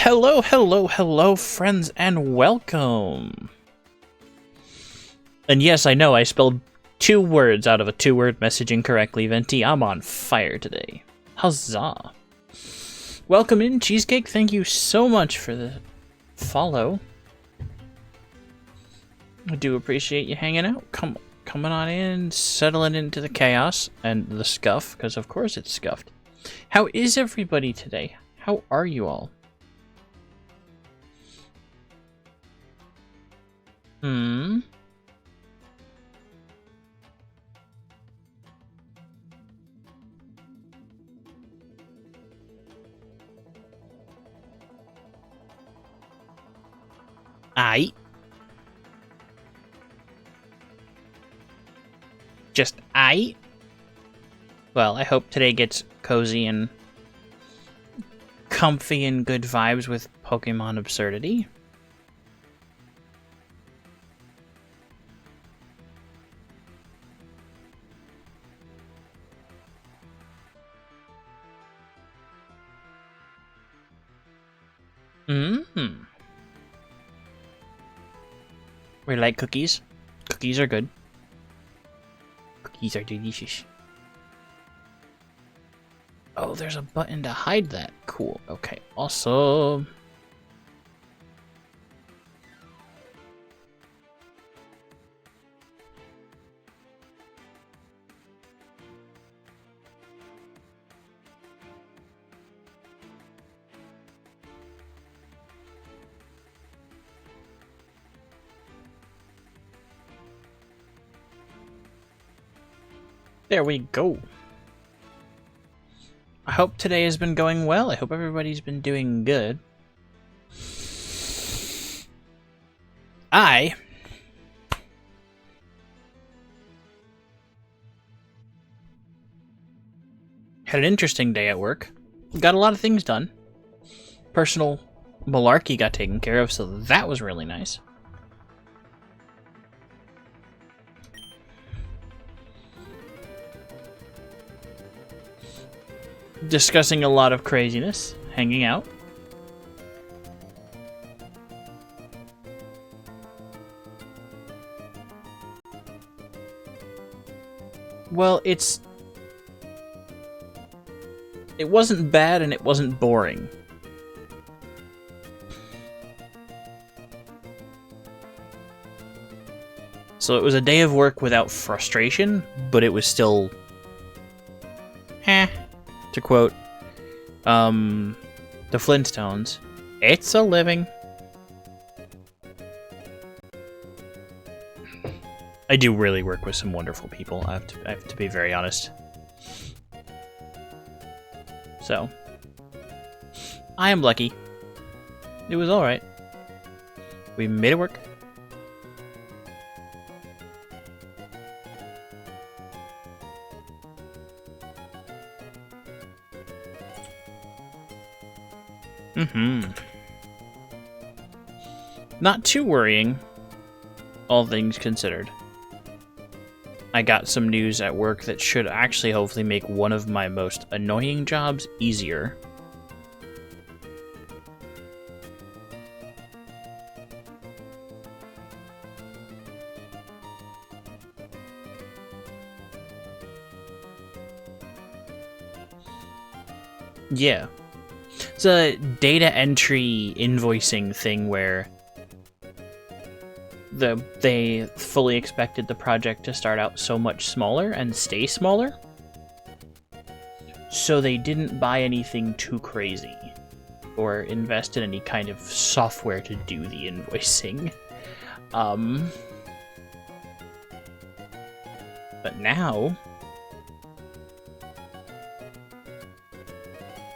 Hello, hello, hello, friends, and welcome. And yes, I know I spelled 2 words out of a 2-word message incorrectly, Venti. I'm on fire today. Huzzah. Welcome in, Cheesecake. Thank you so much for the follow. I do appreciate you hanging out. Coming on in, settling into the chaos and the scuff, because of course it's scuffed. How is everybody today? How are you all? Aight. Just aight? Well, I hope today gets cozy and comfy and good vibes with Pokemon absurdity. We like cookies. Cookies are good. Cookies are delicious. Oh, there's a button to hide that. Cool. Okay, awesome. There we go. I hope today has been going well. I hope everybody's been doing good. I had an interesting day at work. Got a lot of things done. Personal malarkey got taken care of, so that was really nice. Discussing a lot of craziness, hanging out. Well, it wasn't bad and it wasn't boring. So it was a day of work without frustration, but it was still to quote the Flintstones, it's a living. I do really work with some wonderful people. I have to be very honest. So I am lucky. It was all right. We made it work. Not too worrying, all things considered. I got some news at work that should actually hopefully make one of my most annoying jobs easier. Yeah. It's a data entry invoicing thing where they fully expected the project to start out so much smaller and stay smaller. So they didn't buy anything too crazy or invest in any kind of software to do the invoicing. But now,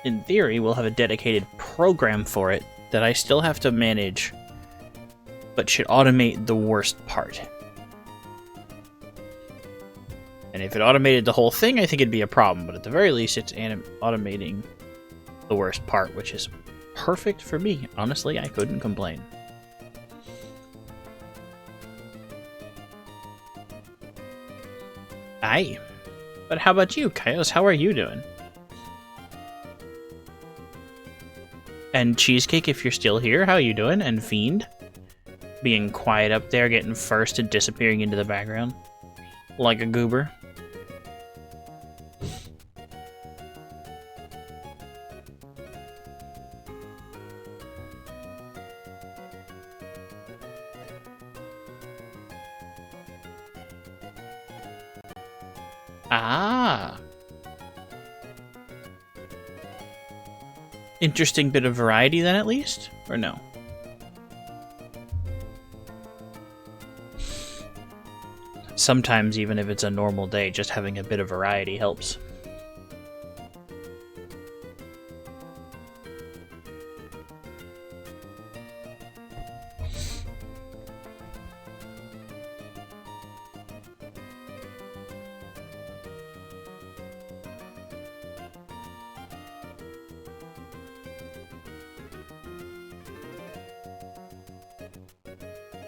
in theory, we'll have a dedicated program for it that I still have to manage, but should automate the worst part. And if it automated the whole thing, I think it'd be a problem, but at the very least, it's automating the worst part, which is perfect for me. Honestly, I couldn't complain. Aye. But how about you, Kaios? How are you doing? And Cheesecake, if you're still here, how you doing? And Fiend, being quiet up there, getting first and disappearing into the background like a goober. Ah. Interesting bit of variety then, at least? Or no? Sometimes, even if it's a normal day, just having a bit of variety helps.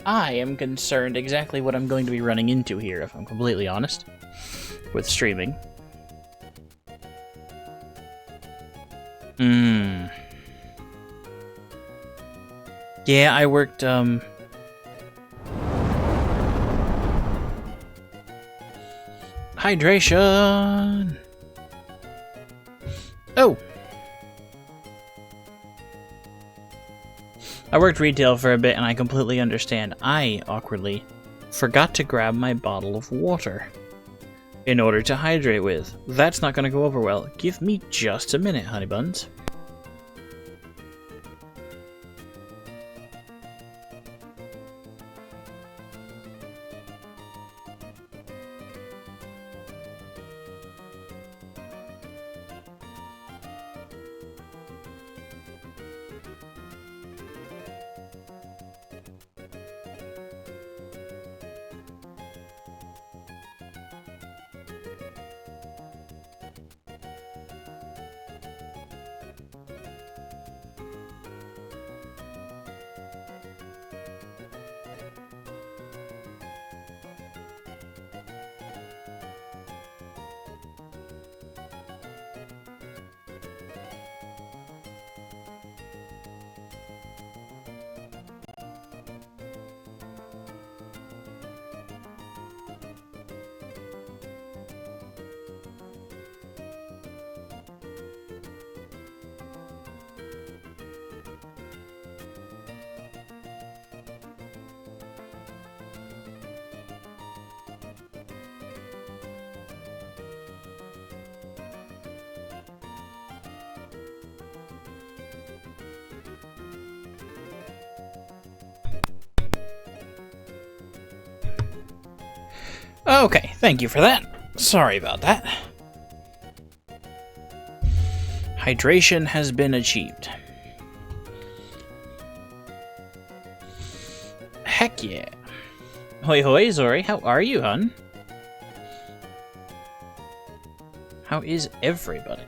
I am concerned exactly what I'm going to be running into here, if I'm completely honest, with streaming. Yeah, I worked, hydration! Oh! I worked retail for a bit, and I completely understand. I, awkwardly, forgot to grab my bottle of water in order to hydrate with. That's not gonna go over well. Give me just a minute, honey buns. Okay, thank you for that. Sorry about that. Hydration has been achieved. Heck yeah. Hoi hoi, Zori, how are you, hun? How is everybody?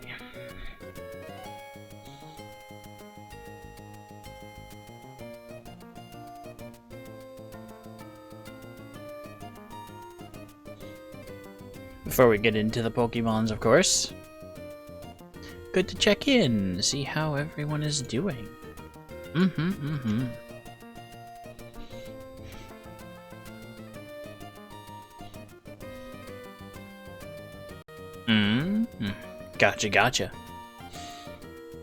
Before we get into the Pokemons, of course. Good to check in, see how everyone is doing. Gotcha.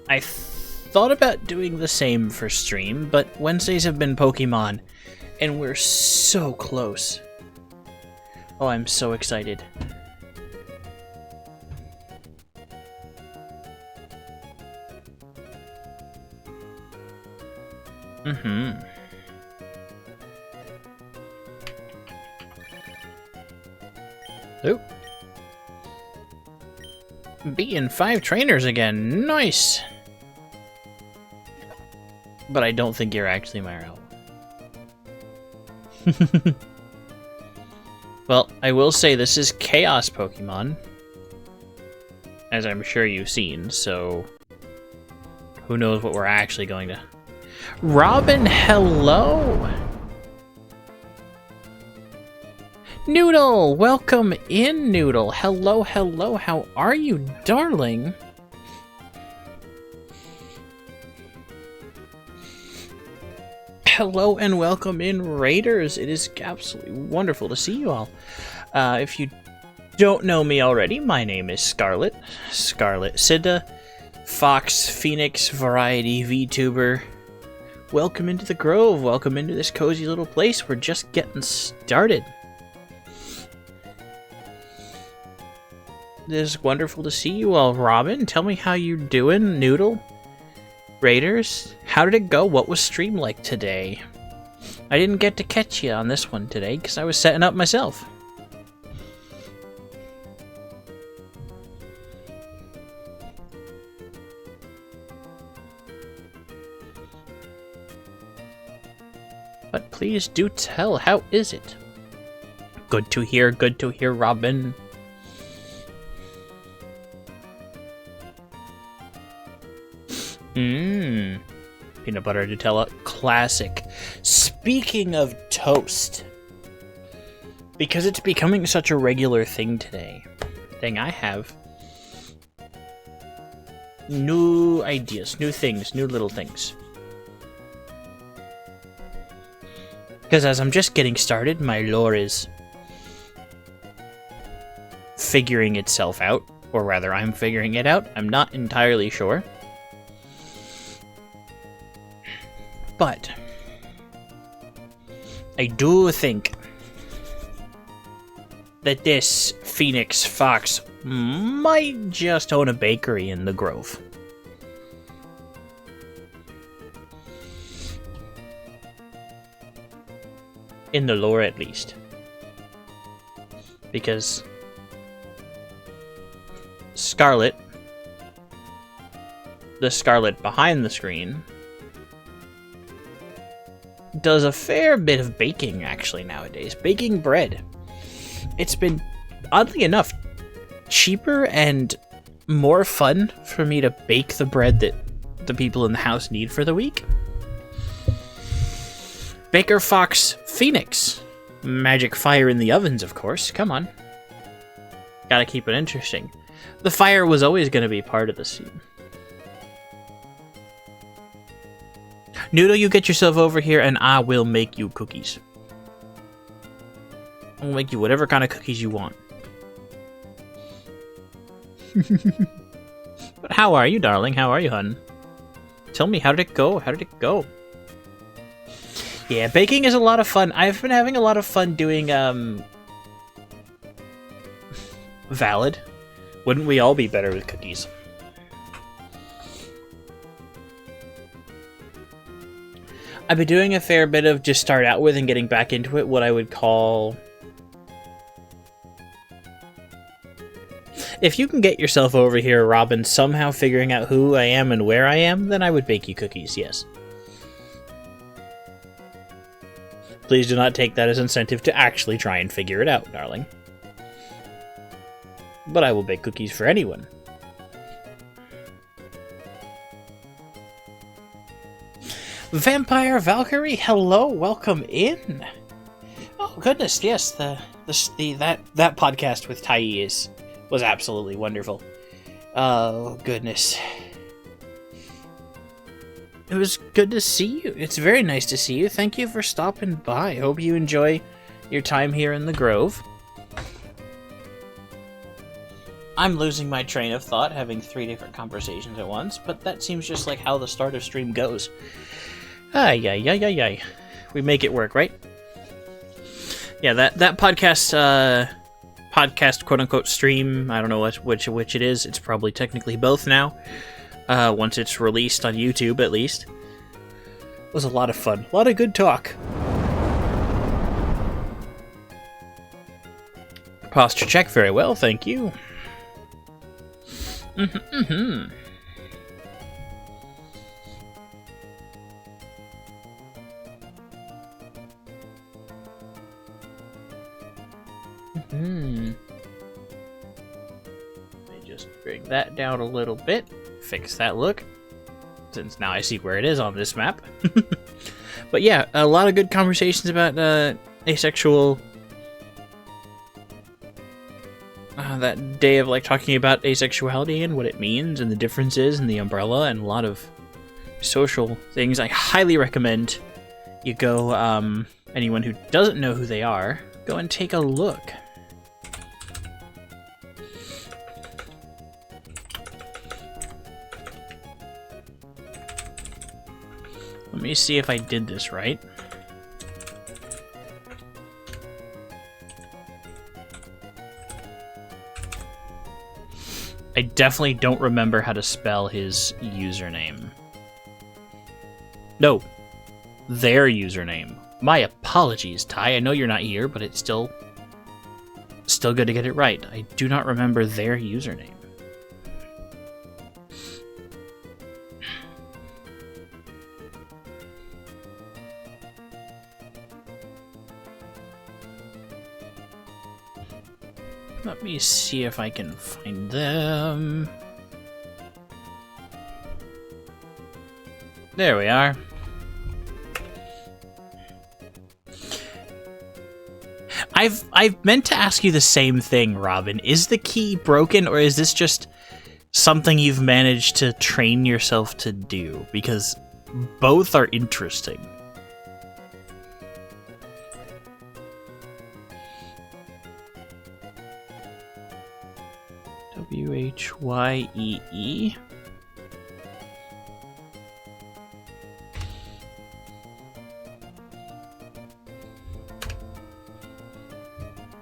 I thought about doing the same for stream, but Wednesdays have been Pokemon, and we're so close. Oh, I'm so excited. Oop. Beating 5 trainers again. Nice. But I don't think you're actually my rival. Well, I will say this is Chaos Pokemon, as I'm sure you've seen, so who knows what we're actually going to... Robin, hello! Noodle, welcome in, Noodle. Hello, how are you, darling? Hello and welcome in, Raiders. It is absolutely wonderful to see you all. If you don't know me already, my name is Scarlet Sidda, Fox, Phoenix, Variety, VTuber. Welcome into the Grove. Welcome into this cozy little place. We're just getting started. It is wonderful to see you all. Robin, tell me how you're doing. Noodle, Raiders, how did it go? What was stream like today? I didn't get to catch you on this one today because I was setting up myself. But please do tell, how is it? Good to hear, Robin. Peanut butter Nutella, classic. Speaking of toast, because it's becoming such a regular thing today, I have new ideas, new things, new little things. Because as I'm just getting started, my lore is figuring itself out, or rather, I'm figuring it out. I'm not entirely sure. But I do think that this Phoenix Fox might just own a bakery in the Grove. In the lore, at least. Because Scarlet, the Scarlet behind the screen, does a fair bit of baking, actually, nowadays. Baking bread. It's been, oddly enough, cheaper and more fun for me to bake the bread that the people in the house need for the week. Baker Fox Phoenix. Magic fire in the ovens, of course. Come on. Gotta keep it interesting. The fire was always going to be part of the scene. Noodle, you get yourself over here and I will make you cookies. I'll make you whatever kind of cookies you want. But how are you, darling? How are you, hun? Tell me, how did it go? How did it go? Yeah, baking is a lot of fun. I've been having a lot of fun doing, Valid. Wouldn't we all be better with cookies? I've been doing a fair bit of just start out with and getting back into it, what I would call... If you can get yourself over here, Robin, somehow figuring out who I am and where I am, then I would bake you cookies, yes. Please do not take that as incentive to actually try and figure it out, darling. But I will bake cookies for anyone. Vampire Valkyrie, hello, welcome in. Oh goodness, yes, that podcast with Tai was absolutely wonderful. Oh goodness, it was good to see you. It's very nice to see you. Thank you for stopping by. I hope you enjoy your time here in the Grove. I'm losing my train of thought, having 3 different conversations at once, but that seems just like how the start of stream goes. Ay. We make it work, right? Yeah, that podcast, quote-unquote stream, I don't know which it is. It's probably technically both now. Once it's released on YouTube, at least. It was a lot of fun. A lot of good talk. Posture check very well, thank you. Let me just bring that down a little bit. Fix that look. Since now I see where it is on this map. But yeah, a lot of good conversations about asexual... that day of like talking about asexuality and what it means and the differences and the umbrella and a lot of social things. I highly recommend you go, anyone who doesn't know who they are, go and take a look. Let me see if I did this right. I definitely don't remember how to spell his username. No, their username. My apologies, Ty. I know you're not here, but it's still good to get it right. I do not remember their username. Let me see if I can find them. There we are. I've meant to ask you the same thing, Robin. Is the key broken, or is this just something you've managed to train yourself to do? Because both are interesting. WHYEE.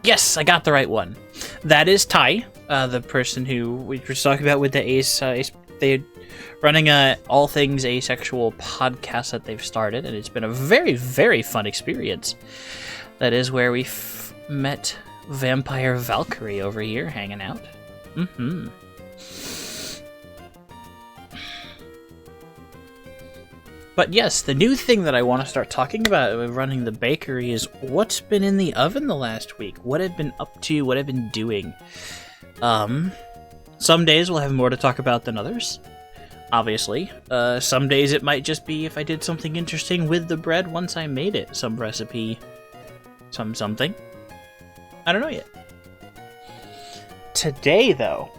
Yes, I got the right one. That is Ty, the person who we were talking about with the they're running a all things asexual podcast that they've started, and it's been a very, very fun experience. That is where we met Vampire Valkyrie over here, hanging out. Mm-hmm. But yes, the new thing that I want to start talking about with running the bakery is what's been in the oven the last week. What I've been up to, what I've been doing. Some days we'll have more to talk about than others, obviously. Some days it might just be if I did something interesting with the bread once I made it. Some recipe, something. I don't know yet. Today, though,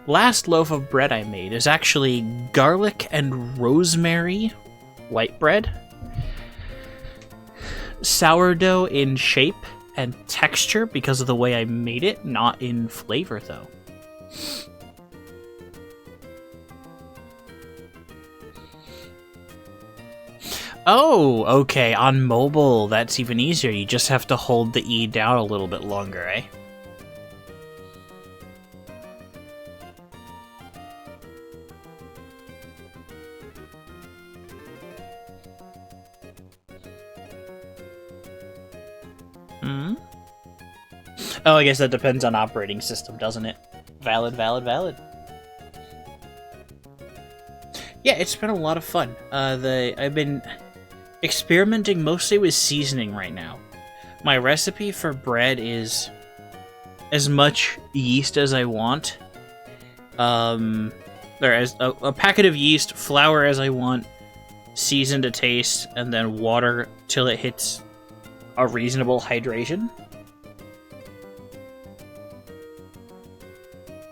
last loaf of bread I made is actually garlic and rosemary white bread. Sourdough in shape and texture because of the way I made it, not in flavor, though. Oh, okay, on mobile, that's even easier. You just have to hold the E down a little bit longer, eh? Oh, I guess that depends on operating system, doesn't it? Valid. Yeah, it's been a lot of fun. I've been experimenting mostly with seasoning right now. My recipe for bread is as much yeast as I want. There's a packet of yeast, flour as I want, season to taste, and then water till it hits a reasonable hydration.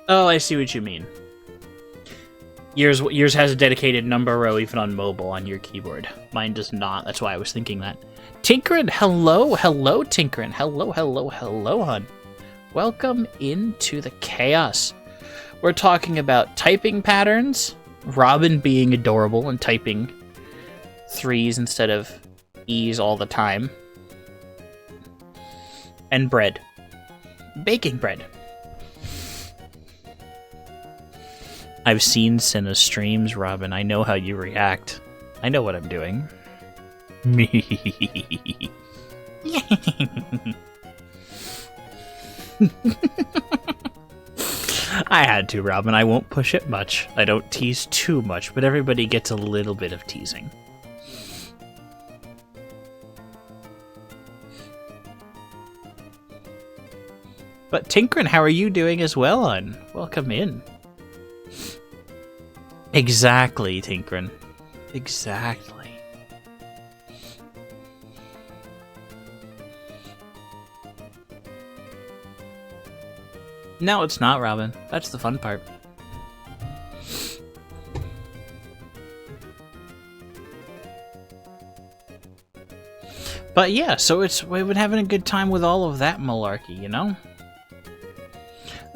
Oh, I see what you mean. Yours has a dedicated number row even on mobile on your keyboard. Mine does not. That's why I was thinking that. Tinkerin, hello, Tinkerin. Hello, hun. Welcome into the chaos. We're talking about typing patterns, Robin being adorable and typing 3s instead of E's all the time, and bread. Baking bread. I've seen Cinna's streams, Robin. I know how you react. I know what I'm doing. Me. I had to, Robin. I won't push it much. I don't tease too much, but everybody gets a little bit of teasing. But Tinkerin, how are you doing as well, hun? Welcome in. Exactly, Tinkerin. Exactly. No, it's not, Robin. That's the fun part. But yeah, so we've been having a good time with all of that malarkey, you know?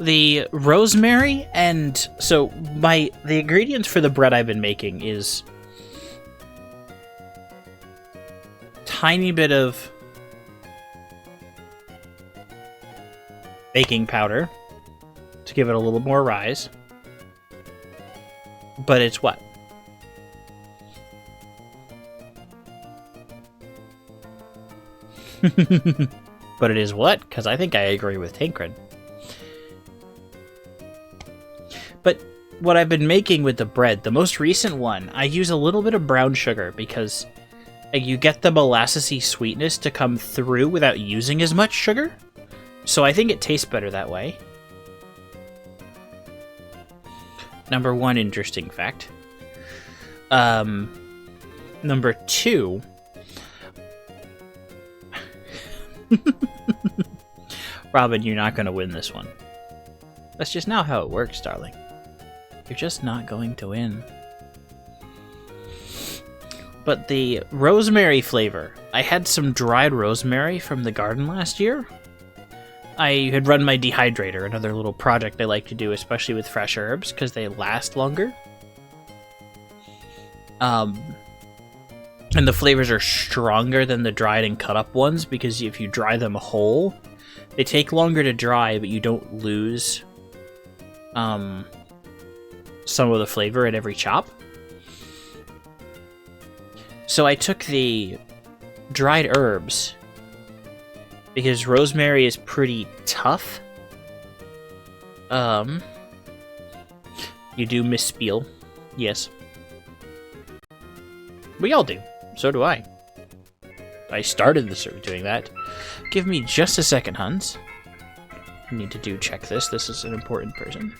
The rosemary and so the ingredients for the bread I've been making is tiny bit of baking powder to give it a little more rise. But it's what? But it is what? Because I think I agree with Tancred. But what I've been making with the bread, the most recent one, I use a little bit of brown sugar because you get the molassesy sweetness to come through without using as much sugar. So I think it tastes better that way. Number one interesting fact. Number two. Robin, you're not going to win this one. That's just not how it works, darling. You're just not going to win. But the rosemary flavor. I had some dried rosemary from the garden last year. I had run my dehydrator, another little project I like to do, especially with fresh herbs, because they last longer. And the flavors are stronger than the dried and cut up ones, because if you dry them whole, they take longer to dry, but you don't lose some of the flavor at every chop. So I took the dried herbs, because rosemary is pretty tough. You do misspell, yes. We all do. So do I. I started doing that. Give me just a second, Hans. I need to check this. This is an important person.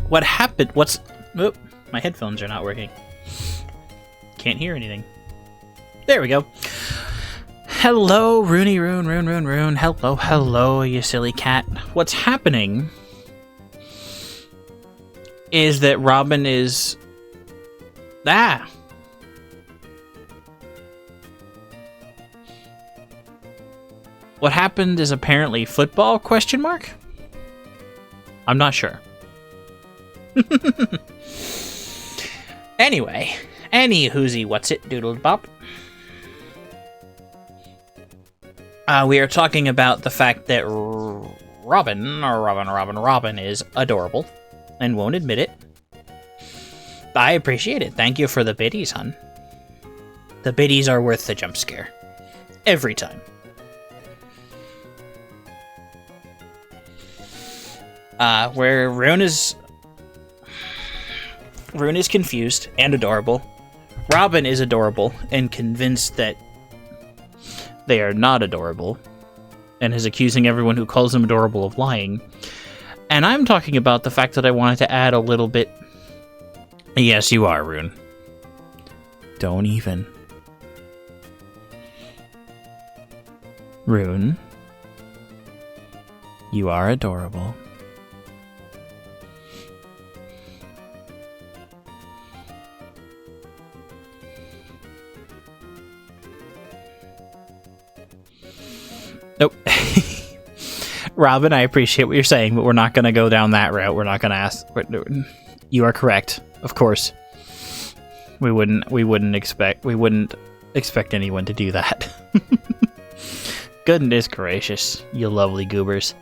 What happened? Oh, my headphones are not working. Can't hear anything. There we go. Hello, Rooney, Rune. Hello, you silly cat. What's happening is that Robin is... What happened is apparently football, question mark? I'm not sure. Anyway, any whoozy what's it doodled bop. We are talking about the fact that Robin is adorable and won't admit it. I appreciate it. Thank you for the biddies, hun. The biddies are worth the jump scare. Every time. Where Rune is confused and adorable. Robin is adorable and convinced that they are not adorable, and is accusing everyone who calls them adorable of lying. And I'm talking about the fact that I wanted to add a little bit... Yes, you are, Rune. Don't even. Rune. You are adorable. Robin, I appreciate what you're saying, but we're not going to go down that route. We're not going to ask. You are correct, of course. We wouldn't expect anyone to do that. Goodness gracious, you lovely goobers.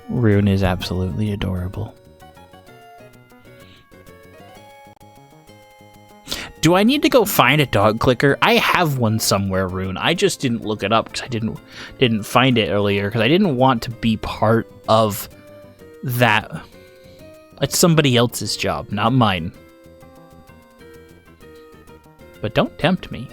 Rune is absolutely adorable. Do I need to go find a dog clicker? I have one somewhere, Rune. I just didn't look it up because I didn't find it earlier because I didn't want to be part of that. It's somebody else's job, not mine. But don't tempt me.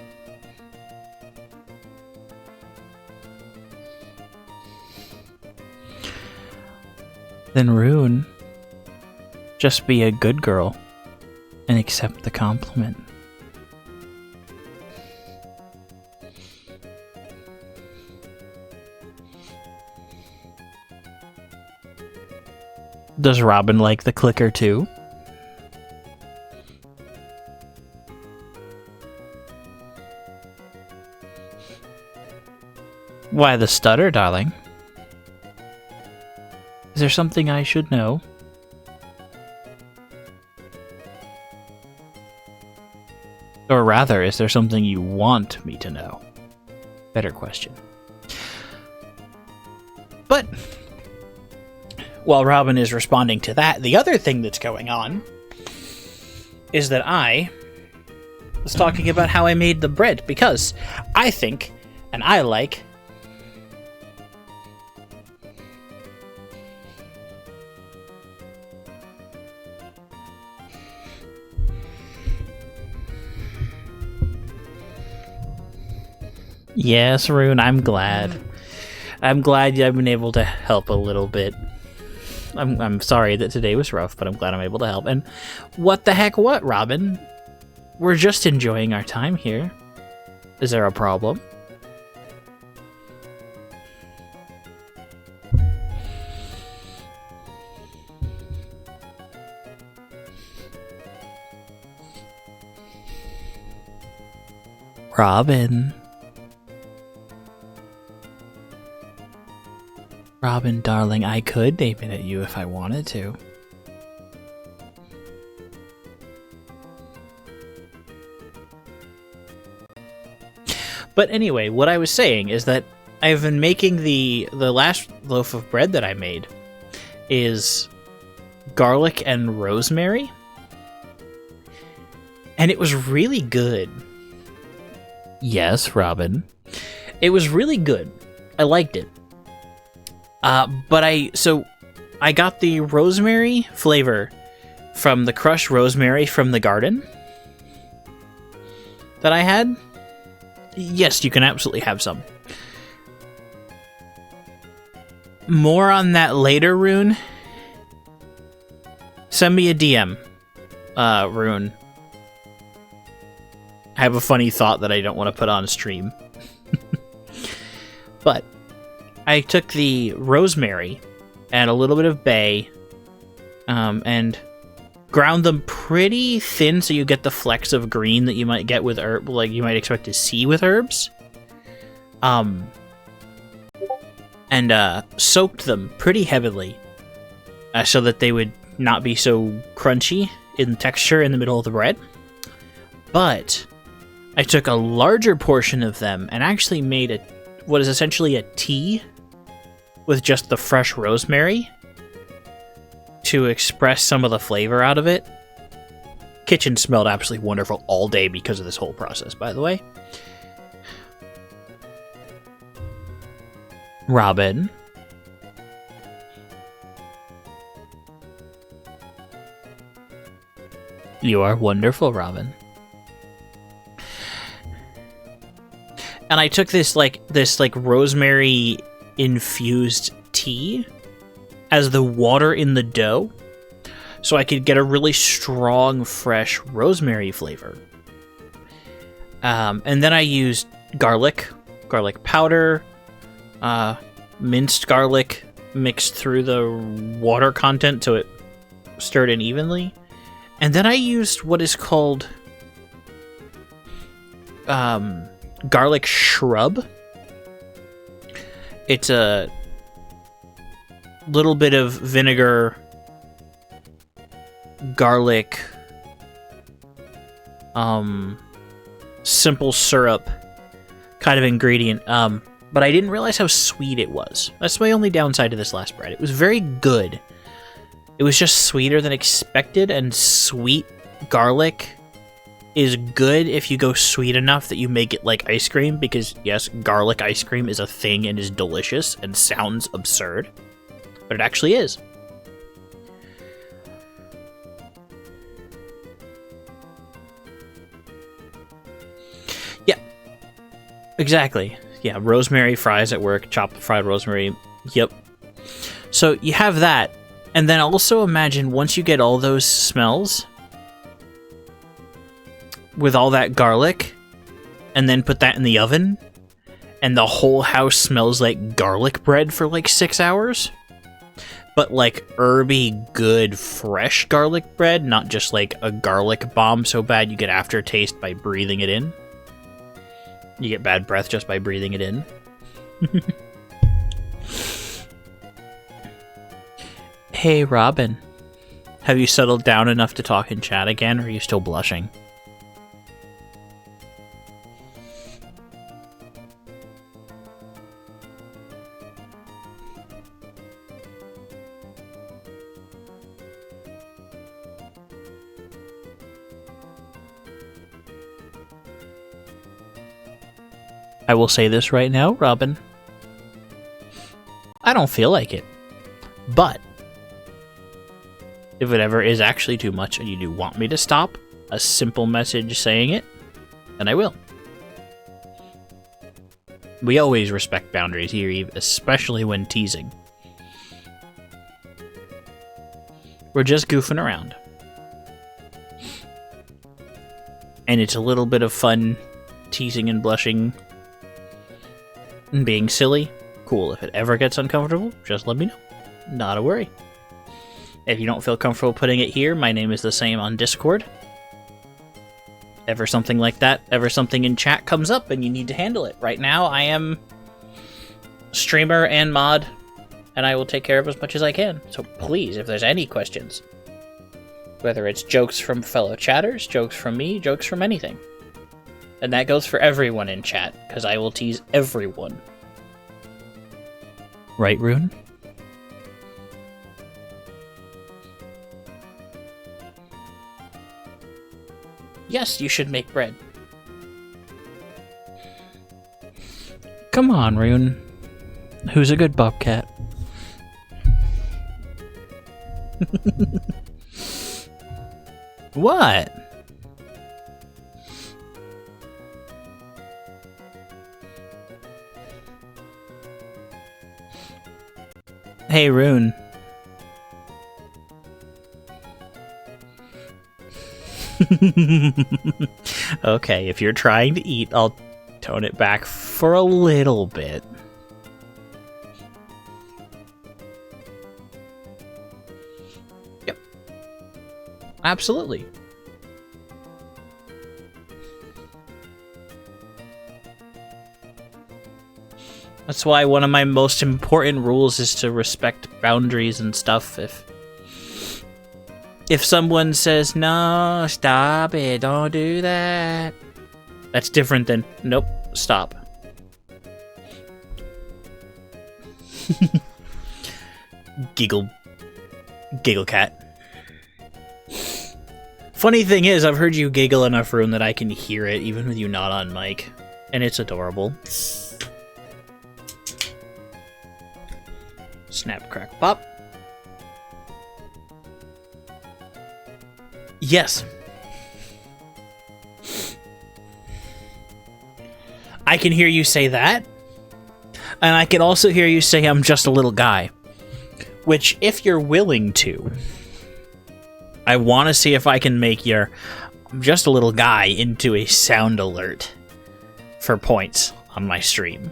Then Rune, just be a good girl and accept the compliment. Does Robin like the clicker too? Why the stutter, darling? Is there something I should know? Or rather, is there something you want me to know? Better question. But while Robin is responding to that, the other thing that's going on is that I was talking about how I made the bread, because I think, and I like, yes, Rune, I'm glad. I'm glad I've been able to help a little bit. I'm sorry that today was rough, but I'm glad I'm able to help. And what the heck what, Robin? We're just enjoying our time here. Is there a problem? Robin. Robin, darling, I could aim it at you if I wanted to. But anyway, what I was saying is that I've been making the last loaf of bread that I made is garlic and rosemary. And it was really good. Yes, Robin. It was really good. I liked it. But I got the rosemary flavor from the crushed rosemary from the garden that I had. Yes, you can absolutely have some. More on that later, Rune. Send me a DM, Rune. I have a funny thought that I don't want to put on stream. But I took the rosemary and a little bit of bay and ground them pretty thin so you get the flecks of green that you might get with herb, like you might expect to see with herbs. And soaked them pretty heavily so that they would not be so crunchy in texture in the middle of the bread. But I took a larger portion of them and actually made what is essentially a tea with just the fresh rosemary to express some of the flavor out of it. Kitchen smelled absolutely wonderful all day because of this whole process, by the way. Robin. You are wonderful, Robin. And I took this rosemary infused tea as the water in the dough so I could get a really strong, fresh rosemary flavor. And then I used garlic powder, minced garlic mixed through the water content so it stirred in evenly. And then I used what is called garlic shrub. It's a little bit of vinegar, garlic, simple syrup kind of ingredient. But I didn't realize how sweet it was. That's my only downside to this last bread. It was very good. It was just sweeter than expected, and sweet garlic is good if you go sweet enough that you make it like ice cream, because yes, garlic ice cream is a thing and is delicious and sounds absurd, but it actually is. Yeah, exactly. Yeah, rosemary fries at work, chopped fried rosemary. Yep. So you have that, and then also imagine once you get all those smells with all that garlic, and then put that in the oven, and the whole house smells like garlic bread for like 6 hours. But like herby, good, fresh garlic bread, not just like a garlic bomb so bad you get aftertaste by breathing it in. You get bad breath just by breathing it in. Hey, Robin. Have you settled down enough to talk in chat again, or are you still blushing? I will say this right now, Robin. I don't feel like it. But if it ever is actually too much and you do want me to stop, a simple message saying it, then I will. We always respect boundaries here, especially when teasing. We're just goofing around. And it's a little bit of fun teasing and blushing and being silly. Cool. If it ever gets uncomfortable, just let me know. Not a worry. If you don't feel comfortable putting it here, my name is the same on Discord. Ever something like that, ever something in chat comes up and you need to handle it. Right now, I am streamer and mod, and I will take care of as much as I can. So please, if there's any questions, whether it's jokes from fellow chatters, jokes from me, jokes from anything. And that goes for everyone in chat, because I will tease everyone. Right, Rune? Yes, you should make bread. Come on, Rune. Who's a good bobcat? What? Hey, Rune. Okay, if you're trying to eat, I'll tone it back for a little bit. Yep. Absolutely. That's why one of my most important rules is to respect boundaries and stuff. If someone says, no, stop it, don't do that, that's different than, nope, stop. Giggle cat. Funny thing is, I've heard you giggle enough, Rune, that I can hear it, even with you not on mic. And it's adorable. Snap, crack, pop. Yes. I can hear you say that. And I can also hear you say I'm just a little guy. Which, if you're willing to, I want to see if I can make your I'm just a little guy into a sound alert for points on my stream.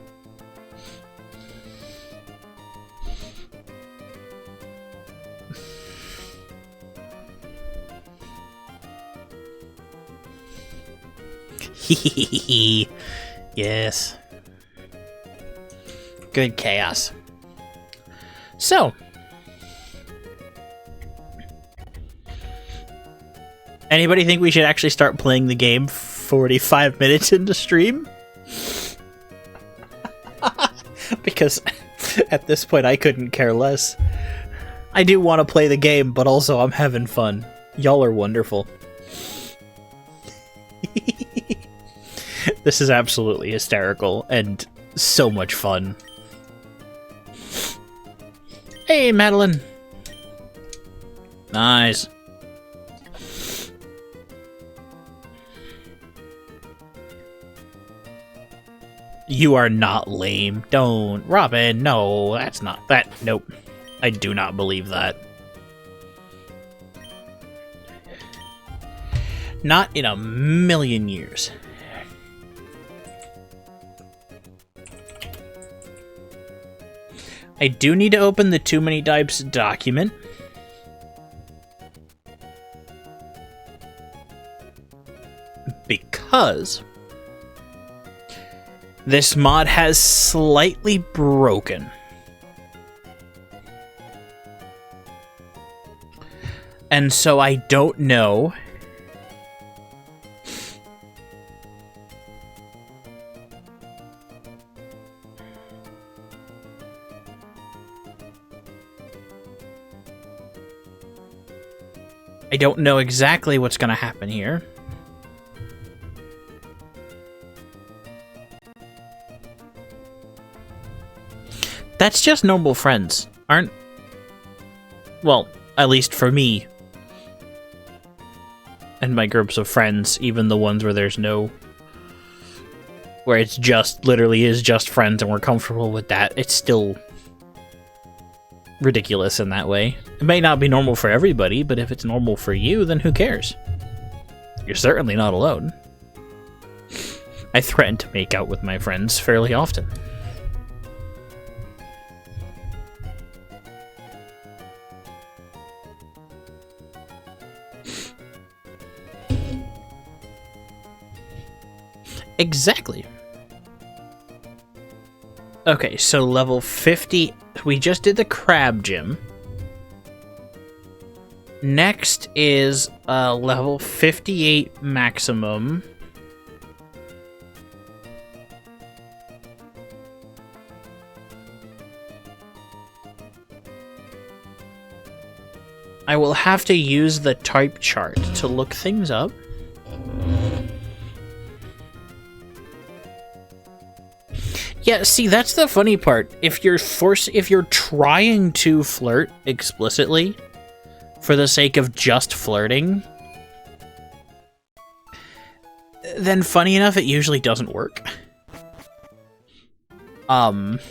Yes. Good chaos. So, anybody think we should actually start playing the game 45 minutes into stream? Because at this point I couldn't care less. I do want to play the game, but also I'm having fun. Y'all are wonderful. This is absolutely hysterical and so much fun. Hey, Madeline. Nice. You are not lame. Don't. Robin, no, that's not that. Nope. I do not believe that. Not in a million years. I do need to open the Too Many Types document. Because this mod has slightly broken. And so I don't know exactly what's going to happen here. That's just normal friends, aren't... Well, at least for me. And my groups of friends, even the ones where there's no... Where it's just, literally is just friends and we're comfortable with that. It's still ridiculous in that way. It may not be normal for everybody, but if it's normal for you, then who cares? You're certainly not alone. I threaten to make out with my friends fairly often. Exactly. Okay, so level 50... We just did the crab gym. Next is level 58 maximum. I will have to use the type chart to look things up. Yeah, see, that's the funny part. If you're trying to flirt explicitly for the sake of just flirting, then funny enough, it usually doesn't work. I've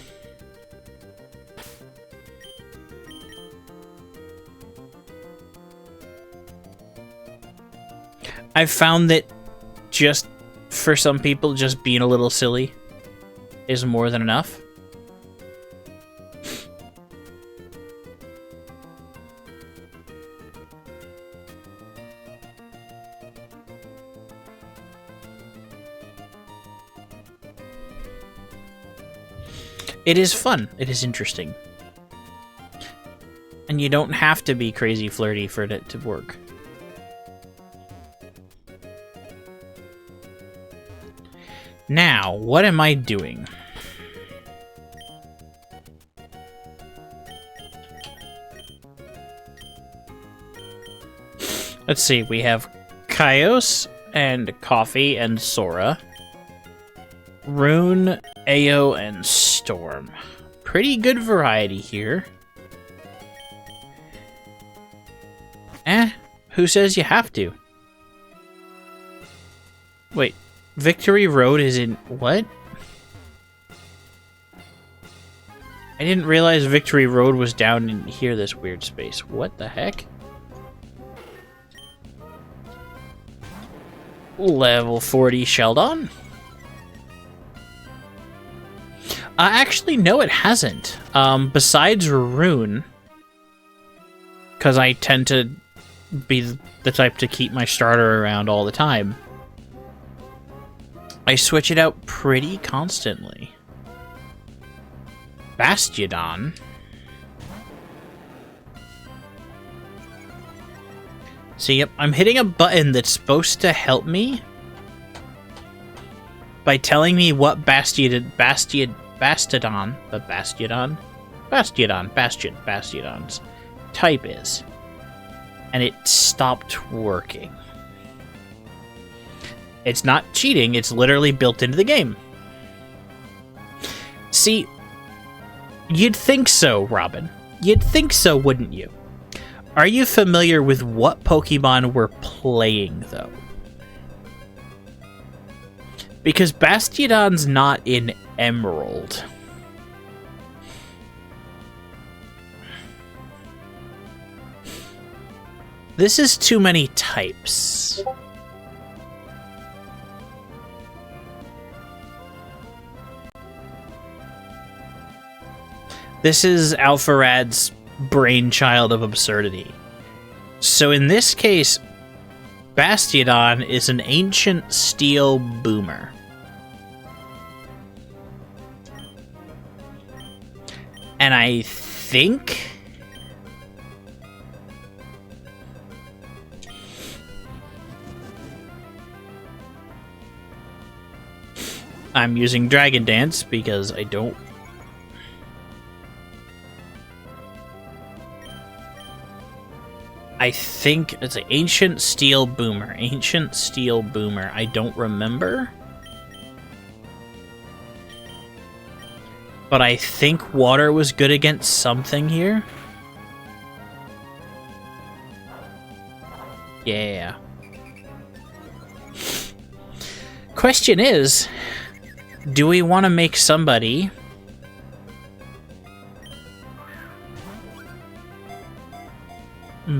found that just for some people, just being a little silly is more than enough. It is fun. It is interesting. And you don't have to be crazy flirty for it to work. Now, what am I doing? Let's see, we have Kaios and Coffee and Sora. Rune, Ao, and Storm. Pretty good variety here. Who says you have to? Wait, Victory Road is in... what? I didn't realize Victory Road was down in here, this weird space. What the heck? Level 40 Sheldon? Actually, no, it hasn't. Besides Rune, because I tend to be the type to keep my starter around all the time, I switch it out pretty constantly. Bastiodon. See, yep, I'm hitting a button that's supposed to help me by telling me what Bastiodon's type is. And it stopped working. It's not cheating, it's literally built into the game. See, you'd think so, Robin. You'd think so, wouldn't you? Are you familiar with what Pokemon we're playing, though? Because Bastiodon's not in Emerald. This is too many types. This is Alpharad's brainchild of absurdity. So in this case, Bastiodon is an ancient steel boomer. And I think I'm using Dragon Dance because I don't. I think it's an ancient steel boomer. Ancient steel boomer. I don't remember. But I think water was good against something here. Yeah. Question is, do we want to make somebody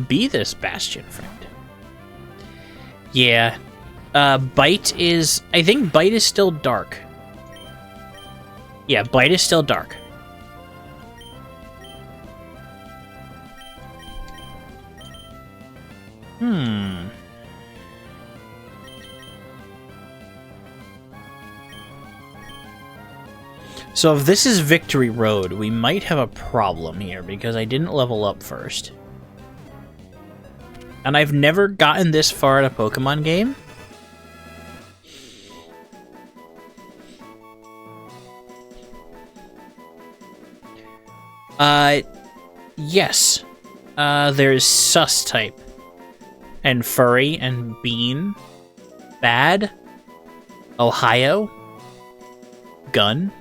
be this Bastion friend? Yeah. Bite is... I think Bite is still dark. Yeah, Bite is still dark. So if this is Victory Road, we might have a problem here because I didn't level up first. And I've never gotten this far in a Pokemon game. Yes. There's Sus type. And Furry and Bean. Bad. Ohio. Gun.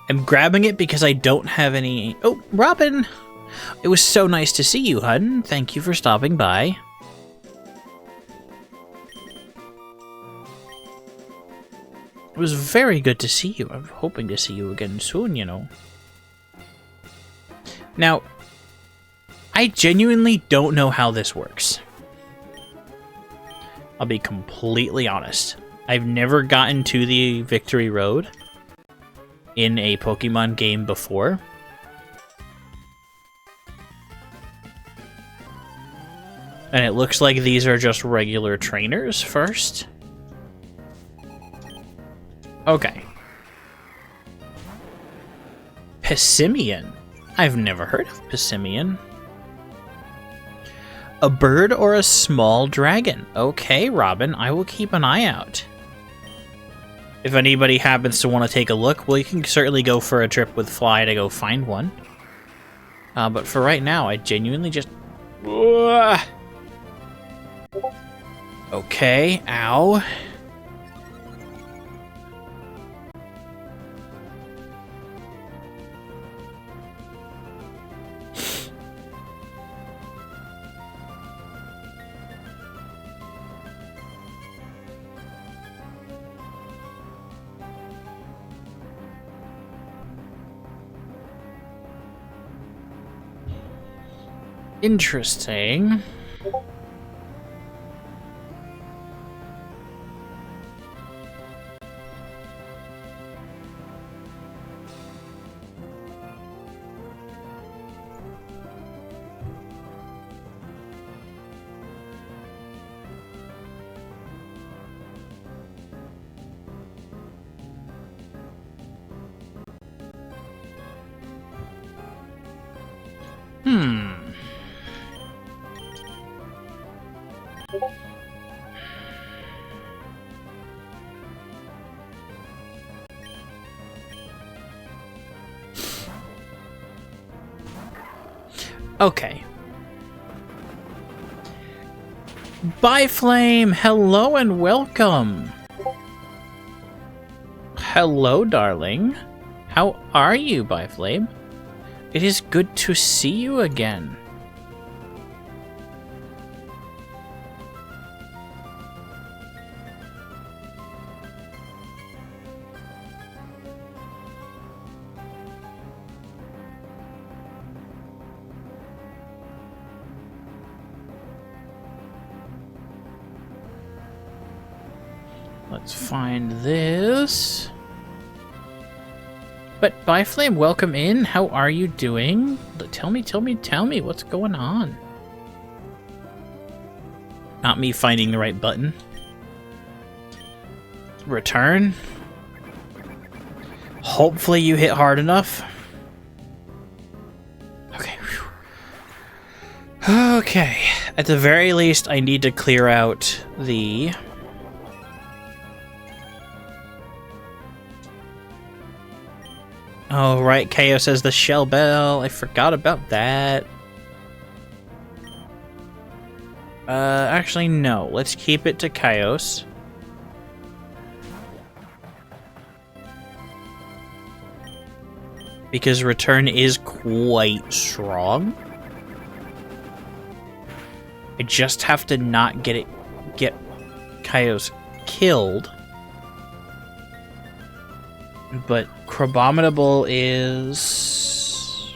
I'm grabbing it because I don't have any... Oh, Robin! It was so nice to see you, hun. Thank you for stopping by. It was very good to see you. I'm hoping to see you again soon, you know. Now, I genuinely don't know how this works. I'll be completely honest. I've never gotten to the Victory Road in a Pokemon game before. And it looks like these are just regular trainers first. Okay. Pissimian. I've never heard of Pissimian. A bird or a small dragon. Okay, Robin, I will keep an eye out. If anybody happens to want to take a look, well, you can certainly go for a trip with Fly to go find one. But for right now, I genuinely just... Okay, ow. Interesting. Okay. Biflame, hello and welcome. Hello, darling. How are you, Biflame? It is good to see you again. Let's find this. But Biflame, welcome in. How are you doing? Tell me what's going on. Not me finding the right button. Return. Hopefully you hit hard enough. Okay. Whew. Okay. At the very least, I need to clear out the... Oh, right, Ko says the Shell Bell. I forgot about that. Actually, no. Let's keep it to Kaios. Because Return is quite strong. I just have to not get Kaios killed. But Crabominable is...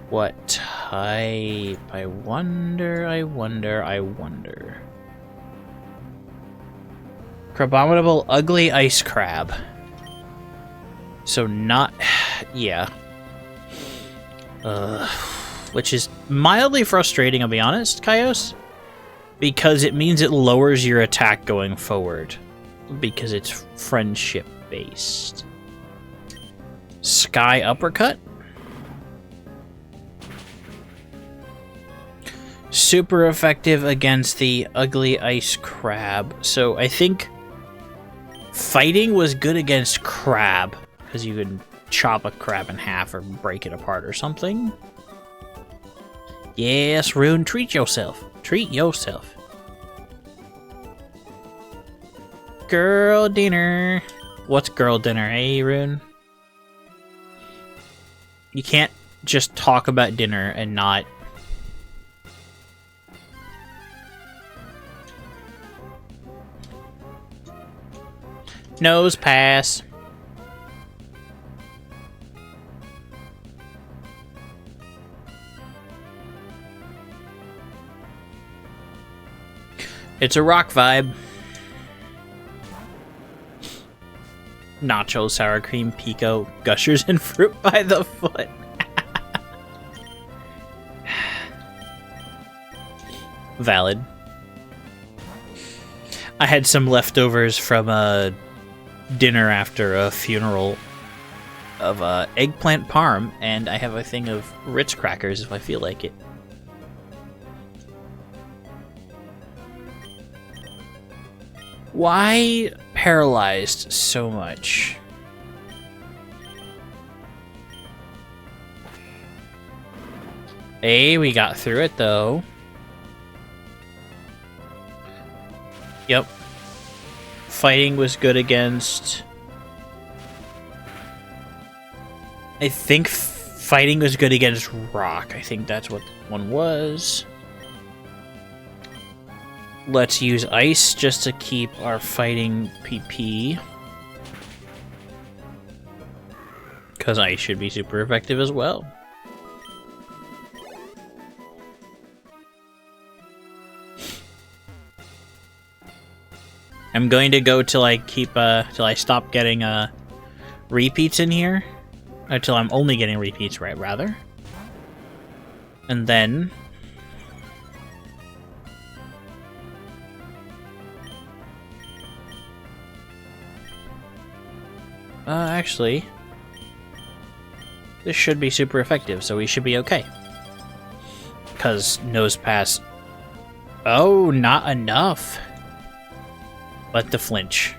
what type? I wonder. Crabominable Ugly Ice Crab. So not... yeah. Which is mildly frustrating, I'll be honest, Kaios. Because it means it lowers your attack going forward. Because it's friendship-based. Sky Uppercut? Super effective against the Ugly Ice Crab. So I think fighting was good against Crab, because you can chop a crab in half or break it apart or something. Yes, Rune, treat yourself. Treat yourself. Girl dinner. What's girl dinner, eh, Rune? You can't just talk about dinner and not... Nose pass. It's a rock vibe. Nacho, sour cream, pico, gushers, and fruit by the foot. Valid. I had some leftovers from a dinner after a funeral of eggplant parm, and I have a thing of Ritz crackers if I feel like it. Why paralyzed so much? Hey, we got through it though. Yep. Fighting was good against... I think fighting was good against rock. I think that's what one was. Let's use ice just to keep our fighting PP. Because ice should be super effective as well. I'm going to go till I keep till I stop getting repeats in here. Until I'm only getting repeats, right, rather. And then actually, this should be super effective, so we should be okay. Because Nose Pass Oh, not enough. But the flinch.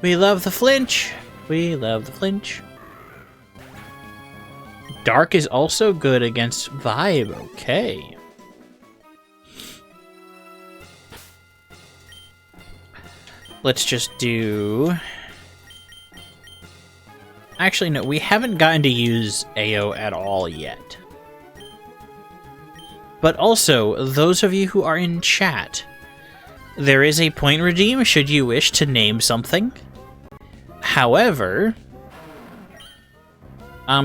We love the flinch. We love the flinch. Dark is also good against Vibe. Okay. Let's just do... Actually, no, we haven't gotten to use AO at all yet. But also, those of you who are in chat, there is a point redeem should you wish to name something. However,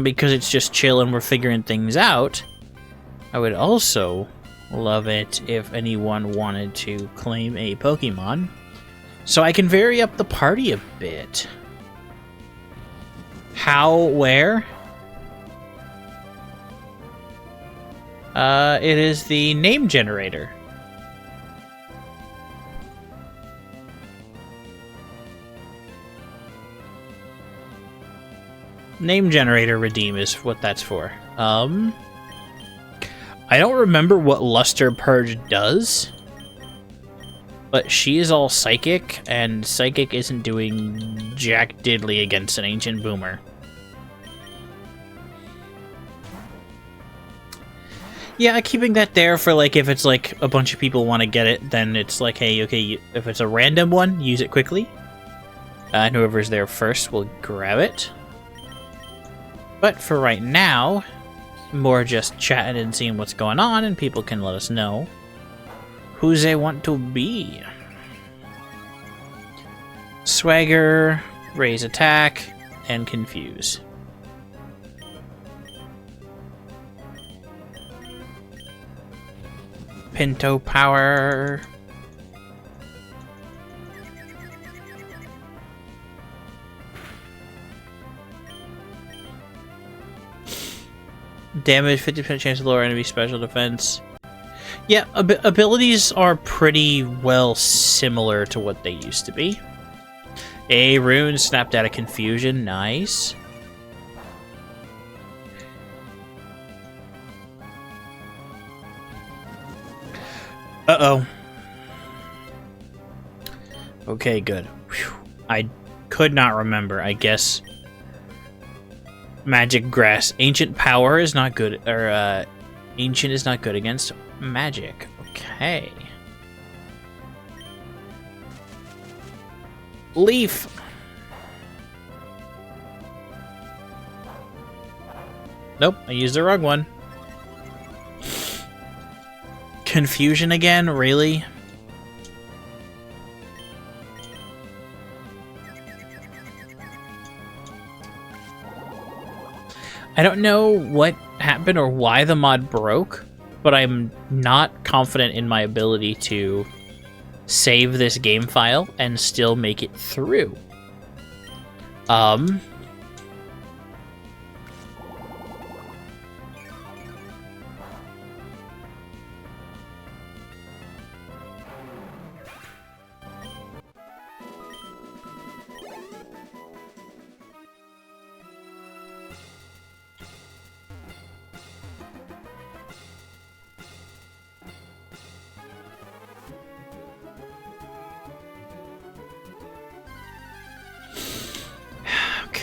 because it's just chill and we're figuring things out, I would also love it if anyone wanted to claim a Pokemon, so I can vary up the party a bit. How, where? It is the name generator. Name generator redeem is what that's for. I don't remember what Luster Purge does, but she is all psychic, and psychic isn't doing jack diddly against an ancient boomer. Yeah, keeping that there for, like, if it's, like, a bunch of people want to get it, then it's like, hey, okay, if it's a random one, use it quickly. And whoever's there first will grab it. But for right now, more just chatting and seeing what's going on, and people can let us know who they want to be. Swagger, raise attack, and confuse. Pinto power. Damage, 50% chance of lower enemy special defense. Yeah, abilities are pretty well similar to what they used to be. A rune snapped out of confusion. Nice. Uh-oh. Okay, good. Whew. I could not remember. I guess magic grass. Ancient power is not good, or ancient is not good against magic. Okay. Leaf. Nope, I used the wrong one. Confusion again? Really? I don't know what happened or why the mod broke, but I'm not confident in my ability to save this game file and still make it through.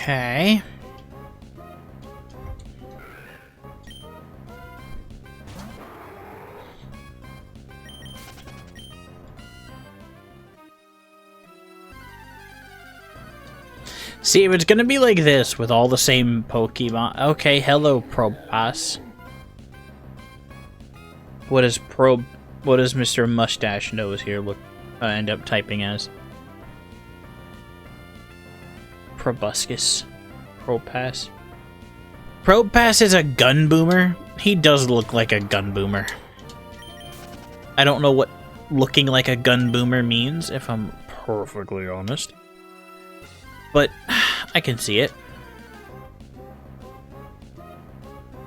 Okay. See, if it's gonna be like this with all the same Pokemon. Okay, hello, Probopass. What does Mr. Mustache Nose here end up typing as? Proboscis. Probopass. Probopass is a gun boomer. He does look like a gun boomer. I don't know what looking like a gun boomer means, if I'm perfectly honest. But I can see it.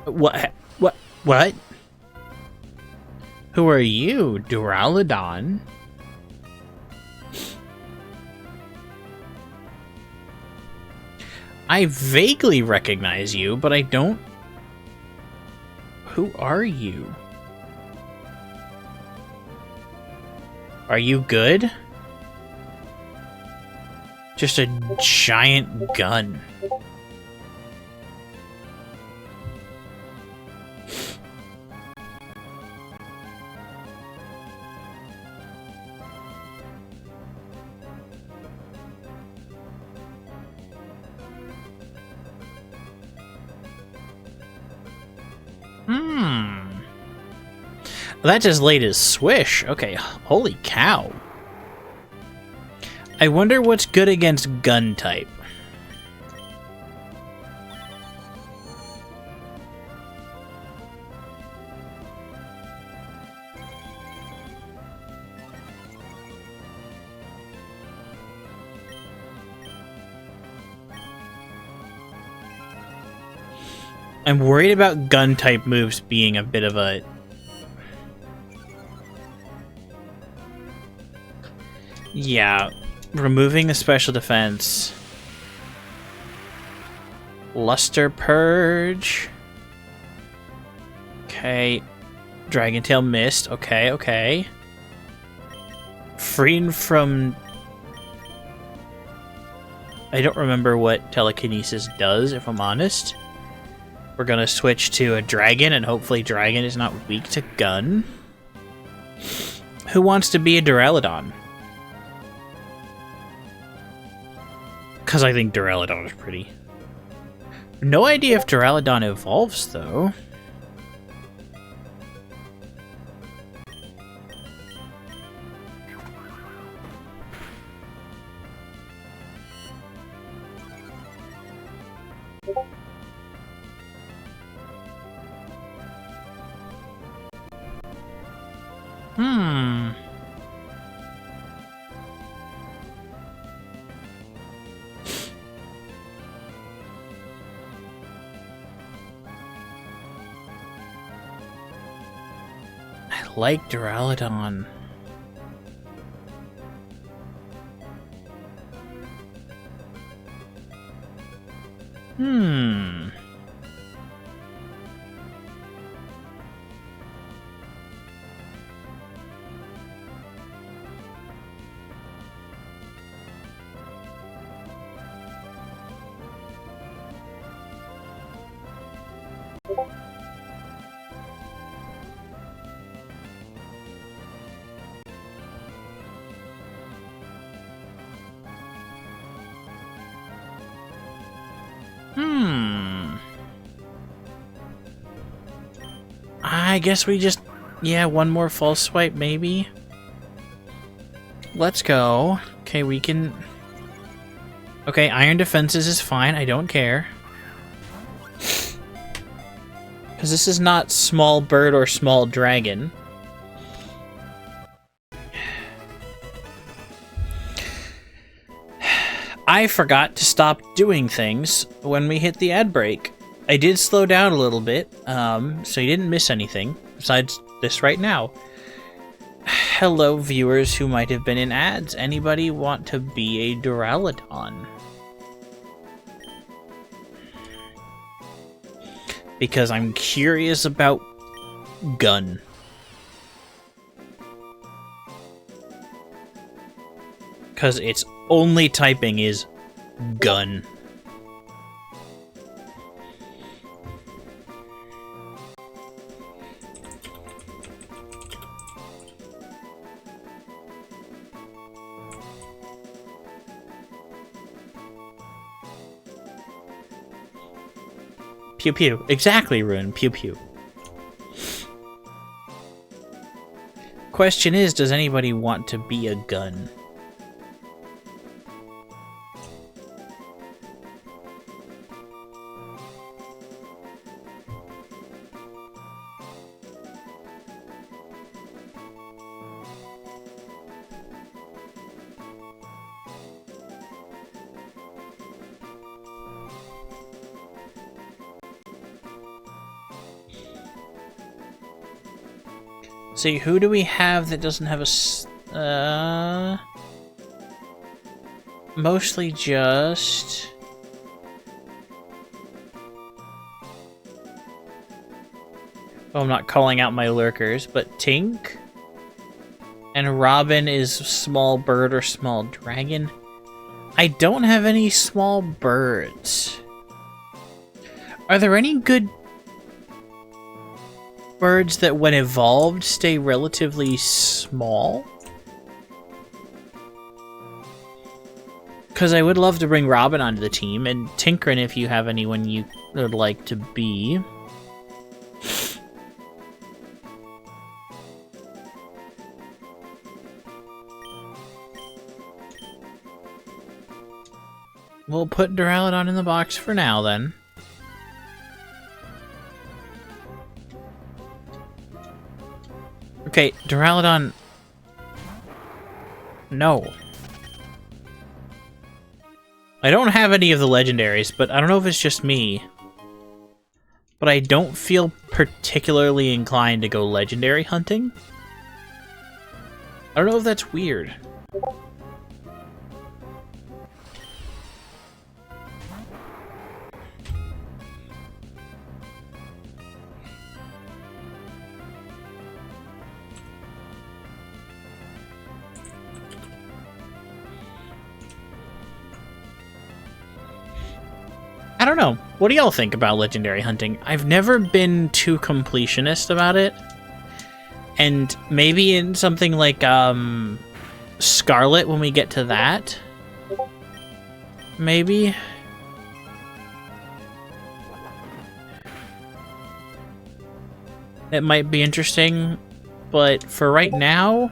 What? Who are you, Duraludon? I vaguely recognize you, but I don't... Who are you? Are you good? Just a giant gun. Well, that just laid his swish. Okay, holy cow. I wonder what's good against gun type. I'm worried about gun type moves being a bit of a... Yeah, removing the special defense. Luster Purge. Okay. Dragon Tail missed. Okay, okay. Freeing from... I don't remember what telekinesis does, if I'm honest. We're gonna switch to a dragon, and hopefully dragon is not weak to gun. Who wants to be a Duraludon? Because I think Duraludon is pretty. No idea if Duraludon evolves, though. I like Duraludon. I guess we just... Yeah, one more false swipe, maybe? Let's go. Okay, we can... Okay, Iron Defenses is fine. I don't care. Because this is not small bird or small dragon. I forgot to stop doing things when we hit the ad break. I did slow down a little bit, so you didn't miss anything, besides this right now. Hello, viewers who might have been in ads. Anybody want to be a Duraludon? Because I'm curious about gun. Because its only typing is gun. Pew pew. Exactly, Rune. Pew pew. Question is, does anybody want to be a gun? See, who do we have that doesn't have a... mostly just... Oh, I'm not calling out my lurkers, but Tink? And Robin is small bird or small dragon. I don't have any small birds. Are there any good birds that when evolved stay relatively small? Because I would love to bring Robin onto the team, and Tinkrin if you have anyone you would like to be. We'll put Duraludon in the box for now, then. Okay, Duraludon... No. I don't have any of the legendaries, but I don't know if it's just me. But I don't feel particularly inclined to go legendary hunting. I don't know if that's weird. I don't know. What do y'all think about legendary hunting? I've never been too completionist about it. And maybe in something like Scarlet when we get to that. Maybe. It might be interesting, but for right now,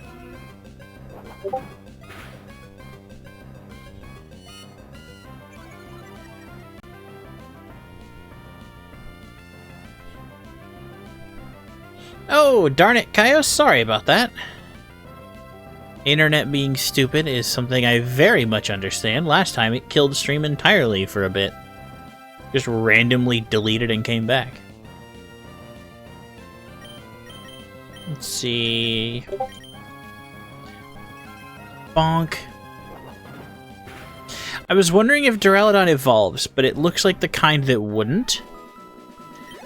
oh, darn it, Kaios, sorry about that. Internet being stupid is something I very much understand. Last time it killed stream entirely for a bit. Just randomly deleted and came back. Let's see. Bonk. I was wondering if Duraludon evolves, but it looks like the kind that wouldn't.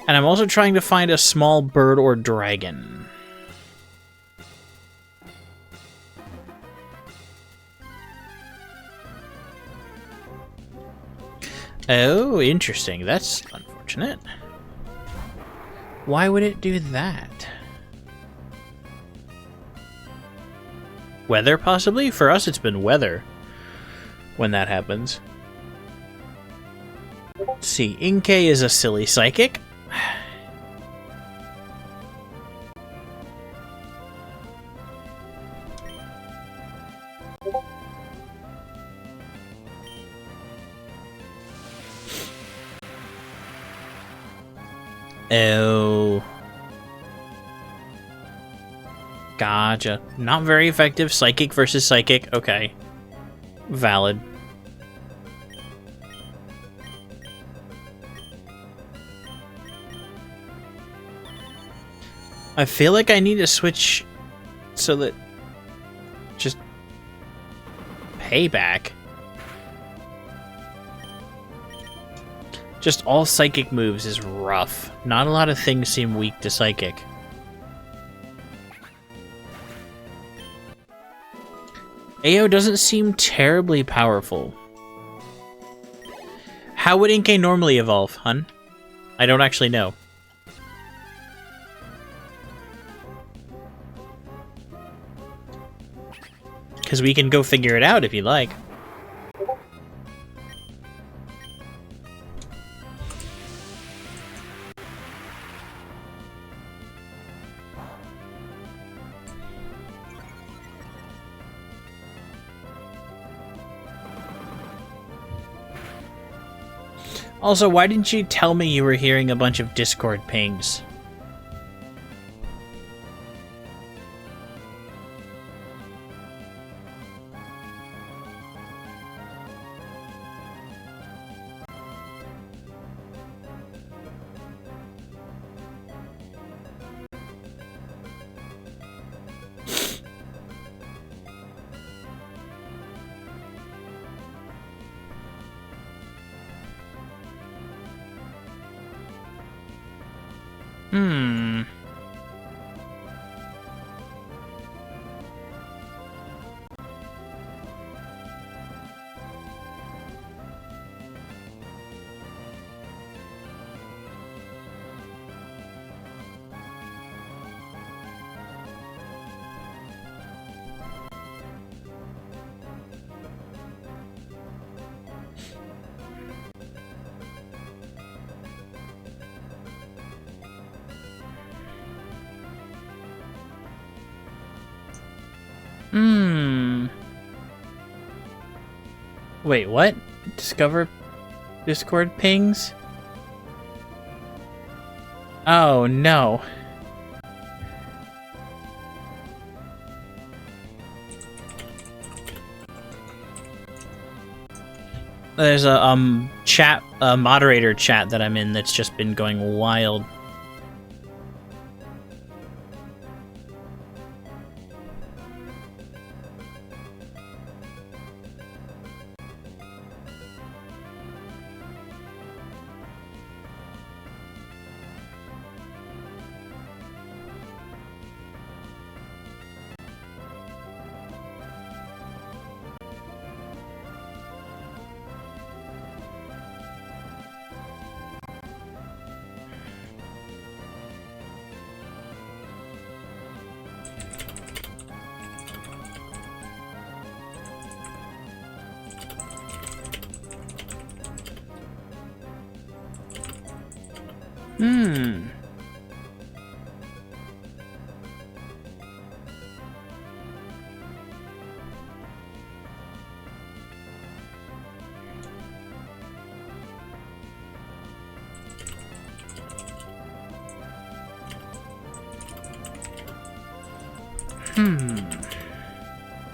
And I'm also trying to find a small bird or dragon. Oh, interesting. That's unfortunate. Why would it do that? Weather, possibly? For us, it's been weather when that happens. Let's see. Inkay is a silly psychic. Oh. Gotcha. Not very effective. Psychic versus psychic. Okay. Valid. I feel like I need to switch so that just payback. Just all psychic moves is rough. Not a lot of things seem weak to psychic. AO doesn't seem terribly powerful. How would Inkay normally evolve, hun? I don't actually know. Because we can go figure it out if you like. Also, why didn't you tell me you were hearing a bunch of Discord pings? Wait, what? Discover Discord pings? Oh, no. There's a chat, a moderator chat that I'm in that's just been going wild.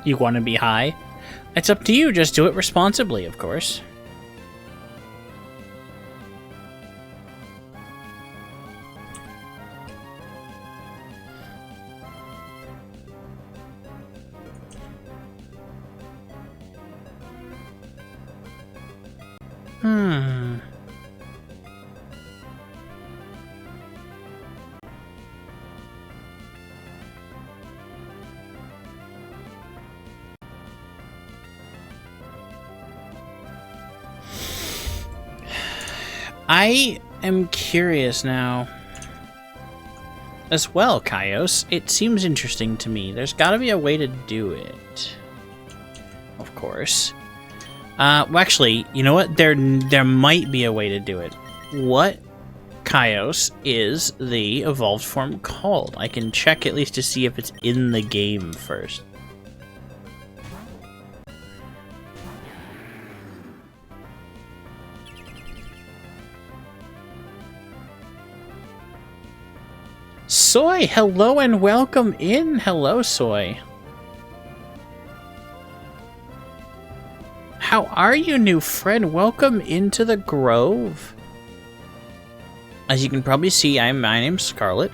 You want to be high? It's up to you, just do it responsibly, of course. I am curious now. As well, Kaios. It seems interesting to me. There's gotta be a way to do it. Of course. Well, actually, you know what? There might be a way to do it. What, Kaios, is the evolved form called? I can check at least to see if it's in the game first. Soy, hello and welcome in. Hello, Soy. How are you, new friend? Welcome into the Grove. As you can probably see, my name's Scarlet.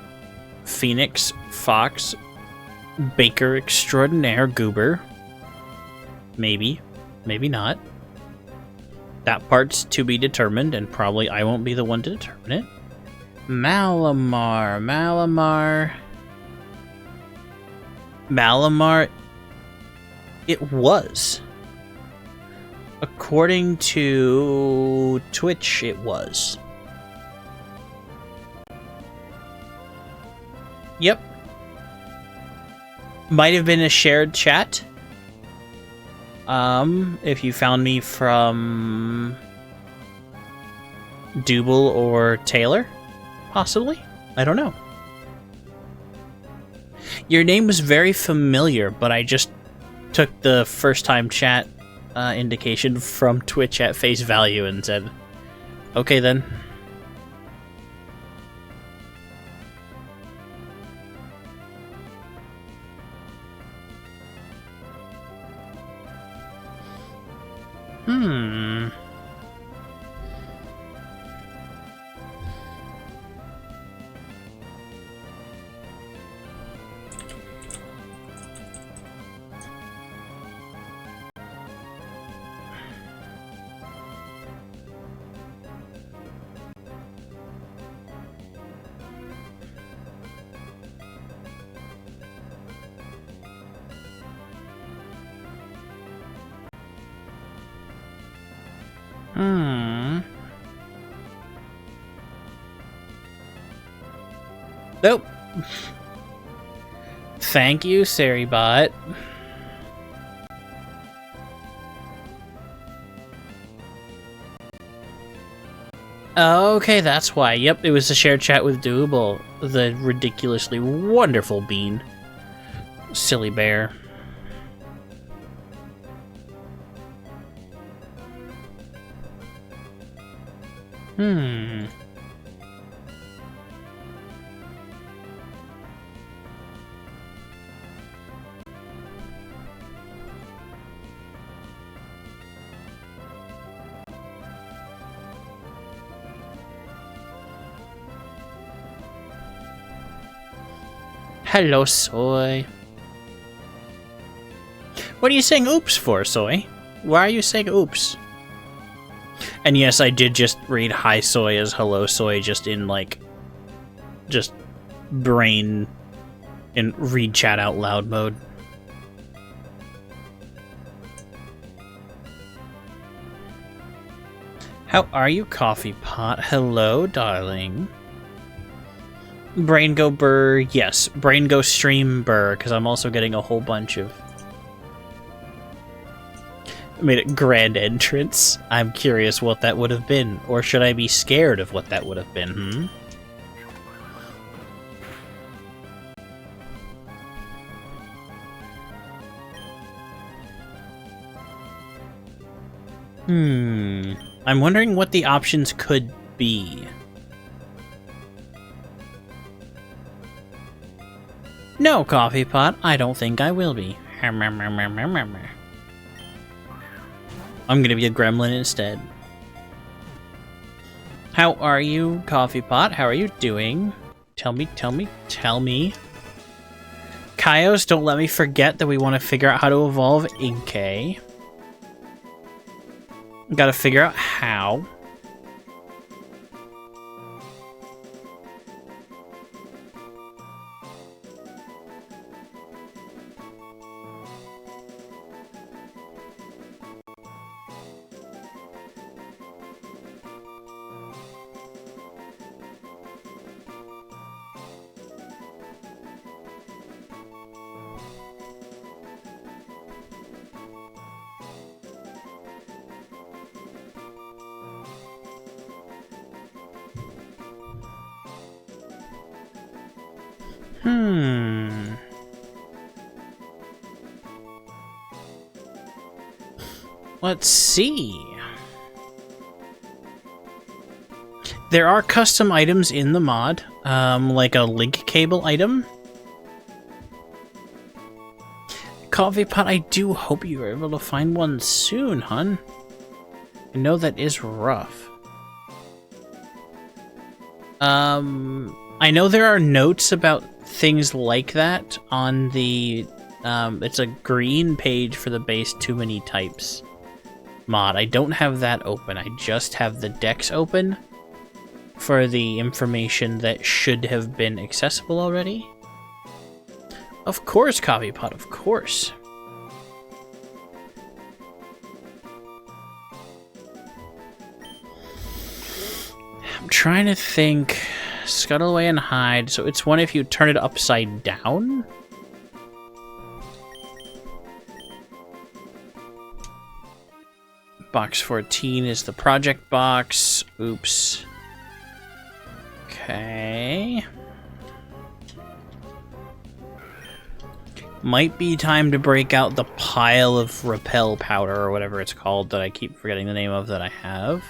Phoenix, Fox, Baker Extraordinaire, Goober. Maybe. Maybe not. That part's to be determined, and probably I won't be the one to determine it. Malamar. It was. According to Twitch, it was. Yep. Might have been a shared chat. If you found me from Double or Taylor. Possibly? I don't know. Your name was very familiar, but I just took the first time chat indication from Twitch at face value and said, okay then. Nope. Thank you, Saribot. Okay, that's why. Yep, it was a shared chat with Doable, the ridiculously wonderful bean. Silly bear. Hmm. Hello, Soy. What are you saying oops for, Soy? Why are you saying oops? And yes, I did just read hi Soy as hello Soy, just in like, just brain in read chat out loud mode. How are you, Coffee Pot? Hello, darling. Brain go burr, yes. Brain go stream burr, because I'm also getting a whole bunch of... Made it grand entrance. I'm curious what that would have been. Or should I be scared of what that would have been, I'm wondering what the options could be. No, Coffee Pot, I don't think I will be. I'm gonna be a gremlin instead. How are you, Coffee Pot? How are you doing? Tell me. Kaios, don't let me forget that we want to figure out how to evolve Inkay. Gotta figure out how. Let's see. There are custom items in the mod, like a link cable item. Coffee Pot, I do hope you are able to find one soon, hun. I know that is rough. I know there are notes about things like that on the, it's a green page for the base Too Many Types mod. I don't have that open. I just have the Dex open for the information that should have been accessible already. Of course, Coffee Pot, of course. I'm trying to think. Scuttle away and hide. So it's one if you turn it upside down? Box 14 is the project box. Oops. Okay. Might be time to break out the pile of repel powder or whatever it's called that I keep forgetting the name of that I have.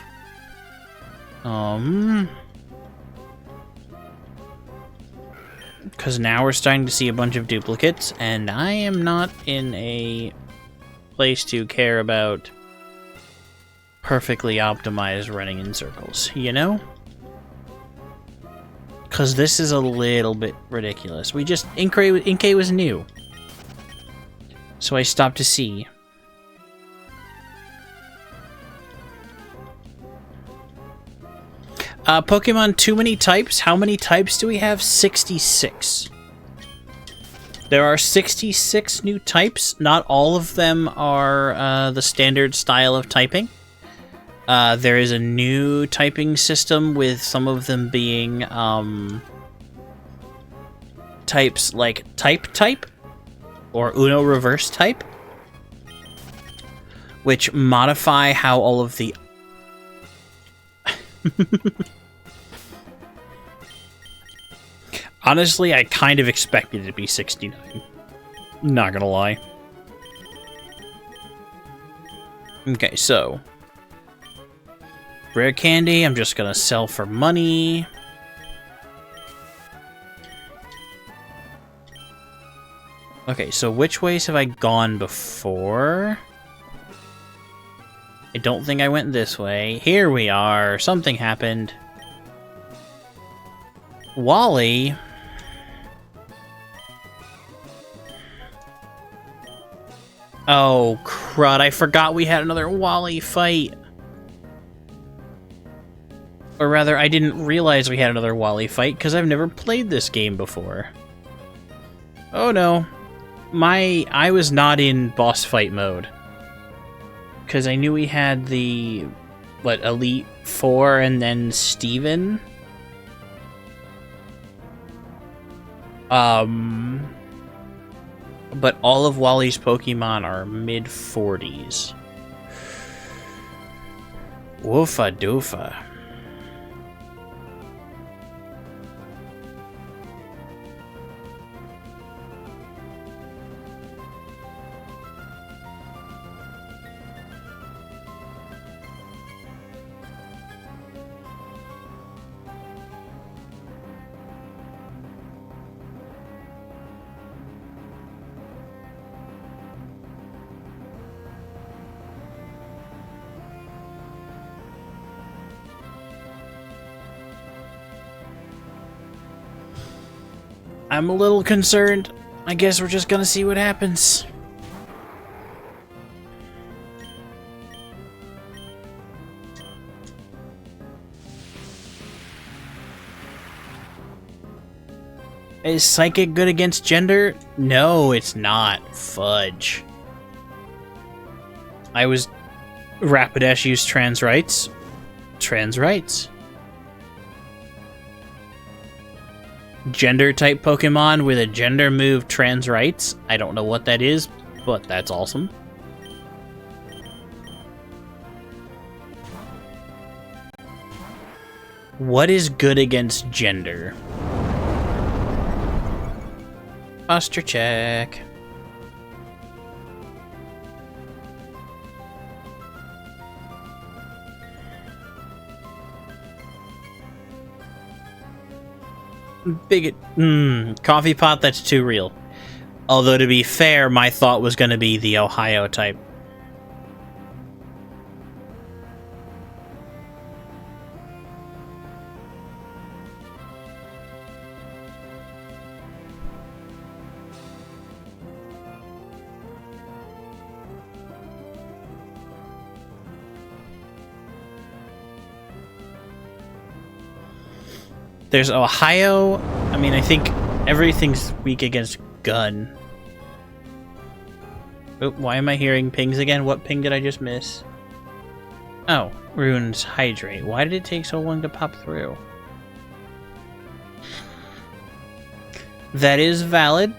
Because now we're starting to see a bunch of duplicates, and I am not in a place to care about perfectly optimized running in circles, you know? Because this is a little bit ridiculous. We just... Inkay was new. So I stopped to see. Pokemon Too Many Types. How many types do we have? 66. There are 66 new types. Not all of them are the standard style of typing. There is a new typing system with some of them being types like type or Uno reverse type, which modify how all of the honestly, I kind of expected it to be 69. Not gonna lie. Okay, so Rare candy, I'm just gonna sell for money. Okay, so which ways have I gone before? I don't think I went this way. Here we are. Something happened. Wally? Oh, crud. I forgot we had another Wally fight. Or rather, I didn't realize we had another Wally fight because I've never played this game before. Oh no. I was not in boss fight mode. Because I knew we had the, Elite Four and then Steven? But all of Wally's Pokemon are mid-40s. Woofa doofa. I'm a little concerned. I guess we're just gonna see what happens. Is Psychic good against gender? No, it's not. Fudge. Rapidash used trans rights. Trans rights. Gender type Pokemon with a gender move trans rights. I don't know what that is, but that's awesome. What is good against gender? Posture check. Bigot. Coffee pot, that's too real. Although, to be fair, my thought was going to be the Ohio type. There's Ohio. I mean, I think everything's weak against gun. Oh, why am I hearing pings again? What ping did I just miss? Oh, Rune's Hydrate. Why did it take so long to pop through? That is valid.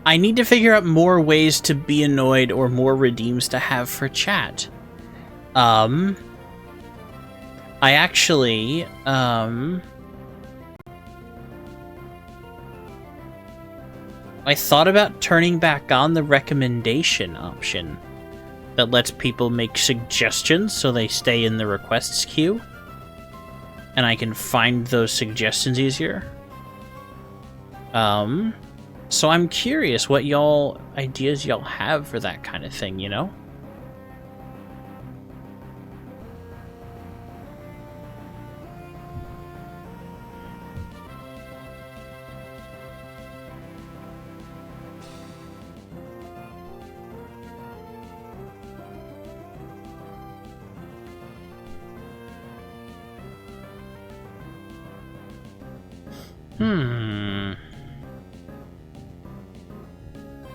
I need to figure out more ways to be annoyed or more redeems to have for chat. I actually, I thought about turning back on the recommendation option that lets people make suggestions so they stay in the requests queue. And I can find those suggestions easier. So I'm curious what ideas y'all have for that kind of thing, you know?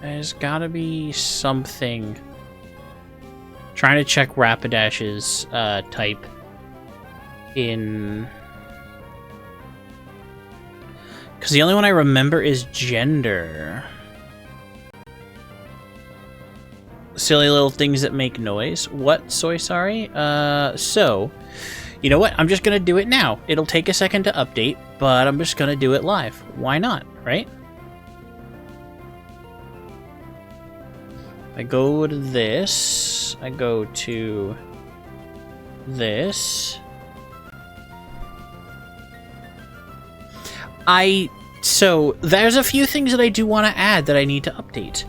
There's gotta be something. Trying to check Rapidash's type in... Because the only one I remember is gender. Silly little things that make noise. What, Soy Sorry? So, you know what? I'm just gonna do it now. It'll take a second to update, but I'm just gonna do it live. Why not, right? I go to this. I go to this. So there's a few things that I do want to add that I need to update.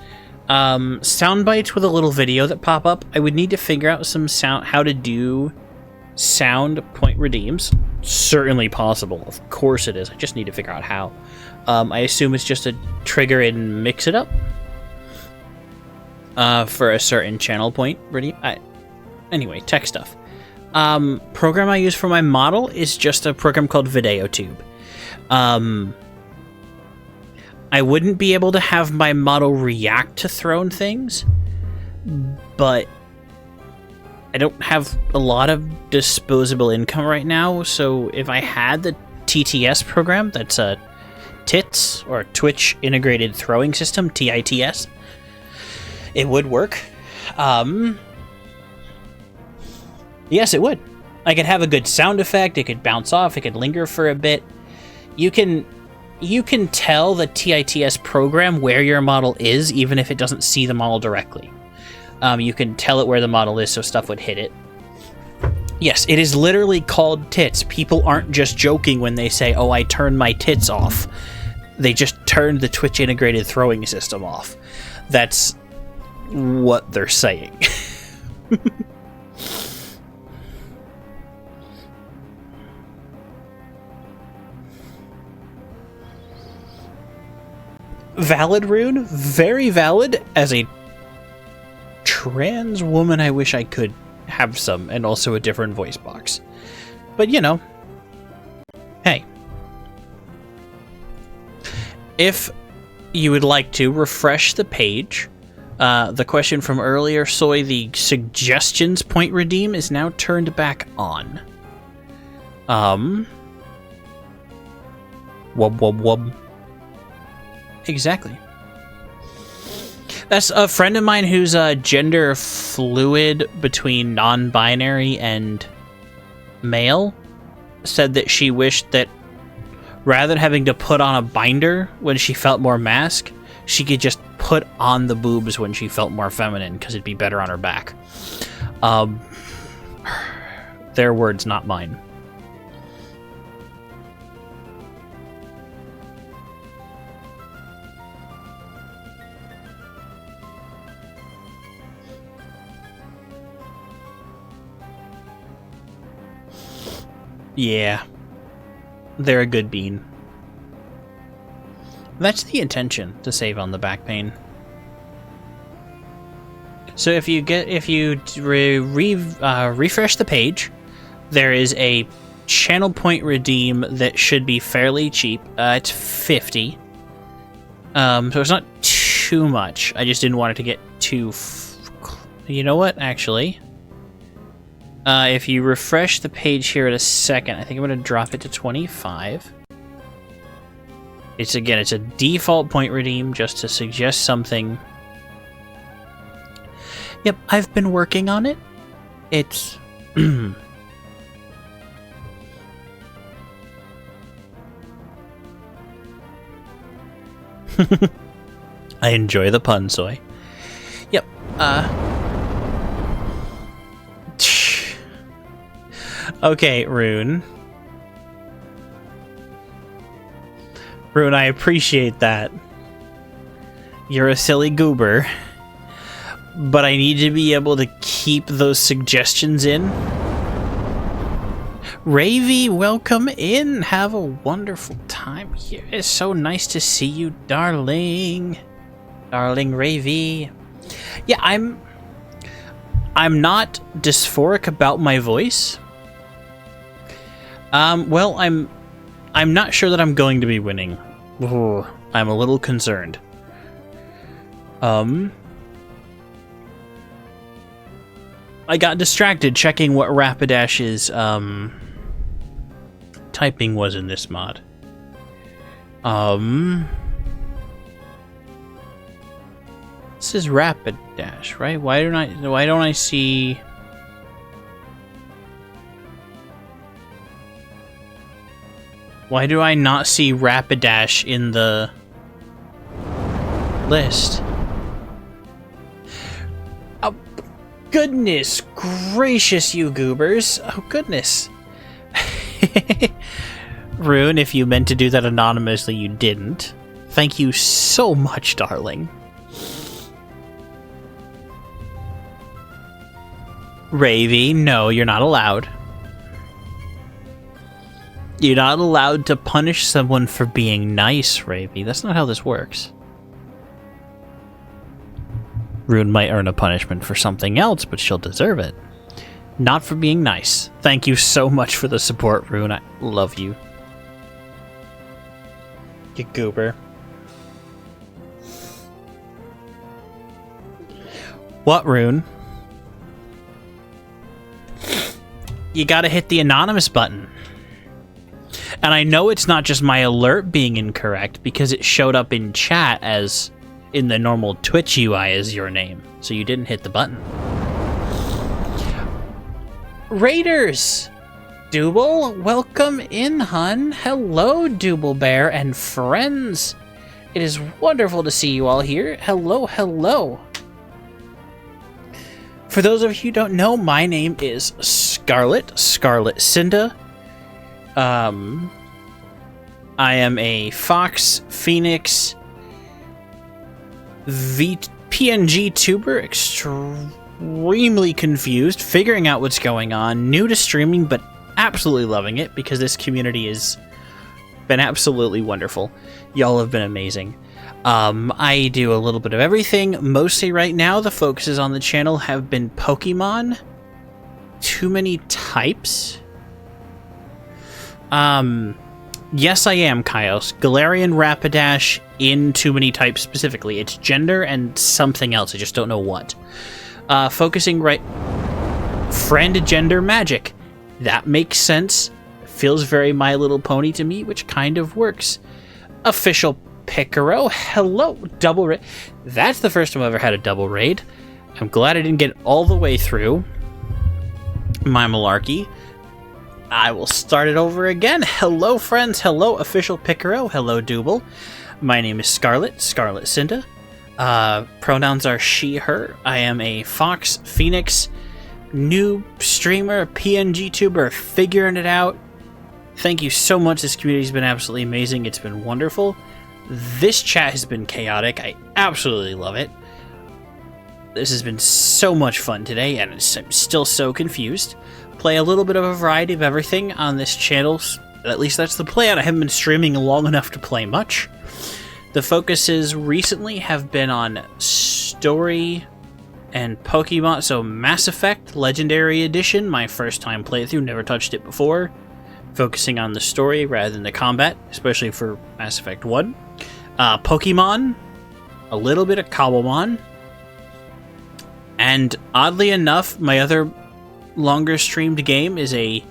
Sound bites with a little video that pop up. I would need to figure out how to do sound point redeems. Certainly possible. Of course it is. I just need to figure out how. I assume it's just a trigger and mix it up for a certain channel point redeem. Anyway, tech stuff. Program I use for my model is just a program called VideoTube. I wouldn't be able to have my model react to thrown things, but I don't have a lot of disposable income right now, so if I had the TTS program, that's a TITS, or Twitch Integrated Throwing System, TITS, it would work. Yes, it would. I could have a good sound effect, it could bounce off, it could linger for a bit. You can tell the TITS program where your model is, even if it doesn't see the model directly. You can tell it where the model is, so stuff would hit it. Yes, it is literally called tits. People aren't just joking when they say, oh, I turned my tits off. They just turned the Twitch Integrated Throwing System off. That's what they're saying. Valid, Rune. Very valid. As a trans woman, I wish I could have some, and also a different voice box. But, you know. Hey. If you would like to refresh the page, the question from earlier, Soy, the suggestions point redeem is now turned back on. Wub wub wub. Exactly. That's a friend of mine who's gender fluid between non-binary and male said that she wished that rather than having to put on a binder when she felt more masc, she could just put on the boobs when she felt more feminine because it'd be better on her back. Their words, not mine. Yeah, they're a good bean. That's the intention, to save on the back pain. So if you refresh the page, there is a channel point redeem that should be fairly cheap. It's 50. So it's not too much. I just didn't want it to get too. You know what? Actually. If you refresh the page here in a second, I think I'm going to drop it to 25. It's a default point redeem just to suggest something. Yep, I've been working on it. It's... I enjoy the pun, Soy. Yep, okay, Rune. Rune, I appreciate that. You're a silly goober. But I need to be able to keep those suggestions in. Ravy, welcome in. Have a wonderful time here. It's so nice to see you, darling. Darling Ravy. Yeah, I'm not dysphoric about my voice. Well, I'm not sure that I'm going to be winning. Ooh, I'm a little concerned. I got distracted checking what Rapidash's, typing was in this mod. This is Rapidash, right? Why don't I see... Why do I not see Rapidash in the list? goodness gracious, you goobers. Oh, goodness. Rune, if you meant to do that anonymously, you didn't. Thank you so much, darling. Ravy, no, you're not allowed. You're not allowed to punish someone for being nice, Ravy. That's not how this works. Rune might earn a punishment for something else, but she'll deserve it. Not for being nice. Thank you so much for the support, Rune. I love you. You goober. What, Rune? You gotta hit the anonymous button. And I know it's not just my alert being incorrect, because it showed up in chat as in the normal Twitch UI as your name. So you didn't hit the button. Raiders! Double, welcome in, hun. Hello, Double Bear and friends. It is wonderful to see you all here. Hello, hello. For those of you who don't know, my name is Scarlet Cinda. I am a Fox Phoenix PNG tuber, extremely confused, figuring out what's going on, new to streaming, but absolutely loving it because this community has been absolutely wonderful. Y'all have been amazing. I do a little bit of everything. Mostly right now, the focuses on the channel have been Pokemon. Too many types. Yes, I am, Kaios. Galarian Rapidash in Too Many Types specifically. It's gender and something else. I just don't know what. Focusing right... Friend gender magic. That makes sense. Feels very My Little Pony to me, which kind of works. Official Picaro. Hello, double raid. That's the first time I've ever had a double raid. I'm glad I didn't get all the way through my malarkey. I will start it over again. Hello, friends. Hello, Official Picaro. Hello, Double. My name is Scarlet Cinda. Pronouns are she, her. I am a Fox Phoenix new streamer, PNG tuber, figuring it out. Thank you so much. This community's been absolutely amazing. It's been wonderful. This chat has been chaotic. I absolutely love it. This has been so much fun today, and I'm still so confused. Play a little bit of a variety of everything on this channel. At least that's the plan. I haven't been streaming long enough to play much. The focuses recently have been on story and Pokemon. So Mass Effect Legendary Edition, my first time playthrough, never touched it before. Focusing on the story rather than the combat, especially for Mass Effect 1. Pokemon, a little bit of Cobblemon. And oddly enough, my other longer streamed game is a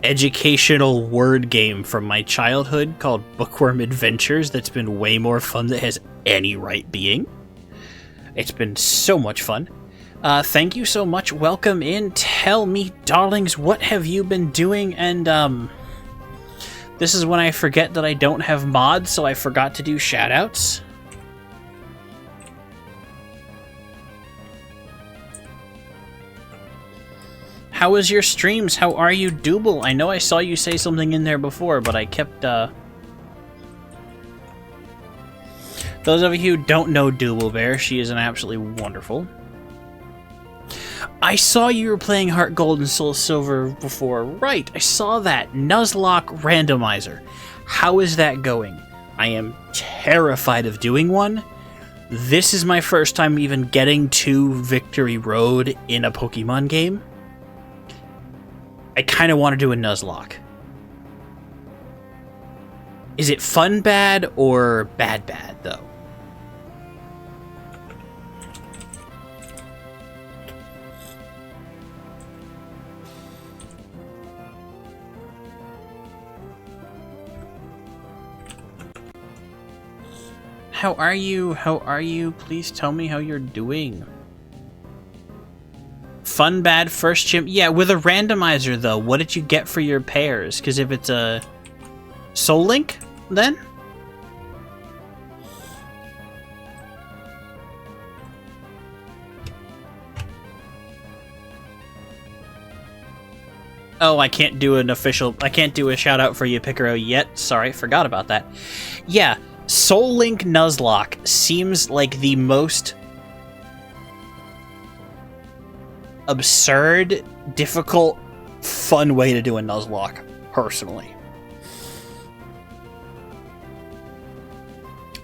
educational word game from my childhood called Bookworm Adventures that's been way more fun than it has any right being. It's been so much fun. Thank you so much. Welcome in. Tell me, darlings, what have you been doing? And this is when I forget that I don't have mods, so I forgot to do shoutouts. How was your streams? How are you, Double? I know I saw you say something in there before, but I kept, Those of you who don't know Double Bear, she is an absolutely wonderful. I saw you were playing Heart Gold and Soul Silver before. Right, I saw that. Nuzlocke Randomizer. How is that going? I am terrified of doing one. This is my first time even getting to Victory Road in a Pokemon game. I kind of want to do a Nuzlocke. Is it fun bad or bad bad, though? How are you? How are you? Please tell me how you're doing. Fun bad first gym. Yeah, with a randomizer though, what did you get for your pairs? Because if it's a Soul Link, then? Oh, I can't do a shout out for you, Picaro, yet. Sorry, forgot about that. Yeah, Soul Link Nuzlocke seems like the most absurd, difficult, fun way to do a Nuzlocke, personally.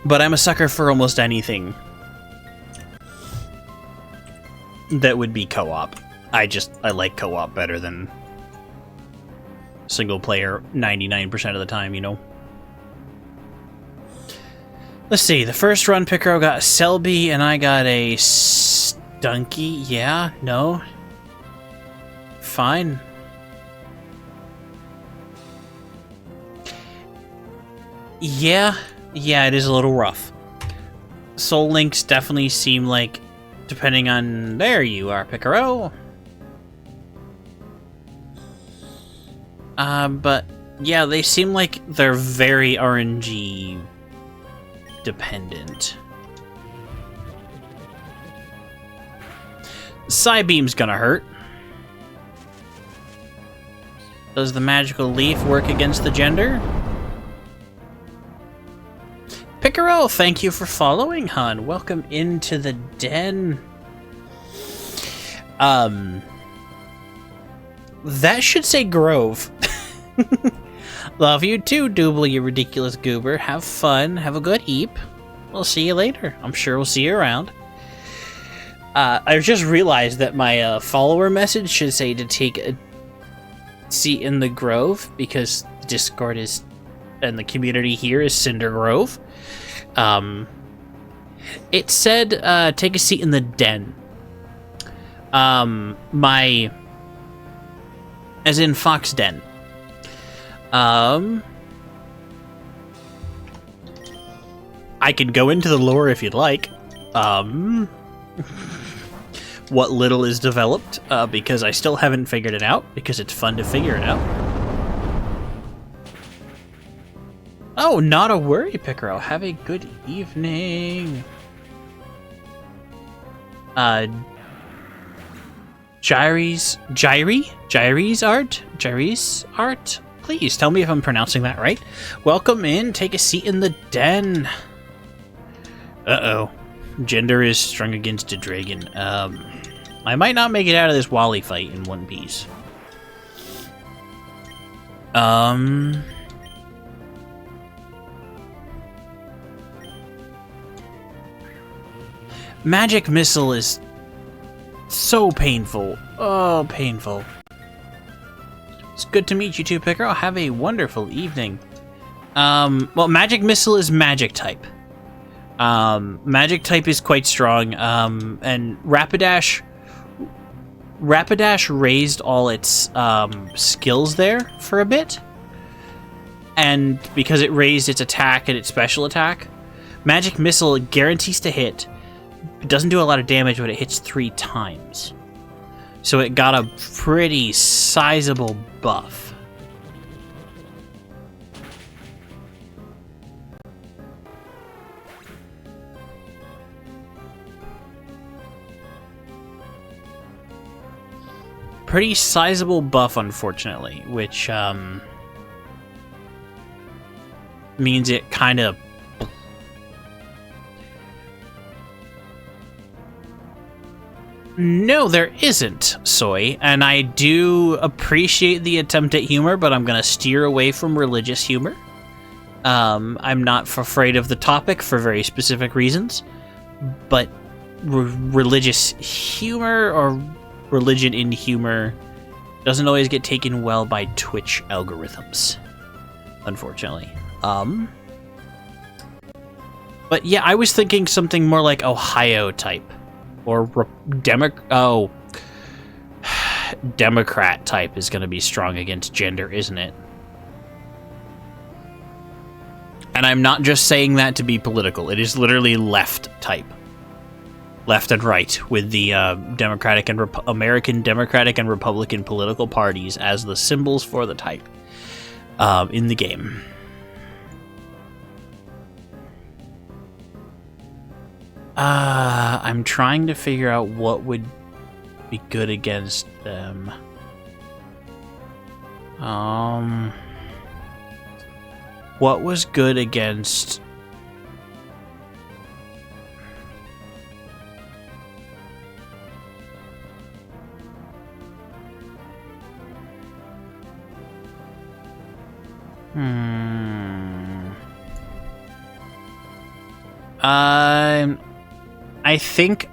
But I'm a sucker for almost anything that would be co-op. I like co-op better than single player 99% of the time, you know? Let's see, the first run, Picaro got a Selby, and I got a Stunky. Yeah, no. Fine. Yeah, it is a little rough. Soul Links definitely seem like, depending on... There you are, Picaro. But, yeah, they seem like they're very RNG dependent. Psybeam's gonna hurt. Does the magical leaf work against the gender? Picaro, thank you for following, hon. Welcome into the den. That should say Grove. Love you too, Double, you ridiculous goober. Have fun. Have a good eep. We'll see you later. I'm sure we'll see you around. I just realized that my follower message should say to take a seat in the Grove, because Discord is, and the community here is Cinder Grove. It said, take a seat in the den. As in Fox Den. I could go into the lore if you'd like. What little is developed, because I still haven't figured it out, because it's fun to figure it out. Oh, not a worry, Picaro. Have a good evening. Gyri's art? Please tell me if I'm pronouncing that right. Welcome in. Take a seat in the den. Uh-oh. Gender is strung against a dragon. I might not make it out of this Wally fight in one piece. Magic Missile is so painful. Oh, painful. It's good to meet you too, Picaro. Have a wonderful evening. Well, Magic Missile is magic type. Magic type is quite strong, and Rapidash raised all its skills there for a bit, and because it raised its attack and its special attack, Magic Missile guarantees to hit. It doesn't do a lot of damage, but it hits 3 times. So it got a pretty sizable buff. Pretty sizable buff, unfortunately, which means it kind of... No, there isn't, Soy, and I do appreciate the attempt at humor, but I'm going to steer away from religious humor. I'm not afraid of the topic for very specific reasons, but religious humor or religion in humor doesn't always get taken well by Twitch algorithms, unfortunately. But yeah, I was thinking something more like Ohio type. Or Democrat type is going to be strong against gender, isn't it? And I'm not just saying that to be political. It is literally left type. Left and right, with the Democratic and American Democratic and Republican political parties as the symbols for the type in the game. I'm trying to figure out what would be good against them. What was good against... I think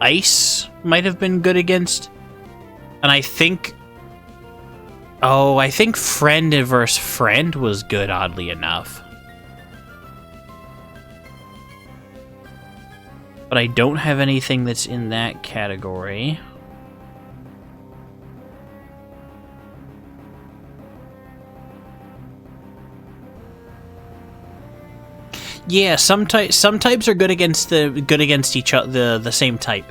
ice might have been good against, and I think friend versus friend was good, oddly enough. But I don't have anything that's in that category. Yeah, some types are good against each other, the same type.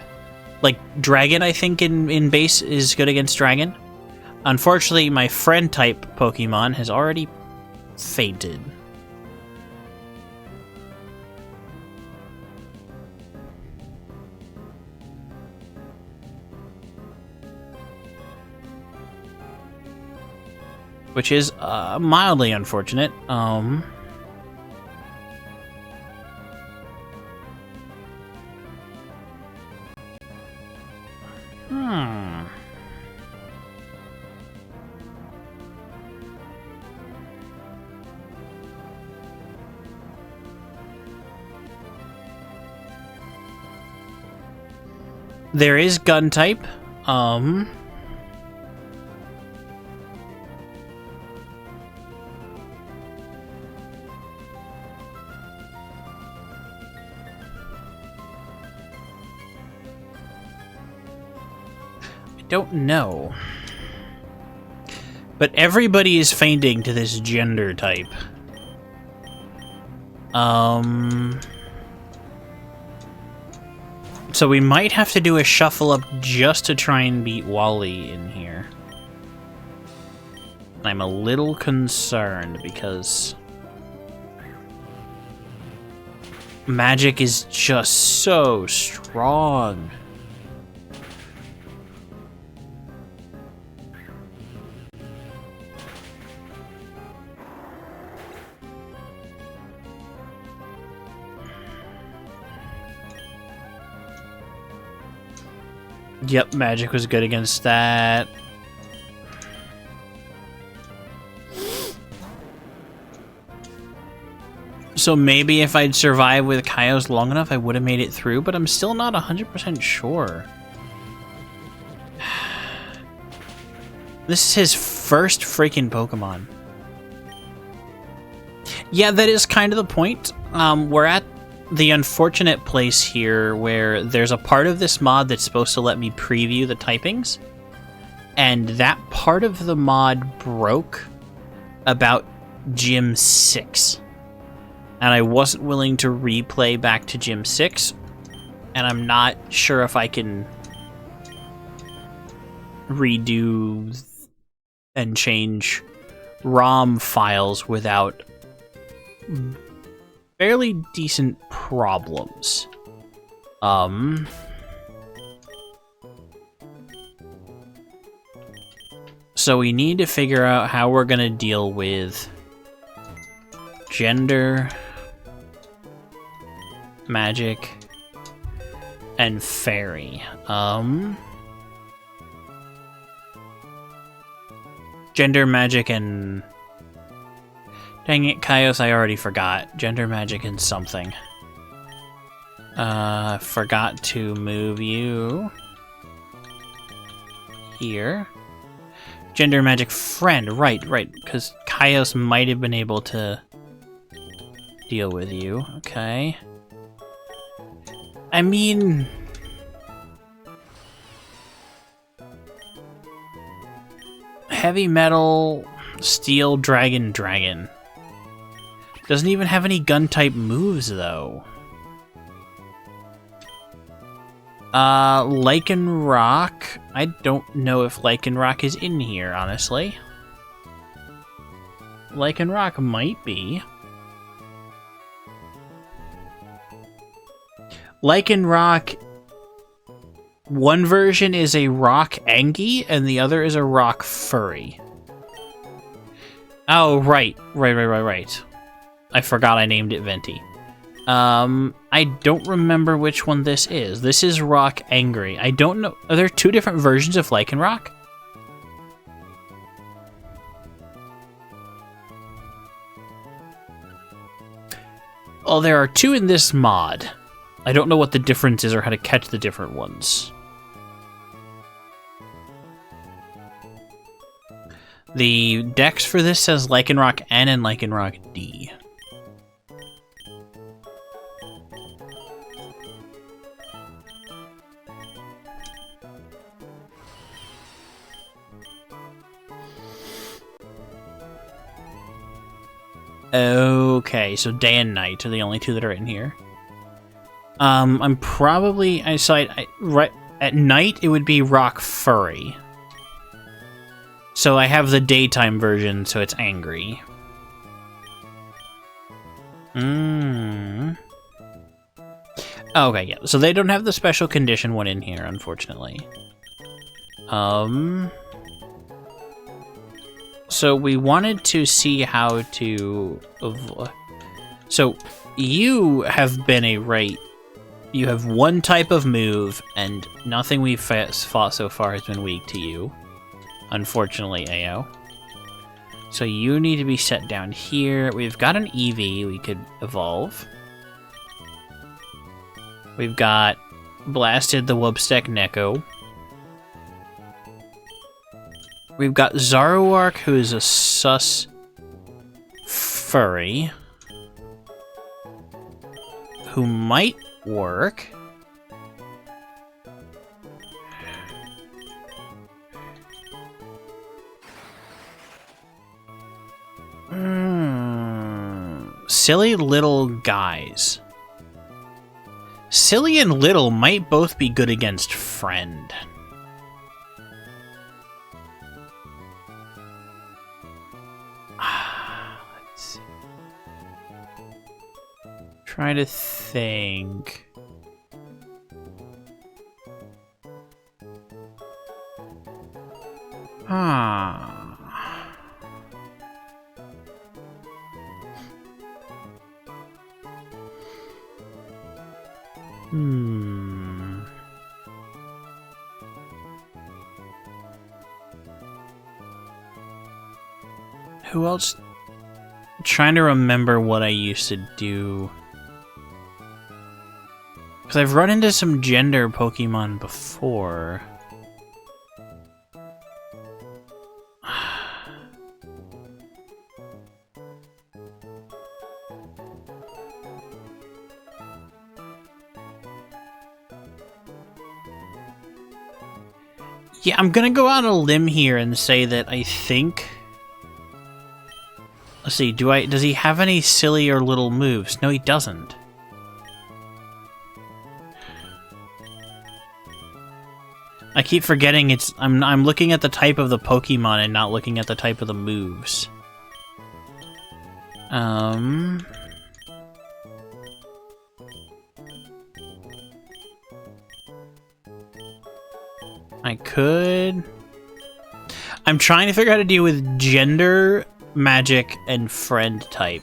Like dragon, I think in base is good against dragon. Unfortunately, my friend type Pokemon has already fainted. Which is mildly unfortunate. There is gun type. I don't know. But everybody is fainting to this gender type. So we might have to do a shuffle up just to try and beat Wally in here. I'm a little concerned because magic is just so strong. Yep, magic was good against that. So maybe if I'd survived with Kaios long enough, I would have made it through, but I'm still not 100% sure. This is his first freaking Pokemon. Yeah, that is kind of the point. We're at the unfortunate place here where there's a part of this mod that's supposed to let me preview the typings, and that part of the mod broke about Gym 6. And I wasn't willing to replay back to Gym 6, and I'm not sure if I can redo and change ROM files without fairly decent problems. So we need to figure out how we're gonna deal with gender, magic, and fairy. Gender, magic, and... Dang it, Kaios, I already forgot. Gender, magic, and something. Forgot to move you here. Gender, magic, friend. Right, because Kaios might have been able to deal with you. Okay. I mean... Heavy metal, steel, dragon. Doesn't even have any gun-type moves, though. Lycanroc. I don't know if Lycanroc is in here, honestly. Lycanroc might be. Lycanroc, one version is a rock Angie, and the other is a rock furry. Oh, right. I forgot I named it Venti. I don't remember which one this is. This is Rock Angry. I don't know. Are there two different versions of Lycanroc? Oh, there are two in this mod. I don't know what the difference is or how to catch the different ones. The dex for this says Lycanroc N and Lycanroc D. Okay, so day and night are the only two that are in here. I'm probably right at night it would be Rock Furry. So I have the daytime version, so it's angry. Okay, yeah. So they don't have the special condition one in here, unfortunately. So we wanted to see how to... So you have been you have one type of move, and nothing we've fought so far has been weak to you. Unfortunately, AO. So you need to be set down here. We've got an Eevee we could evolve. We've got Blasted the Wubstack Neko. We've got Zoroark, who is a sus furry, who might work. Silly little guys. Silly and Little might both be good against Friend. Let's see. Try to think. Who else? I'm trying to remember what I used to do. Because I've run into some gender Pokemon before. Yeah, I'm gonna go out on a limb here and say that I think... Let's see, does he have any silly or little moves? No, he doesn't. I keep forgetting I'm looking at the type of the Pokemon and not looking at the type of the moves. I could... I'm trying to figure out how to deal with gender, magic, and friend type.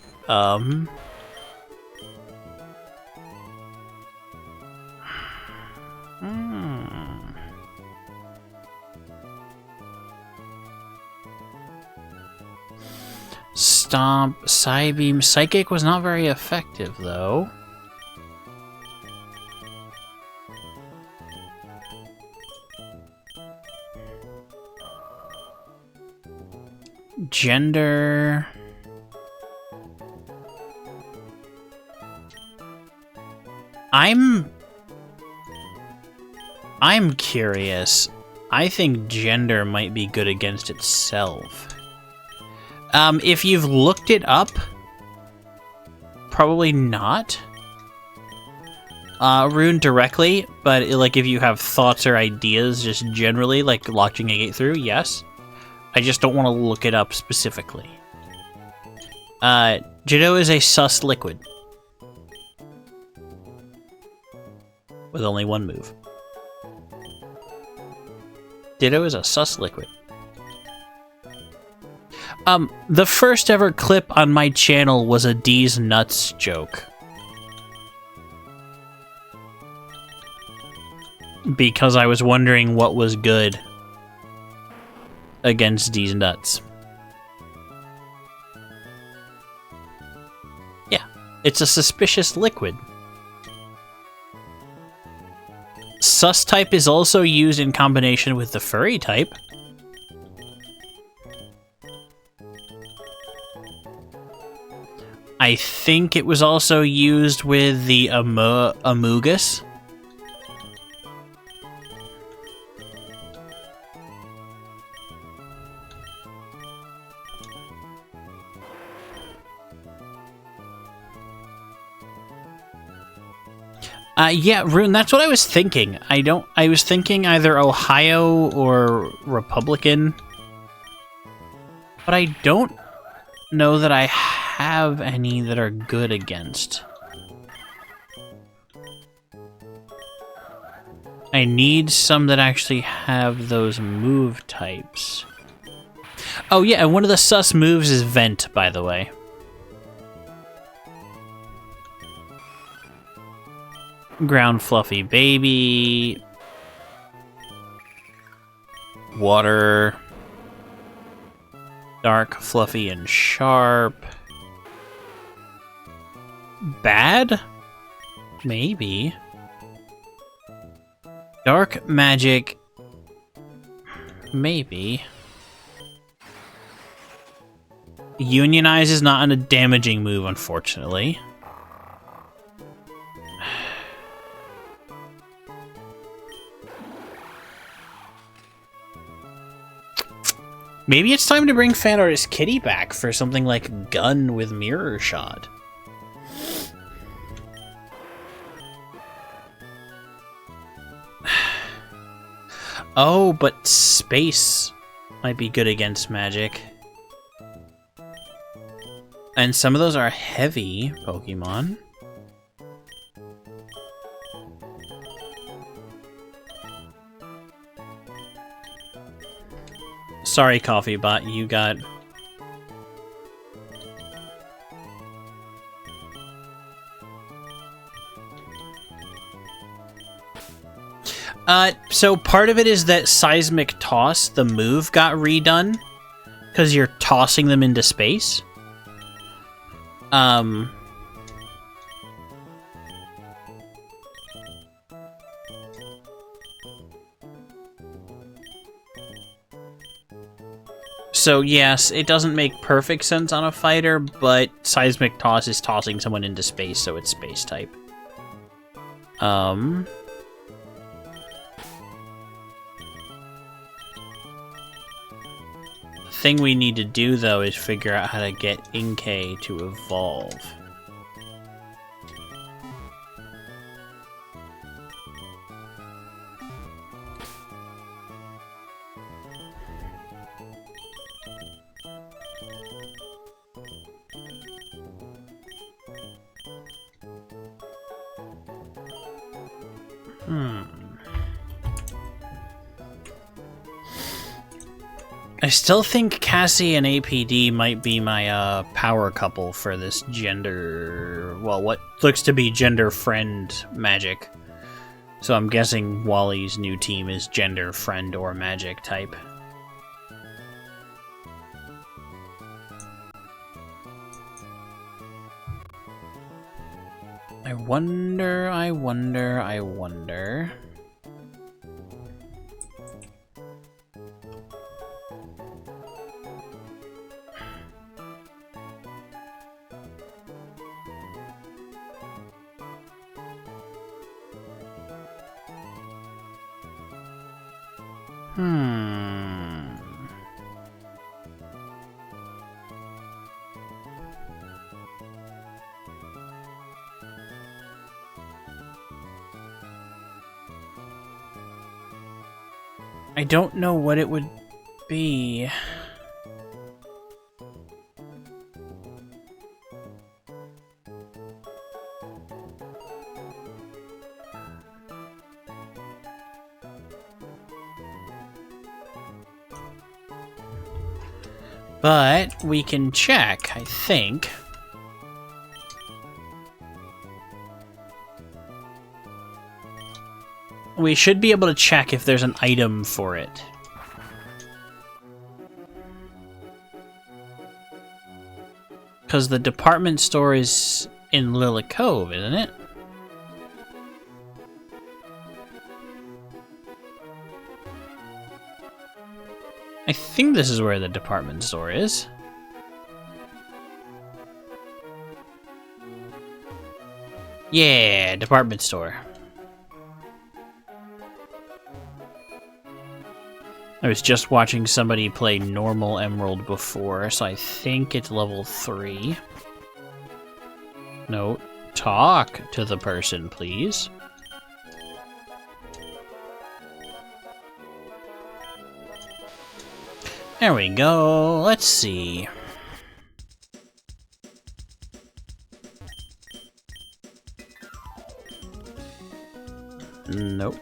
Stomp, Psybeam. Psychic was not very effective, though. Gender... I'm curious. I think gender might be good against itself. If you've looked it up, probably not. Rune directly, but like if you have thoughts or ideas just generally, like launching a gate through, yes. I just don't want to look it up specifically. Ditto is a sus liquid. With only one move. Ditto is a sus liquid. The first ever clip on my channel was a D's nuts joke. Because I was wondering what was good against D's nuts. Yeah, it's a suspicious liquid. Sus type is also used in combination with the furry type. I think it was also used with the Amogus. Yeah, Rune, that's what I was thinking. I was thinking either Ohio or Republican. But I don't know that I have any that are good against. I need some that actually have those move types. Oh yeah, and one of the sus moves is Vent, by the way. Ground Fluffy Baby. Water. Dark, Fluffy, and Sharp. Bad? Maybe. Dark Magic. Maybe. Unionize is not a damaging move, unfortunately. Maybe it's time to bring Fan Artist Kitty back for something like Gun with Mirror Shot. Oh, but Space might be good against Magic. And some of those are heavy Pokemon. Sorry, Coffee Bot, you got... So part of it is that Seismic Toss, the move, got redone. Because you're tossing them into space. So yes, it doesn't make perfect sense on a fighter, but Seismic Toss is tossing someone into space, so it's space type. The thing we need to do, though, is figure out how to get Inkay to evolve. I still think Cassie and APD might be my power couple for this gender... Well, what looks to be gender-friend magic. So I'm guessing Wally's new team is gender-friend or magic type. I wonder... I don't know what it would be. But we can check, I think. We should be able to check if there's an item for it. Because the department store is in Lily Cove, isn't it? I think this is where the department store is. Yeah, department store. I was just watching somebody play normal Emerald before, so I think it's level 3. No, talk to the person, please. There we go. Let's see. Nope.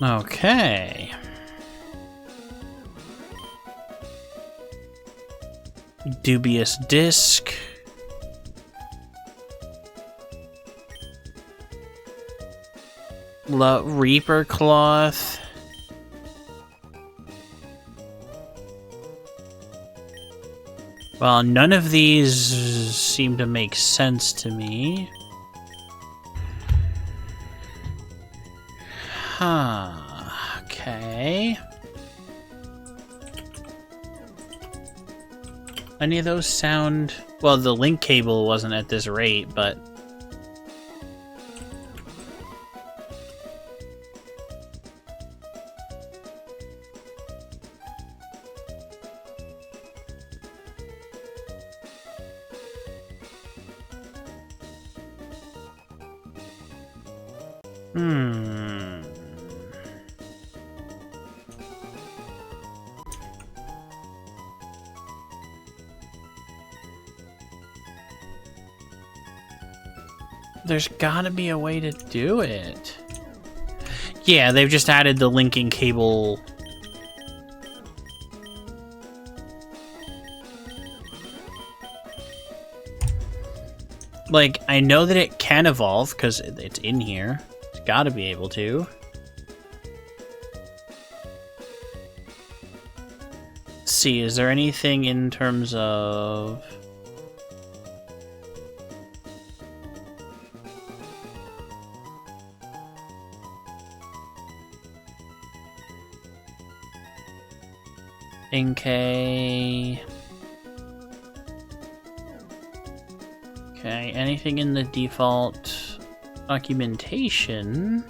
Okay. Dubious disc. Reaper cloth. Well, none of these seem to make sense to me. Huh. Okay. Any of those sound... Well, the link cable wasn't at this rate, but... There's gotta be a way to do it. Yeah, they've just added the linking cable. Like, I know that it can evolve because it's in here. It's gotta be able to. Let's see, is there anything in terms of... Okay, anything in the default documentation?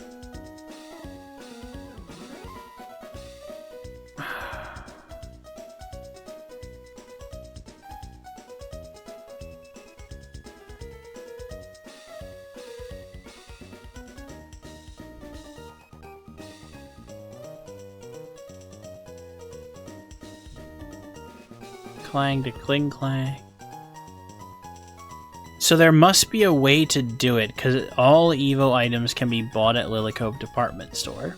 Clang to cling clang. So there must be a way to do it, because all Evo items can be bought at Lily Cove Department Store.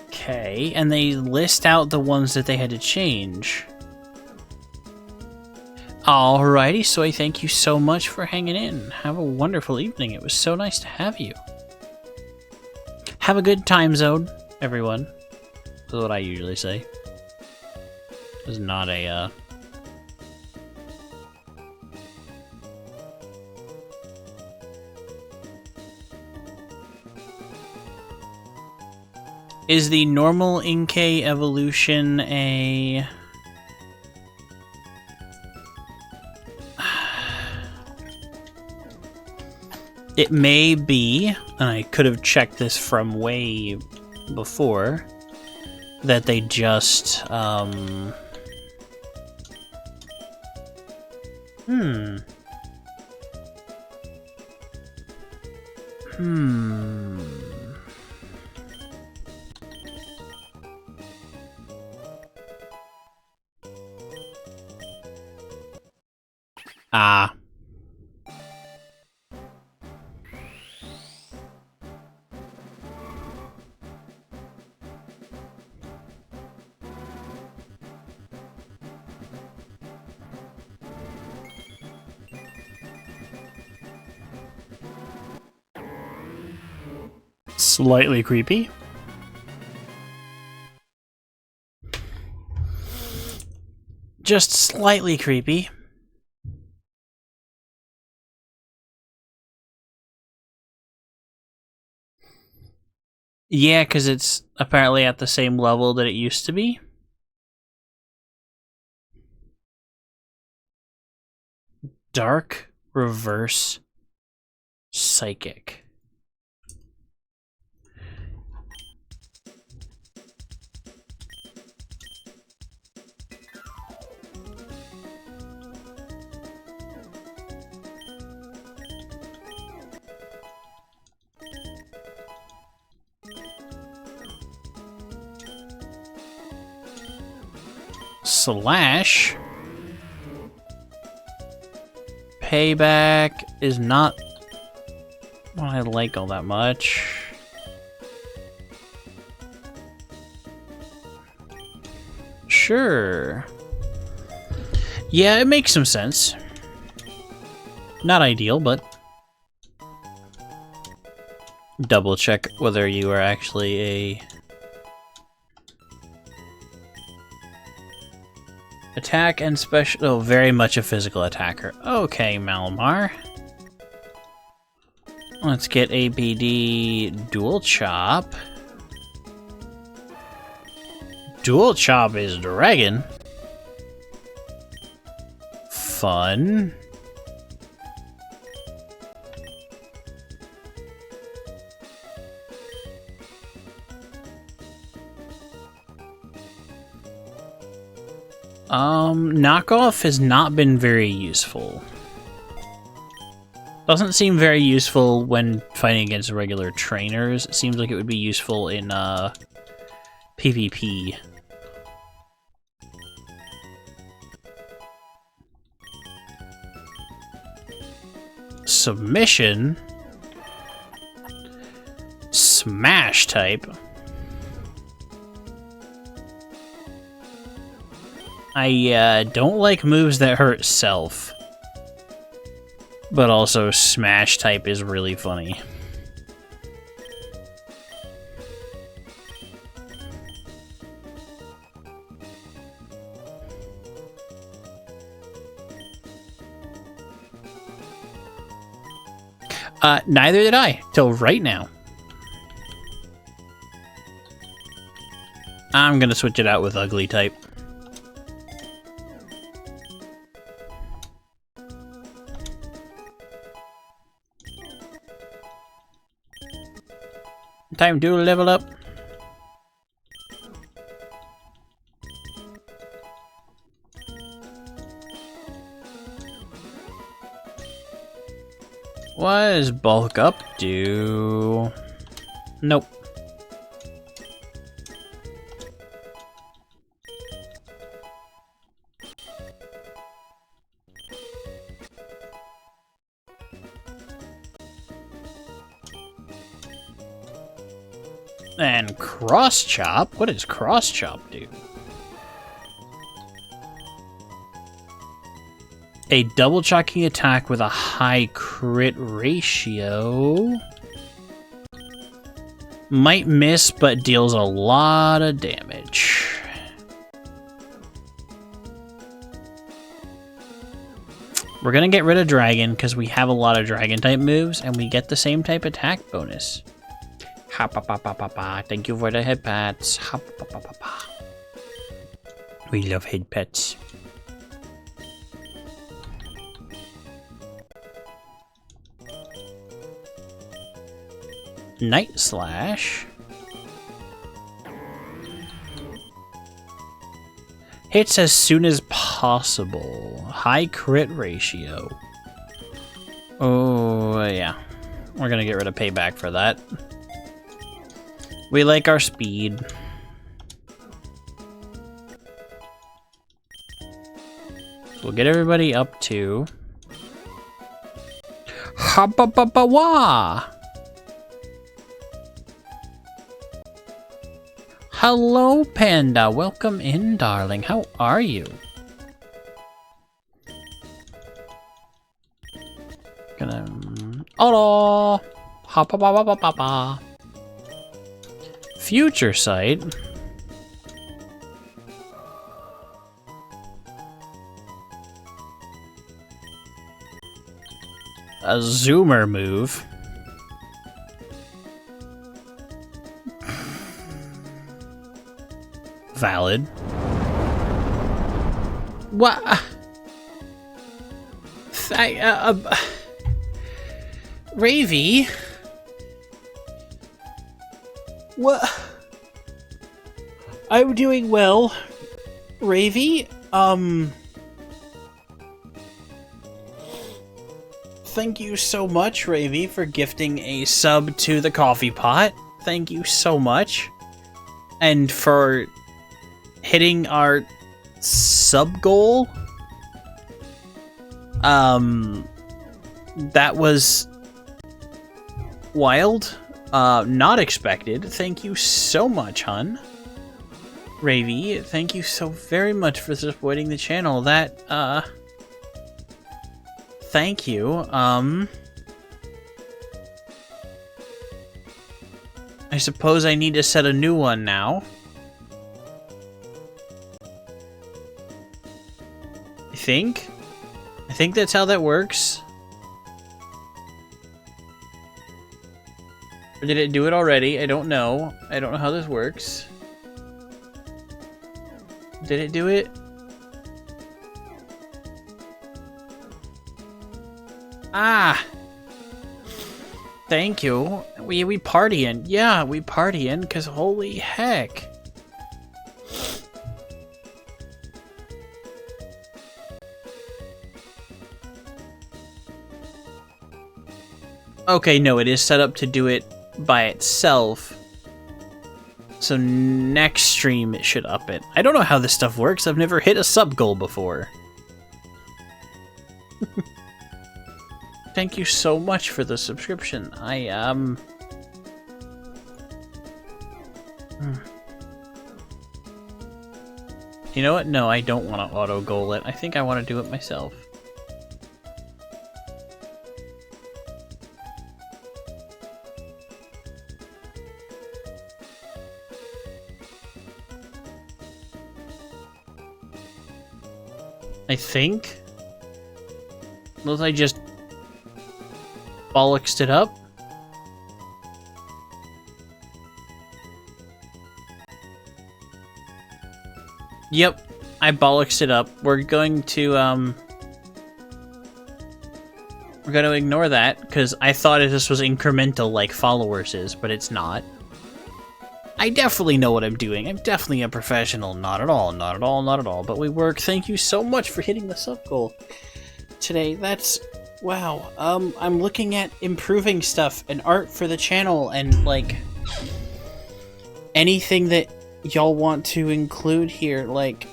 Okay, and they list out the ones that they had to change. Alrighty, Soy, thank you so much for hanging in. Have a wonderful evening. It was so nice to have you. Have a good time zone, everyone. That's what I usually say. It's not a, Is the normal Inkay evolution a... It may be, and I could have checked this from way before, that they just, Ah. Slightly creepy. Just slightly creepy. Yeah, because it's apparently at the same level that it used to be. Dark Reverse Psychic. Slash Payback is not what I like all that much. Sure. Yeah, it makes some sense. Not ideal, but double check whether you are actually a attack and special. Oh, very much a physical attacker. Okay, Malamar. Let's get APD Dual Chop. Dual Chop is Dragon. Fun. Knockoff has not been very useful. Doesn't seem very useful when fighting against regular trainers. It seems like it would be useful in, PvP. Submission. Smash type. I don't like moves that hurt self. But also Smash type is really funny. Neither did I, till right now. I'm gonna switch it out with Ugly type. Time to level up. What does bulk up do? Nope. And cross chop? What does cross chop do? A double chocking attack with a high crit ratio. Might miss, but deals a lot of damage. We're gonna get rid of Dragon because we have a lot of Dragon type moves and we get the same type attack bonus. Ha pa pa pa pa pa. Thank you for the head pats. Ha pa pa pa pa. We love head pets. Night Slash. Hits as soon as possible. High crit ratio. Oh, yeah. We're gonna get rid of Payback for that. We like our speed. We'll get everybody up to... Ha-ba-ba-ba-wah! Hello, Panda. Welcome in, darling. How are you? Gonna... Oh! Ha-ba-ba-ba-ba-ba-ba. Future Sight? A zoomer move? Valid. What? Ravy? What? I'm doing well. Ravy? Thank you so much, Ravy, for gifting a sub to the coffee pot. Thank you so much. And for hitting our sub goal. That was wild. Not expected. Thank you so much, hun. Ravy, thank you so very much for supporting the channel. That, thank you. I suppose I need to set a new one now. I think that's how that works. Or did it do it already? I don't know. I don't know how this works. Did it do it? Ah! Thank you. We partying. Yeah, we partying, because holy heck. Okay, no, it is set up to do it by itself. So next stream it should up it. I don't know how this stuff works. I've never hit a sub goal before. Thank you so much for the subscription. You know what? No, I don't want to auto goal it. I think I want to do it myself. I think. Unless I just bollocksed it up. Yep, I bollocksed it up. We're going to ignore that, because I thought this was incremental like followers is, but it's not. I definitely know what I'm doing. I'm definitely a professional. Not at all, not at all, not at all. But we work. Thank you so much for hitting the sub goal today. That's... wow. I'm looking at improving stuff and art for the channel and, like, anything that y'all want to include here. Like,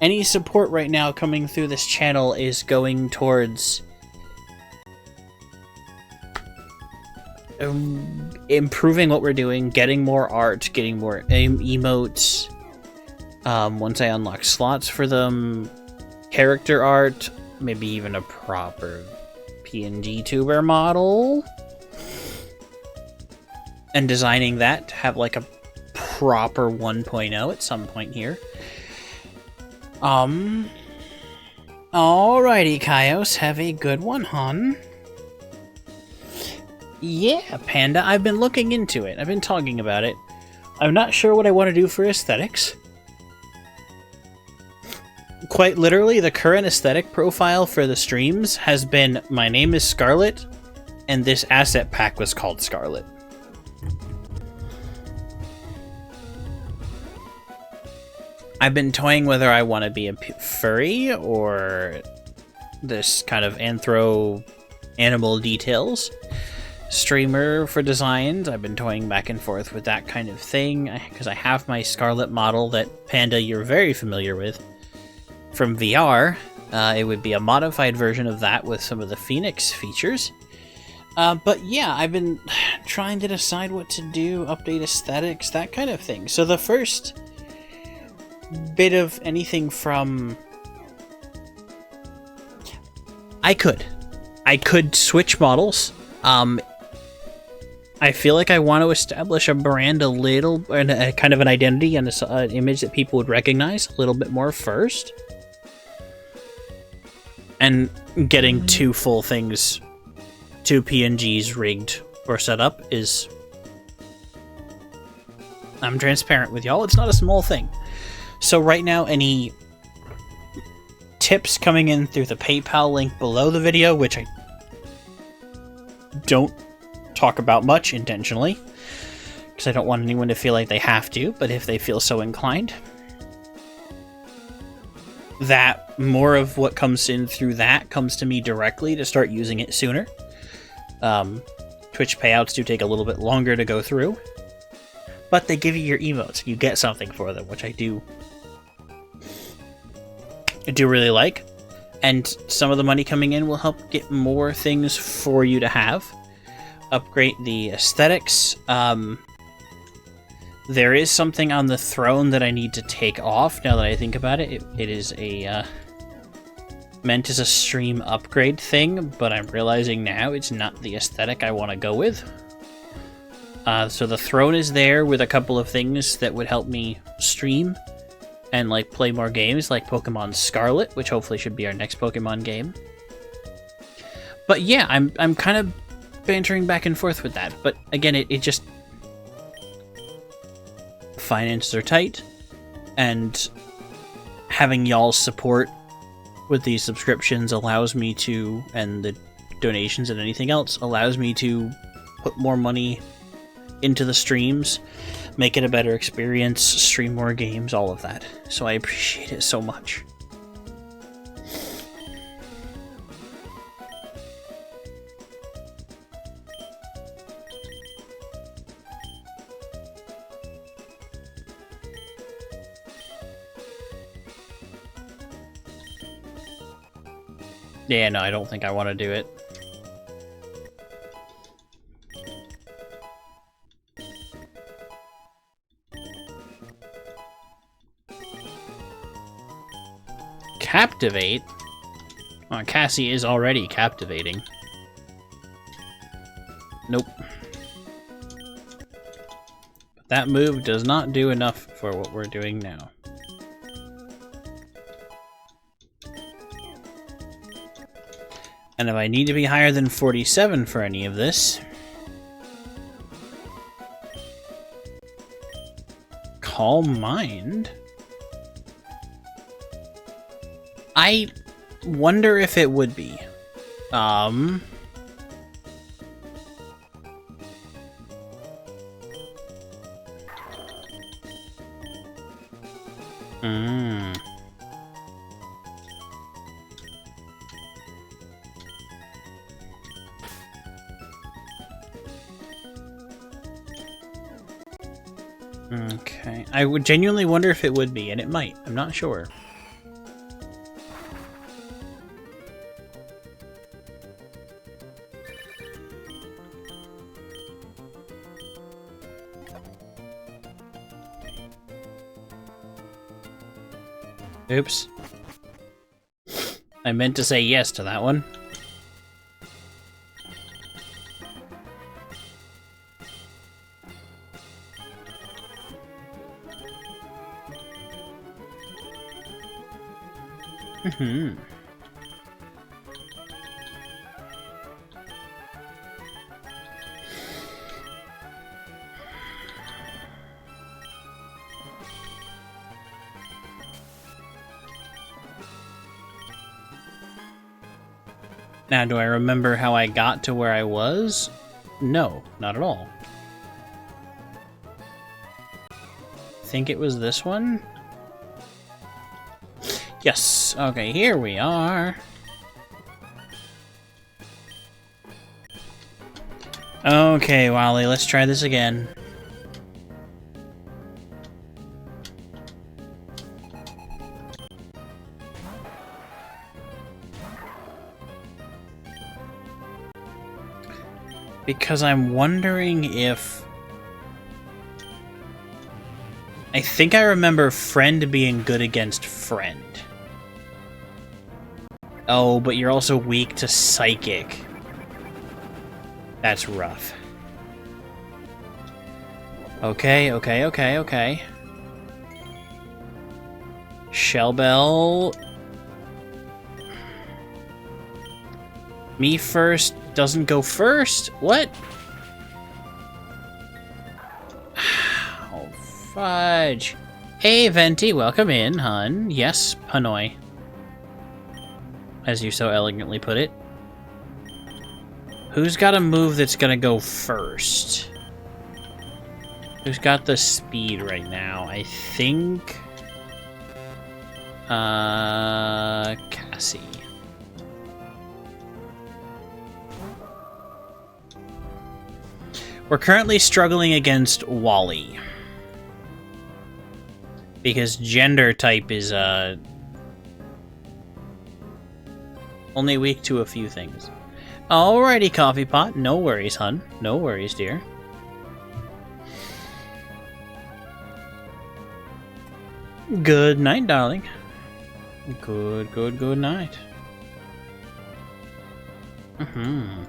any support right now coming through this channel is going towards improving what we're doing, getting more art, getting more emotes. Once I unlock slots for them, character art, maybe even a proper PNG tuber model, and designing that to have like a proper 1.0 at some point here. Alrighty, Kaios, have a good one, hon. Yeah, Panda, I've been looking into it. I've been talking about it. I'm not sure what I want to do for aesthetics. Quite literally, the current aesthetic profile for the streams has been, my name is Scarlet, and this asset pack was called Scarlet. I've been toying whether I want to be a furry or this kind of anthro animal details streamer for designs. I've been toying back and forth with that kind of thing because I have my Scarlet model that, Panda, you're very familiar with from VR. It would be a modified version of that with some of the Phoenix features. But yeah, I've been trying to decide what to do, update aesthetics, that kind of thing. So the first bit of anything from... I could switch models. I feel like I want to establish a brand a little, and a kind of an identity and an image that people would recognize a little bit more first. And getting two full things, two PNGs rigged or set up is... I'm transparent with y'all, it's not a small thing. So right now, any tips coming in through the PayPal link below the video, which I don't talk about much intentionally, because I don't want anyone to feel like they have to, but if they feel so inclined, that more of what comes in through that comes to me directly to start using it sooner. Twitch payouts do take a little bit longer to go through, but they give you your emotes. You get something for them, which I do really like. And some of the money coming in will help get more things for you to have. Upgrade the aesthetics. There is something on the throne that I need to take off now that I think about it. It is a meant as a stream upgrade thing, but I'm realizing now it's not the aesthetic I want to go with. So the throne is there with a couple of things that would help me stream and like play more games, like Pokemon Scarlet, which hopefully should be our next Pokemon game. But yeah, I'm kind of bantering back and forth with that. But again, it just... finances are tight, and having y'all's support with these subscriptions allows me to, and the donations and anything else, allows me to put more money into the streams, make it a better experience, stream more games, all of that. So I appreciate it so much. Yeah, no, I don't think I want to do it. Captivate? Well, Cassie is already captivating. Nope. But that move does not do enough for what we're doing now. And if I need to be higher than 47 for any of this... Calm Mind? I wonder if it would be. Okay. I would genuinely wonder if it would be, and it might. I'm not sure. Oops. I meant to say yes to that one. Now, do I remember how I got to where I was? No, not at all. I think it was this one? Yes, okay, here we are. Okay, Wally, let's try this again. Because I'm wondering if... I think I remember friend being good against friend. Oh, but you're also weak to psychic. That's rough. Okay, okay, okay, okay. Shellbell. Me first doesn't go first? What? Oh, fudge. Hey, Venti, welcome in, hun. Yes, Hanoi. As you so elegantly put it. Who's got a move that's gonna go first? Who's got the speed right now? I think... Cassie. We're currently struggling against Wally. Because gender type is, only weak to a few things. Alrighty, Coffee Pot. No worries, hun. No worries, dear. Good night, darling. Good night. I'm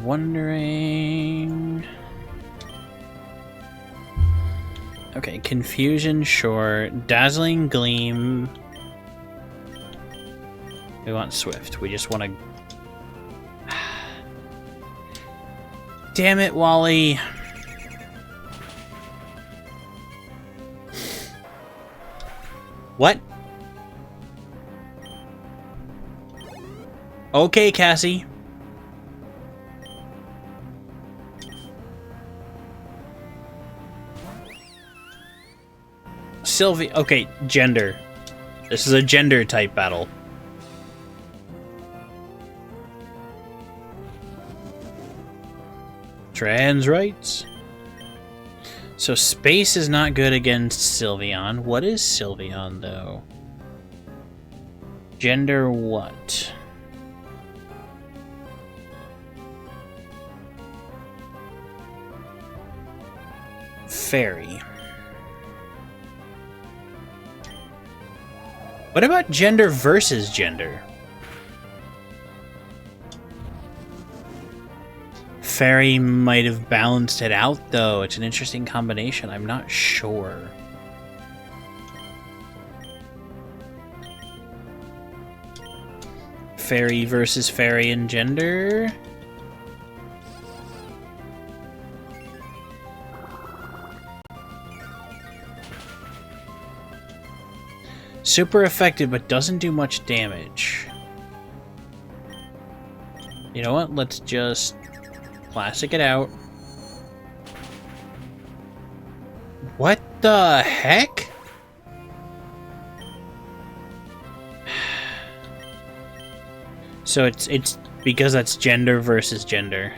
wondering... Okay, Confusion, sure. Dazzling Gleam. We want Swift. We just want to... Damn it, Wally. What? Okay, Cassie. Sylvie. Okay, gender. This is a gender type battle. Trans rights. So space is not good against Sylveon. What is Sylveon, though? Gender what? Fairy. What about gender versus gender? Fairy might have balanced it out, though. It's an interesting combination. I'm not sure. Fairy versus fairy in gender? Super effective, but doesn't do much damage. You know what? Let's just... Plastic it out. What the heck? So it's because that's gender versus gender.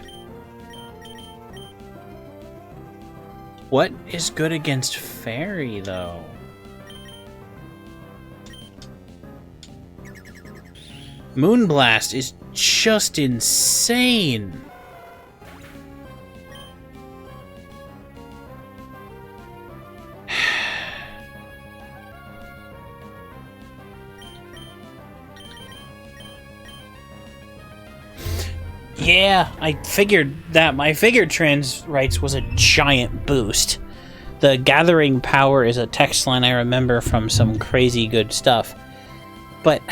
What is good against fairy, though? Moonblast is just insane. Yeah, I figured that. I figured trans rights was a giant boost. The gathering power is a text line I remember from some crazy good stuff. But...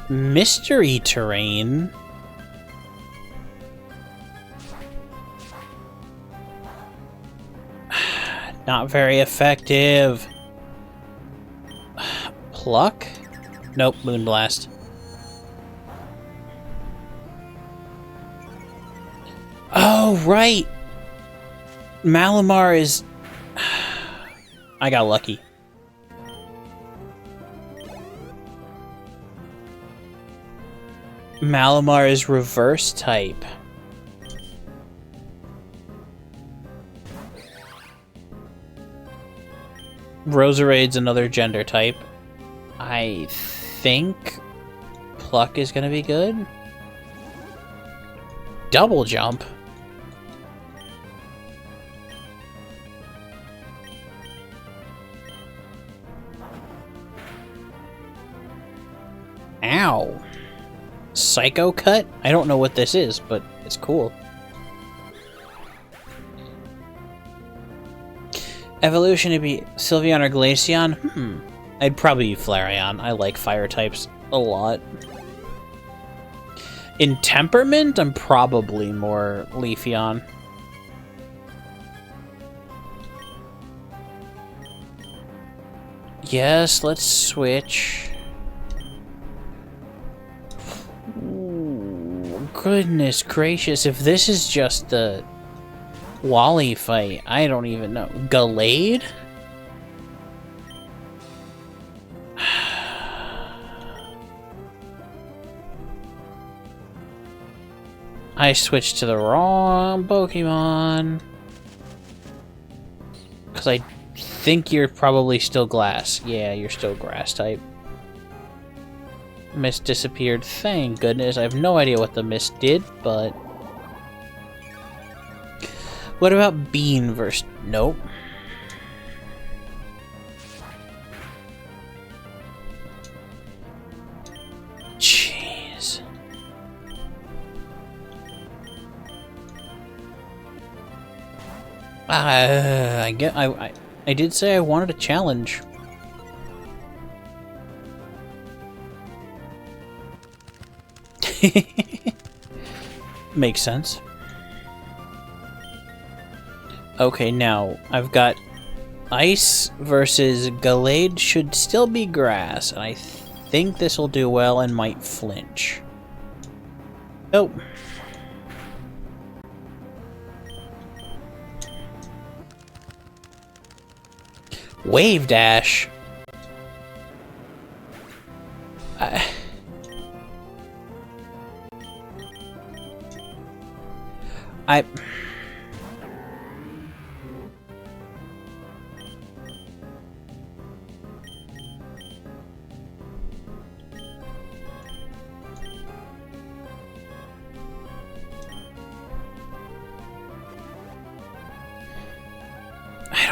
Mystery terrain? Not very effective. Pluck? Nope, Moonblast. Oh, right! Malamar is... I got lucky. Malamar is reverse type. Roserade's another gender type. I think Pluck is gonna be good. Double jump. Ow. Psycho Cut? I don't know what this is, but it's cool. Evolution to be Sylveon or Glaceon? I'd probably be Flareon. I like fire types a lot. In temperament, I'm probably more Leafeon. Yes, let's switch. Ooh, goodness gracious, if this is just the Wally fight, I don't even know. Gallade? I switched to the wrong Pokemon. Because I think you're probably still grass. Yeah, you're still grass type. Mist disappeared. Thank goodness. I have no idea what the mist did, but... What about Bean versus... Nope. Jeez. I did say I wanted a challenge. Makes sense. Okay, now I've got Ice versus Gallade should still be grass, and I think this will do well and might flinch. Nope. Wave Dash. I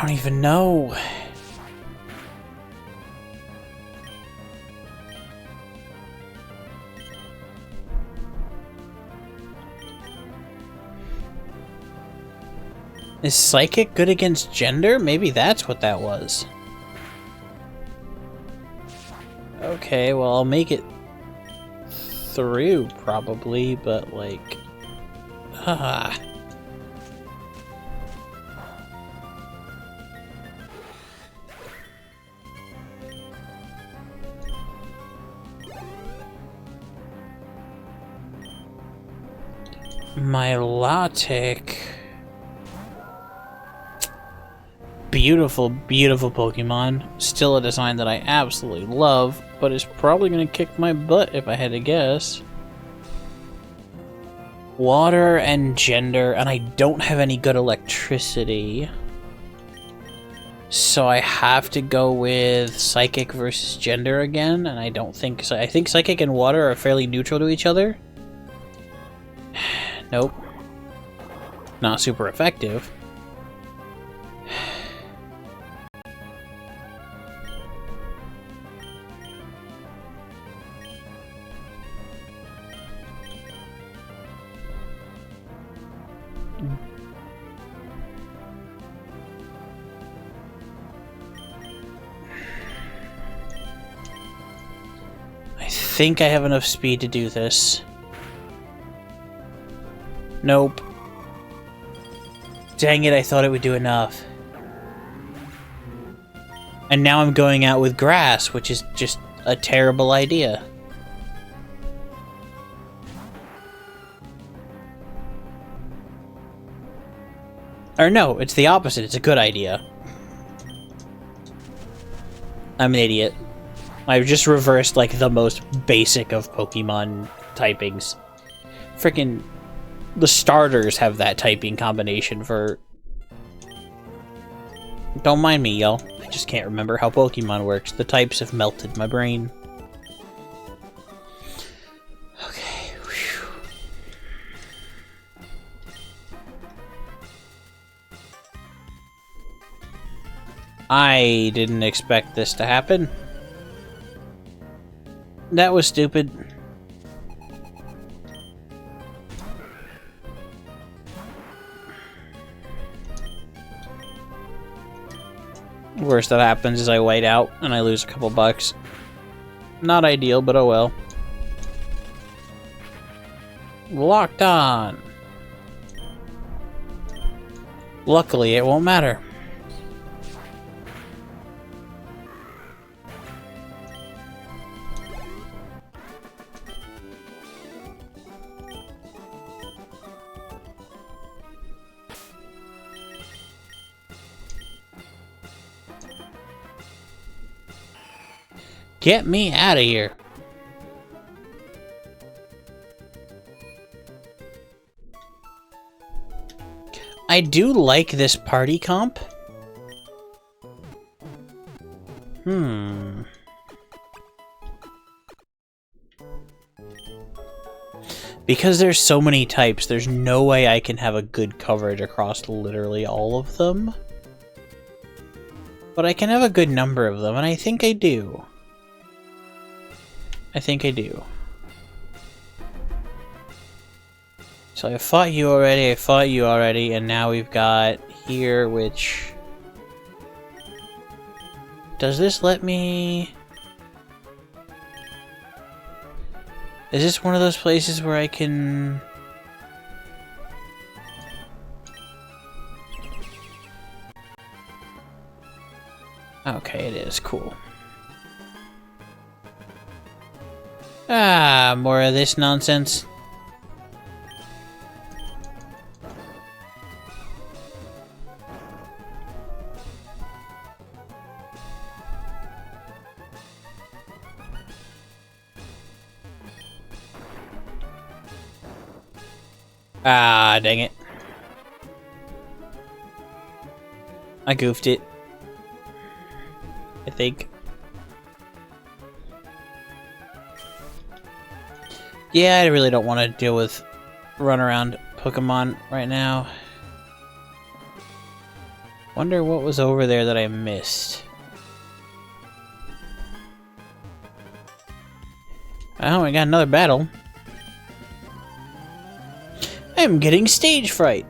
don't even know. Is Psychic good against Gender? Maybe that's what that was. Okay, well, I'll make it through, probably, but, like... Milotic. Beautiful, beautiful Pokemon. Still a design that I absolutely love, but is probably going to kick my butt if I had to guess. Water and Gender, and I don't have any good electricity. So I have to go with Psychic versus Gender again, and I don't think so. I think Psychic and Water are fairly neutral to each other. Nope. Not super effective. I think I have enough speed to do this. Nope. Dang it, I thought it would do enough. And now I'm going out with grass, which is just a terrible idea. Or no, it's the opposite. It's a good idea. I'm an idiot. I've just reversed, like, the most basic of Pokemon typings. Frickin' the starters have that typing combination for... Don't mind me, y'all. I just can't remember how Pokemon works. The types have melted my brain. Okay. Whew. I didn't expect this to happen. That was stupid. Worst that happens is I white out and I lose a couple bucks. Not ideal, but oh well. Locked on. Luckily, it won't matter. Get me out of here. I do like this party comp. Because there's so many types, there's no way I can have a good coverage across literally all of them. But I can have a good number of them, and I think I do. I think I do. So I fought you already, and now we've got here, which... Does this let me... Is this one of those places where I can... Okay, it is. Cool. Ah, more of this nonsense. Ah, dang it. I goofed it. I think. Yeah, I really don't want to deal with run-around Pokemon right now. Wonder what was over there that I missed. Oh, we got another battle. I'm getting stage fright.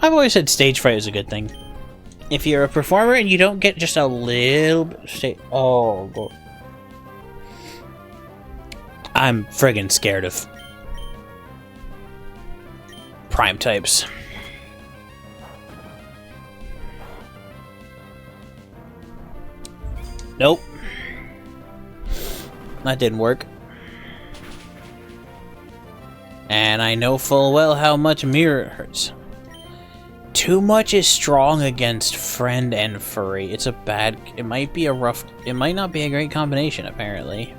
I've always said stage fright is a good thing. If you're a performer and you don't get just a little bit oh, God. I'm friggin' scared of prime types. Nope. That didn't work. And I know full well how much mirror hurts. Too much is strong against friend and furry. It's a bad... It might be a rough... It might not be a great combination, apparently.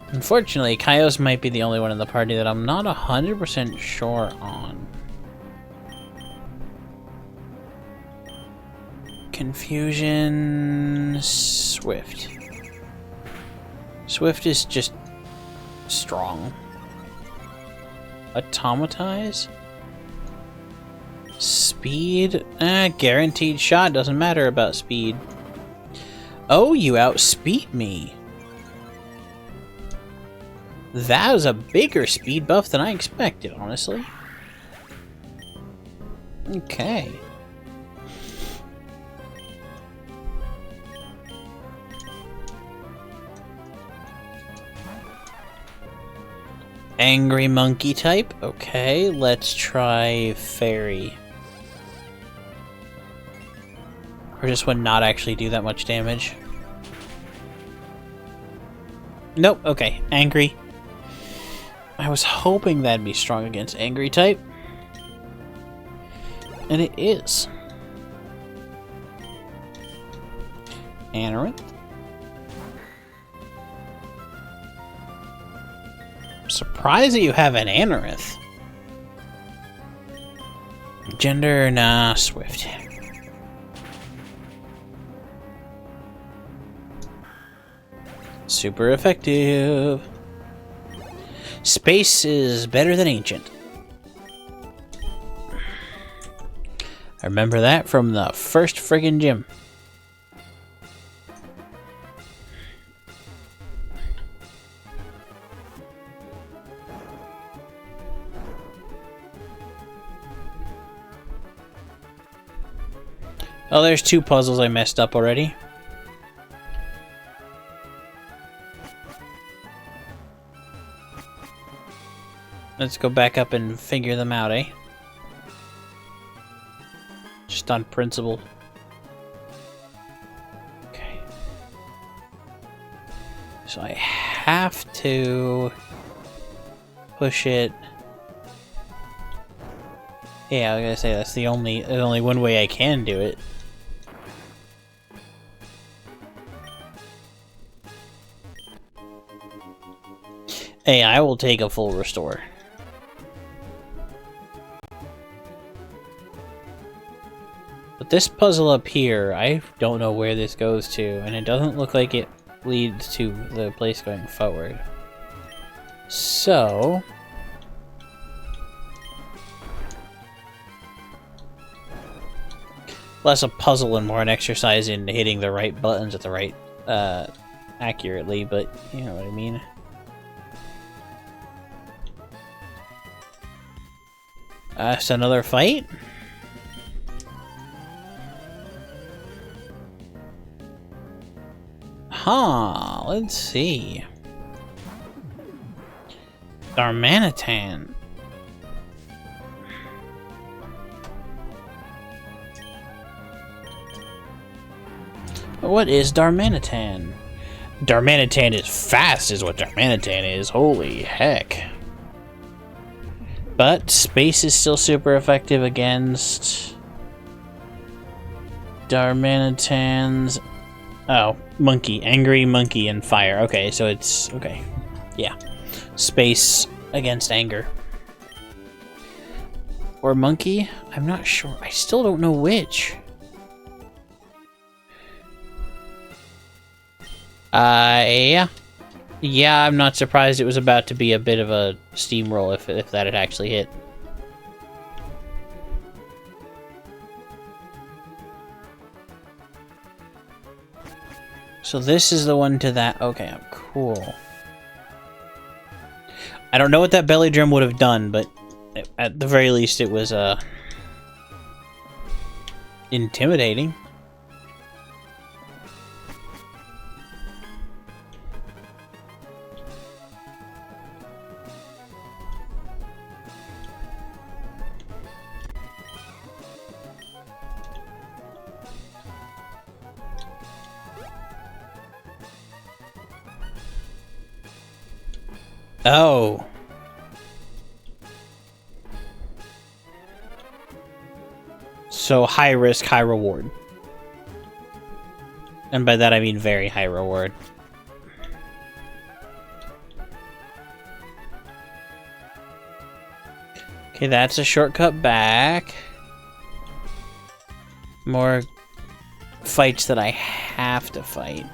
Unfortunately, Kaios might be the only one in the party that I'm not 100% sure on. Confusion... Swift. Swift is just... strong. Automatize? Speed? Guaranteed shot. Doesn't matter about speed. Oh, you outspeed me. That was a bigger speed buff than I expected, honestly. Okay. Angry monkey type. Okay, let's try fairy. Or just would not actually do that much damage. Nope, okay, angry. I was hoping that'd be strong against angry type. And it is. Anorith. Surprised that you have an Anorith. Gender, nah, Swift. Super effective. Space is better than ancient. I remember that from the first friggin' gym. Oh, there's 2 puzzles I messed up already. Let's go back up and figure them out, eh? Just on principle. Okay. So I have to push it. Yeah, I was gonna say that's the only there's only one way I can do it. Hey, I will take a full restore. But this puzzle up here, I don't know where this goes to, and it doesn't look like it leads to the place going forward. So... less a puzzle and more an exercise in hitting the right buttons at the right, accurately, but you know what I mean. So another fight? Huh, let's see. Darmanitan. What is Darmanitan? Darmanitan is fast is what Darmanitan is. Holy heck. But space is still super effective against Darmanitan's... oh, monkey. Angry monkey and fire. Okay, so it's... okay. Yeah. Space against anger. Or monkey? I'm not sure. I still don't know which. Yeah. Yeah, I'm not surprised it was about to be a bit of a steamroll if that had actually hit. So this is the one to that. Okay, cool. I don't know what that belly drum would have done, but at the very least it was intimidating. Oh. So high risk, high reward. And by that I mean very high reward. Okay, that's a shortcut back. More fights that I have to fight.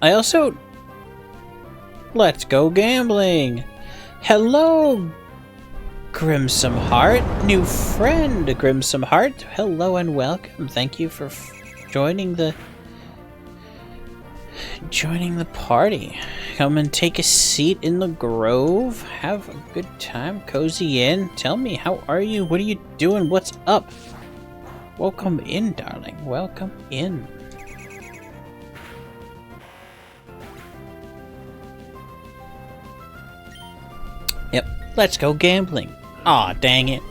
I also... let's go gambling! Hello, Grimsome Heart! New friend, Grimsome Heart! Hello and welcome. Thank you for joining the party. Come and take a seat in the grove. Have a good time. Cozy in. Tell me, how are you? What are you doing? What's up? Welcome in, darling. Welcome in. Yep, let's go gambling. Aw, dang it.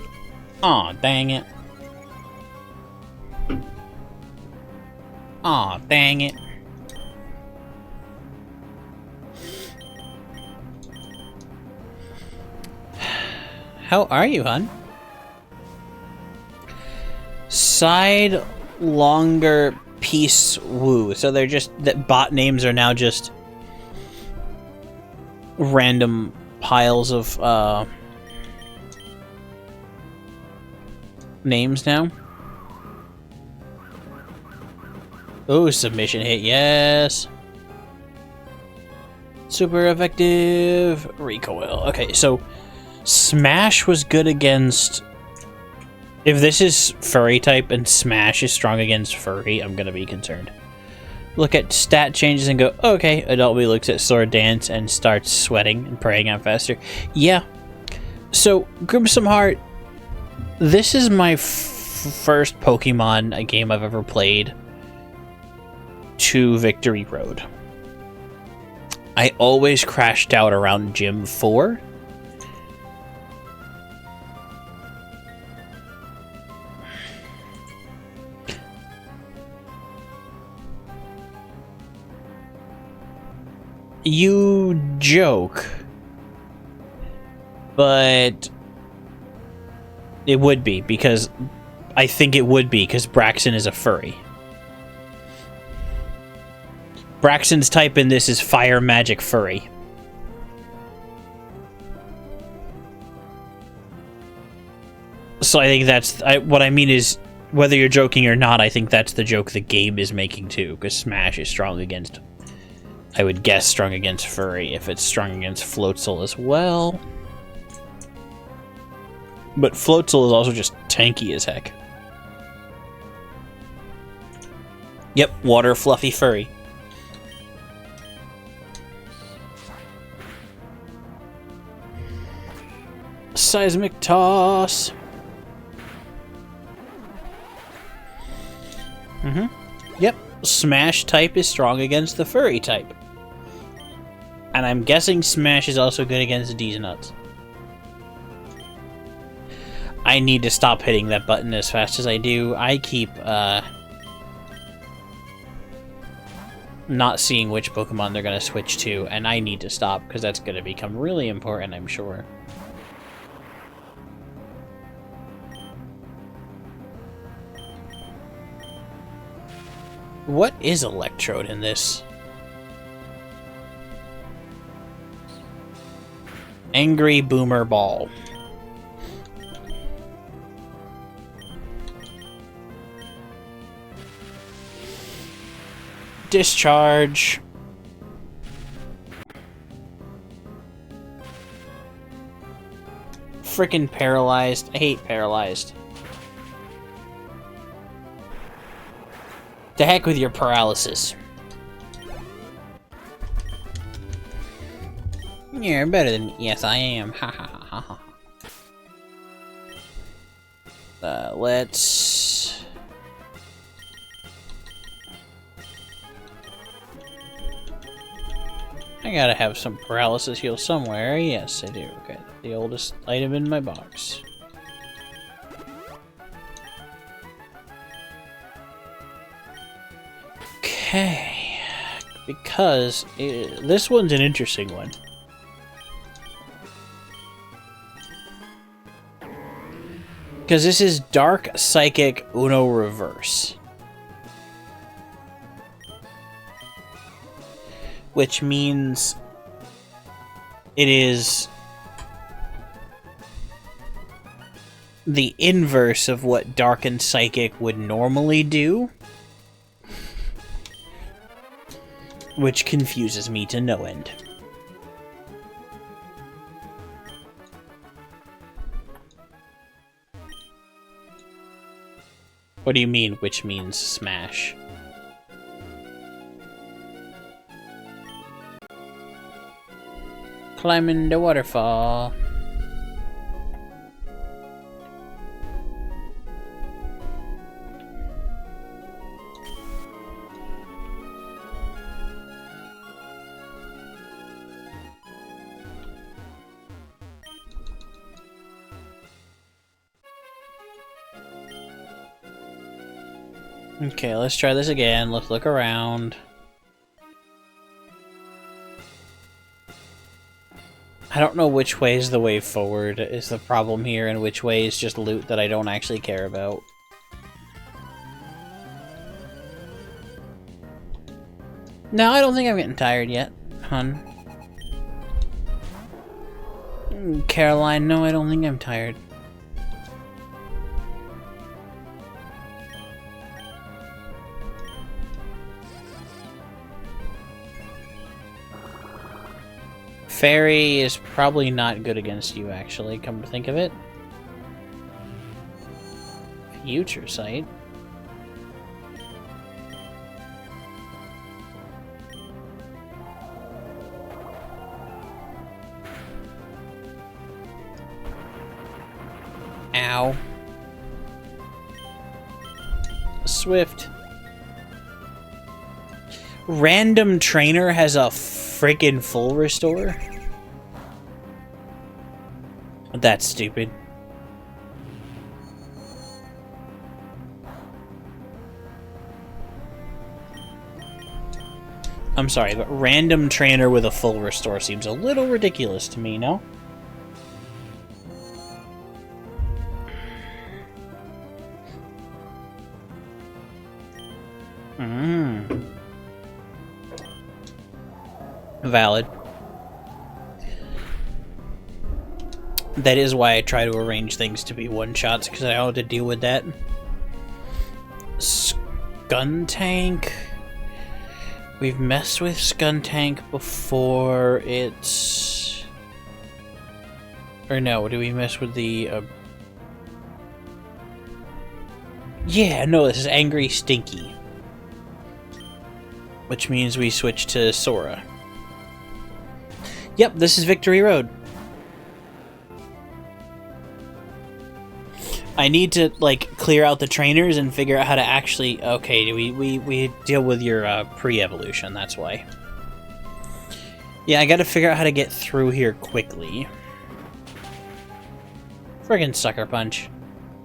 Aw, dang it. Aw, dang it. How are you, hon? Side longer peace woo. So they're just... that bot names are now just... random... piles of names now. Oh, submission hit, yes. Super effective recoil. Okay, so Smash was good against... If this is furry type and Smash is strong against furry, I'm gonna be concerned. Look at stat changes and go, okay, Adult B looks at Sword Dance and starts sweating and praying out faster. Yeah. So, Grimsome Heart, this is my first Pokemon a game I've ever played to Victory Road. I always crashed out around Gym 4. You joke, but it would be, because I think it would be, because Braxton is a furry. Braxton's type in this is Fire Magic Furry. So I think that's... what I mean is, whether you're joking or not, I think that's the joke the game is making too, because Smash is strong against... I would guess strong against furry, if it's strong against Floatzel as well. But Floatzel is also just tanky as heck. Yep, water fluffy furry. Seismic toss. Yep, Smash type is strong against the furry type. And I'm guessing Smash is also good against D's nuts. I need to stop hitting that button as fast as I do. I keep not seeing which Pokemon they're going to switch to, and I need to stop, because that's going to become really important, I'm sure. What is Electrode in this? Angry Boomer Ball. Discharge. Frickin' paralyzed. I hate paralyzed. To heck with your paralysis. You're better than me. Yes, I am. Ha ha ha ha ha. Let's... I gotta have some paralysis heal somewhere. Yes, I do. Okay, the oldest item in my box. Okay, because this one's an interesting one. Because this is Dark Psychic Uno Reverse. Which means it is the inverse of what Dark and Psychic would normally do. Which confuses me to no end. What do you mean, which means Smash? Climbing the waterfall. Okay, let's try this again. Let's look around. I don't know which way is the way forward is the problem here, and which way is just loot that I don't actually care about. No, I don't think I'm getting tired yet, hun. Caroline, no, I don't think I'm tired. Fairy is probably not good against you, actually, come to think of it. Future Sight. Ow. Swift. Random Trainer has a friggin' full restore? That's stupid. I'm sorry, but Random Trainer with a full restore seems a little ridiculous to me, no? Valid. That is why I try to arrange things to be one-shots, because I don't have to deal with that. Skuntank. We've messed with Skuntank before. It's... Or no, do we mess with the... Yeah, no, this is Angry Stinky. Which means we switch to Sora. Yep, this is Victory Road. I need to, like, clear out the trainers and figure out how to actually... Okay, we deal with your pre-evolution, that's why. Yeah, I gotta figure out how to get through here quickly. Friggin' Sucker Punch.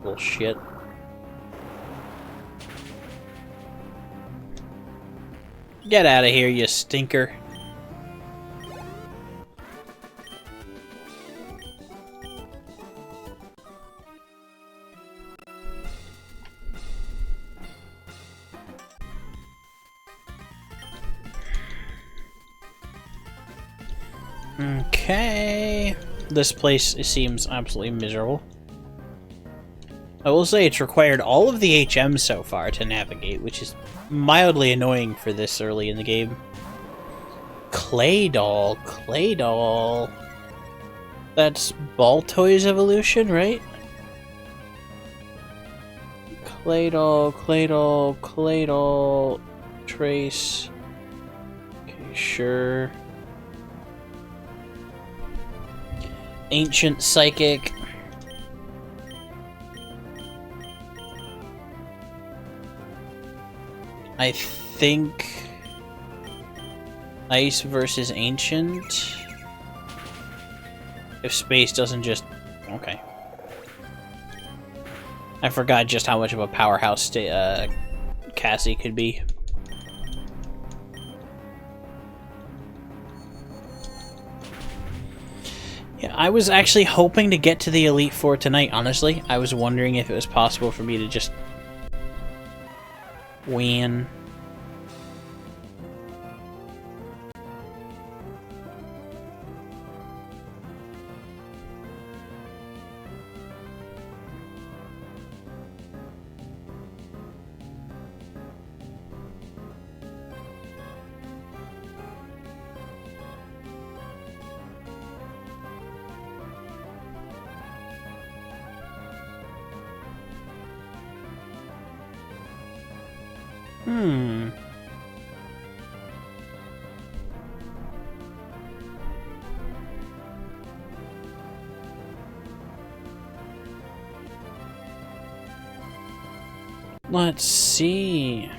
Bullshit. Get out of here, you stinker. Okay. This place seems absolutely miserable. I will say it's required all of the HMs so far to navigate, which is mildly annoying for this early in the game. Claydol. Claydol. That's Baltoy's evolution, right? Claydol, Claydol, Claydol, Trace. Okay, sure. Ancient Psychic. I think Ice versus Ancient. If Space doesn't just... Okay. I forgot just how much of a powerhouse Cassie could be. Yeah, I was actually hoping to get to the Elite Four tonight, honestly. I was wondering if it was possible for me to just win. Let's see.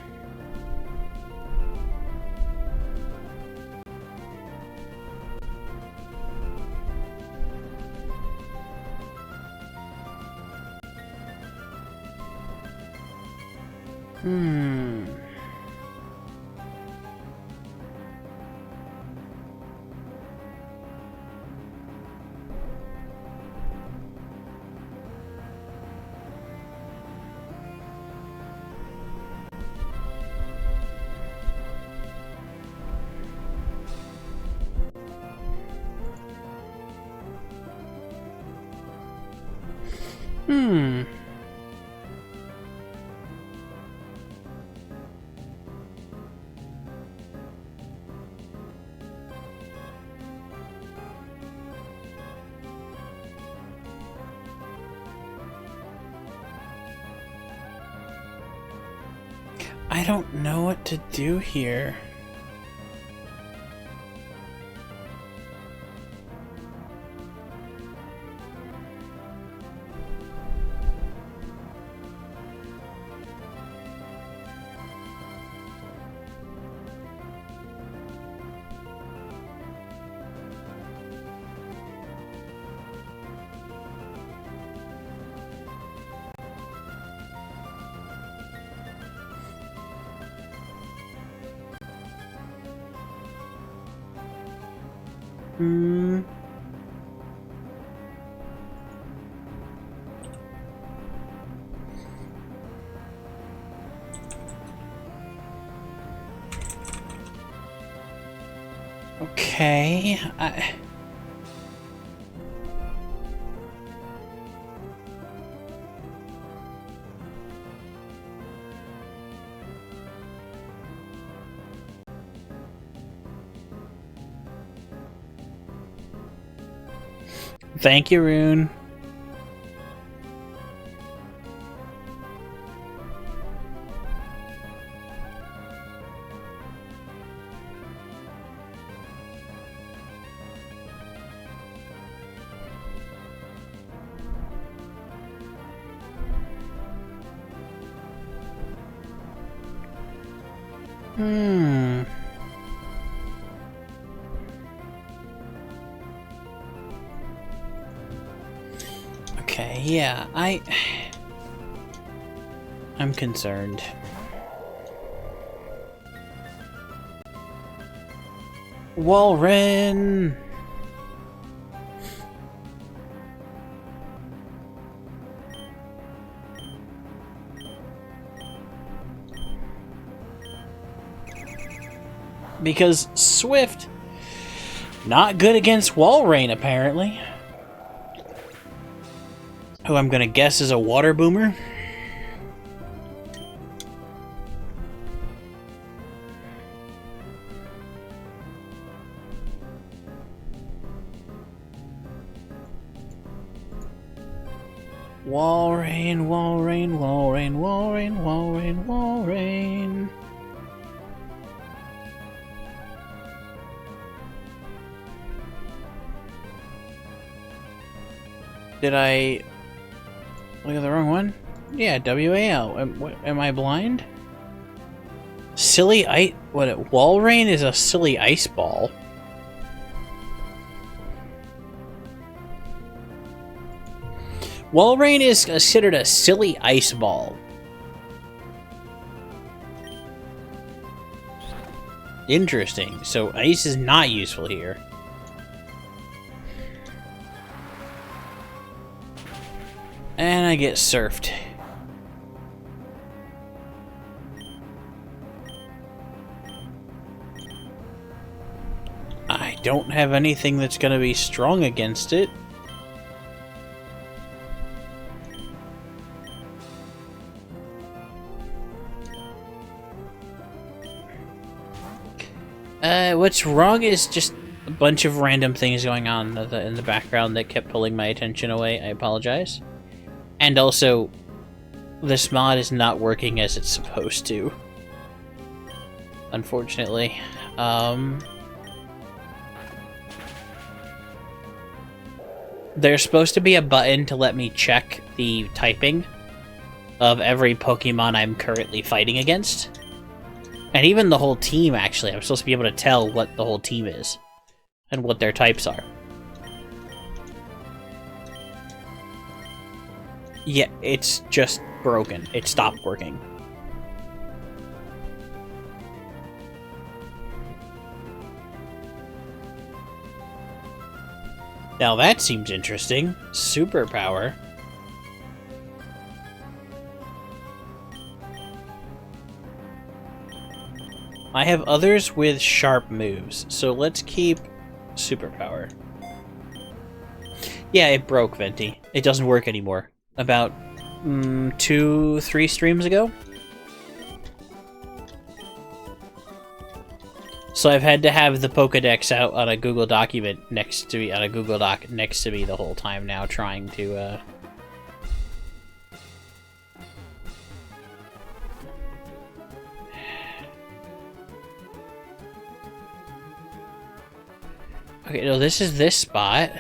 I don't know what to do here. Okay, Thank you, Rune. Okay, yeah, I'm concerned. Walrein! Because Swift, not good against Walrein, apparently. Who I'm gonna guess is a water boomer. Walrein, Walrein, Walrein, Walrein, Walrein, Walrein. Did I look at the wrong one? Yeah, WAL. Am I blind? Silly ice. What? Walrein is a silly ice ball. Walrein is considered a silly ice ball. Interesting. So ice is not useful here. And I get surfed. I don't have anything that's gonna be strong against it. What's wrong is just a bunch of random things going on in the background that kept pulling my attention away. I apologize. And also, this mod is not working as it's supposed to. Unfortunately. There's supposed to be a button to let me check the typing of every Pokemon I'm currently fighting against. And even the whole team, actually. I'm supposed to be able to tell what the whole team is. And what their types are. Yeah, it's just broken. It stopped working. Now that seems interesting. Superpower. I have others with sharp moves, so let's keep Superpower. Yeah, it broke, Venti. It doesn't work anymore. About 2-3 streams ago. So I've had to have the Pokedex out on a Google document next to me, on a Google Doc next to me the whole time now, trying to Okay, no, this is this spot.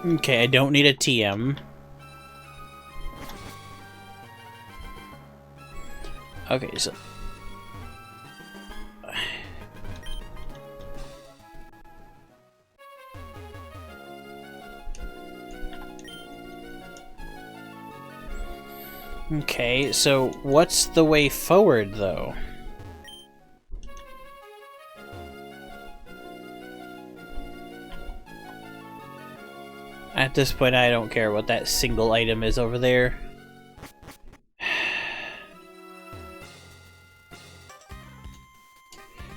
Okay, I don't need a TM. Okay, so... Okay, so what's the way forward, though? At this point, I don't care what that single item is over there.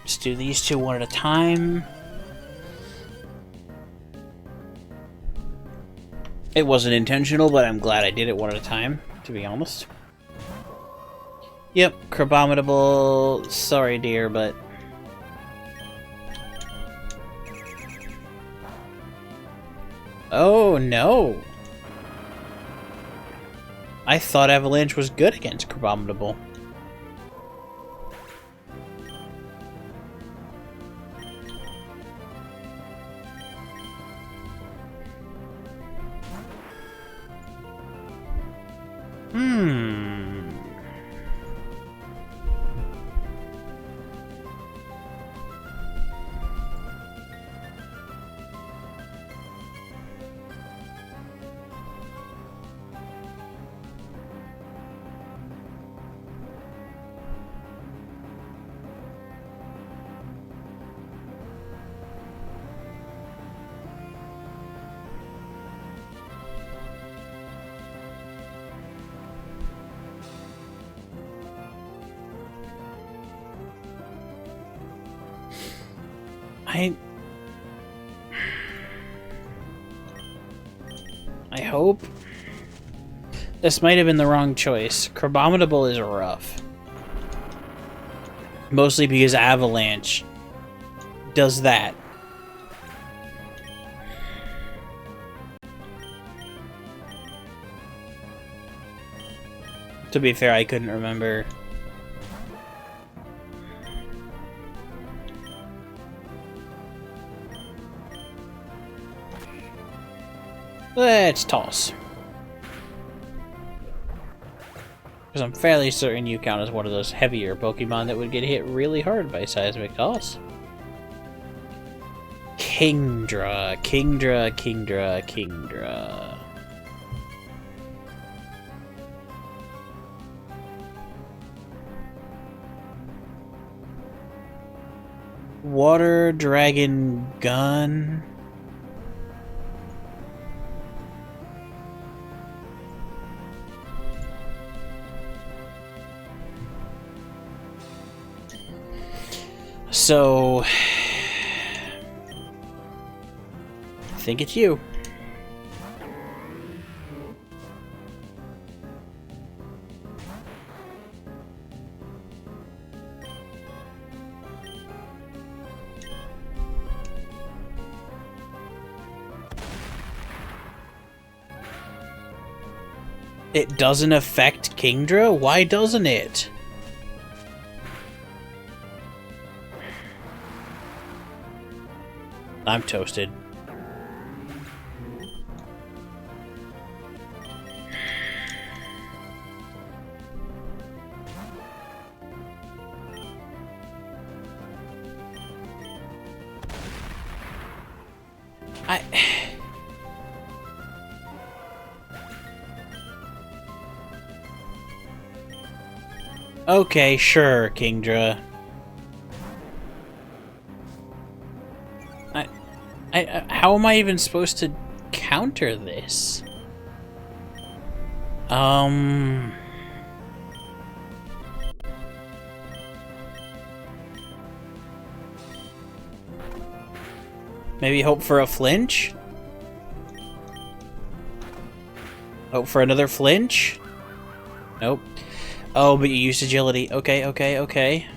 Just do these two one at a time. It wasn't intentional, but I'm glad I did it one at a time, to be honest. Yep, Crabominable. Sorry, dear, but... Oh, no! I thought Avalanche was good against Crabominable. I hope. This might have been the wrong choice. Crabominable is rough. Mostly because Avalanche does that. To be fair, I couldn't remember. Let's toss. Because I'm fairly certain you count as one of those heavier Pokemon that would get hit really hard by Seismic Toss. Kingdra, Kingdra, Kingdra, Kingdra. Water Dragon Gun. So, I think it's you. It doesn't affect Kingdra? Why doesn't it? I'm toasted. Okay, sure, Kingdra. How am I even supposed to counter this? Maybe hope for a flinch? Hope for another flinch? Nope. Oh, but you used agility. Okay, okay, okay.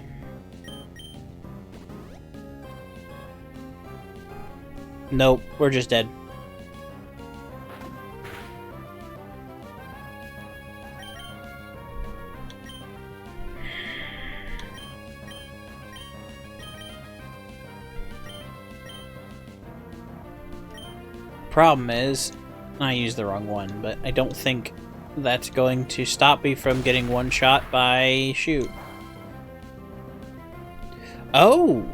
Nope, we're just dead. problem is, I used the wrong one, but I don't think that's going to stop me from getting one shot by shoot. Oh!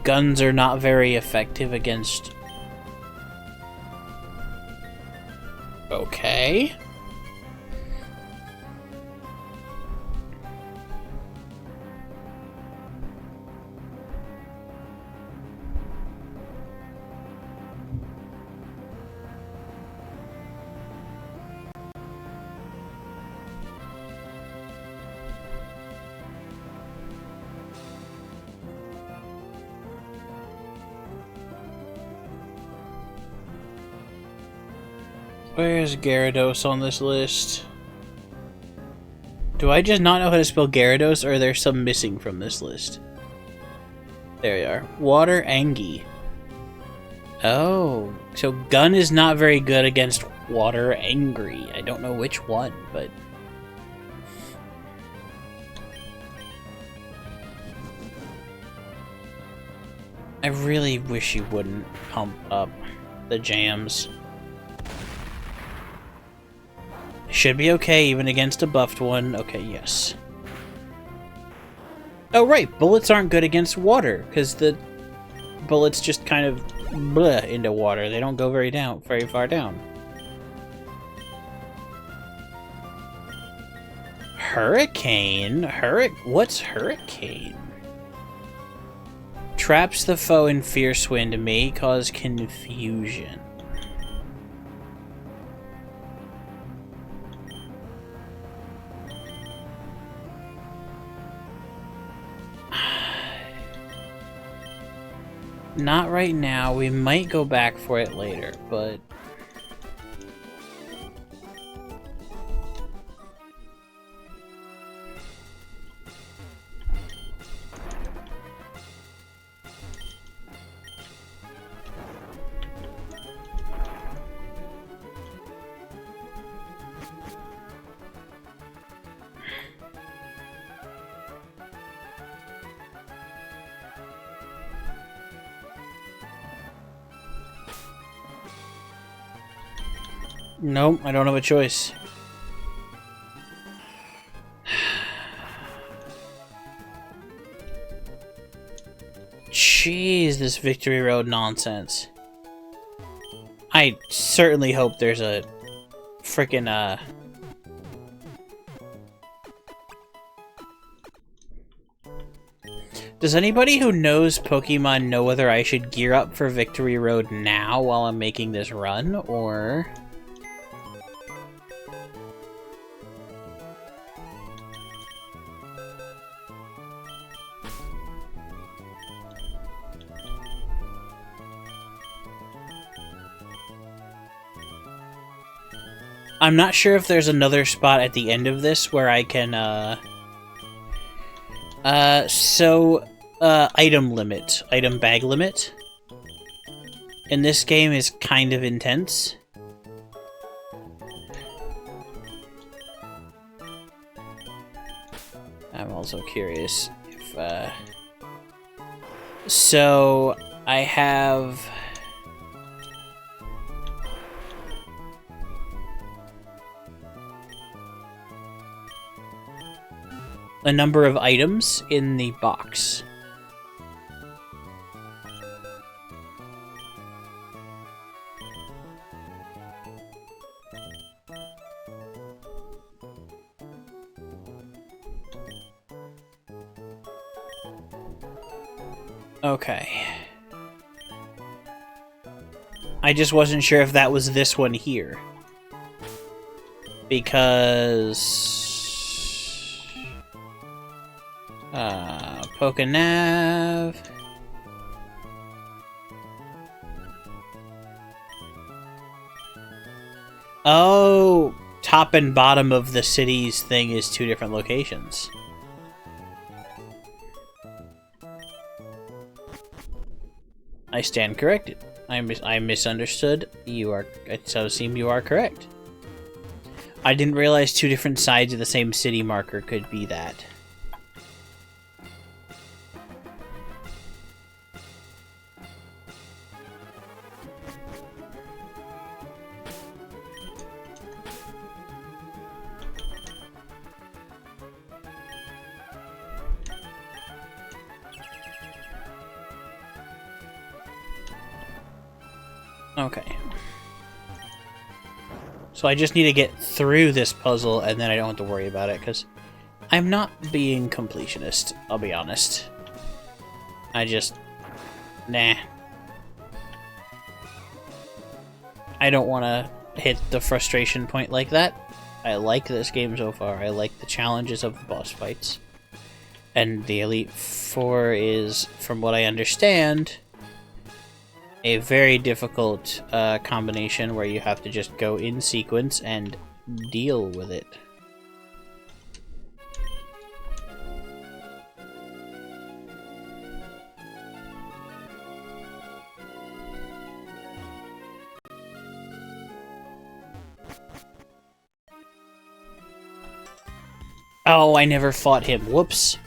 Guns are not very effective against... Okay. Where's Gyarados on this list? Do I just not know how to spell Gyarados, or are there some missing from this list? There we are. Water Angie. Oh, so Gun is not very good against Water Angry. I don't know which one, but... I really wish you wouldn't pump up the jams. Should be okay, even against a buffed one. Okay, yes. Oh, right. Bullets aren't good against water, because the bullets just kind of bleh into water. They don't go very far down. Hurricane? What's Hurricane? Traps the foe in Fierce Wind, may cause confusion. Not right now. We might go back for it later, but... Nope, I don't have a choice. Jeez, this Victory Road nonsense. I certainly hope there's a frickin' Does anybody who knows Pokemon know whether I should gear up for Victory Road now while I'm making this run, or... I'm not sure if there's another spot at the end of this where I can, item limit. Item bag limit. In this game is kind of intense. I'm also curious if, So, I have... a number of items in the box. Okay. I just wasn't sure if that was this one here. Because... Pokenav. Oh, top and bottom of the city's thing is two different locations. I stand corrected. I misunderstood. You are. It so seems you are correct. I didn't realize two different sides of the same city marker could be that. Okay. So I just need to get through this puzzle, and then I don't have to worry about it, because I'm not being completionist, I'll be honest. I just... Nah. I don't want to hit the frustration point like that. I like this game so far. I like the challenges of the boss fights. And the Elite Four is, from what I understand, a very difficult combination where you have to just go in sequence and deal with it. Oh, I never fought him. Whoops.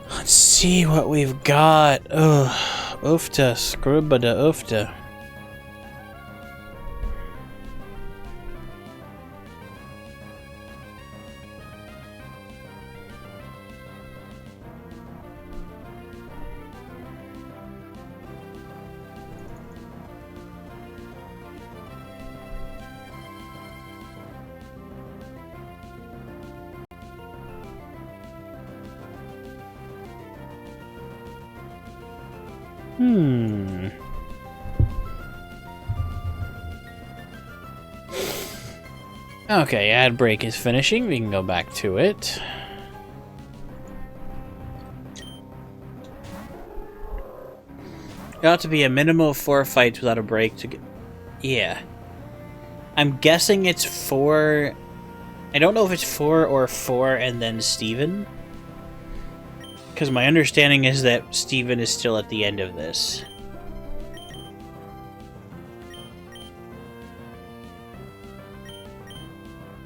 Let's see what we've got. Ugh. Oofta. Scribada oofta. Okay, ad break is finishing. We can go back to it. It ought to be a minimum of 4 fights without a break to get... Yeah. I'm guessing it's 4... I don't know if it's 4 or 4 and then Steven. Because my understanding is that Steven is still at the end of this.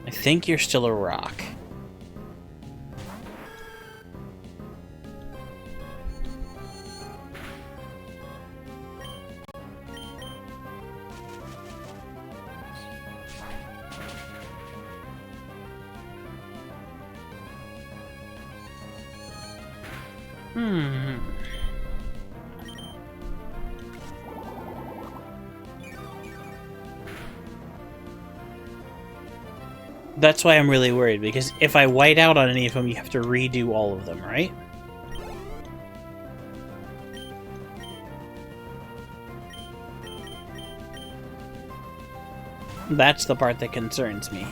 I think you're still a rock. That's why I'm really worried, because if I white out on any of them, you have to redo all of them, right? That's the part that concerns me.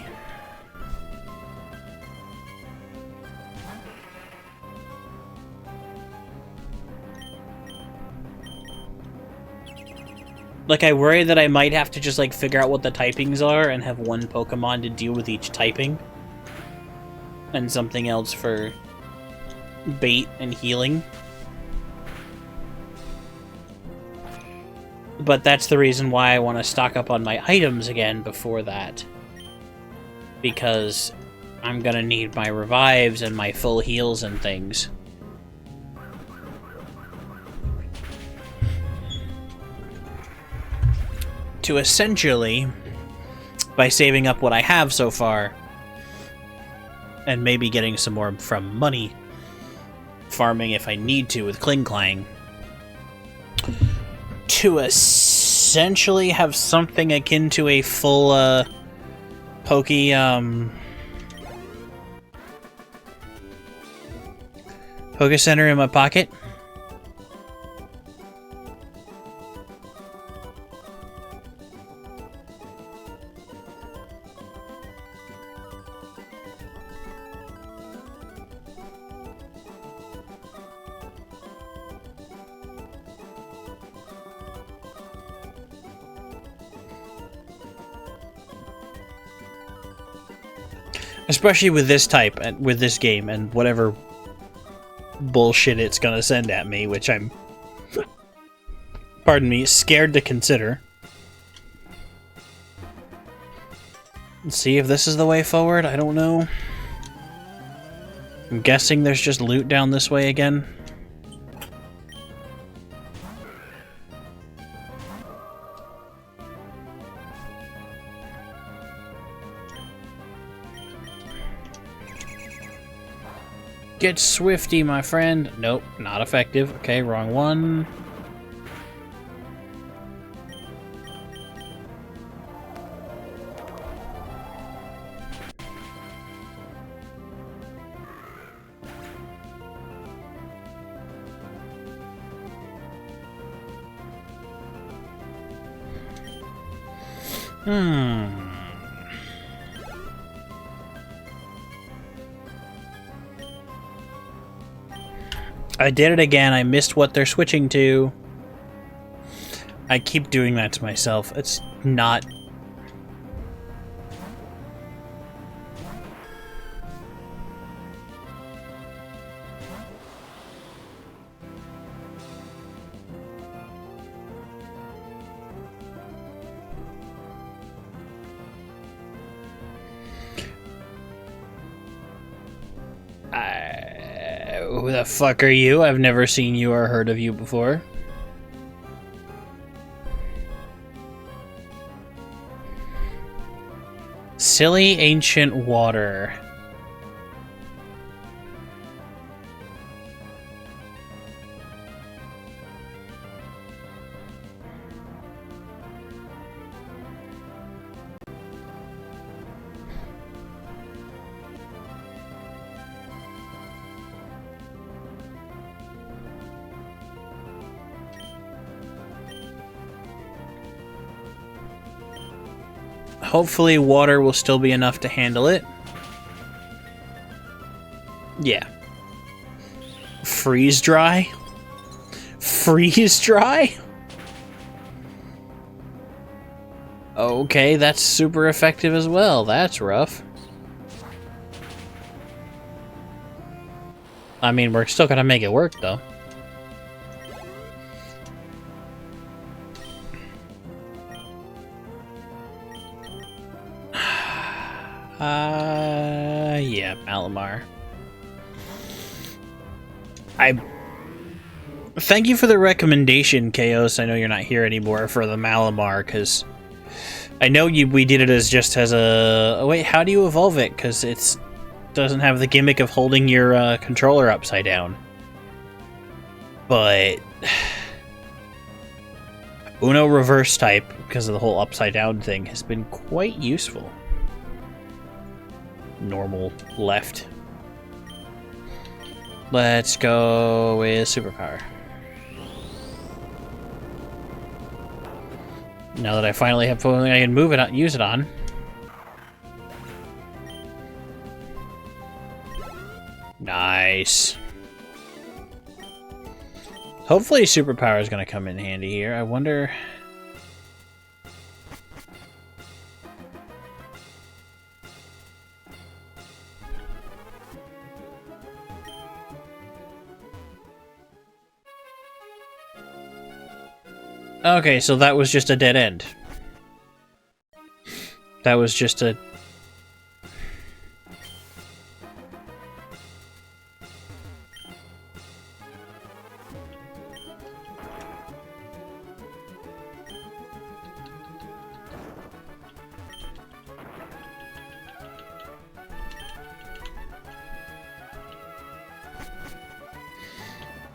Like, I worry that I might have to just, like, figure out what the typings are and have one Pokemon to deal with each typing. And something else for bait and healing. But that's the reason why I want to stock up on my items again before that. Because I'm gonna need my revives and my full heals and things. To essentially, by saving up what I have so far, and maybe getting some more from money farming if I need to with Klinklang, to essentially have something akin to a full Poke Center in my pocket. Especially with this type, and with this game, and whatever bullshit it's gonna send at me, which I'm, pardon me, scared to consider. Let's see if this is the way forward, I don't know. I'm guessing there's just loot down this way again. Get swifty, my friend. Nope, not effective. Okay, wrong one. I did it again. I missed what they're switching to. I keep doing that to myself. It's not... Who the fuck are you? I've never seen you or heard of you before. Silly ancient water. Hopefully water will still be enough to handle it. Yeah. Freeze dry? Freeze dry? Okay, that's super effective as well. That's rough. I mean, we're still gonna make it work, though. Yeah, Malamar. Thank you for the recommendation, Chaos. I know you're not here anymore for the Malamar, because I know we did it as just as a... Oh, wait, how do you evolve it? Because it doesn't have the gimmick of holding your controller upside down. But... Uno reverse type, because of the whole upside down thing, has been quite useful. Normal left. Let's go with superpower. Now that I finally have something I can move it on, use it on. Nice. Hopefully superpower is going to come in handy here. I wonder... Okay, so that was just a dead end. That was just a...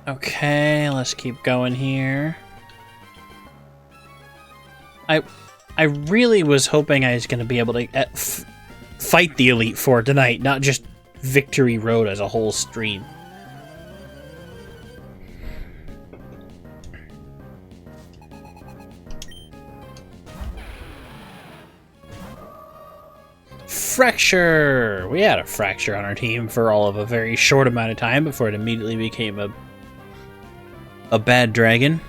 Okay, let's keep going here. I really was hoping I was going to be able to fight the Elite Four tonight, not just Victory Road as a whole stream. Fracture! We had a Fracture on our team for all of a very short amount of time before it immediately became a bad dragon.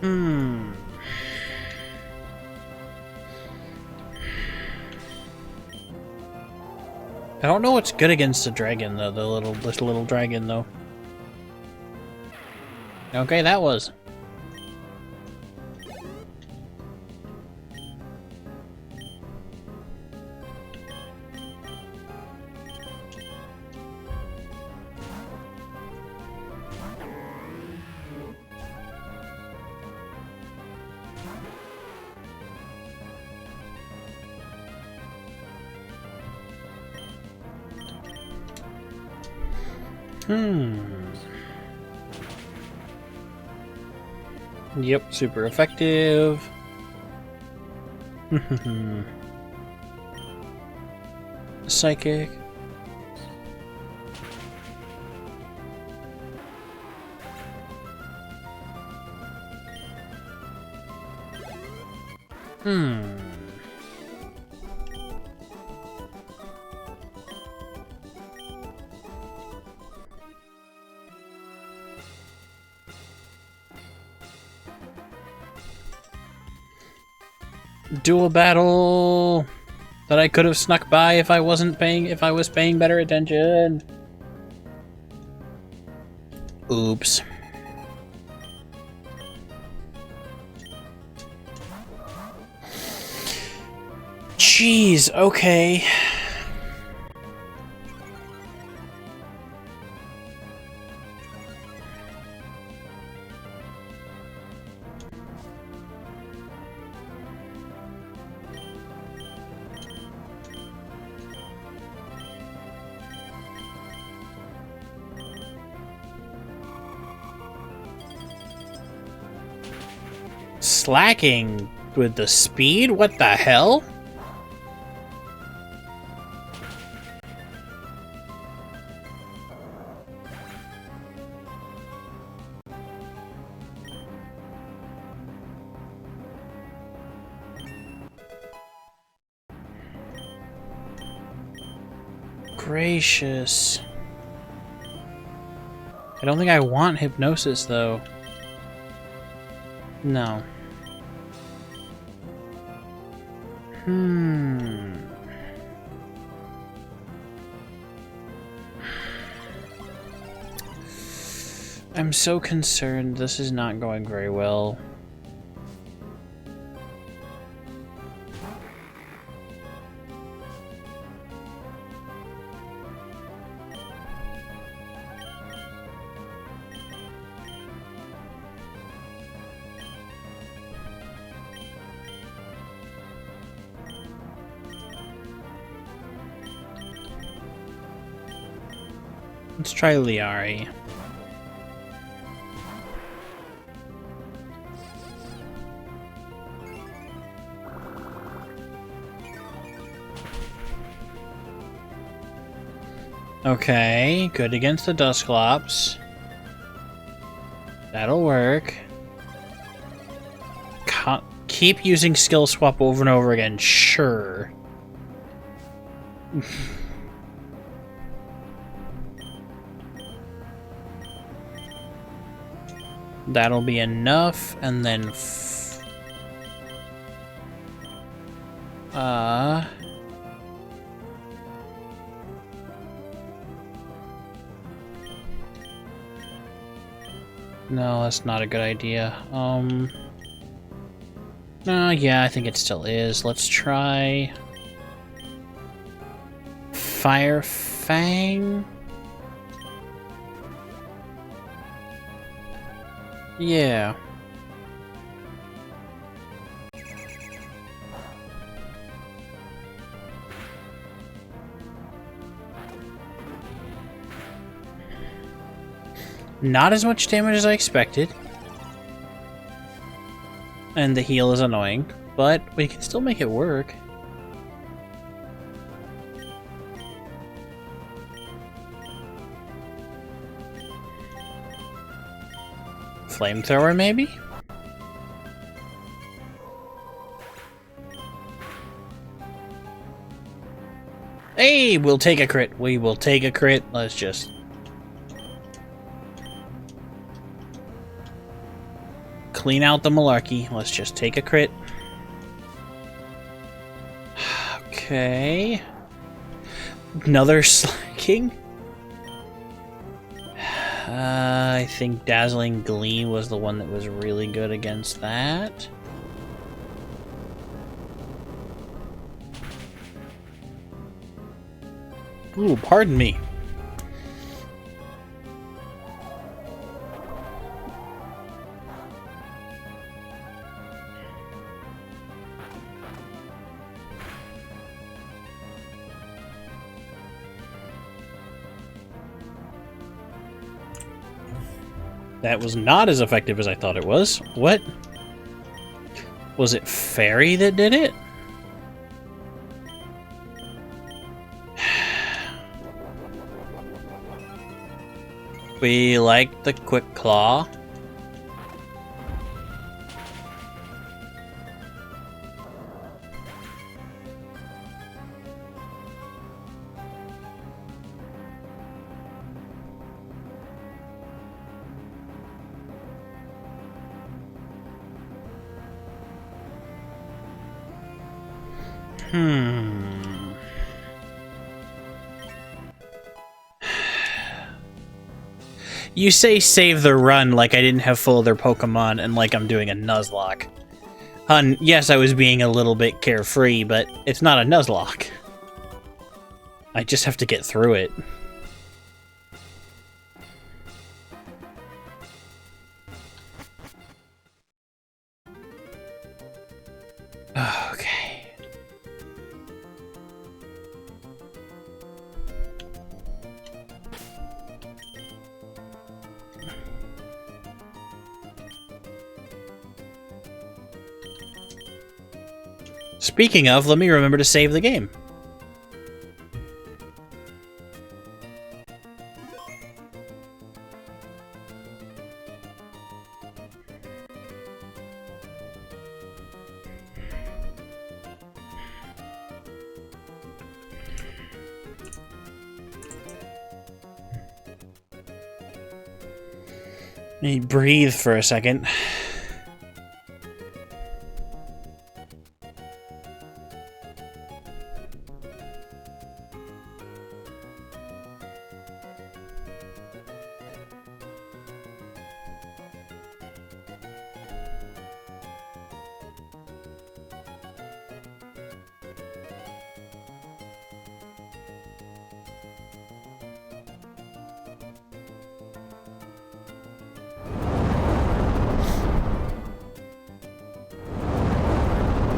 Hmm. I don't know what's good against the dragon though, this little dragon though. Okay, that was. Yep, super effective. Psychic. Dual battle that I could have snuck by if I was paying better attention. Oops. Jeez, okay. Slacking with the speed? What the hell? Gracious. I don't think I want hypnosis though. No. I'm so concerned this is not going very well. Let's try Liari. Okay, good against the Dusclops. That'll work. Keep using skill swap over and over again, sure. That'll be enough, and then no, that's not a good idea. Yeah, I think it still is. Let's try Fire Fang. Yeah. Not as much damage as I expected. And the heal is annoying, but we can still make it work. Flamethrower, maybe? Hey, we'll take a crit. We will take a crit. Let's just clean out the malarkey. Let's just take a crit. Okay. Another slacking. I think Dazzling Gleam was the one that was really good against that. Ooh, pardon me. That was not as effective as I thought it was. What? Was it Fairy that did it? We like the Quick Claw. You say save the run like I didn't have full of their Pokemon and like I'm doing a Nuzlocke. Hun, yes, I was being a little bit carefree, but it's not a Nuzlocke. I just have to get through it. Okay. Speaking of, let me remember to save the game. Let me breathe for a second.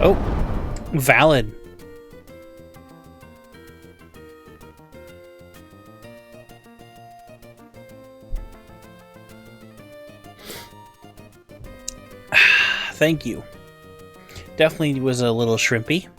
Oh, valid. Thank you. Definitely was a little shrimpy.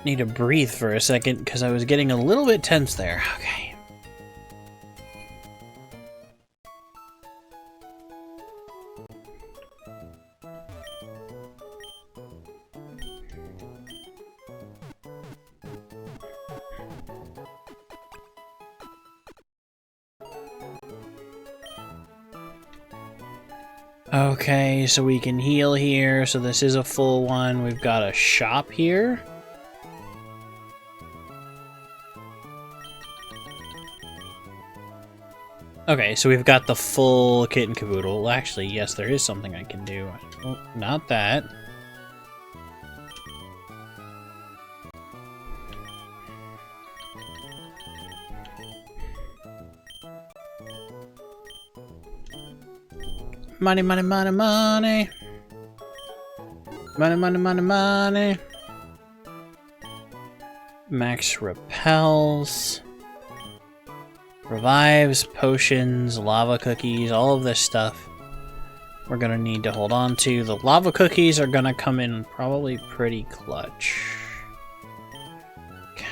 Need to breathe for a second because I was getting a little bit tense there. Okay. Okay, so we can heal here. So this is a full one. We've got a shop here. Okay, so we've got the full kit and caboodle. Actually, yes, there is something I can do. Oh, not that. Money, money, money, money. Money, money, money, money. Max repels. Revives, potions, lava cookies, all of this stuff. we're gonna need to hold on to. The lava cookies are gonna come in probably pretty clutch. Okay.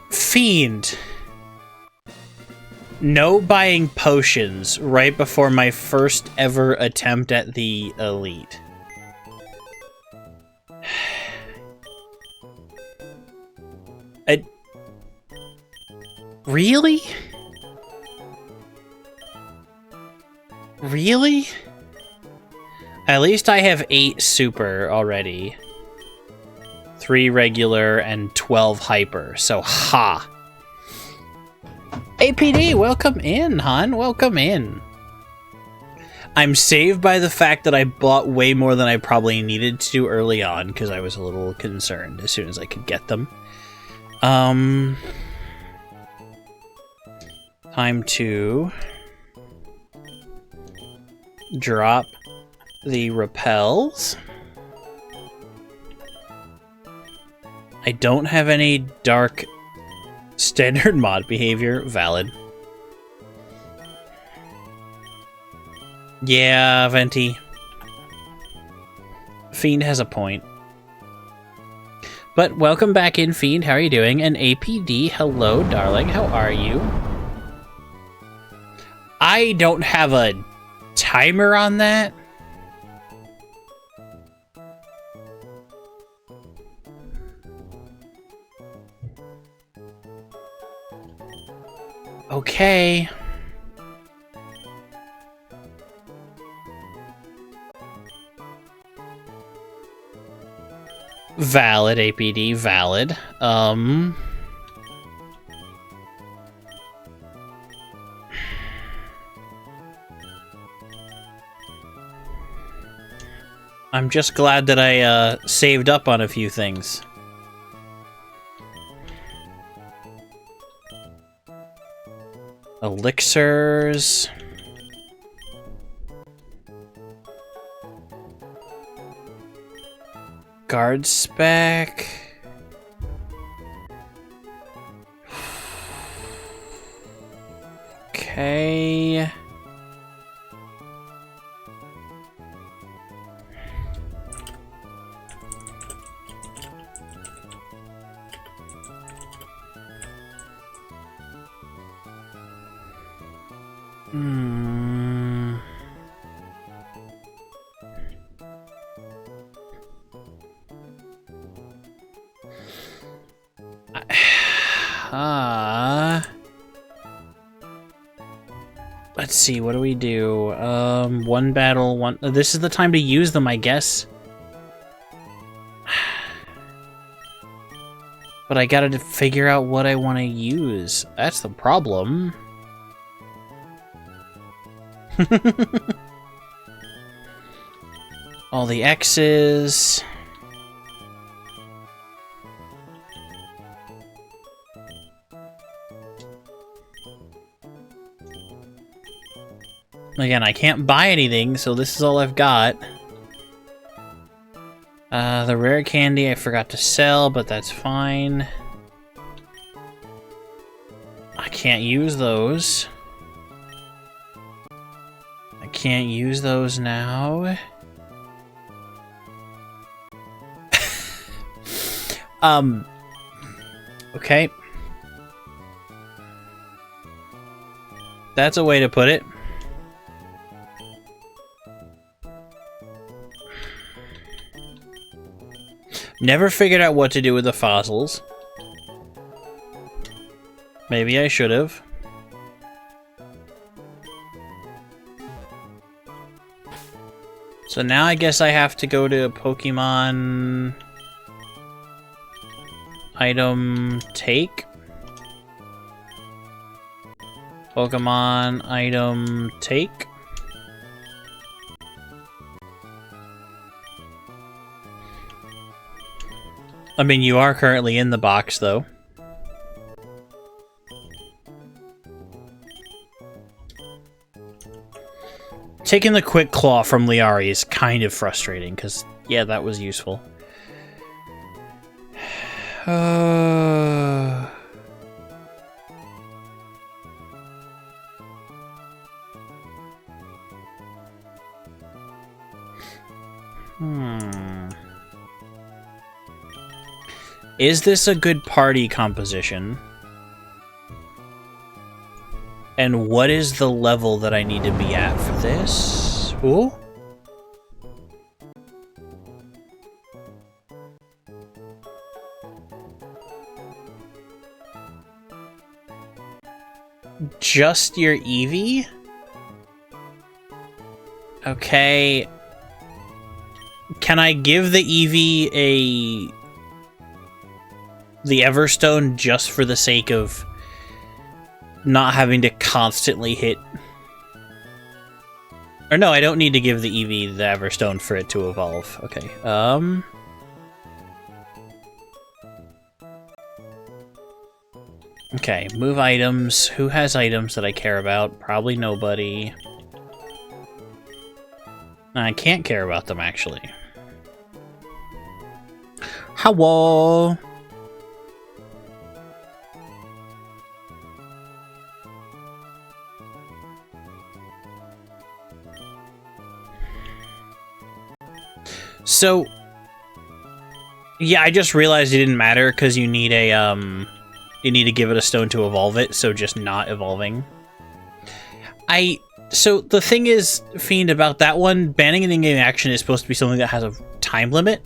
Fiend! No buying potions right before my first ever attempt at the elite. Really? Really? At least I have 8 super already. 3 regular and 12 hyper, so ha! APD, welcome in, hon. Welcome in. I'm saved by the fact that I bought way more than I probably needed to early on, because I was a little concerned as soon as I could get them. Time to drop the repels. I don't have any dark standard mod behavior. Valid. Yeah, Venti. Fiend has a point. But welcome back in, Fiend. How are you doing? And APD, hello, darling. How are you? I don't have a timer on that. Okay. Valid, APD, valid. I'm just glad that I saved up on a few things. Elixirs. Guard spec. Okay. Let's see, what do we do? One battle, one... This is the time to use them, I guess. But I gotta figure out what I want to use. That's the problem. All the X's. Again, I can't buy anything, so this is all I've got. The rare candy I forgot to sell, but that's fine. I can't use those. I can't use those now. Okay. That's a way to put it. Never figured out what to do with the fossils. Maybe I should have. So now I guess I have to go to Pokemon item take. Pokemon item take. I mean, you are currently in the box, though. Taking the Quick Claw from Liari is kind of frustrating, because, yeah, that was useful. Is this a good party composition? And what is the level that I need to be at for this? Ooh. Just your Eevee? Okay. Can I give the Eevee the Everstone just for the sake of not having to constantly hit? Or no, I don't need to give the Eevee the Everstone for it to evolve. Okay, Okay, move items. Who has items that I care about? Probably nobody. I can't care about them, actually. Hello! So, yeah, I just realized it didn't matter because you need a, you need to give it a stone to evolve it, so just not evolving. So the thing is, Fiend, about that one, banning an in-game action is supposed to be something that has a time limit.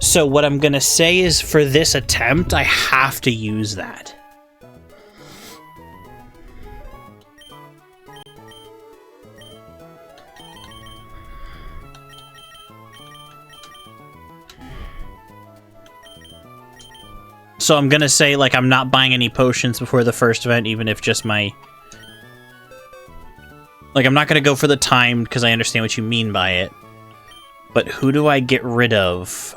So what I'm gonna say is, for this attempt, I have to use that. So I'm gonna say, like, I'm not buying any potions before the first event, even if just my... Like, I'm not gonna go for the timed, because I understand what you mean by it. But who do I get rid of?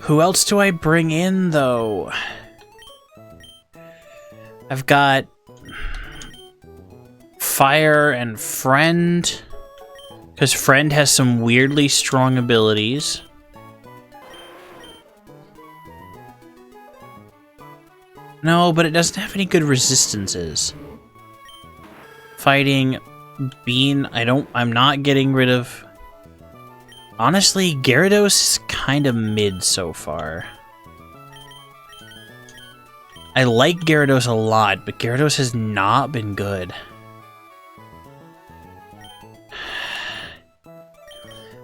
Who else do I bring in, though? I've got Fire and Friend, because Friend has some weirdly strong abilities. No, but it doesn't have any good resistances. Fighting Bean, I'm not getting rid of... Honestly, Gyarados is kind of mid so far. I like Gyarados a lot, but Gyarados has not been good.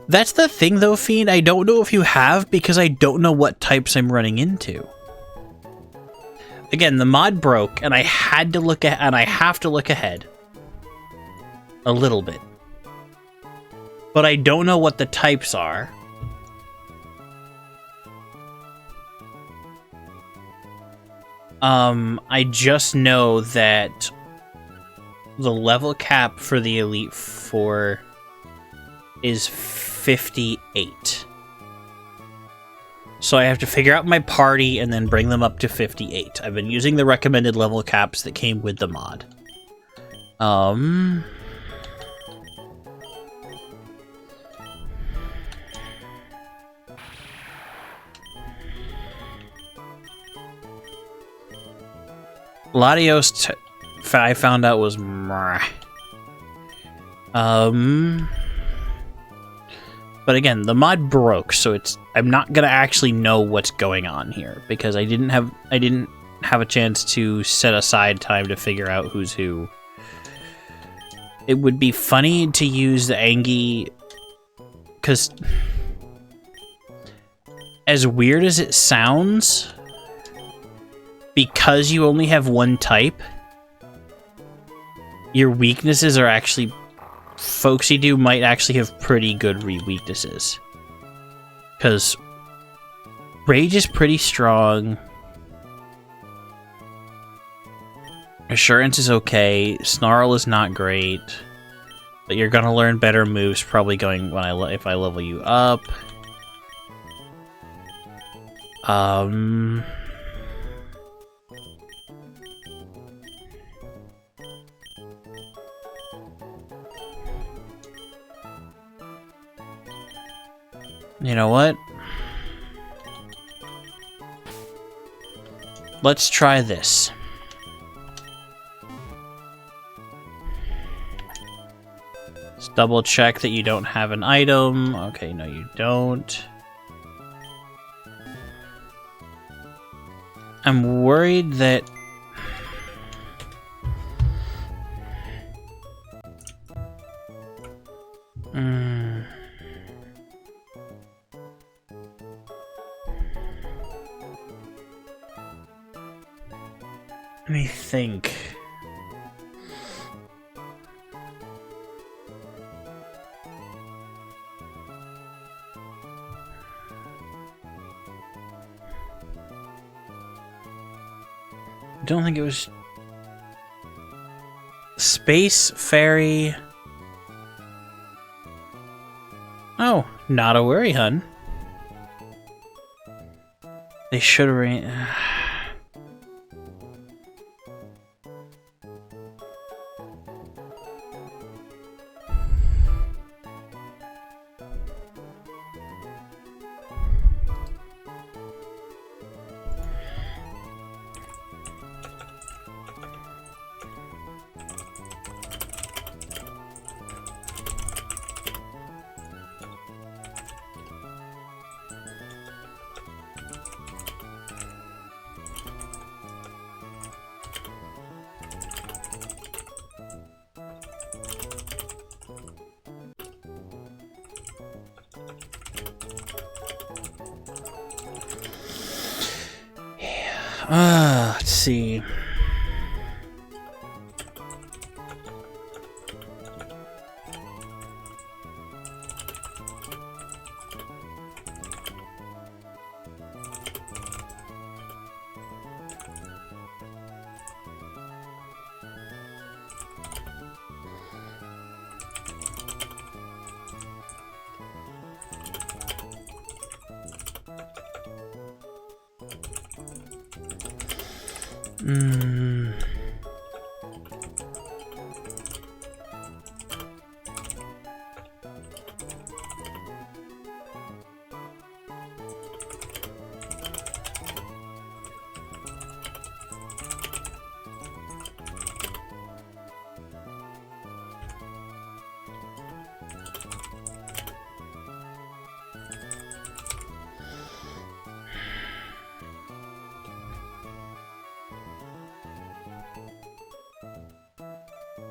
That's the thing though, Fiend, I don't know if you have, because I don't know what types I'm running into. Again, the mod broke, and I had to look at, and I have to look ahead. A little bit. But I don't know what the types are. I just know that the level cap for the Elite Four is 58. So I have to figure out my party and then bring them up to 58. I've been using the recommended level caps that came with the mod. Latios, I found out was but again, the mod broke, so I'm not gonna actually know what's going on here because I didn't have a chance to set aside time to figure out who's who. It would be funny to use the Angie, because as weird as it sounds, because you only have one type, your weaknesses are actually... Folksy Do might actually have pretty good weaknesses. Because Rage is pretty strong. Assurance is okay. Snarl is not great. But you're gonna learn better moves probably going when if I level you up. You know what? Let's try this. Let's double check that you don't have an item. Okay, no you don't. I'm worried that... Let me think. I don't think it was... Space Fairy... Oh, not a worry, hun. They should have... let's see.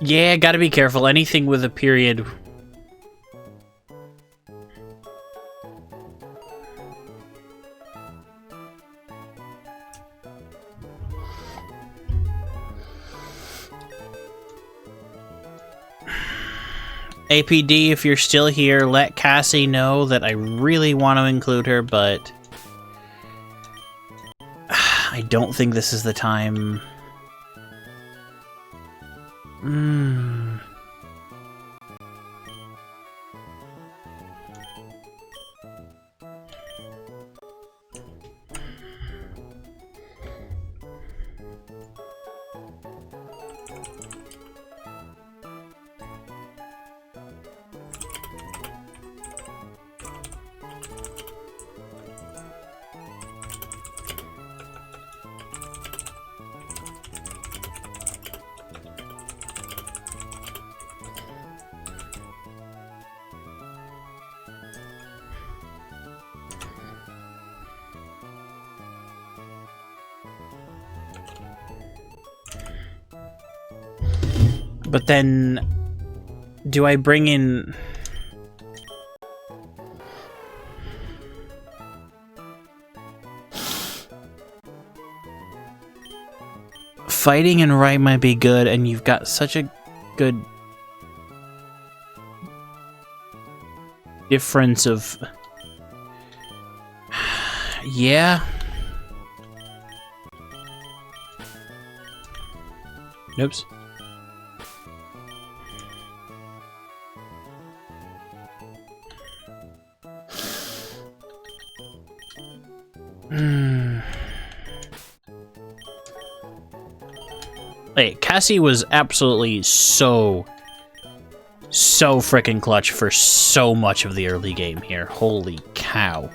Yeah, gotta be careful. Anything with a period. APD, if you're still here, let Cassie know that I really want to include her, but I don't think this is the time. But then, do I bring in... Fighting and right might be good, and you've got such a good difference of... Yeah. Hey, Cassie was absolutely so freaking clutch for so much of the early game here. Holy cow.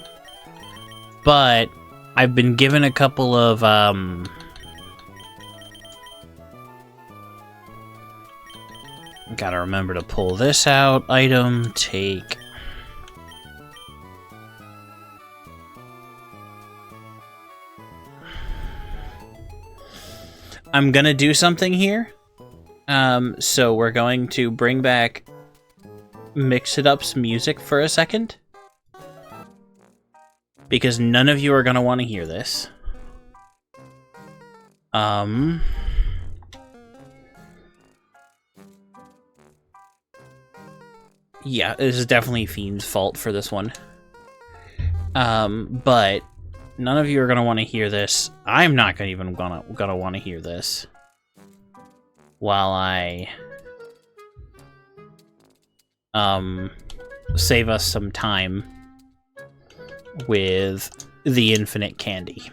But I've been given a couple of, gotta remember to pull this out. Item, take. I'm gonna do something here. So we're going to bring back Mix It Up's music for a second. Because none of you are gonna want to hear this. Yeah, this is definitely Fiend's fault for this one. But none of you are gonna want to hear this. I'm not gonna want to hear this while I save us some time with the infinite candy.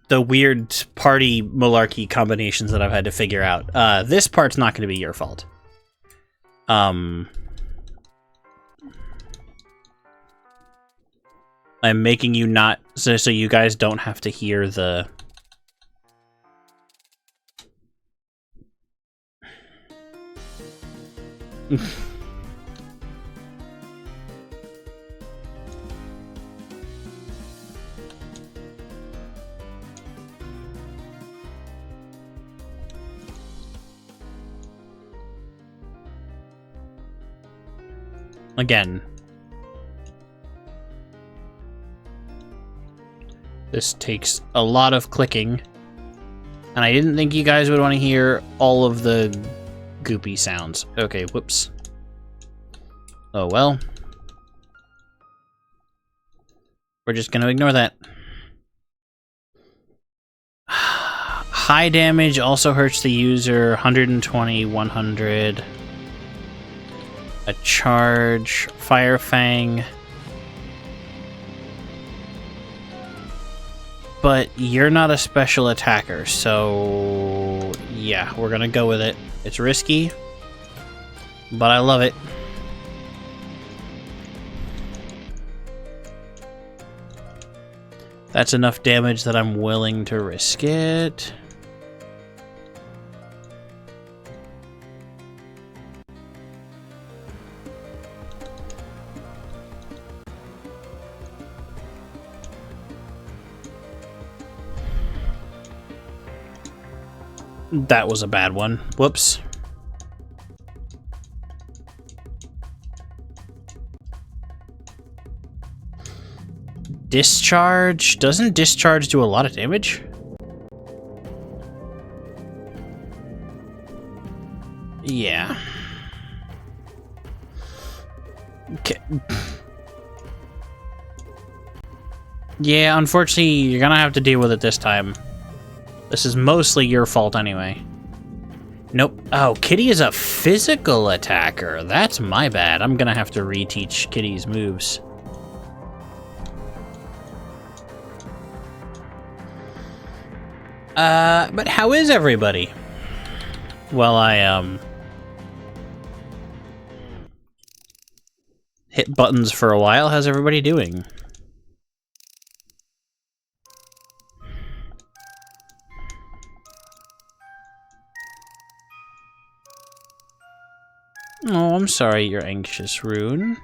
The weird party malarkey combinations that I've had to figure out. This part's not going to be your fault. I'm making you not so you guys don't have to hear the. Again, this takes a lot of clicking, and I didn't think you guys would want to hear all of the goopy sounds. Okay, whoops. Oh well. We're just gonna ignore that. High damage also hurts the user, 120, 100. A charge, Fire Fang. But you're not a special attacker, so yeah, we're gonna go with it. It's risky, but I love it. That's enough damage that I'm willing to risk it. That was a bad one. Whoops. Discharge? Doesn't discharge do a lot of damage? Yeah. Okay. Yeah, unfortunately, you're gonna have to deal with it this time. This is mostly your fault anyway. Nope. Oh, Kitty is a physical attacker. That's my bad. I'm gonna have to reteach Kitty's moves. But how is everybody? Well, I, hit buttons for a while. How's everybody doing? Oh, I'm sorry you're anxious, Rune.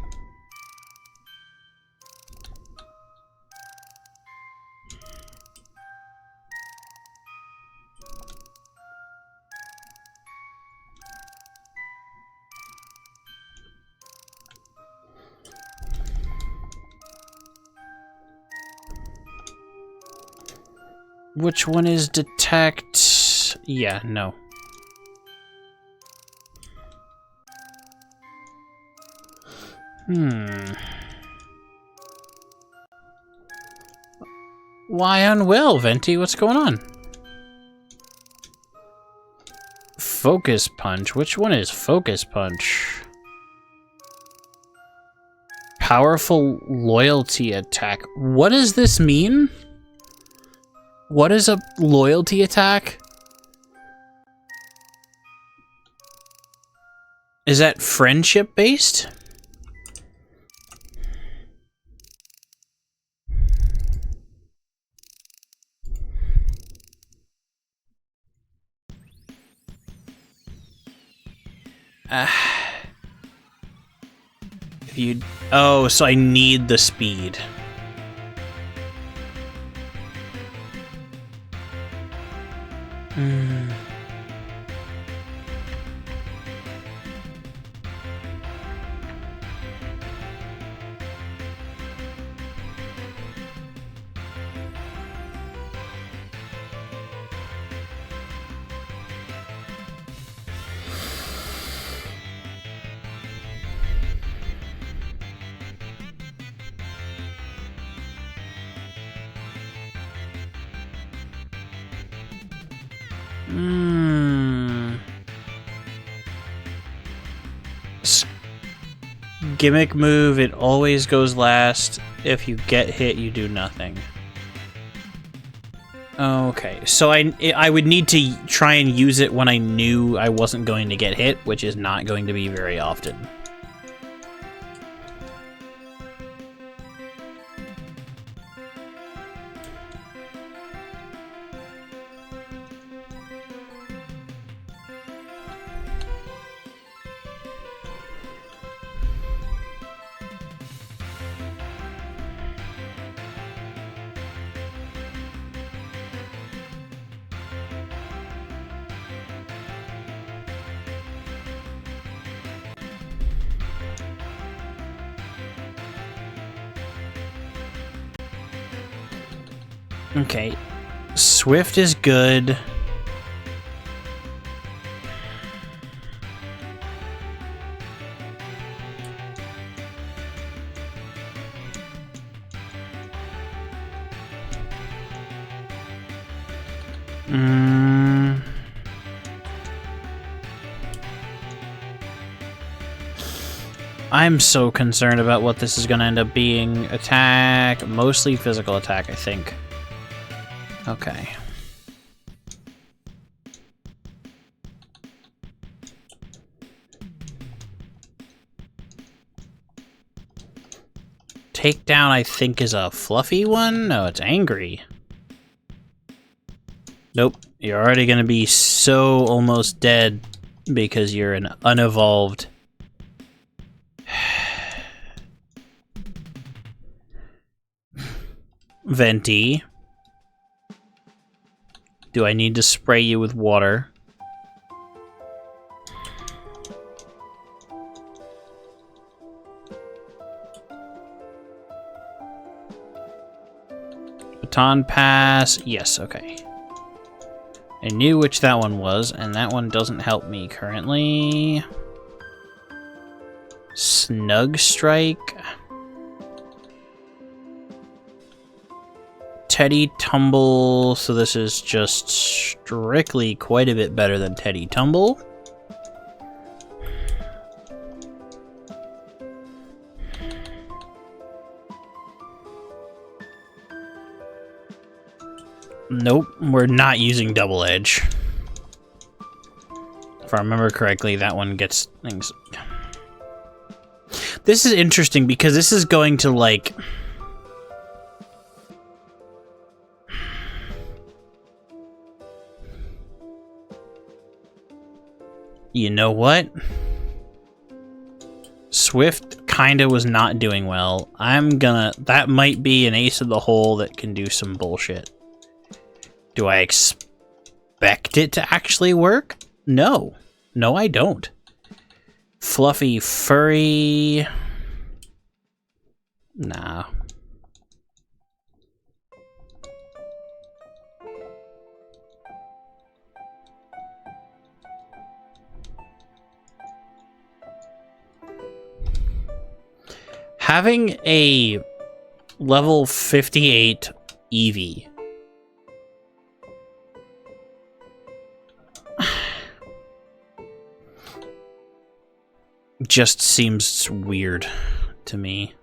Which one is detect? Yeah, no. Why unwell, Venti? What's going on? Focus Punch. Which one is Focus Punch? Powerful loyalty attack. What does this mean? What is a loyalty attack? Is that friendship based? If you... Oh, so I need the speed. Gimmick move, it always goes last. If you get hit, you do nothing. Okay, so I would need to try and use it when I knew I wasn't going to get hit, which is not going to be very often. Okay, Swift is good. I'm so concerned about what this is going to end up being. Attack, mostly physical attack, I think. Okay. Takedown, I think, is a fluffy one? No, it's angry. Nope. You're already going to be so almost dead because you're an unevolved... Venti. Do I need to spray you with water? Baton pass. Yes, okay. I knew which that one was, and that one doesn't help me currently. Snug Strike. Teddy Tumble, so this is just strictly quite a bit better than Teddy Tumble. Nope, we're not using Double Edge. If I remember correctly, that one gets things... This is interesting because this is going to, like... You know what? Swift kinda was not doing well. That might be an ace of the hole that can do some bullshit. Do I expect it to actually work? No. No, I don't. Fluffy Furry... Nah. having a level 58 Eevee just seems weird to me.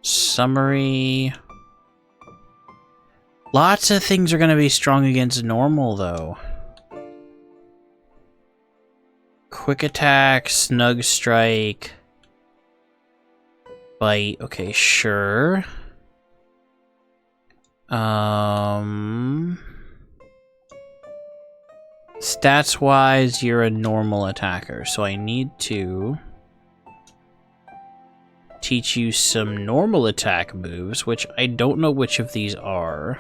Summary. Lots of things are going to be strong against normal, though. Quick attack, snug strike, bite. Okay, sure. Stats-wise, you're a normal attacker, so I need to teach you some normal attack moves, which I don't know which of these are.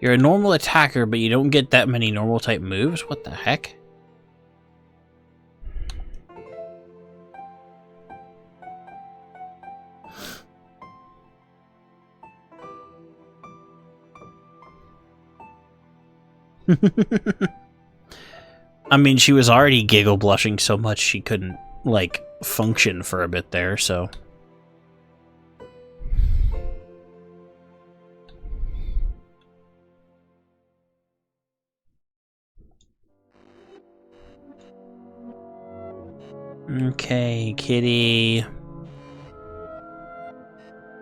You're a normal attacker, but you don't get that many normal type moves? What the heck? I mean, she was already giggle blushing so much she couldn't, like, function for a bit there, so... Okay, kitty.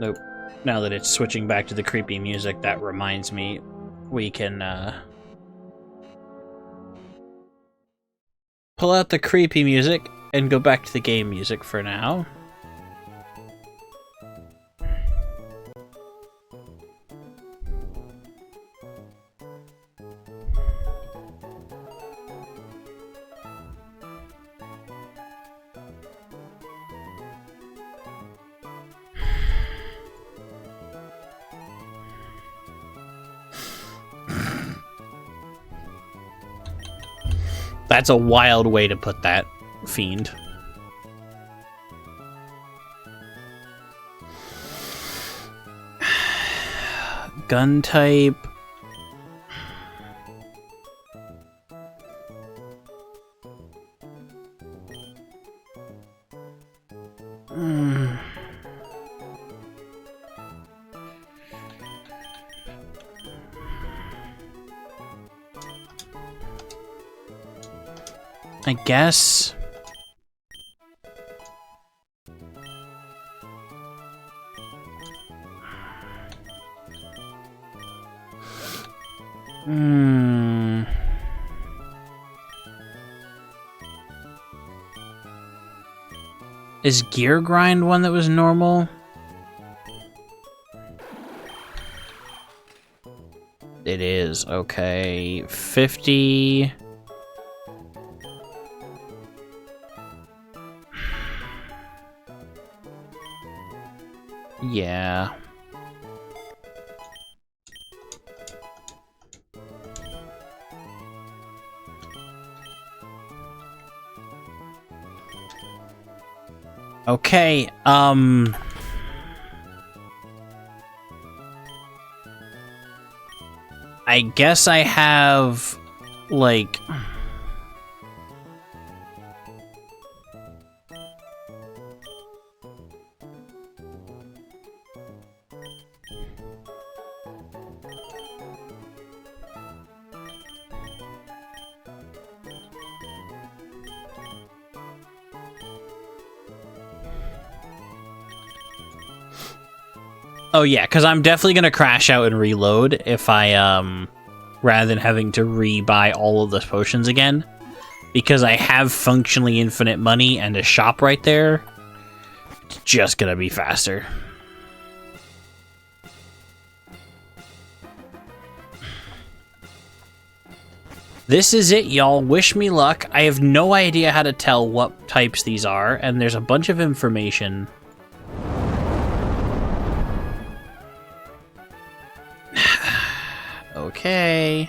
Nope. Now that it's switching back to the creepy music, that reminds me we can, pull out the creepy music and go back to the game music for now. That's a wild way to put that, fiend. Gun type. I guess. Is Gear Grind one that was normal? It is, okay. 50... Yeah. Okay, I guess I have, like... Oh yeah, because I'm definitely going to crash out and reload if I, rather than having to re-buy all of those potions again. Because I have functionally infinite money and a shop right there. It's just going to be faster. This is it, y'all. Wish me luck. I have no idea how to tell what types these are, and there's a bunch of information. Okay.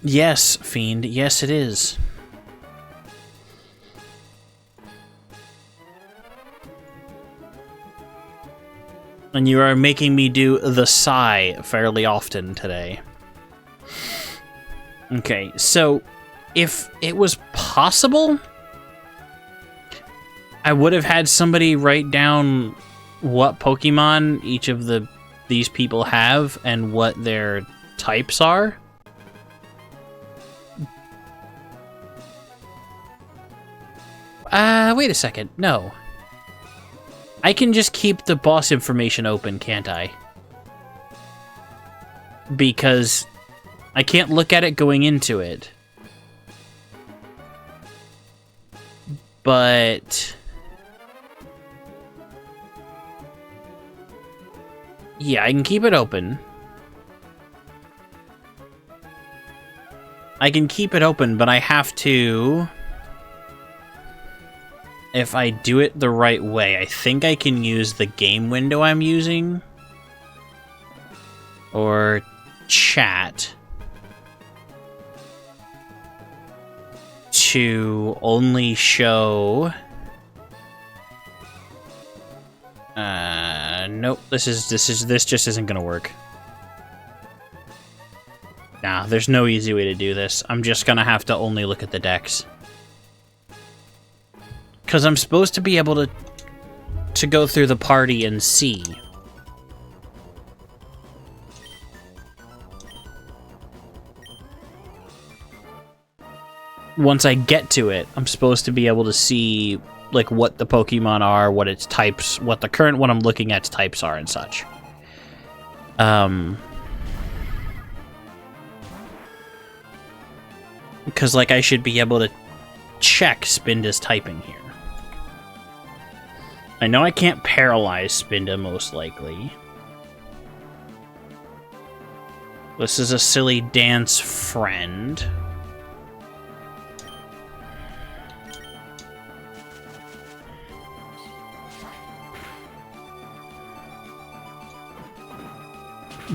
Yes, Fiend. Yes, it is. And you are making me do the sigh fairly often today. Okay, so if it was possible, I would have had somebody write down what Pokemon each of these people have and what their types are. Wait a second. No. I can just keep the boss information open, can't I? Because I can't look at it going into it. But yeah, I can keep it open. I can keep it open, but I have to... If I do it the right way, I think I can use the game window I'm using. Or chat. To only show... nope, this just isn't gonna work. Nah, there's no easy way to do this. I'm just gonna have to only look at the decks. Because I'm supposed to be able to go through the party and see. Once I get to it, I'm supposed to be able to see like what the Pokemon are, what its types, what the current one I'm looking at's types are and such. Because like I should be able to check Spinda's typing here. I know I can't paralyze Spinda, most likely. This is a silly dance friend.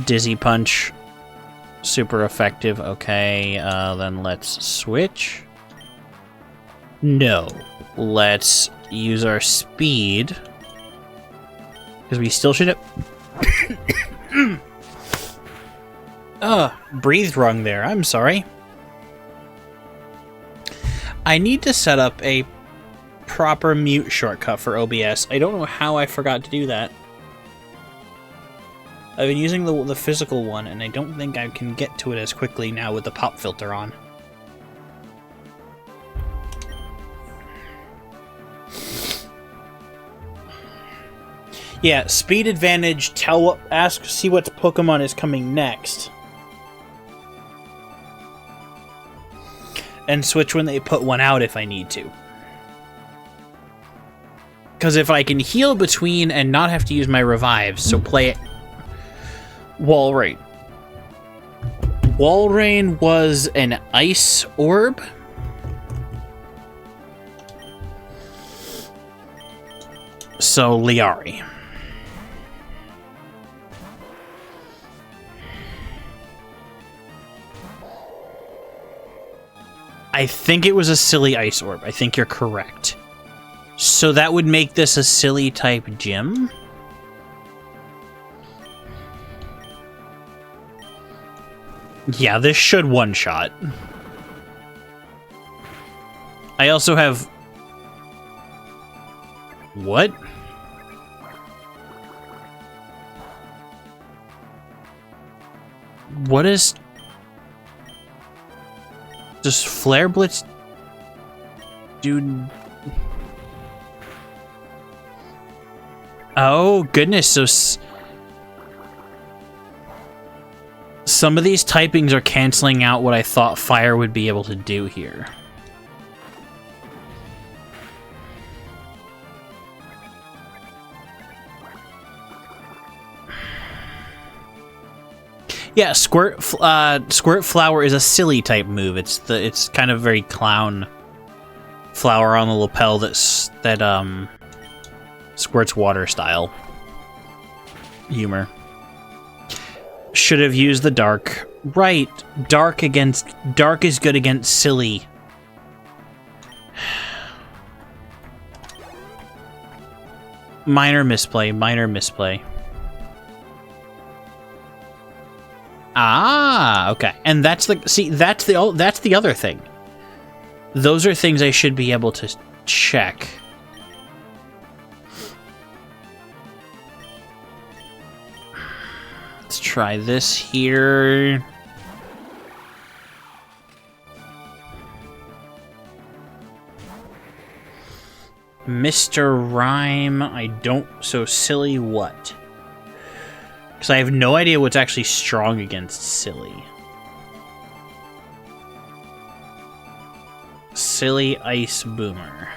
Dizzy Punch. Super effective. Okay, then let's switch. No. Let's use our speed. Because we still should have... breathed wrong there. I'm sorry. I need to set up a proper mute shortcut for OBS. I don't know how I forgot to do that. I've been using the physical one, and I don't think I can get to it as quickly now with the pop filter on. Yeah, speed advantage, see what Pokemon is coming next. And switch when they put one out if I need to. Because if I can heal between and not have to use my revives, so play it. Walrein. Walrein was an ice orb. So Liari. I think it was a silly ice orb. I think you're correct. So that would make this a silly type gym? Yeah, this should one-shot. I also have... What? What is... Does Flare Blitz do... Oh, goodness, so... Some of these typings are canceling out what I thought Fire would be able to do here. Yeah, Squirt Flower is a silly type move. It's kind of very clown flower on the lapel that squirts water style humor. Should have used the dark Right. Dark is good against silly. Minor misplay, minor misplay. Ah, okay. And that's the other thing. Those are things I should be able to check. Let's try this here. Mr. Rhyme, I don't... So silly what? Because I have no idea what's actually strong against silly. Silly Ice Boomer.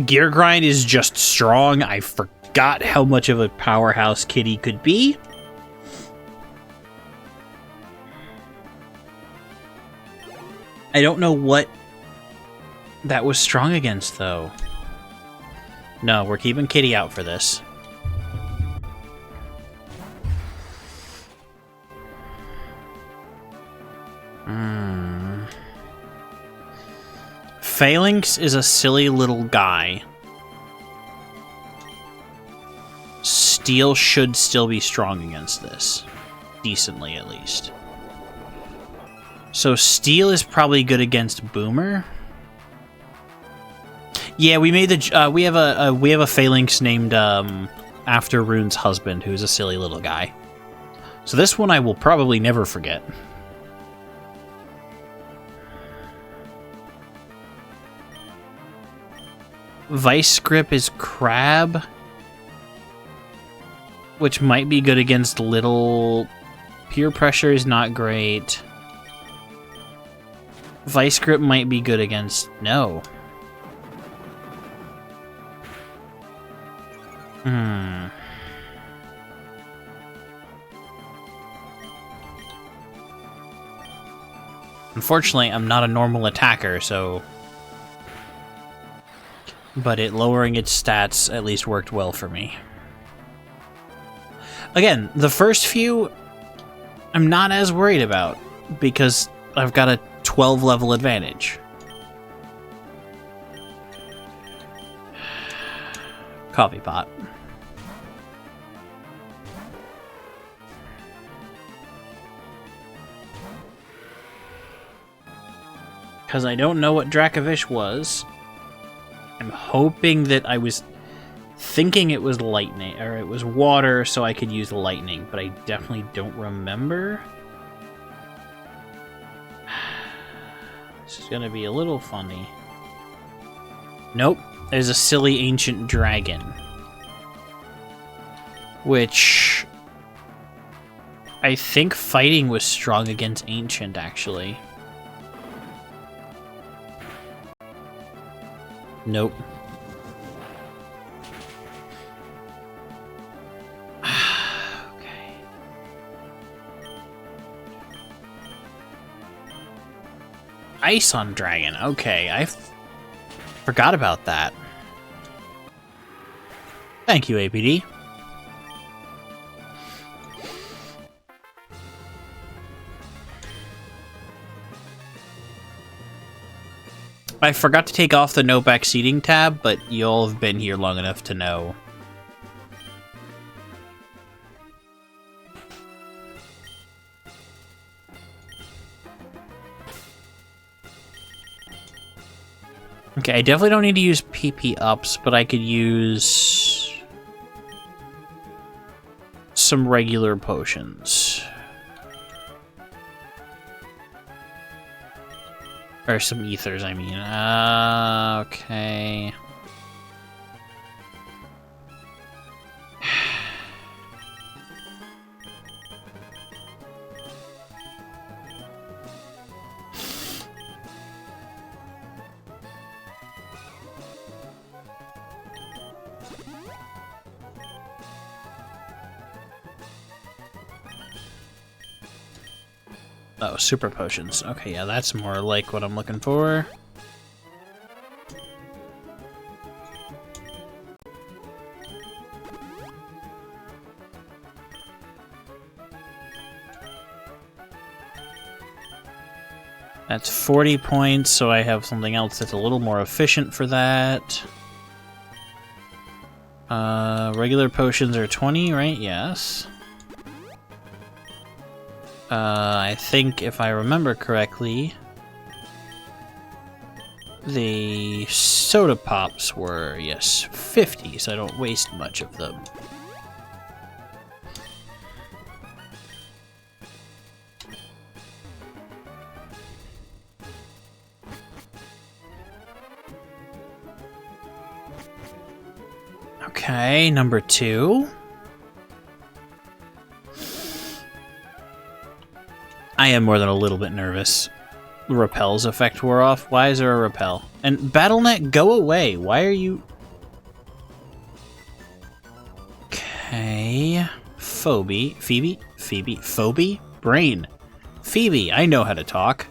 Gear Grind is just strong. I forgot how much of a powerhouse Kitty could be. I don't know what that was strong against, though. No, we're keeping Kitty out for this. Phalanx is a silly little guy. Steel should still be strong against this. Decently, at least. So Steel is probably good against Boomer. Yeah, we made the we have a Phalanx named after Rune's husband, who's a silly little guy. So this one I will probably never forget. Vice Grip is Crab, which might be good against little. Peer Pressure is not great. Vice Grip might be good against... No. Unfortunately, I'm not a normal attacker, so... But lowering its stats at least worked well for me. Again, the first few, I'm not as worried about, because I've got a 12 level advantage. Coffee pot. Because I don't know what Dracovish was. I'm hoping that I was thinking it was lightning, or it was water, so I could use lightning, but I definitely don't remember. This is gonna be a little funny. Nope, there's a silly ancient dragon. Which... I think fighting was strong against ancient, actually. Nope. Okay. Ice on Dragon. Okay, I forgot about that. Thank you, APD. I forgot to take off the no backseating tab, but you all have been here long enough to know. Okay, I definitely don't need to use PP ups, but I could use some regular potions. Or some ethers, I mean. Okay. Oh, super potions. Okay, yeah, that's more like what I'm looking for. That's 40 points, so I have something else that's a little more efficient for that. Regular potions are 20, right? Yes. I think if I remember correctly, the soda pops were, yes, 50, so I don't waste much of them. Okay, number 2. I am more than a little bit nervous. The repel's effect wore off. Why is there a repel? And BattleNet, go away. Why are you... Okay. Phoebe? Brain. Phoebe, I know how to talk.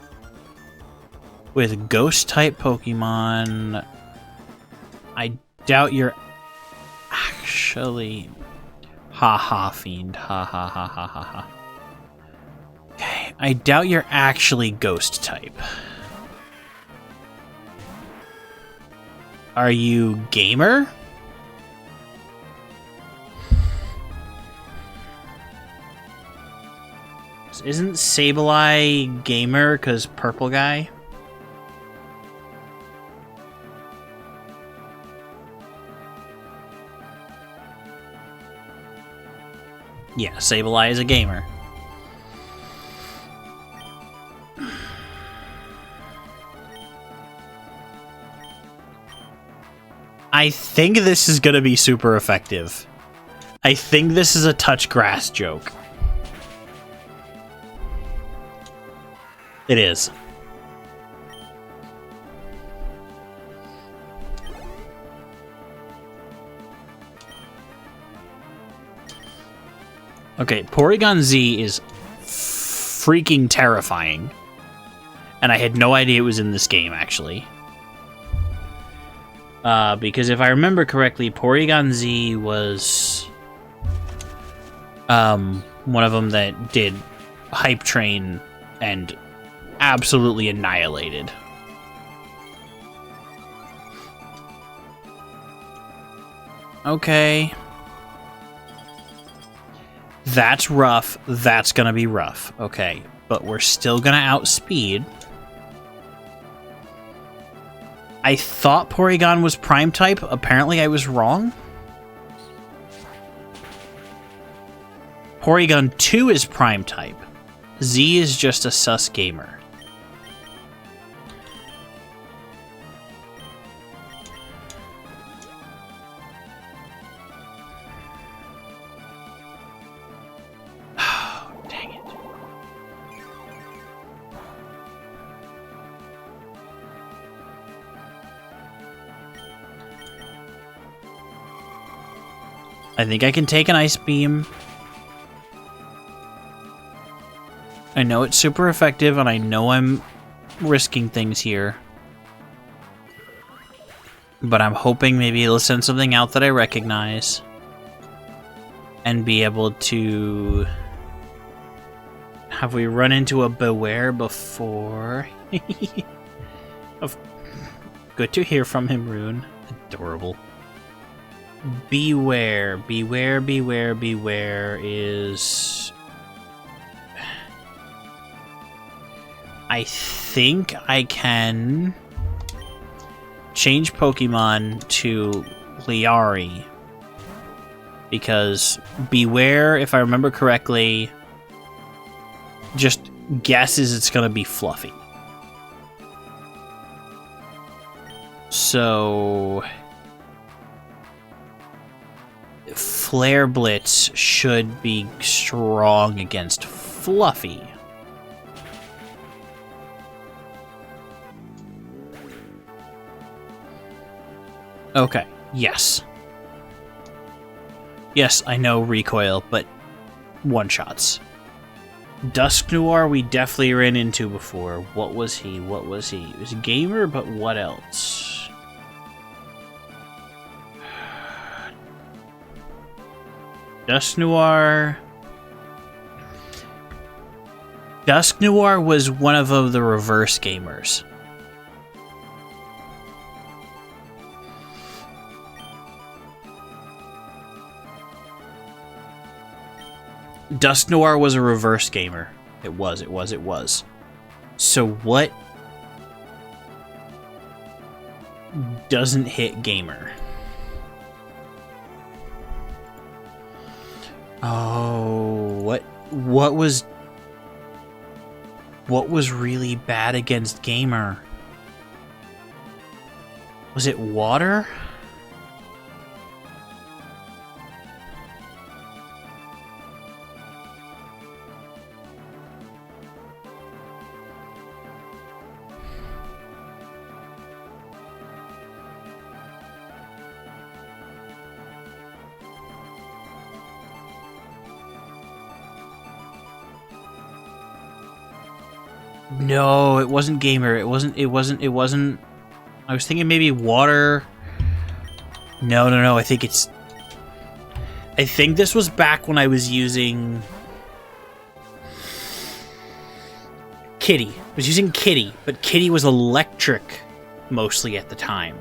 With ghost-type Pokemon, I doubt you're actually... Ha, fiend. Ha. Okay, I doubt you're actually ghost type. Are you gamer? Isn't Sableye gamer because purple guy? Yeah, Sableye is a gamer. I think this is gonna be super effective. I think this is a touch grass joke. It is. Okay, Porygon Z is freaking terrifying. And I had no idea it was in this game, actually. Because if I remember correctly, Porygon Z was one of them that did Hype Train and absolutely annihilated. Okay. That's rough. That's gonna be rough. Okay. But we're still gonna outspeed. I thought Porygon was Prime type. Apparently I was wrong. Porygon 2 is Prime type. Z is just a sus gamer. Dang it. I think I can take an Ice Beam. I know it's super effective, and I know I'm risking things here. But I'm hoping maybe it'll send something out that I recognize. And be able to... Have we run into a Beware before? Good to hear from him, Rune. Adorable. Beware is... I think I can change Pokemon to Liari. Because Beware, if I remember correctly, just guesses it's going to be Fluffy. So... Flare Blitz should be strong against Fluffy. Okay, yes. Yes, I know recoil, but one-shots. Dusk Noir we definitely ran into before. What was he? What was he? He was a gamer, but what else? Dusk Noir... Dusk Noir was one of the reverse gamers. Dusk Noir was a reverse gamer. It was. So what doesn't hit gamer? Oh, what was really bad against gamer? Was it water? No, it wasn't gamer. It wasn't. I was thinking maybe water. No. I think this was back when I was using Kitty. I was using Kitty, but Kitty was electric mostly at the time.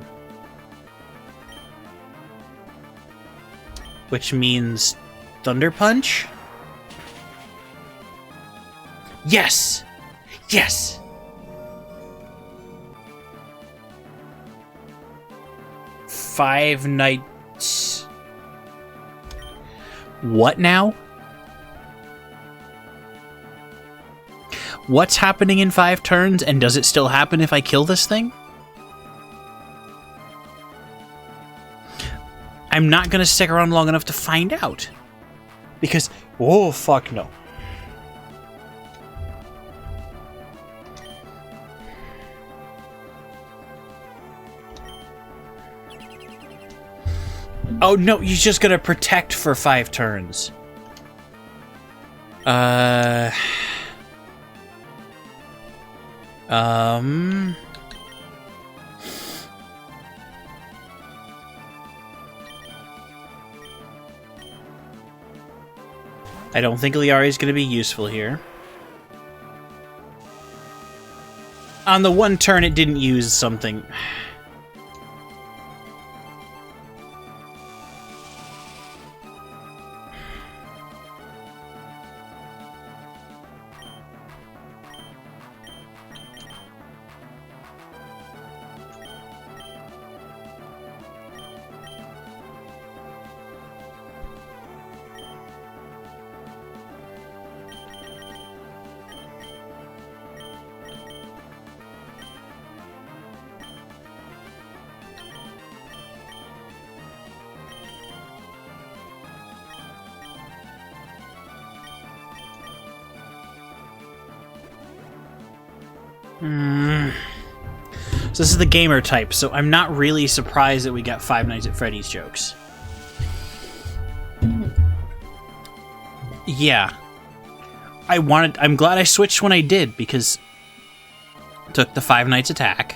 Which means Thunder Punch? Yes! Yes! Five Nights... What now? What's happening in 5 turns, and does it still happen if I kill this thing? I'm not gonna stick around long enough to find out. Because... oh, fuck no. Oh no, you're just gonna protect for 5 turns. I don't think Liari is gonna be useful here. On the one turn it didn't use something. So this is the gamer type, so I'm not really surprised that we got Five Nights at Freddy's jokes. Yeah. I'm glad I switched when I did, because I took the Five Nights attack,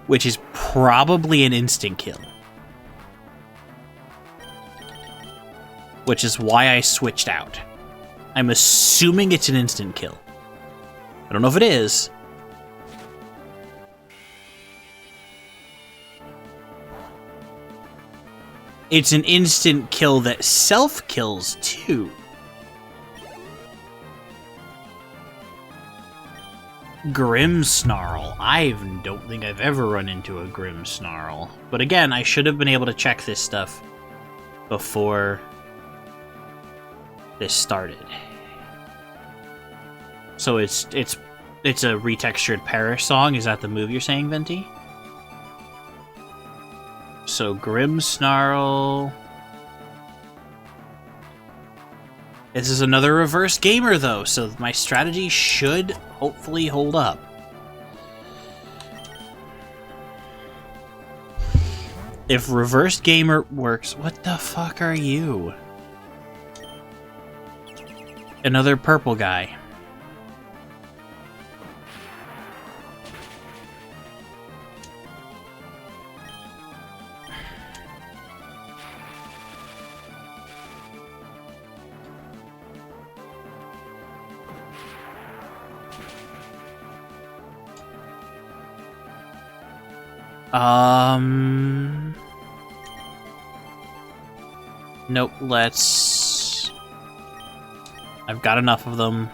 which is probably an instant kill. Which is why I switched out. I'm assuming it's an instant kill. I don't know if it is. It's an instant kill that self-kills, too. Grimmsnarl. I don't think I've ever run into a Grimmsnarl. But again, I should have been able to check this stuff before this started. So it's a retextured Parish song. Is that the move you're saying, Venti? So Grimmsnarl. This is another reverse gamer though, so my strategy should hopefully hold up. If reverse gamer works, what the fuck are you? another purple guy. Nope, let's... I've got enough of them.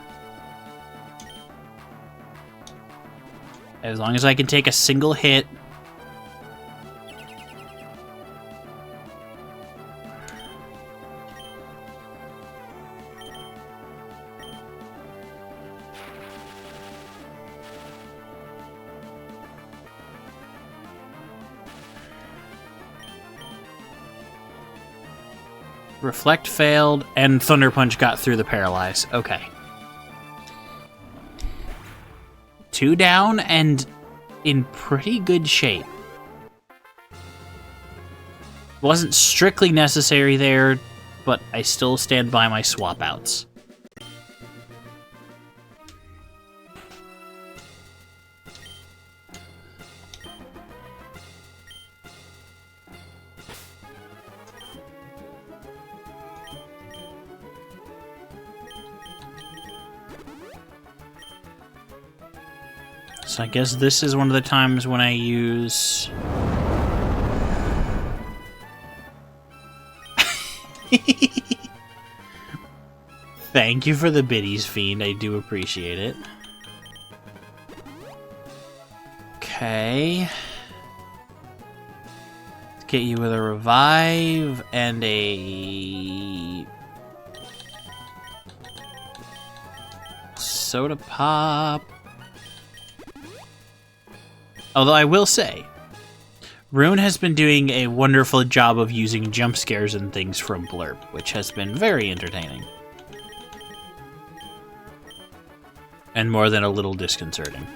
As long as I can take a single hit. Reflect failed, and Thunder Punch got through the Paralyze. Okay. 2 down and in pretty good shape. Wasn't strictly necessary there, but I still stand by my swap outs. So I guess this is one of the times when I use... Thank you for the biddies, Fiend. I do appreciate it. Okay. Let's get you with a revive and a... soda pop. Although I will say, Rune has been doing a wonderful job of using jump scares and things from Blurp, which has been very entertaining. And more than a little disconcerting.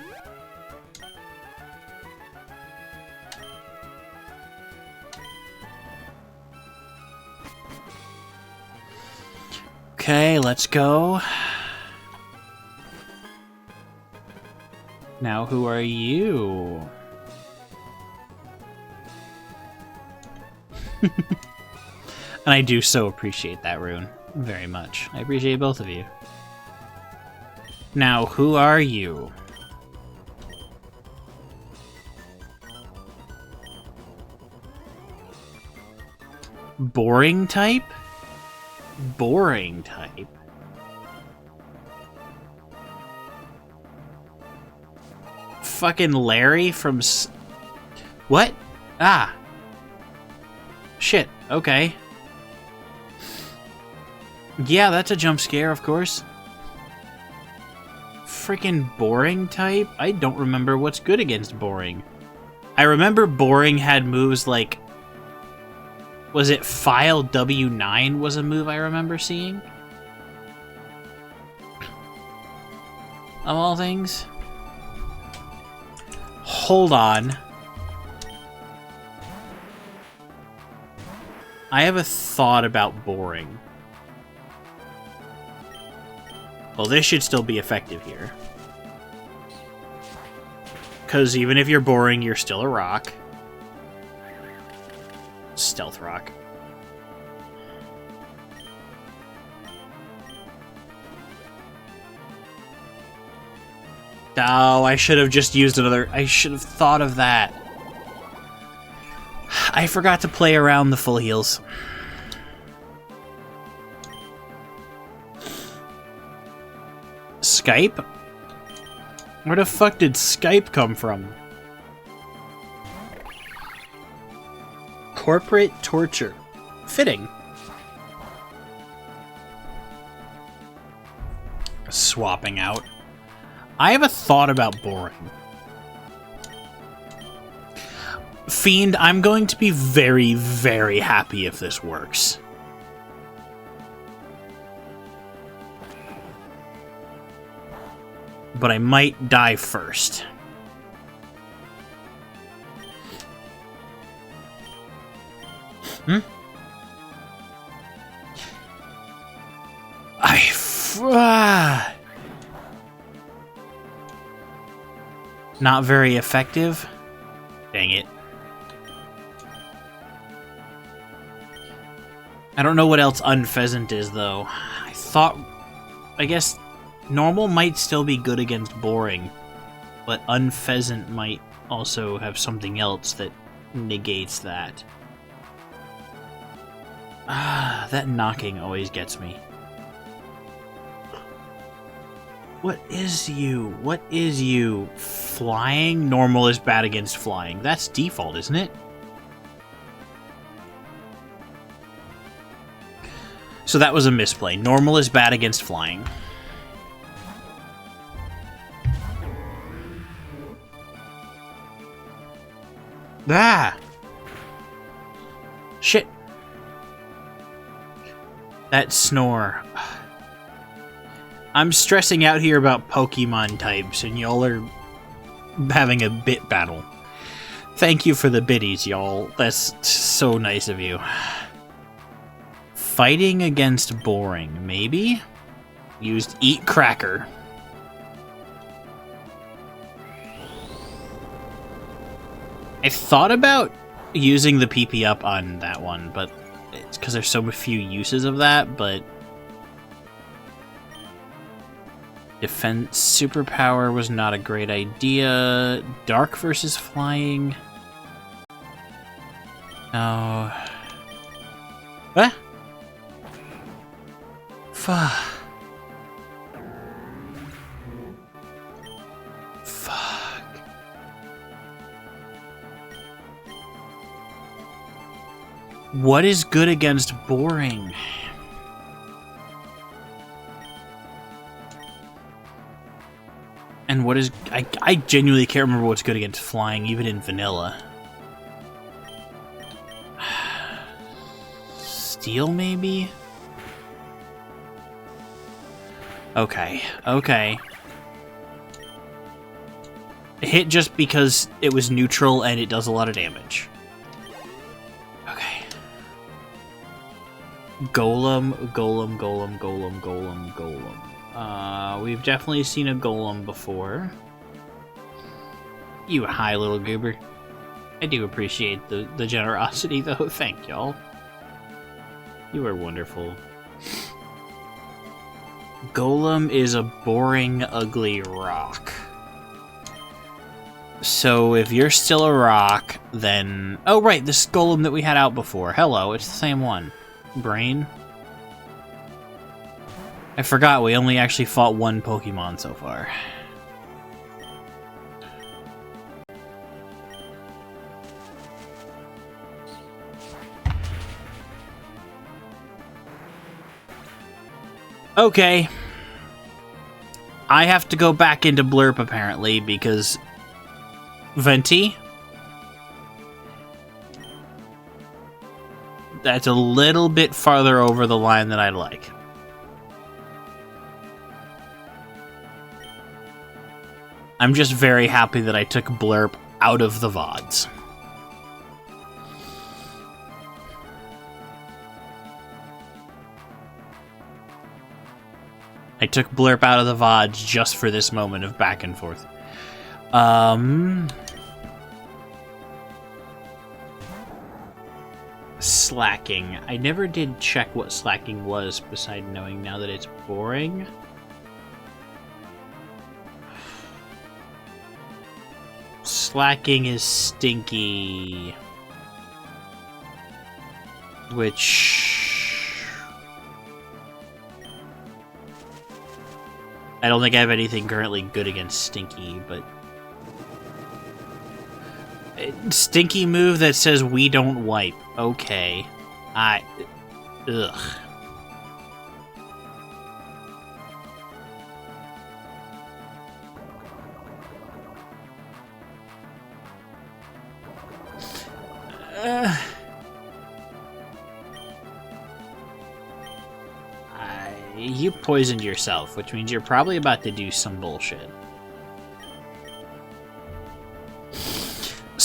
Okay, let's go. Now, who are you? And I do so appreciate that, Rune. Very much. I appreciate both of you. Now, who are you? Boring type? Boring type. Fucking Larry from what? Ah. Shit, okay. Yeah, that's a jump scare, of course. Freaking Boring type? I don't remember what's good against Boring. I remember Boring had moves like... Was it File W9 was a move I remember seeing? Of all things. Hold on. I have a thought about Boring. Well, this should still be effective here. Because even if you're Boring, you're still a rock. Stealth rock. Oh, I should have just used another... I should have thought of that. I forgot to play around the full heals. Skype? Where the fuck did Skype come from? Corporate torture. Fitting. Swapping out. I have a thought about Boring. Fiend, I'm going to be very, very happy if this works. But I might die first. Not very effective. Dang it. I don't know what else Unpheasant is, though. I guess normal might still be good against boring, but Unpheasant might also have something else that negates that. That knocking always gets me. What is you? What is you? Flying? Normal is bad against flying. That's default, isn't it? So that was a misplay. Normal is bad against flying. Ah! Shit. That snore. I'm stressing out here about Pokemon types, and y'all are having a bit battle. Thank you for the biddies, y'all. That's so nice of you. Fighting against boring, maybe? Used Eat Cracker. I thought about using the PP up on that one, but it's because there's so few uses of that, but defense superpower was not a great idea. Dark versus flying. No. What? Fuck. What is good against boring? And what is... I genuinely can't remember what's good against flying, even in vanilla. Steel, maybe? Okay, okay. Hit just because it was neutral and it does a lot of damage. Okay. Golem, Golem, Golem, Golem, Golem, Golem. We've definitely seen a Golem before. You high little goober. I do appreciate the generosity, though. Thank y'all. You are wonderful. Golem is a boring, ugly rock. So if you're still a rock, then... Oh, right, this Golem that we had out before. Hello, it's the same one. Brain. I forgot we only actually fought one Pokemon so far. Okay. I have to go back into Blurp, apparently, because... Venti? That's a little bit farther over the line than I'd like. I'm just very happy that I took Blurp out of the VODs. I took Blurp out of the VODs just for this moment of back and forth. Slacking. I never did check what slacking was, besides knowing now that it's boring. Slacking is stinky. Which... I don't think I have anything currently good against Stinky, but... Stinky move that says we don't wipe. Okay. Ugh. You poisoned yourself, which means you're probably about to do some bullshit.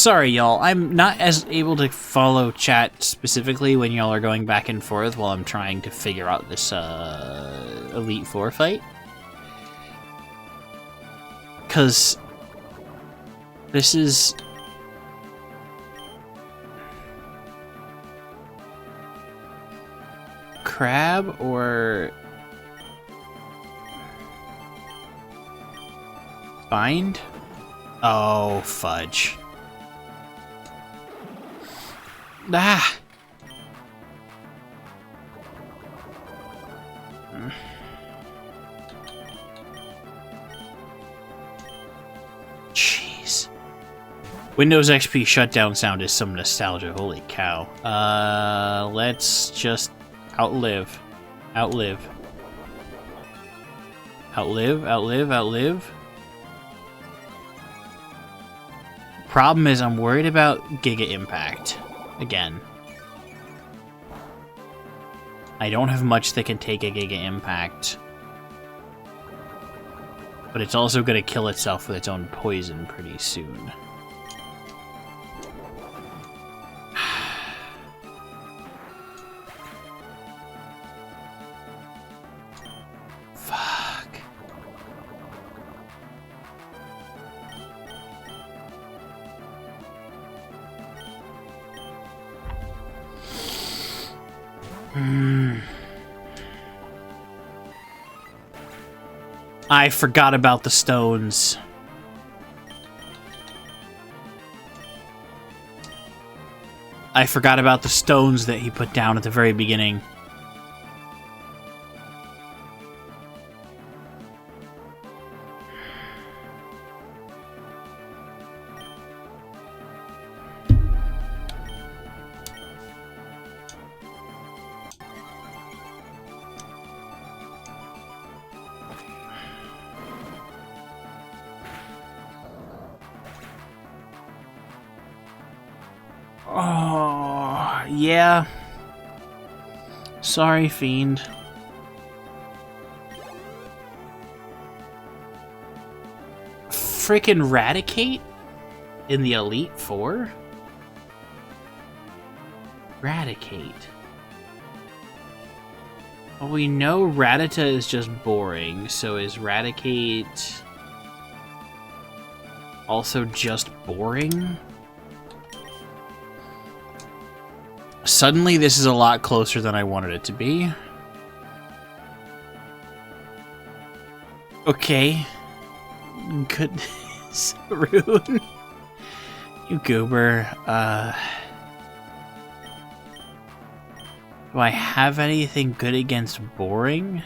Sorry, y'all. I'm not as able to follow chat specifically when y'all are going back and forth while I'm trying to figure out this Elite Four fight. Because this is... Crab or... Bind? Oh, fudge. Ah! Jeez. Windows XP shutdown sound is some nostalgia. Holy cow. Let's just outlive. Outlive. Outlive, outlive, outlive. Problem is, I'm worried about Giga Impact. Again. I don't have much that can take a Giga Impact. But it's also going to kill itself with its own poison pretty soon. Fuck. I forgot about the stones. I forgot about the stones that he put down at the very beginning. Oh, yeah. Sorry, Fiend. Frickin' Raticate? In the Elite Four? Raticate. Well, we know Rattata is just boring, so is Raticate also just boring? Suddenly, this is a lot closer than I wanted it to be. Okay. Goodness, Rune. You goober. Do I have anything good against boring?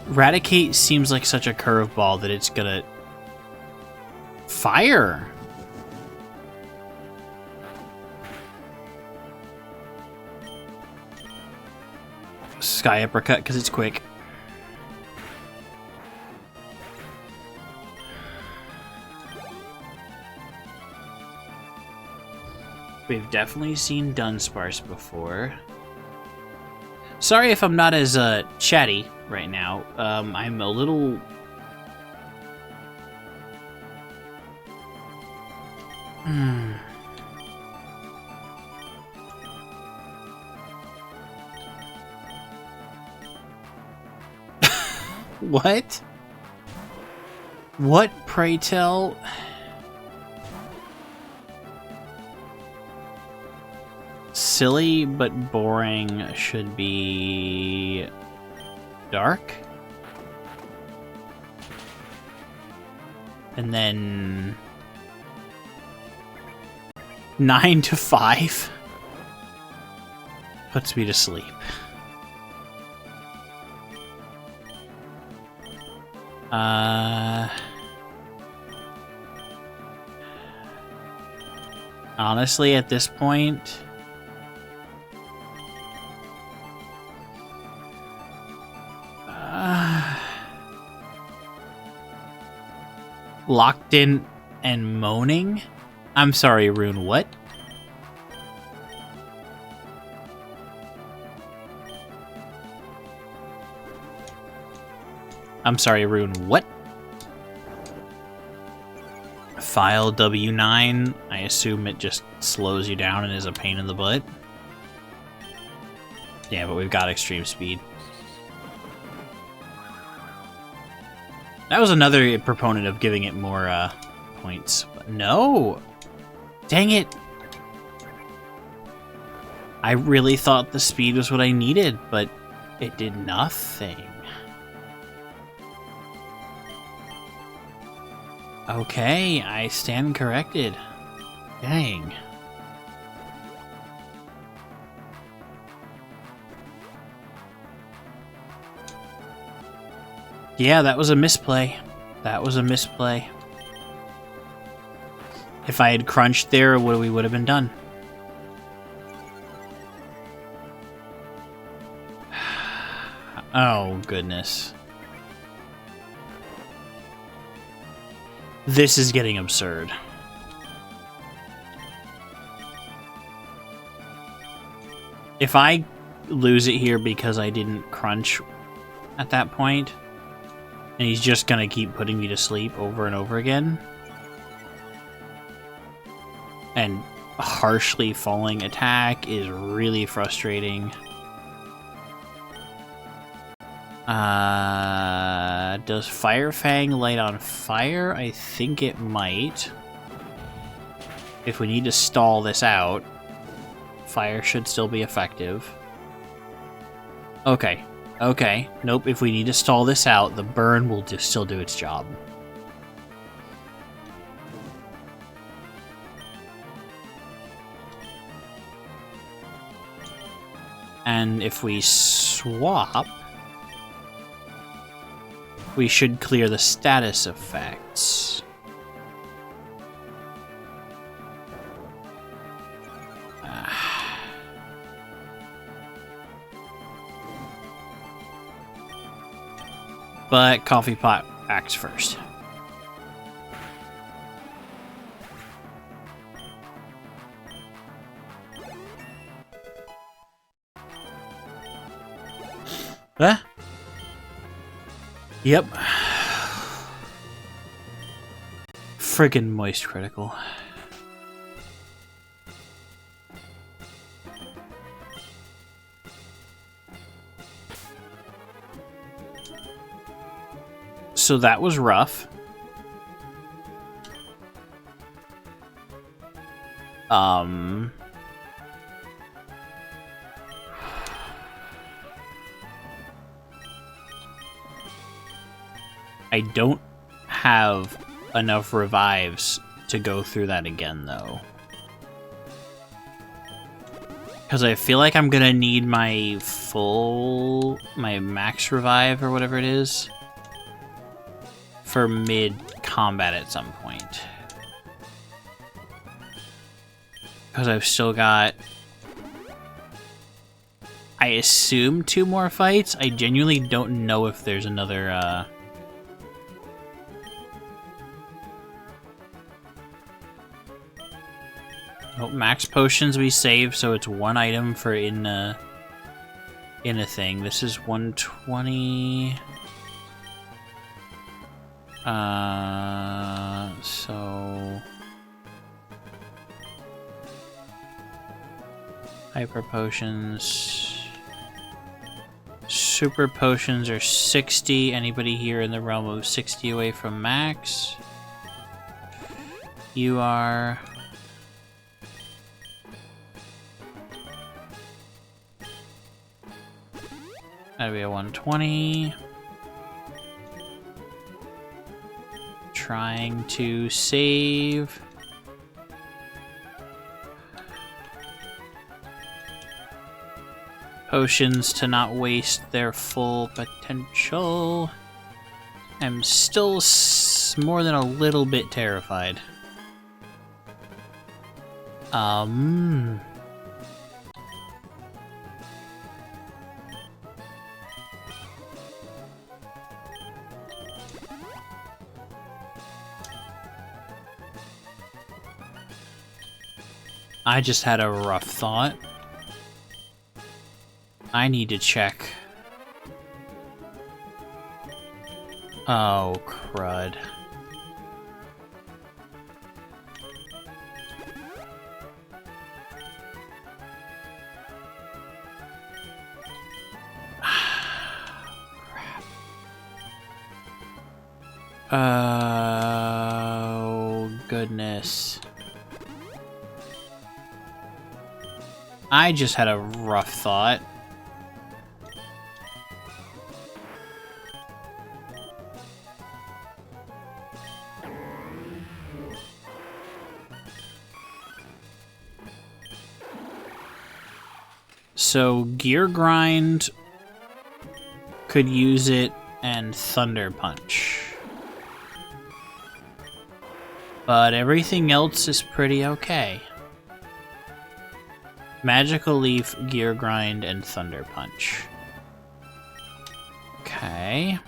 Raticate seems like such a curveball that it's gonna... Fire! Sky Uppercut because it's quick. We've definitely seen Dunsparce before. Sorry if I'm not as chatty right now. I'm a little... What? What, pray tell? Silly but boring should be... dark? And then... 9 to 5? Puts me to sleep. Honestly, at this point... Locked in and moaning? I'm sorry, Rune, what? I'm sorry, Rune, what? File W9. I assume it just slows you down and is a pain in the butt. Yeah, but we've got extreme speed. That was another proponent of giving it more points. But no! Dang it! I really thought the speed was what I needed, but it did nothing. Okay, I stand corrected. Dang. Yeah, that was a misplay. That was a misplay. If I had crunched there, we would have been done. Oh, goodness. This is getting absurd. If I lose it here because I didn't crunch at that point, and he's just gonna keep putting me to sleep over and over again, and harshly falling attack is really frustrating. Does Fire Fang light on fire? I think it might. If we need to stall this out, fire should still be effective. Okay. Okay. Nope, if we need to stall this out, the burn will just still do its job. And if we swap, we should clear the status effects. But Coffee Pot acts first. Huh? Yep. Friggin' moist critical. So that was rough. I don't have enough revives to go through that again, though. Because I feel like I'm gonna need my max revive or whatever it is for mid-combat at some point. Because I've still got, I assume, 2 more fights. I genuinely don't know if there's another, Oh, max potions we save, so it's 1 item for in a thing. This is 120. So hyper potions, super potions are 60. Anybody here in the realm of 60 away from max? You are. That'd be a 120. Trying to save. Potions to not waste their full potential. I'm still more than a little bit terrified. I just had a rough thought. I need to check. Oh, crud. Oh, goodness. I just had a rough thought. So, Gear Grind could use it, and Thunder Punch. But everything else is pretty okay. Magical Leaf, Gear Grind, and Thunder Punch. Okay.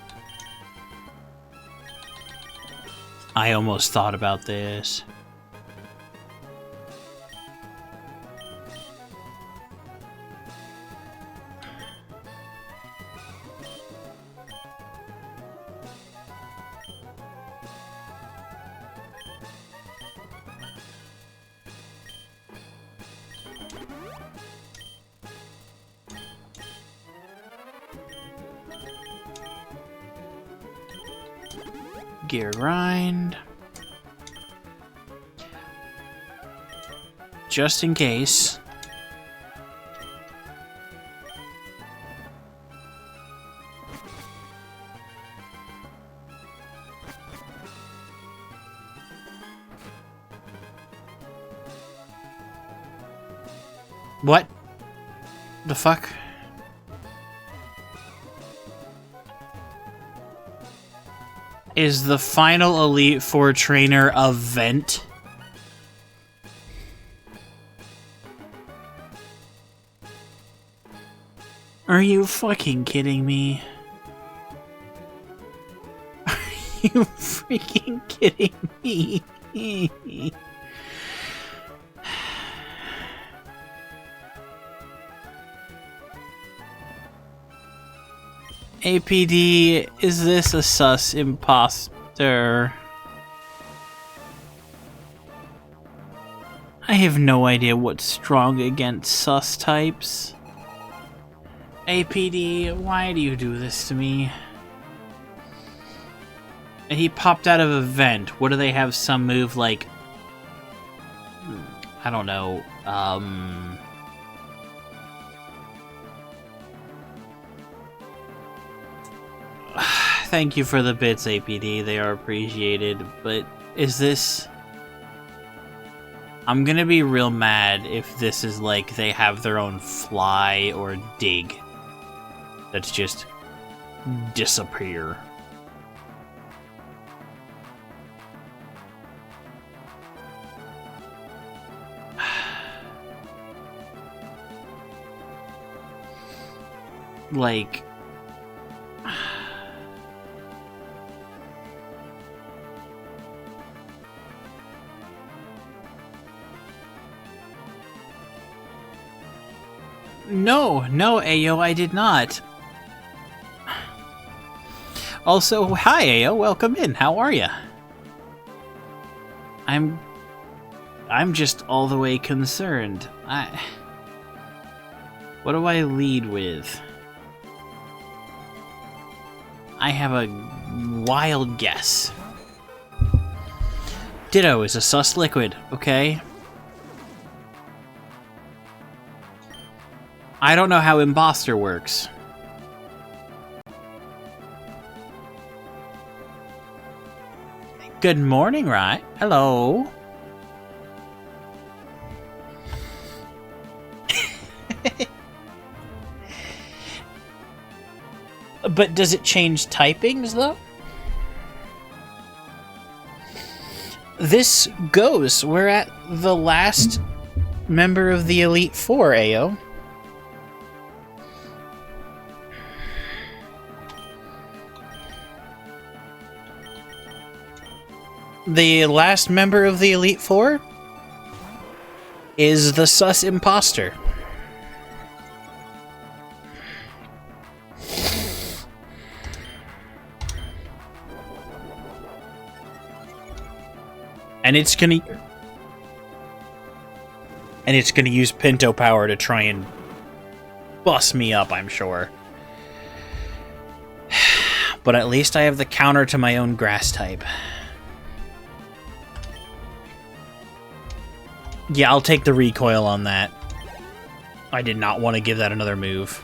I almost thought about this. Gear Grind. Just in case. What the fuck? Is the final Elite Four trainer a vent? Are you fucking kidding me? Are you freaking kidding me? APD, is this a sus imposter? I have no idea what's strong against sus types. APD, why do you do this to me? And he popped out of a vent. What do they have? Some move like... I don't know. Thank you for the bits, APD. They are appreciated. But is this... I'm gonna be real mad if this is like they have their own fly or dig that's just disappear. Like... No, Ayo, I did not. Also, hi Ayo, welcome in. How are ya? I'm just all the way concerned. What do I lead with? I have a wild guess. Ditto is a sus liquid, okay? I don't know how Imposter works. Good morning, right? Hello. But does it change typings, though? This goes. We're at the last member of the Elite Four, Ayo. The last member of the Elite Four is the sus imposter. And it's gonna use Pinto power to try and bust me up, I'm sure. But at least I have the counter to my own grass type. Yeah, I'll take the recoil on that. I did not want to give that another move.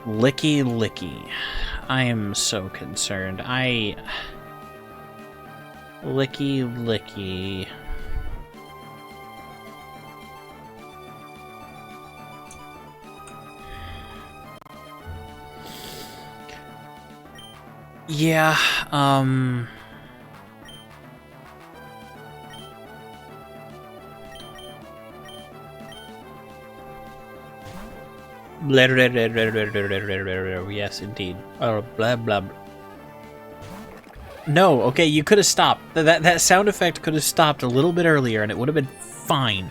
Licky Licky. I am so concerned. Licky Licky. Yeah, yes, indeed. Blah, blah, blah. No, okay, you could have stopped. That sound effect could have stopped a little bit earlier, and it would have been fine.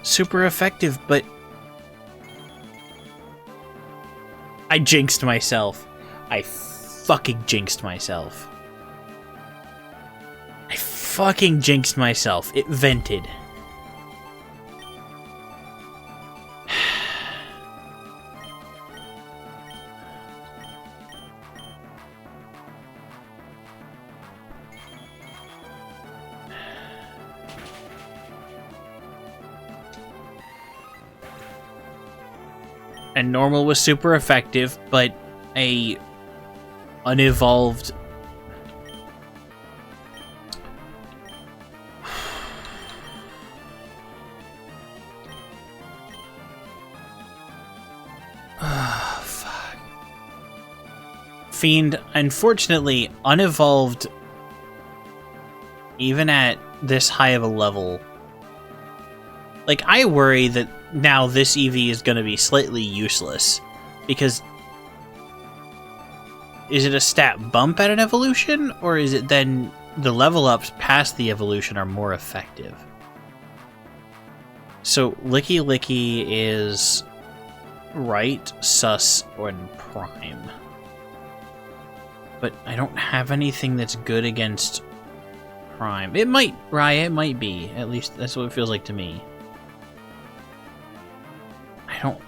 Super effective, but I jinxed myself. I fucking jinxed myself. I fucking jinxed myself. It vented. And normal was super effective, but a unevolved fuck. Fiend, unfortunately, unevolved even at this high of a level. Like, I worry that now this EV is going to be slightly useless, because is it a stat bump at an evolution, or is it then the level ups past the evolution are more effective? So Licky Licky is right, sus, or prime. But I don't have anything that's good against prime. It might, Raya, it might be. At least that's what it feels like to me. I don't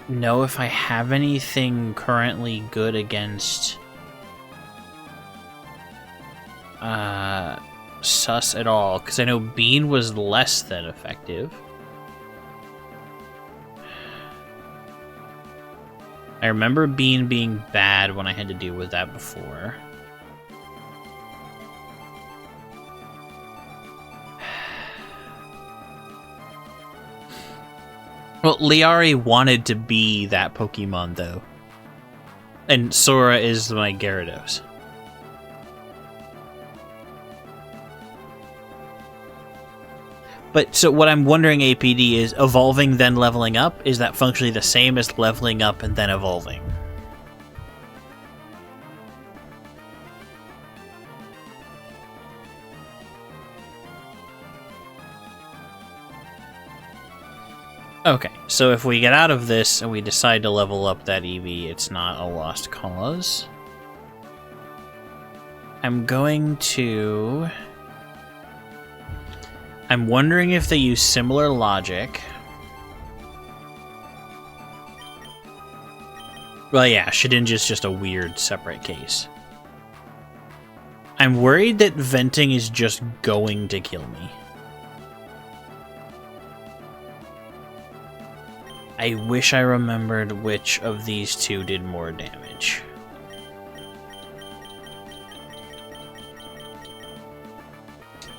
know if I have anything currently good against sus at all, because I know Bean was less than effective. I remember Bean being bad when I had to deal with that before. Well, Liari wanted to be that Pokemon, though. And Sora is my Gyarados. But, so what I'm wondering, APD, is evolving then leveling up? Is that functionally the same as leveling up and then evolving? Okay, so if we get out of this and we decide to level up that Eevee, it's not a lost cause. I'm wondering if they use similar logic. Well, yeah, Shedinja's just a weird separate case. I'm worried that venting is just going to kill me. I wish I remembered which of these two did more damage.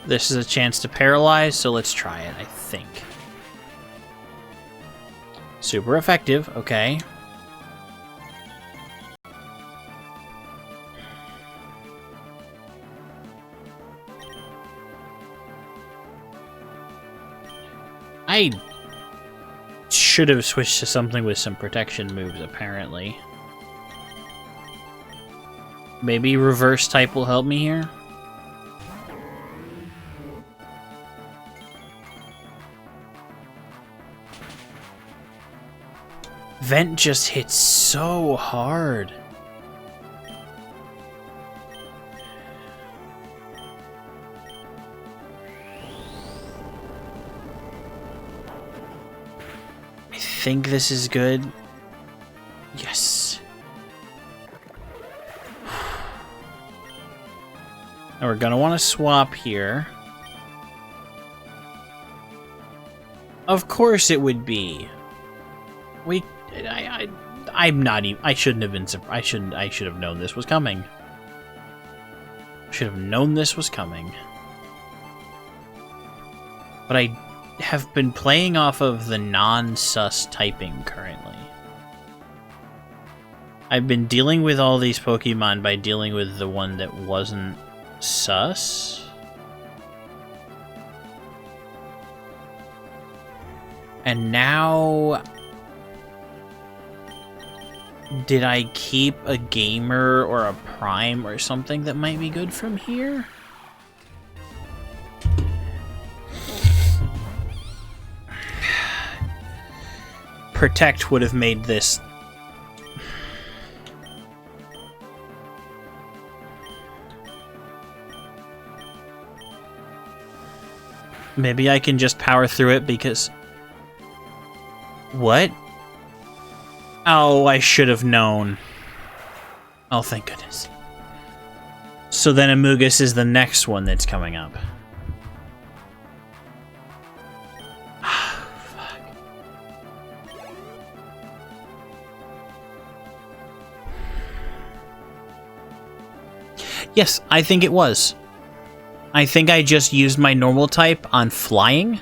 This is a chance to paralyze, so let's try it, I think. Super effective, okay. I should have switched to something with some protection moves, apparently. Maybe reverse type will help me here? Vent just hits so hard. think this is good. Yes. And we're gonna want to swap here. Of course it would be. I'm not even. I shouldn't have been. I should have known this was coming. Should have known this was coming. But I have been playing off of the non-sus typing currently. I've been dealing with all these Pokemon by dealing with the one that wasn't sus. And now... Did I keep a Gamer or a Prime or something that might be good from here? Protect would have made this... Maybe I can just power through it because... What? Oh, I should have known. Oh, thank goodness. So then Amogus is the next one that's coming up. Fuck. Yes, I think it was. I think I just used my normal type on flying.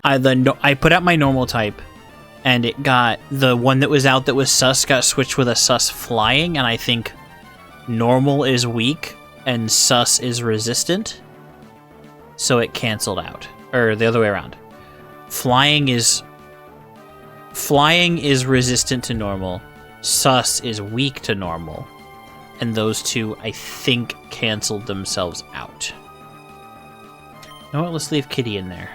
I put out my normal type, and it got the one that was out that was sus got switched with a sus flying, and I think normal is weak and sus is resistant, so it canceled out. Or the other way around. Flying is resistant to normal, sus is weak to normal, and those two I think canceled themselves out. You know what? Let's leave Kitty in there.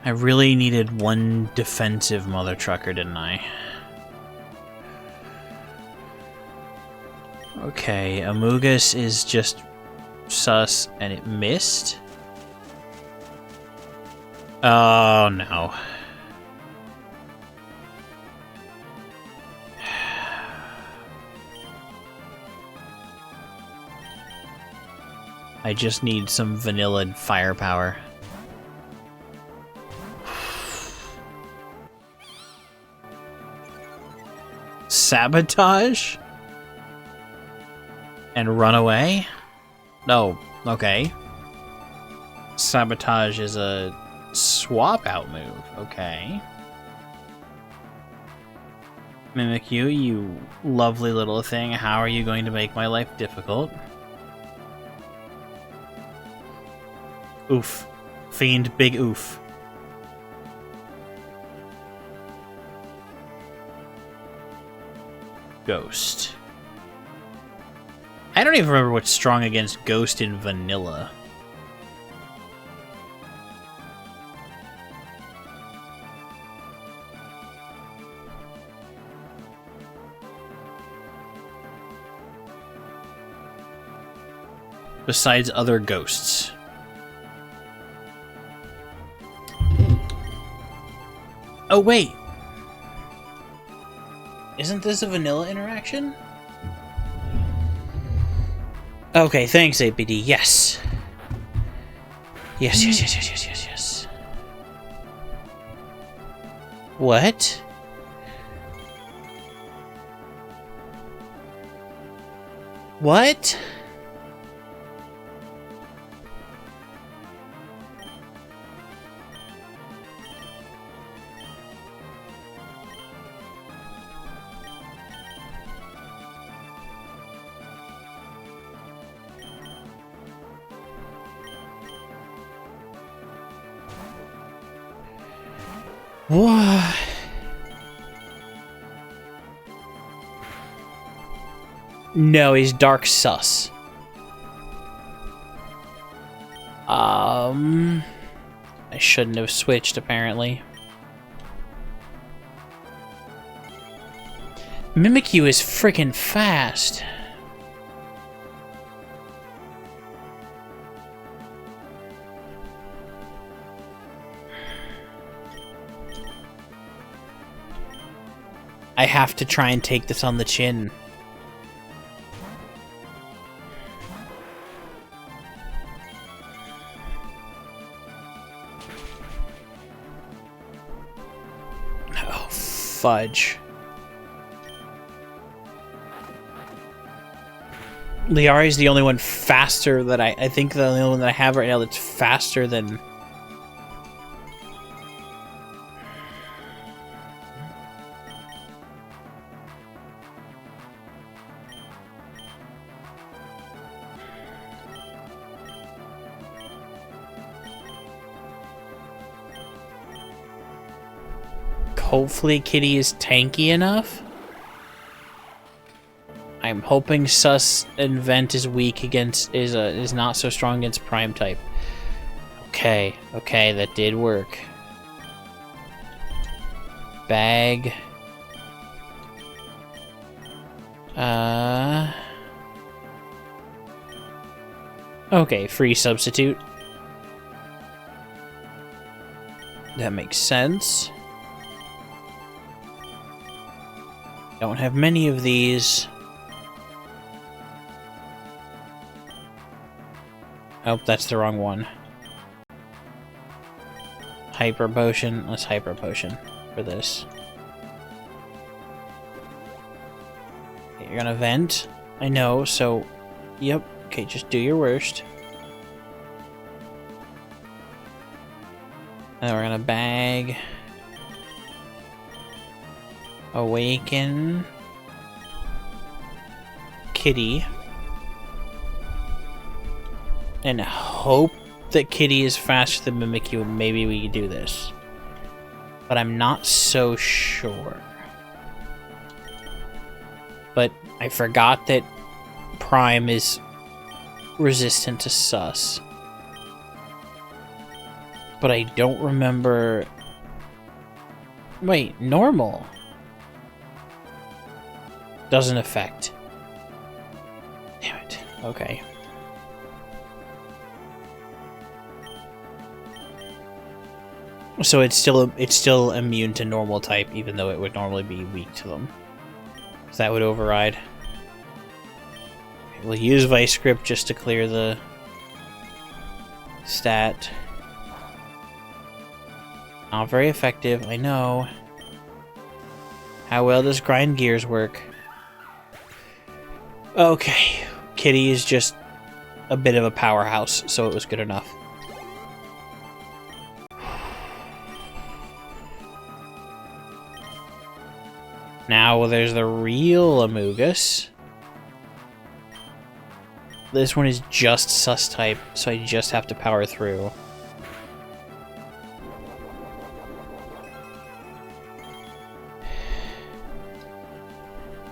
I really needed one defensive mother trucker, didn't I? Okay, Amogus is just sus, and it missed. Oh, no. I just need some vanilla firepower. Sabotage? And run away? No, okay. Sabotage is a swap out move, okay. Mimikyu, you lovely little thing, how are you going to make my life difficult? Oof. Fiend, big oof. Ghost. I don't even remember what's strong against Ghost in vanilla. Besides other ghosts. Oh, wait. Isn't this a vanilla interaction? Okay, thanks, APD. Yes. Yes. What? What? What? No, he's dark sus. I shouldn't have switched, apparently. Mimikyu is freaking fast. I have to try and take this on the chin. Oh, fudge. Liari is the only one faster that I think the only one that I have right now that's faster than... Hopefully Kitty is tanky enough. I'm hoping Sus and Vent is weak against is not so strong against Prime type. Okay, that did work. Bag. Okay, free substitute. That makes sense. Don't have many of these. Oh, that's the wrong one. Hyper Potion. Let's Hyper Potion for this. Okay, you're gonna vent. I know, so... Yep. Okay, just do your worst. And then we're gonna bag... Awaken... Kitty... and hope that Kitty is faster than Mimikyu, and maybe we can do this. But I'm not so sure. But I forgot that Prime is resistant to Sus. But I don't remember... Wait, normal? Doesn't affect. Damn it. Okay. So it's still immune to normal type, even though it would normally be weak to them. So that would override. Okay, we'll use Vice Grip just to clear the stat. Not very effective, I know. How well does Grind Gears work? Okay, Kitty is just a bit of a powerhouse, so it was good enough. Now there's the real Amogus. This one is just Sus type, so I just have to power through.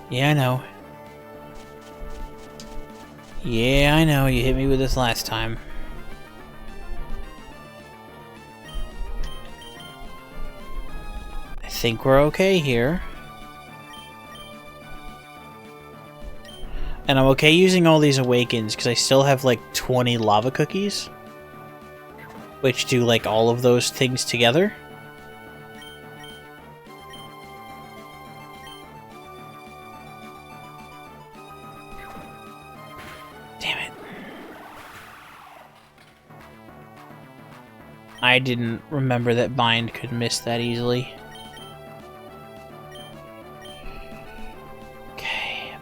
Yeah, I know. Yeah, I know. You hit me with this last time. I think we're okay here. And I'm okay using all these awakens because I still have like 20 lava cookies, which do like all of those things together. Damn it. I didn't remember that Bind could miss that easily. Okay,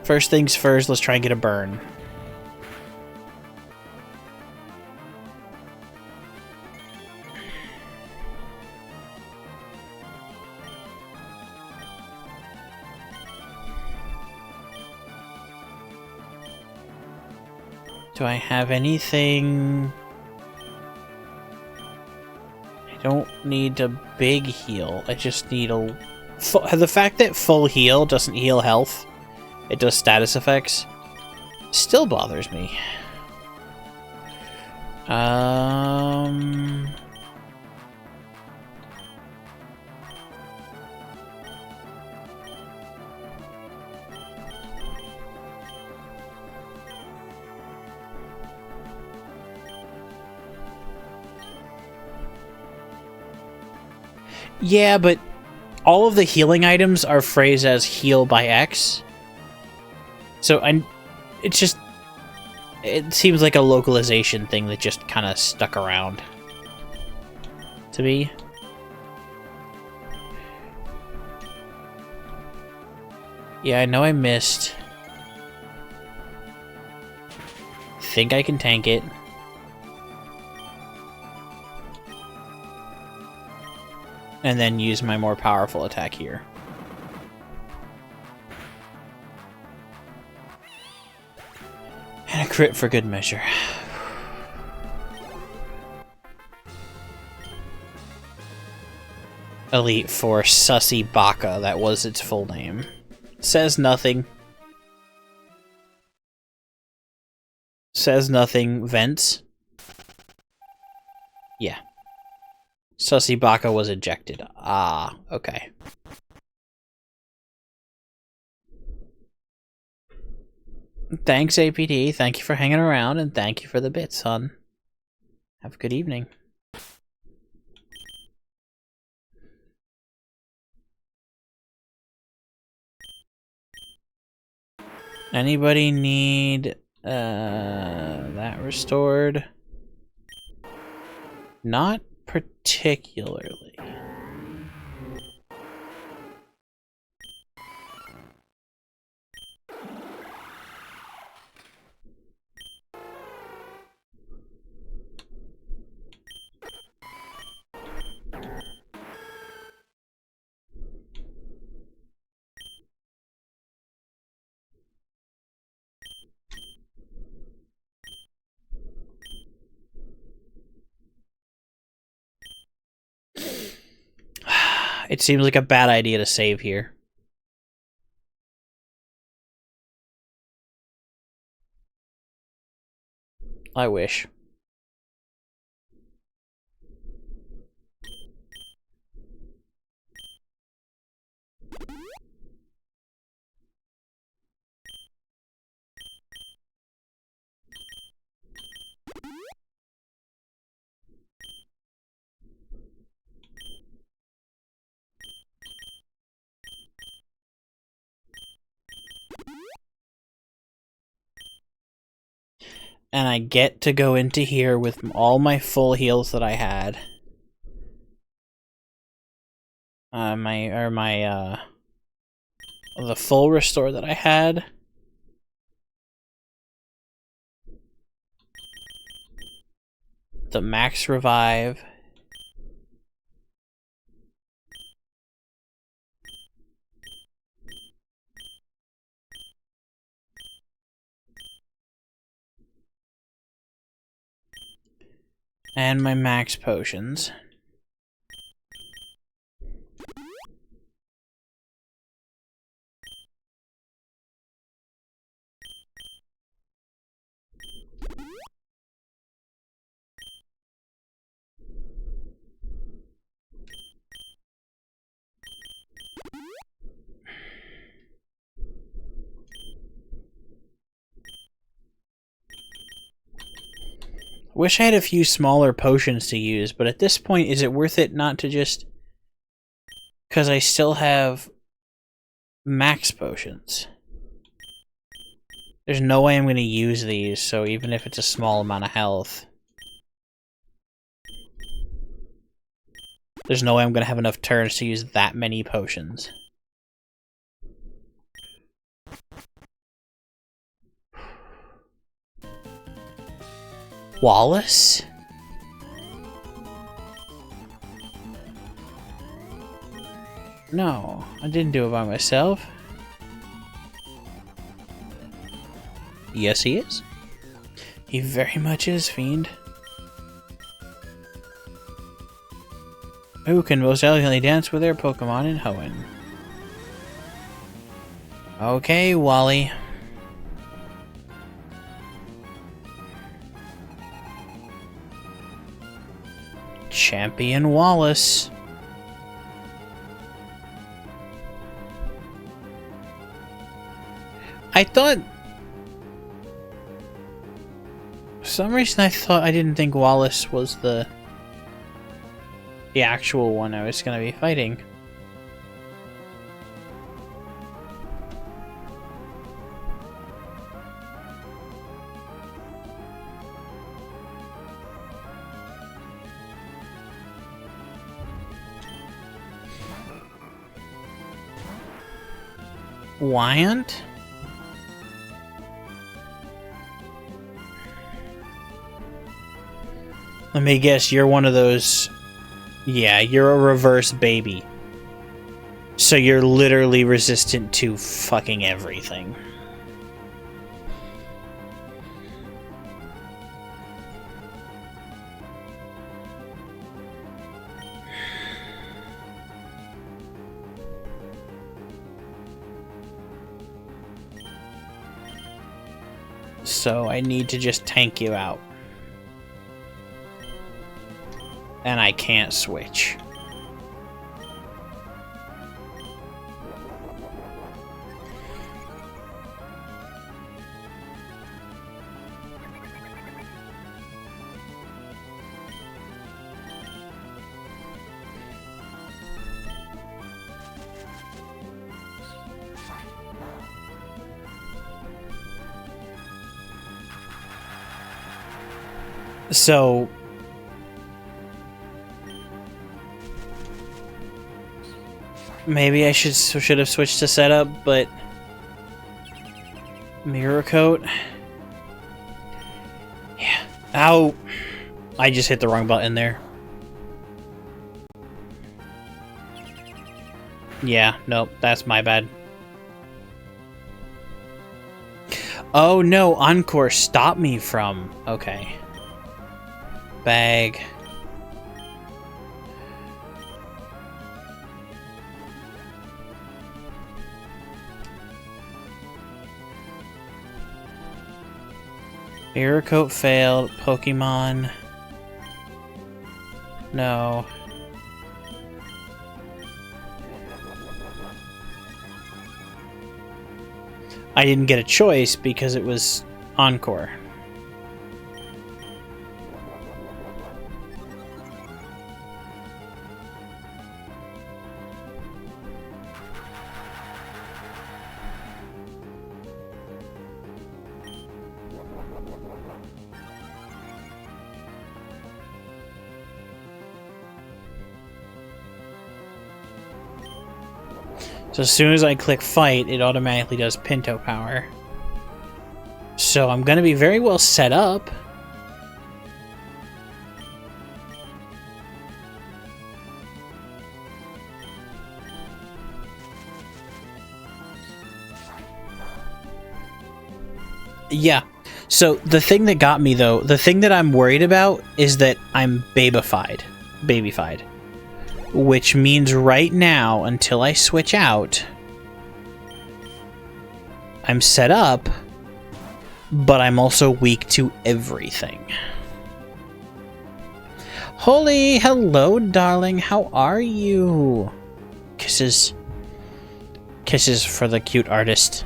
first things first, let's try and get a burn. Do I have anything? I don't need a big heal. I just need a... The fact that full heal doesn't heal health, it does status effects, still bothers me. Yeah, but all of the healing items are phrased as heal by X. So it seems like a localization thing that just kind of stuck around to me. Yeah, I know I missed. Think I can tank it. And then use my more powerful attack here. And a crit for good measure. Elite Four Sussy Baka, that was its full name. Says nothing. Says nothing. Vents. Yeah. Sussy Baka was ejected. Ah, okay. Thanks, APD. Thank you for hanging around, and thank you for the bits, son. Have a good evening. Anybody need that restored? Not particularly. It seems like a bad idea to save here. I wish. And I get to go into here with all my full heals that I had. The full restore that I had. The max revive. And my max potions. Wish I had a few smaller potions to use, but at this point, is it worth it not to just... Because I still have max potions. There's no way I'm going to use these, so even if it's a small amount of health... There's no way I'm going to have enough turns to use that many potions. Wallace? No, I didn't do it by myself. Yes, he is. He very much is, Fiend. Who can most elegantly dance with their Pokemon in Hoenn? Okay, Wally. Champion Wallace. I thought... For some reason I didn't think Wallace was the... the actual one I was gonna be fighting. Wyant? Let me guess, you're one of those... Yeah, you're a reverse baby. So you're literally resistant to fucking everything. So I need to just tank you out. And I can't switch. So maybe I should have switched to setup, but Mirror Coat. Yeah. Ow! I just hit the wrong button there. Yeah, nope, that's my bad. Oh no, Encore stopped me from... Okay. Bag. Mirror Coat failed. Pokemon. No. I didn't get a choice because it was Encore. So as soon as I click fight, it automatically does Pinto Power. So I'm going to be very well set up. Yeah. So the thing that got me, though, the thing that I'm worried about is that I'm babyfied. Which means right now, until I switch out, I'm set up, but I'm also weak to everything. Holy, hello, darling. How are you? Kisses. Kisses for the cute artist.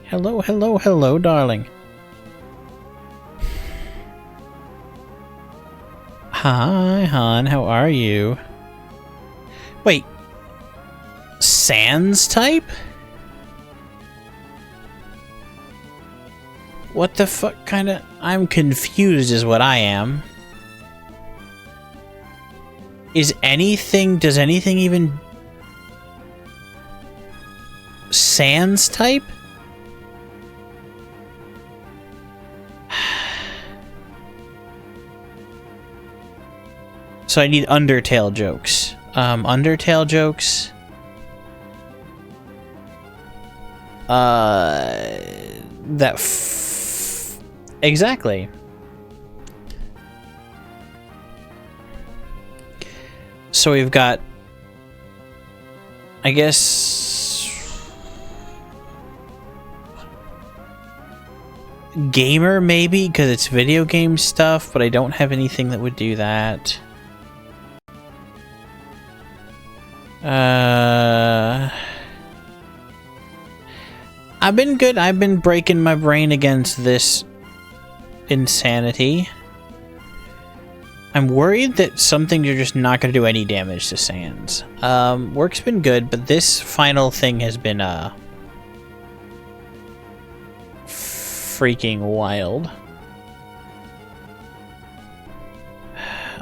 Hello, hello, hello, darling. Hi, hon. How are you? Wait. Sans type? What the fuck kind of... I'm confused is what I am. Is anything... Does anything even... Sans type? So I need Undertale jokes. Undertale jokes. Exactly. So we've got, I guess, gamer maybe, because it's video game stuff, but I don't have anything that would do that. I've been good. I've been breaking my brain against this insanity. I'm worried that some things are just not going to do any damage to Sans. Work's been good, but this final thing has been, freaking wild.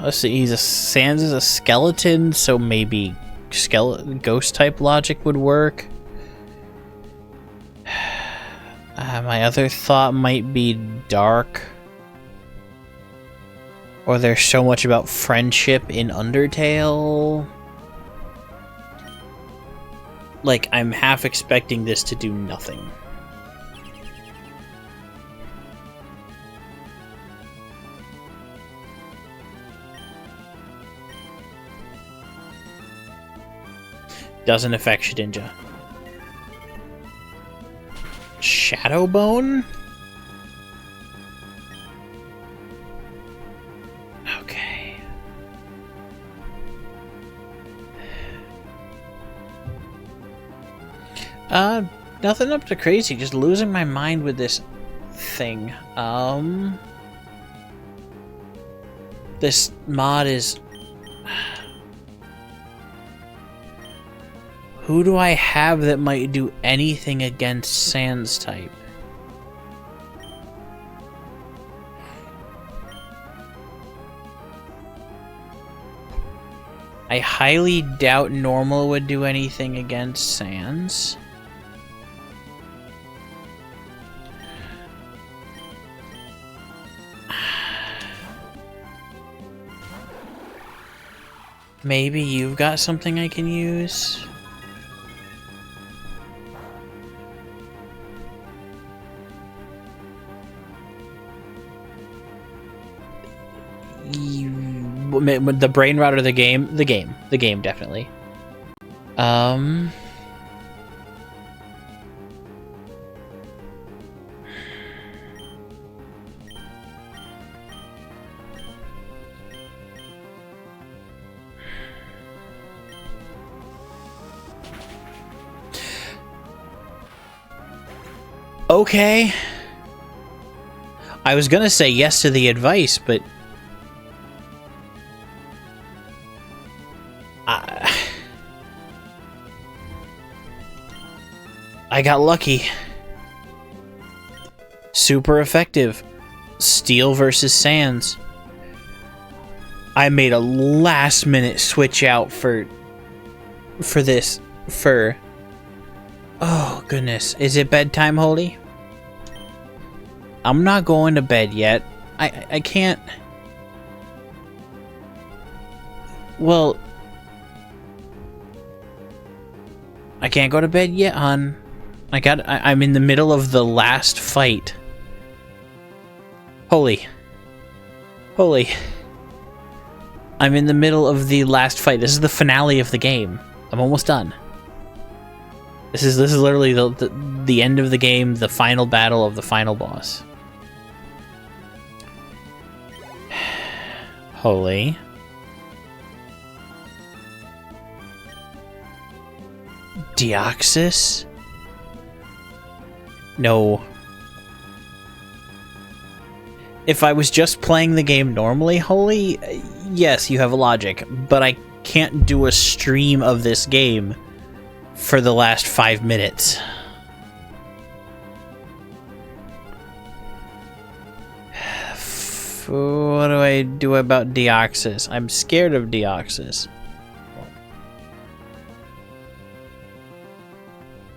Let's see, Sans is a skeleton, so maybe ghost type logic would work. My other thought might be dark. Or there's so much about friendship in Undertale. Like, I'm half expecting this to do nothing. Doesn't affect Shedinja. Shadowbone? Okay. Nothing up to crazy, just losing my mind with this thing. This mod is... Who do I have that might do anything against Sans type? I highly doubt Normal would do anything against Sans. Maybe you've got something I can use? The brain rot or the game? The game, definitely. Okay. I was gonna say yes to the advice, but I got lucky. Super effective. Steel versus Sans. I made a last minute switch out for this. Oh goodness. Is it bedtime, Holy? I'm not going to bed yet. I can't. Well, I can't go to bed yet, hon. I'm in the middle of the last fight. Holy. I'm in the middle of the last fight. This is the finale of the game. I'm almost done. This is literally the end of the game, the final battle of the final boss. Holy. Deoxys? No. If I was just playing the game normally, Holy, yes, you have logic, but I can't do a stream of this game for the last 5 minutes. What do I do about Deoxys? I'm scared of Deoxys.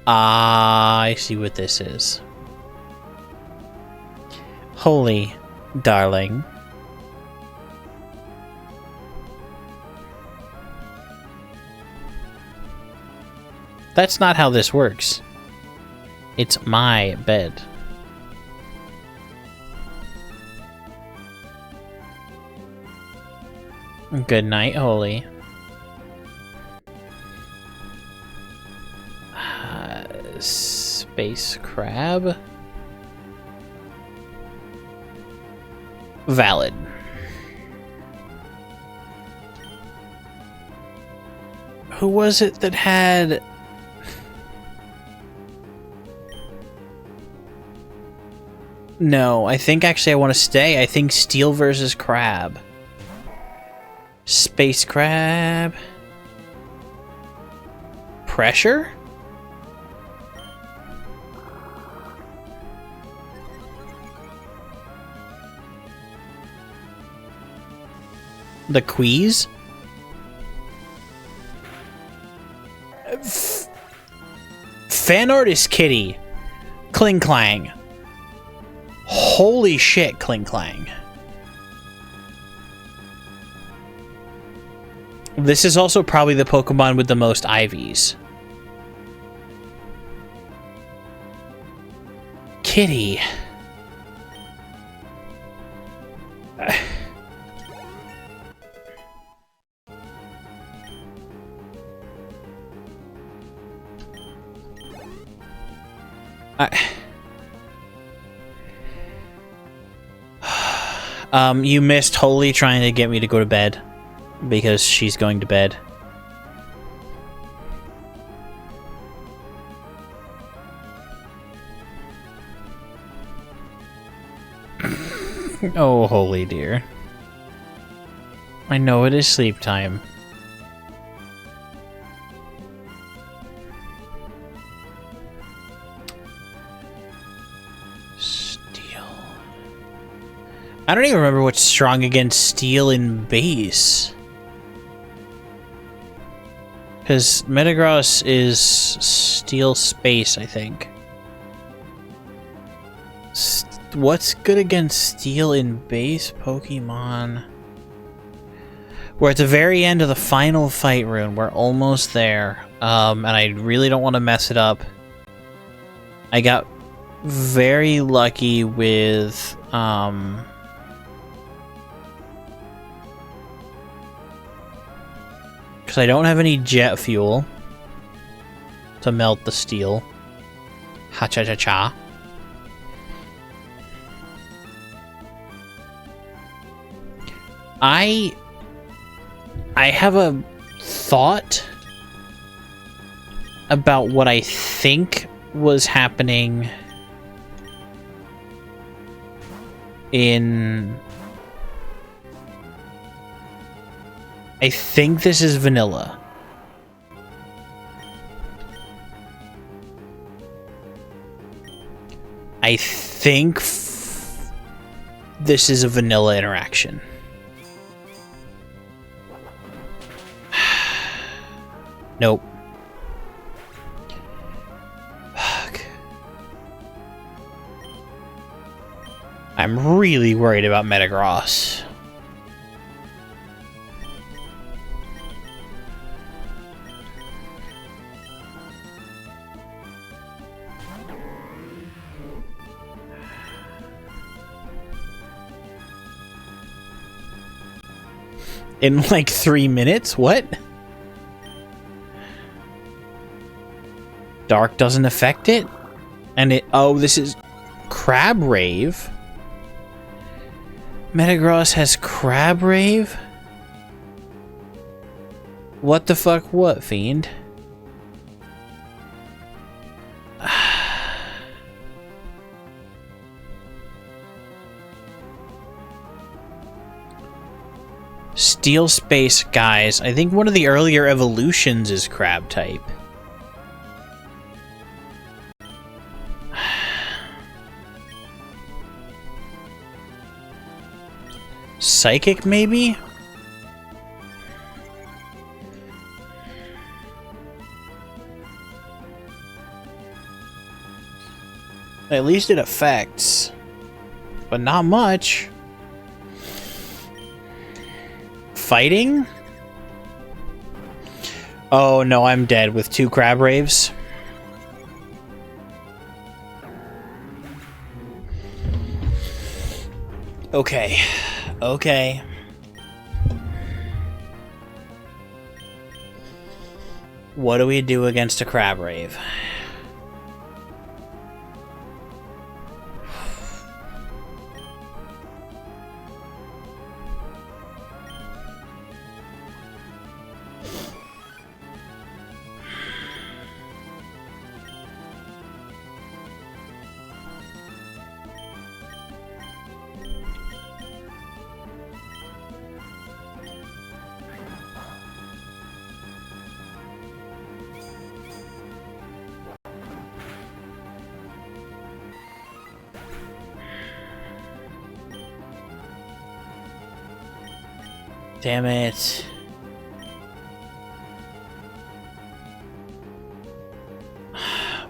I see what this is. Holy, darling. That's not how this works. It's my bed. Good night, Holy. Space crab. Valid. Who was it that had... No, I think actually I want to stay. I think Steel versus Crab. Space crab. Pressure? The Queeze? Fan artist Kitty. Kling Clang. Holy shit, Kling Clang. This is also probably the Pokemon with the most IVs. Kitty. You missed Holy trying to get me to go to bed because she's going to bed. Oh, Holy dear. I know it is sleep time. I don't even remember what's strong against steel in base. Because Metagross is steel space, I think. What's good against steel in base Pokemon? We're at the very end of the final fight rune. We're almost there. And I really don't want to mess it up. I got very lucky with... because I don't have any jet fuel to melt the steel. Ha-cha-cha-cha. I have a thought about what I think was happening in... I think this is vanilla. I think this is a vanilla interaction. Nope. Fuck. I'm really worried about Metagross. In like 3 minutes? What? Dark doesn't affect it? And it... Oh, this is... Crab Rave? Metagross has Crab Rave? What the fuck what, Fiend? Steel Space, guys. I think one of the earlier evolutions is Crab type. Psychic, maybe? At least it affects. But not much. Fighting? Oh no, I'm dead with 2 Crab Raves. Okay. Okay. What do we do against a Crab Rave? Damn it.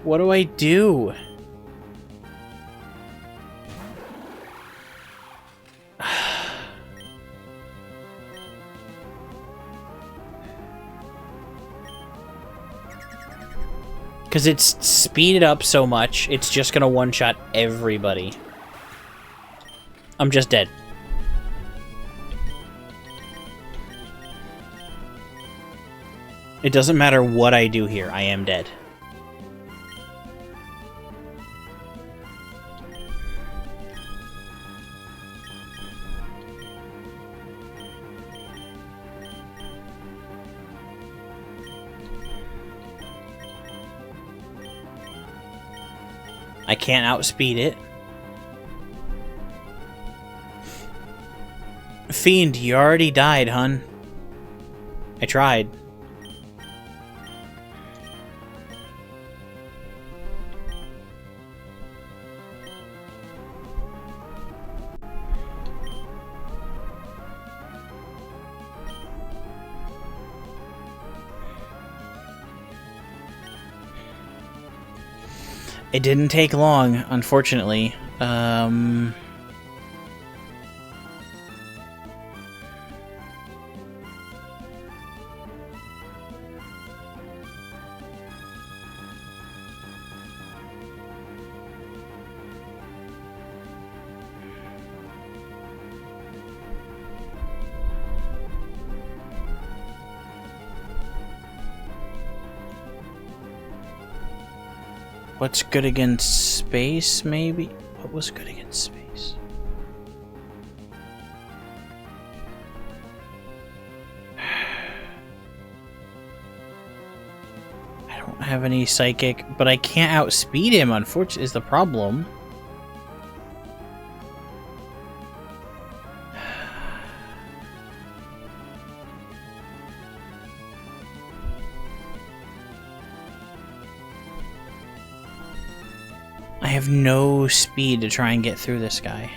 What do I do? Because it's speeded up so much, it's just gonna one-shot everybody. I'm just dead. It doesn't matter what I do here, I am dead. I can't outspeed it. Fiend, you already died, hun. I tried. It didn't take long, unfortunately. What's good against space, maybe? What was good against space? I don't have any psychic, but I can't outspeed him, unfortunately, is the problem. I have no speed to try and get through this guy.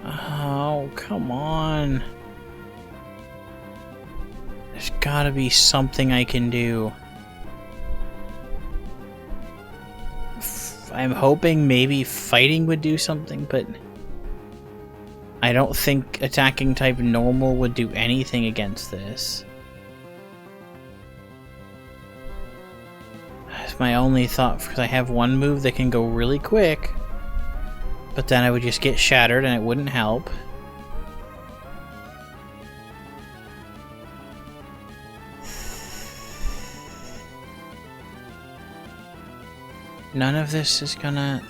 Oh, come on. There's gotta be something I can do. I'm hoping maybe fighting would do something, but I don't think attacking type normal would do anything against this. That's my only thought, because I have one move that can go really quick, but then I would just get shattered and it wouldn't help. None of this is gonna...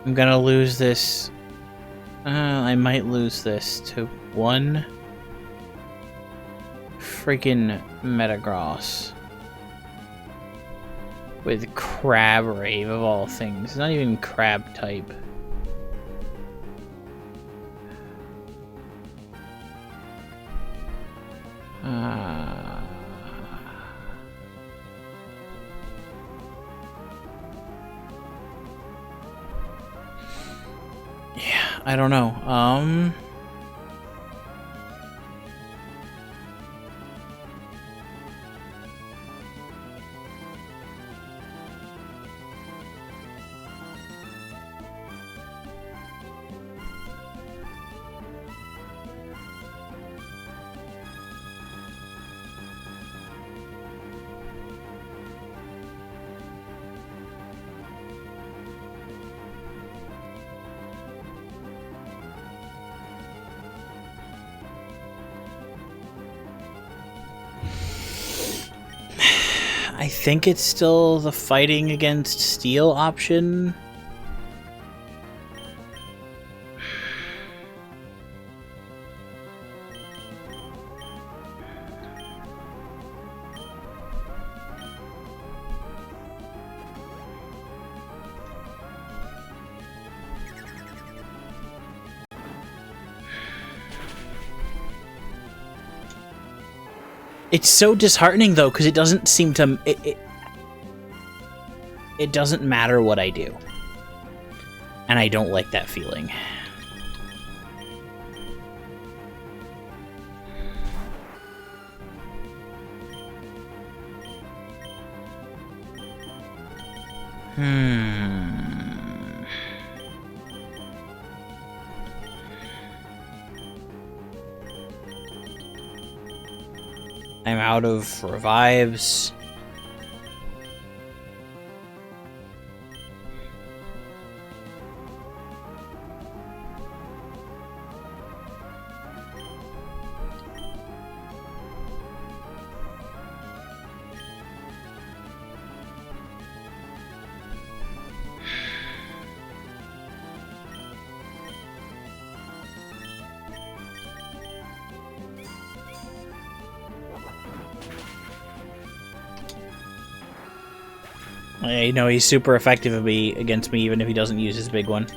I'm gonna lose this. I might lose this to one freaking Metagross with Crab Rave of all things. It's not even crab type. Yeah, I don't know. I think it's still the fighting against steel option. It's so disheartening though, because it doesn't seem to it doesn't matter what I do. And I don't like that feeling. I'm out of revives. I know he's super effective against me, even if he doesn't use his big one.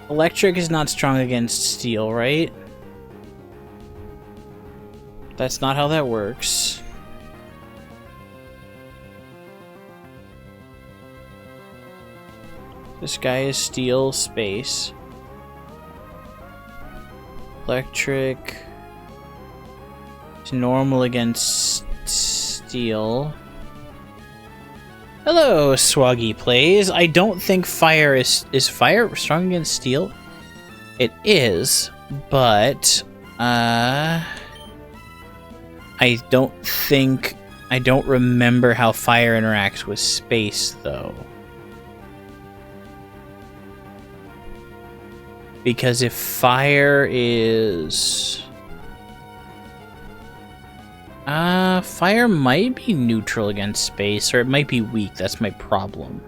Electric is not strong against steel, right? That's not how that works. This guy is steel space. Electric is normal against steel. Hello, Swaggy Plays. I don't think fire is fire strong against steel? It is, but I don't remember how fire interacts with space though. Because if fire is... fire might be neutral against space, or it might be weak. That's my problem.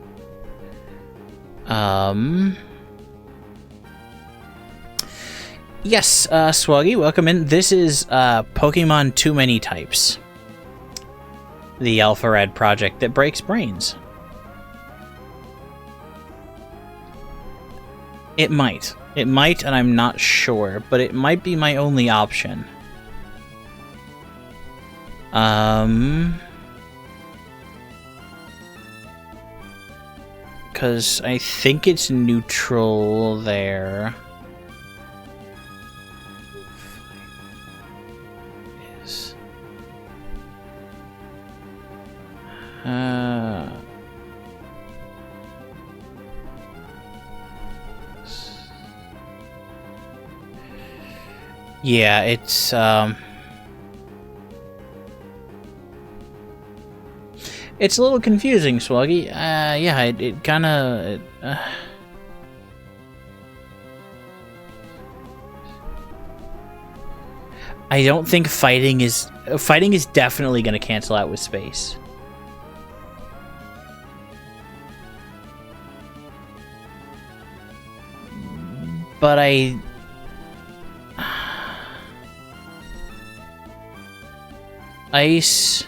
Yes, Swaggy, welcome in. This is Pokemon Too Many Types. The Alpha Red project that breaks brains. It might. It might, and I'm not sure, but it might be my only option. Because I think it's neutral there. Yes. Yeah, it's it's a little confusing, Swaggy. Yeah, it kind of I don't think fighting is definitely going to cancel out with space. But Ice.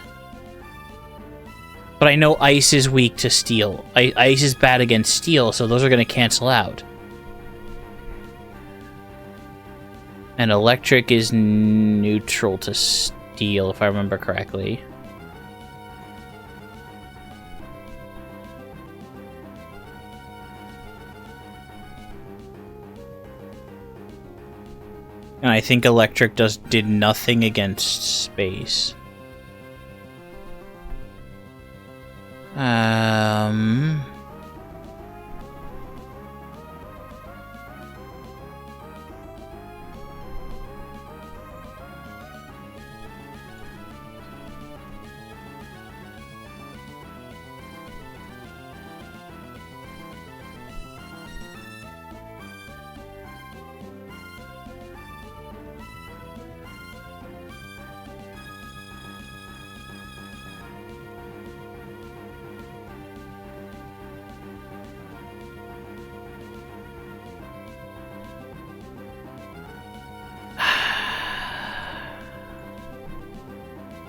But I know Ice is weak to Steel. Ice is bad against Steel, so those are going to cancel out. And Electric is neutral to Steel, if I remember correctly. And I think Electric did nothing against Space.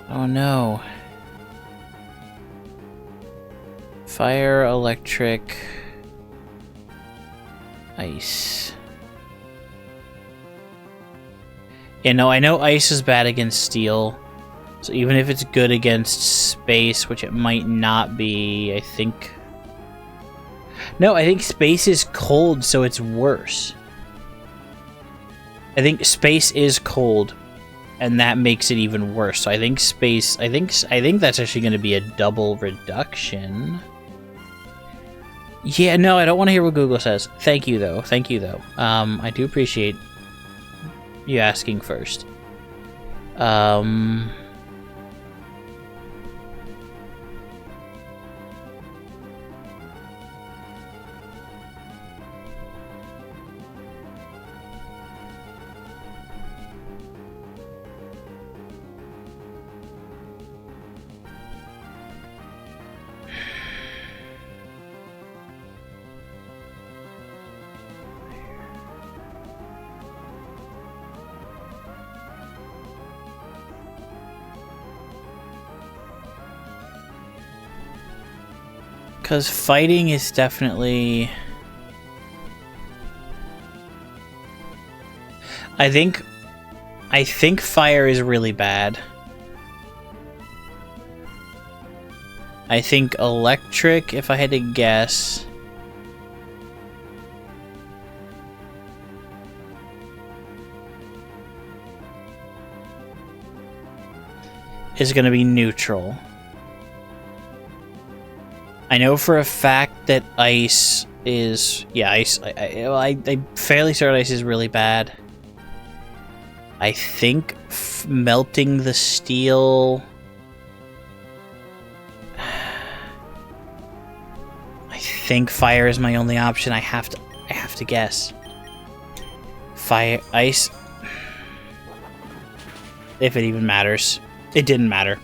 Oh no. Fire, electric, ice. Yeah, no, I know ice is bad against steel. So even if it's good against space, which it might not be, I think... No, I think space is cold, so it's worse. I think space is cold, and that makes it even worse. So I think space... I think that's actually going to be a double reduction. Yeah, no, I don't want to hear what Google says. Thank you, though. Thank you, though. I do appreciate you asking first. Because fighting is definitely... I think fire is really bad. I think electric, if I had to guess... is going to be neutral. I know for a fact that ice is... Yeah, ice... I'm fairly certain ice is really bad. I think melting the steel... I think fire is my only option. I have to guess. Fire... Ice... If it even matters. It didn't matter.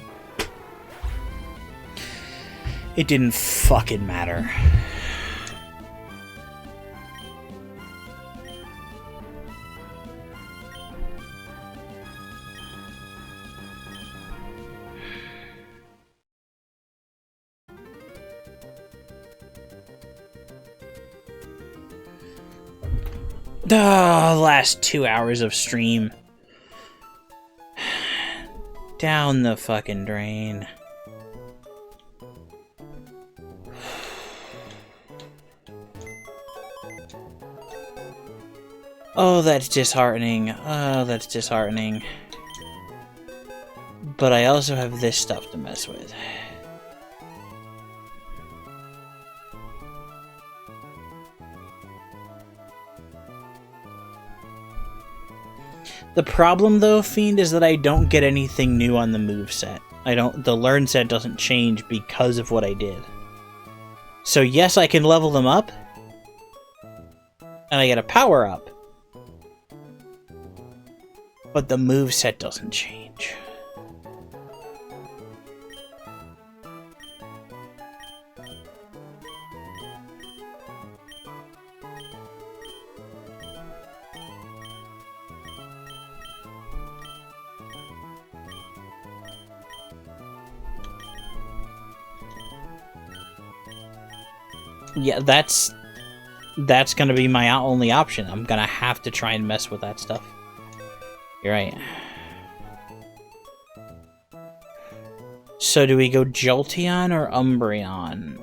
It didn't fucking matter. Last 2 hours of stream. Down the fucking drain. Oh, that's disheartening. Oh, that's disheartening. But I also have this stuff to mess with. The problem, though, Fiend, is that I don't get anything new on the moveset. The learn set doesn't change because of what I did. So yes, I can level them up. And I get a power up. But the moveset doesn't change. Yeah, that's gonna be my only option. I'm gonna have to try and mess with that stuff. You're right. So do we go Jolteon or Umbreon?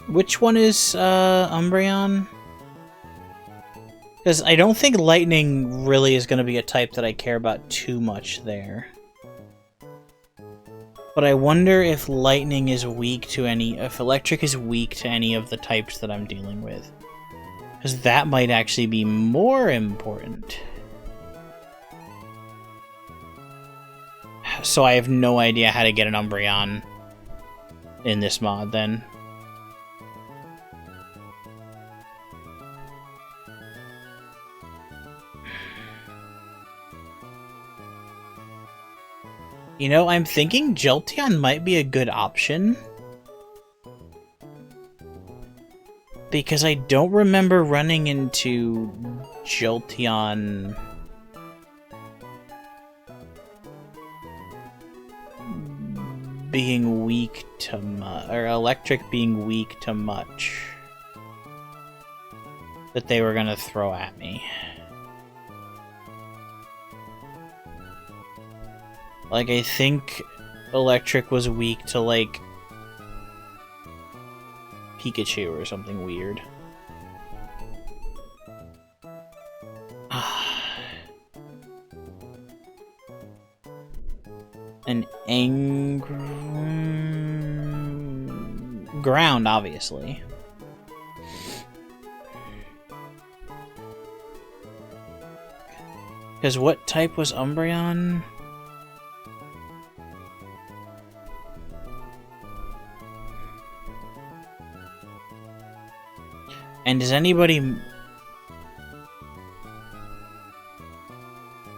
Which one is Umbreon? Because I don't think Lightning really is going to be a type that I care about too much there. But I wonder if Lightning is weak to any... if Electric is weak to any of the types that I'm dealing with. Because that might actually be more important. So I have no idea how to get an Umbreon in this mod, then. You know, I'm thinking Jolteon might be a good option. Because I don't remember running into Jolteon being weak to or Electric being weak to much that they were gonna throw at me. Like, I think Electric was weak to, like, Pikachu or something weird. An ground, obviously. Because what type was Umbreon? And does anybody...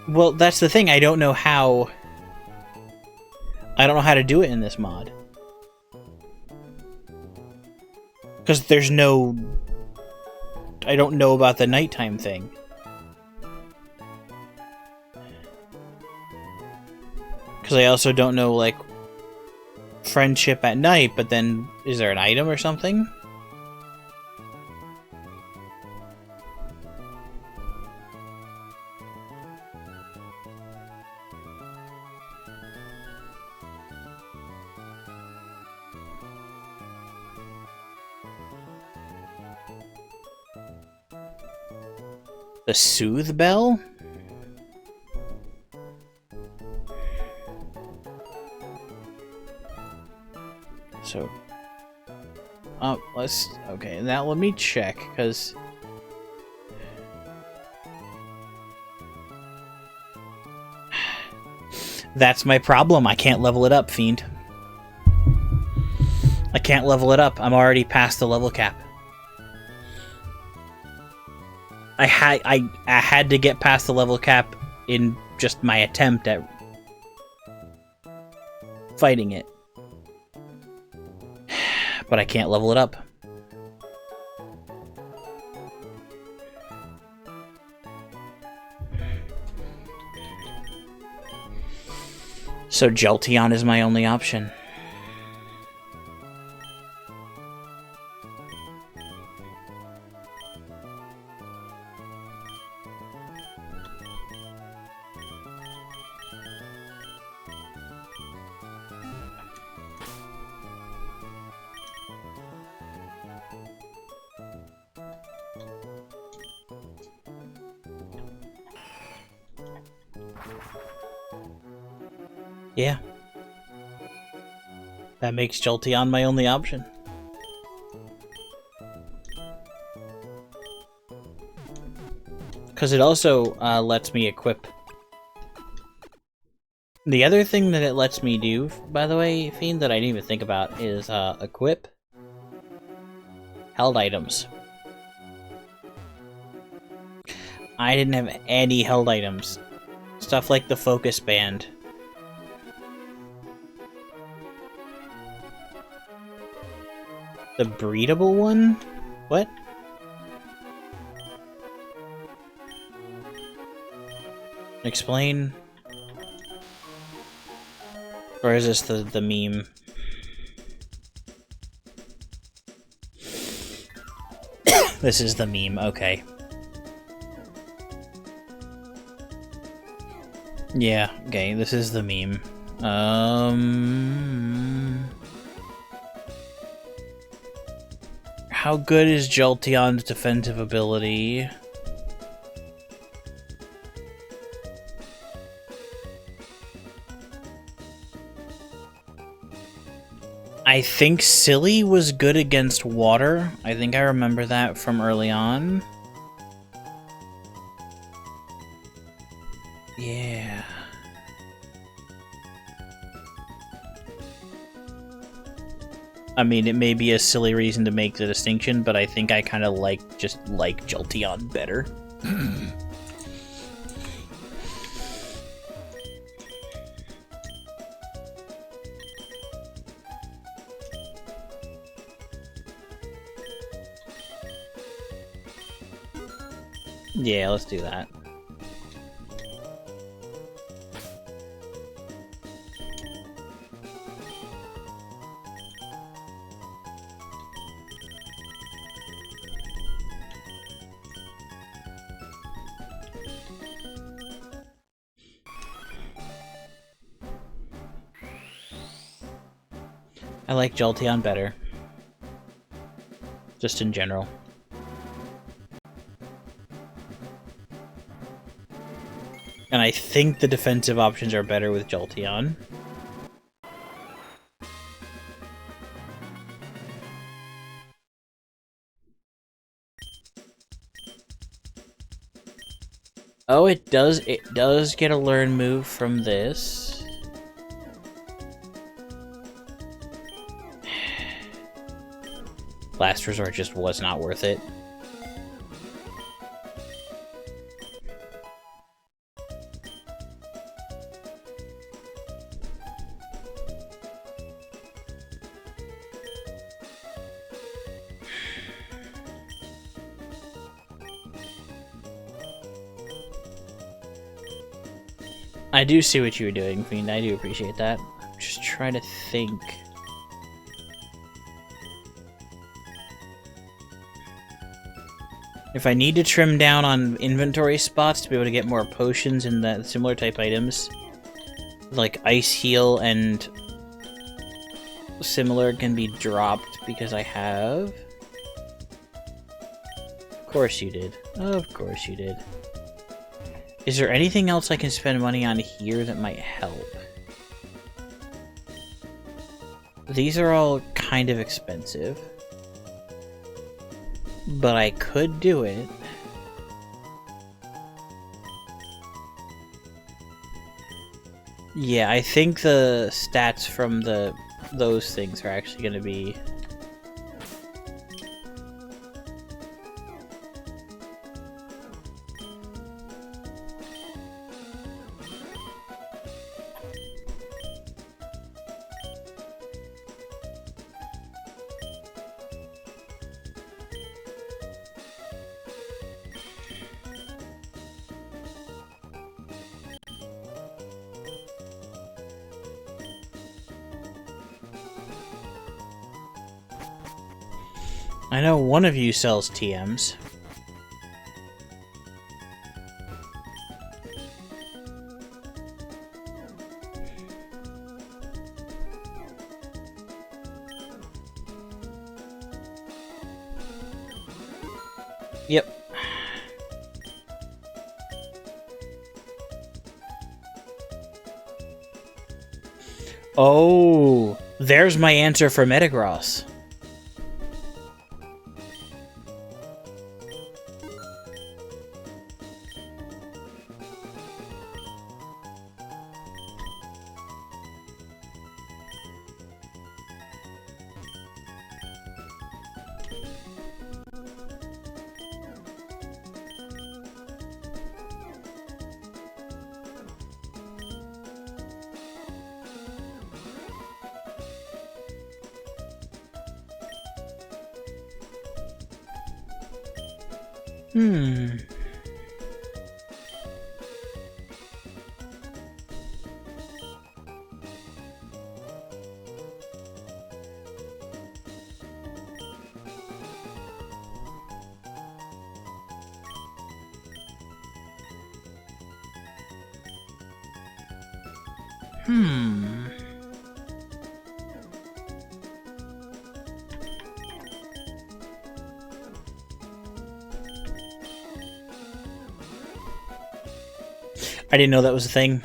Well, that's the thing. I don't know how to do it in this mod. Because there's no... I don't know about the nighttime thing. Because I also don't know, like, friendship at night, but then is there an item or something? The Soothe Bell? So... let's... Okay, now let me check, because... That's my problem. I can't level it up, Fiend. I can't level it up. I'm already past the level cap. I had to get past the level cap in just my attempt at fighting it. But I can't level it up. So Jolteon is my only option. Yeah. That makes Jolteon my only option. Because it also lets me equip. The other thing that it lets me do, by the way, Fiend, that I didn't even think about, is equip held items. I didn't have any held items. Stuff like the Focus Band. The breedable one? What? Explain? Or is this the meme? This is the meme, okay. Yeah, okay, this is the meme. How good is Jolteon's defensive ability? I think Silly was good against water. I think I remember that from early on. Yeah. I mean, it may be a silly reason to make the distinction, but I think I kind of just like Jolteon better. Yeah, let's do that. I like Jolteon better. Just in general. And I think the defensive options are better with Jolteon. Oh, it does get a learn move from this. Last Resort just was not worth it. I do see what you were doing, Fiend. I do appreciate that. I'm just trying to think. If I need to trim down on inventory spots to be able to get more potions and that similar type items, like Ice Heal and similar can be dropped because I have. Of course you did. Of course you did. Is there anything else I can spend money on here that might help? These are all kind of expensive. But I could do it. Yeah, I think the stats from those things are actually going to be... I know one of you sells TMs. Yep. Oh, there's my answer for Metagross. I didn't know that was a thing.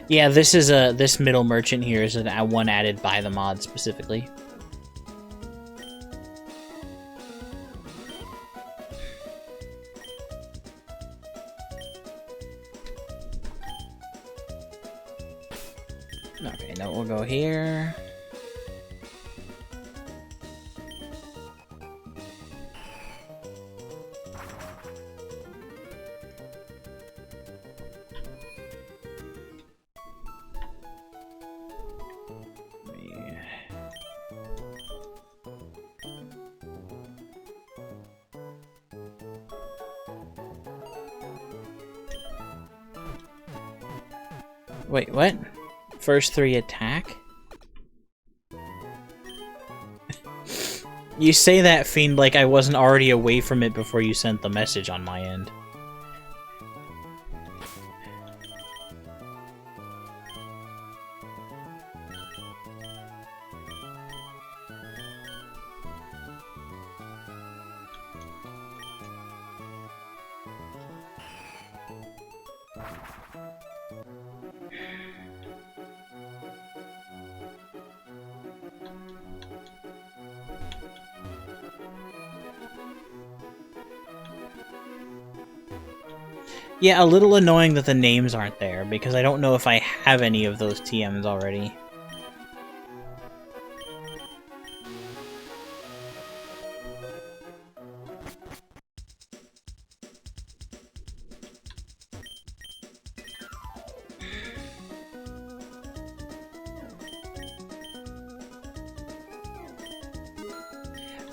Yeah, this middle merchant here is one added by the mod specifically. Okay, now we'll go here. Wait, what? First 3 attack? You say that, Fiend, like I wasn't already away from it before you sent the message on my end. Yeah, a little annoying that the names aren't there, because I don't know if I have any of those TMs already.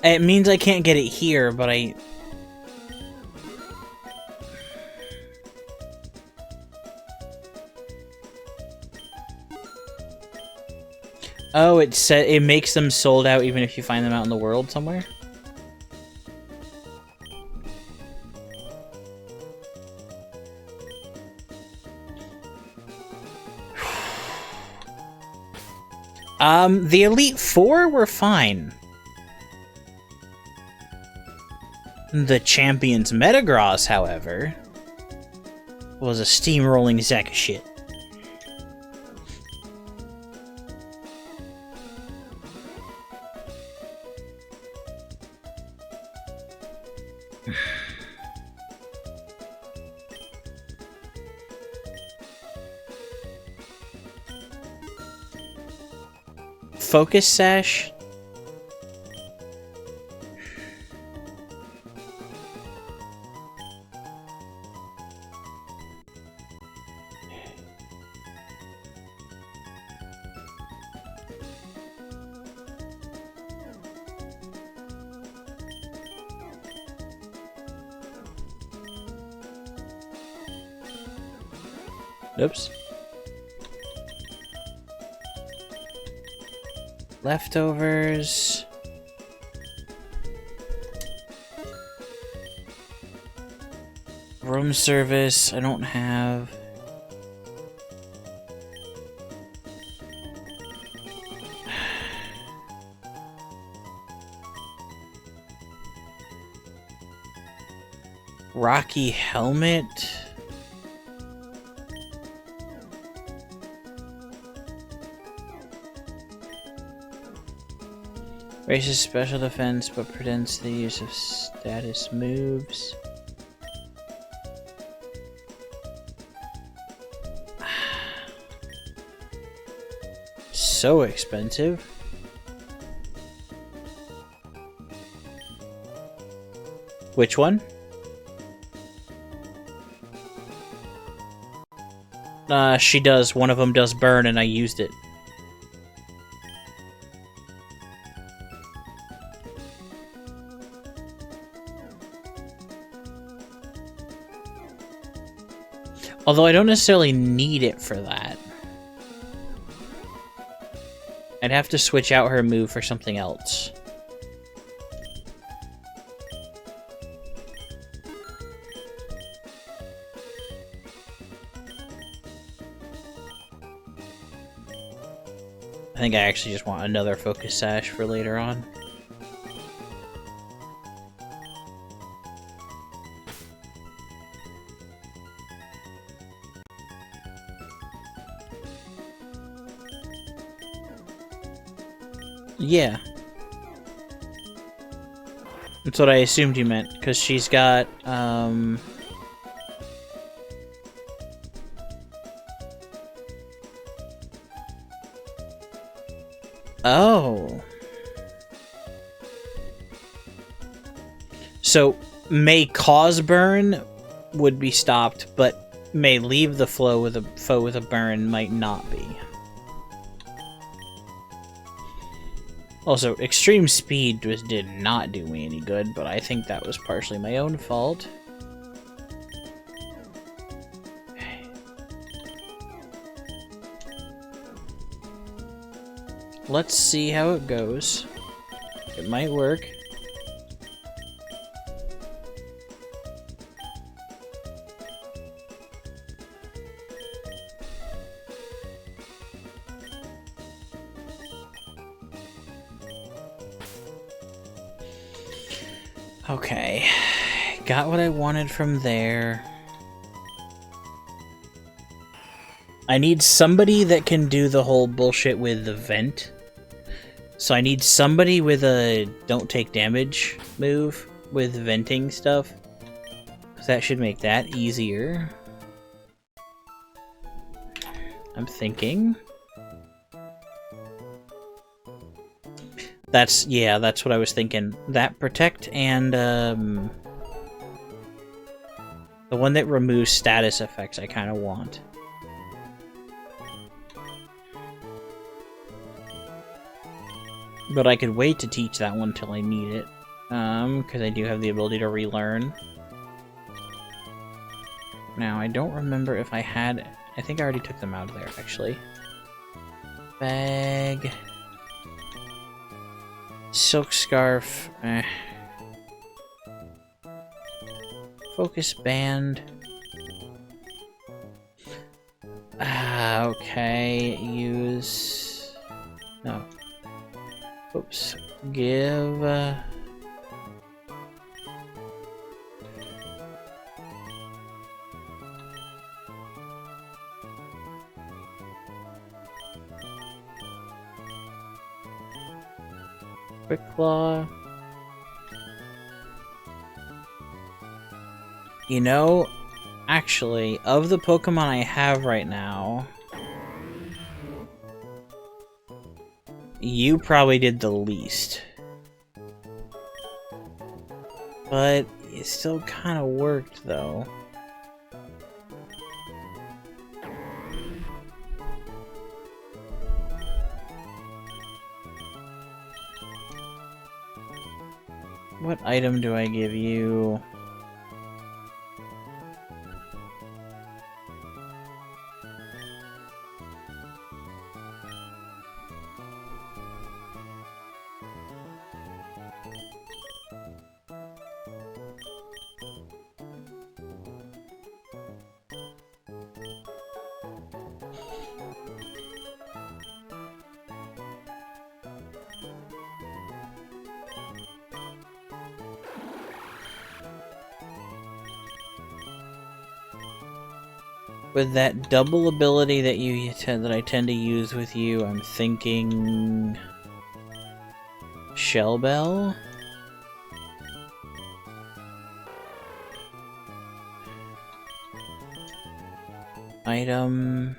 It means I can't get it here, but I... Oh, it makes them sold out even if you find them out in the world somewhere? The Elite Four were fine. The Champions Metagross, however, was a steamrolling sack of shit. Focus Sash? Oops. Leftovers. Room service, I don't have. Rocky Helmet. Raises special defense, but prevents the use of status moves. So expensive. Which one? She does. One of them does burn, and I used it. Although I don't necessarily need it for that. I'd have to switch out her move for something else. I think I actually just want another Focus Sash for later on. Yeah. That's what I assumed you meant, because she's got, Oh. So, may cause burn would be stopped, but may leave the foe with a burn might not be. Also, extreme speed did not do me any good, but I think that was partially my own fault. Let's see how it goes. It might work. Okay, got what I wanted from there. I need somebody that can do the whole bullshit with the vent. So I need somebody with a don't take damage move with venting stuff. Because that should make that easier. I'm thinking. That's what I was thinking. That protect and the one that removes status effects I kind of want. But I could wait to teach that one till I need it. Because I do have the ability to relearn. Now, I don't remember if I had... I think I already took them out of there, actually. Bag... Silk Scarf... Focus Band... okay, use... No. Oops. Give... Quick Claw. You know, actually, of the Pokemon I have right now, you probably did the least. But it still kind of worked, though. What item do I give you? With that double ability that I tend to use with you, I'm thinking Shell Bell. Item.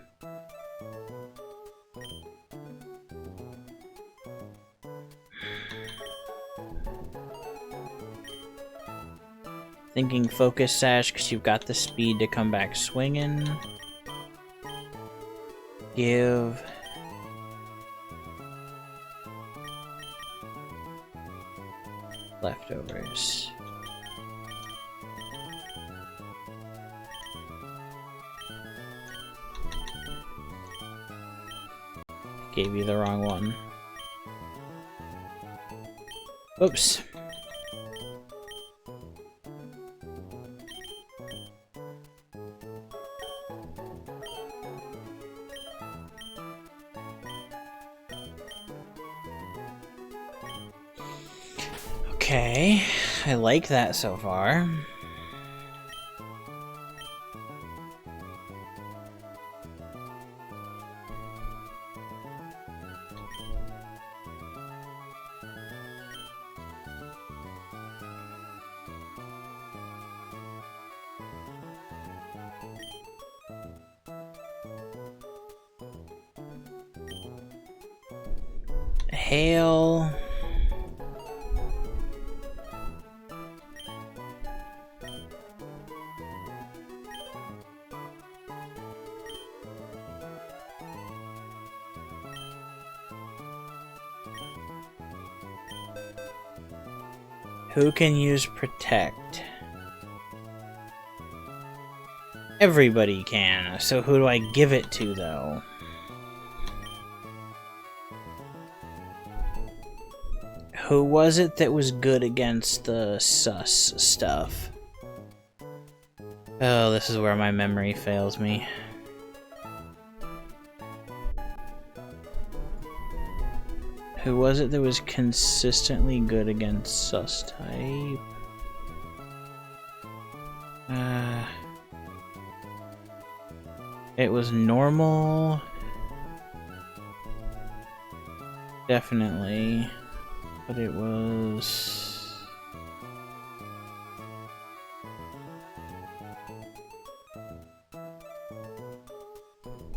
Thinking Focus Sash because you've got the speed to come back swinging. Give. Leftovers. Gave you the wrong one. Oops. Okay, I like that so far. Hail. Who can use protect? Everybody can, so who do I give it to, though? Who was it that was good against the sus stuff? Oh, this is where my memory fails me. Who was it that was consistently good against sus type? It was normal. Definitely. But it was...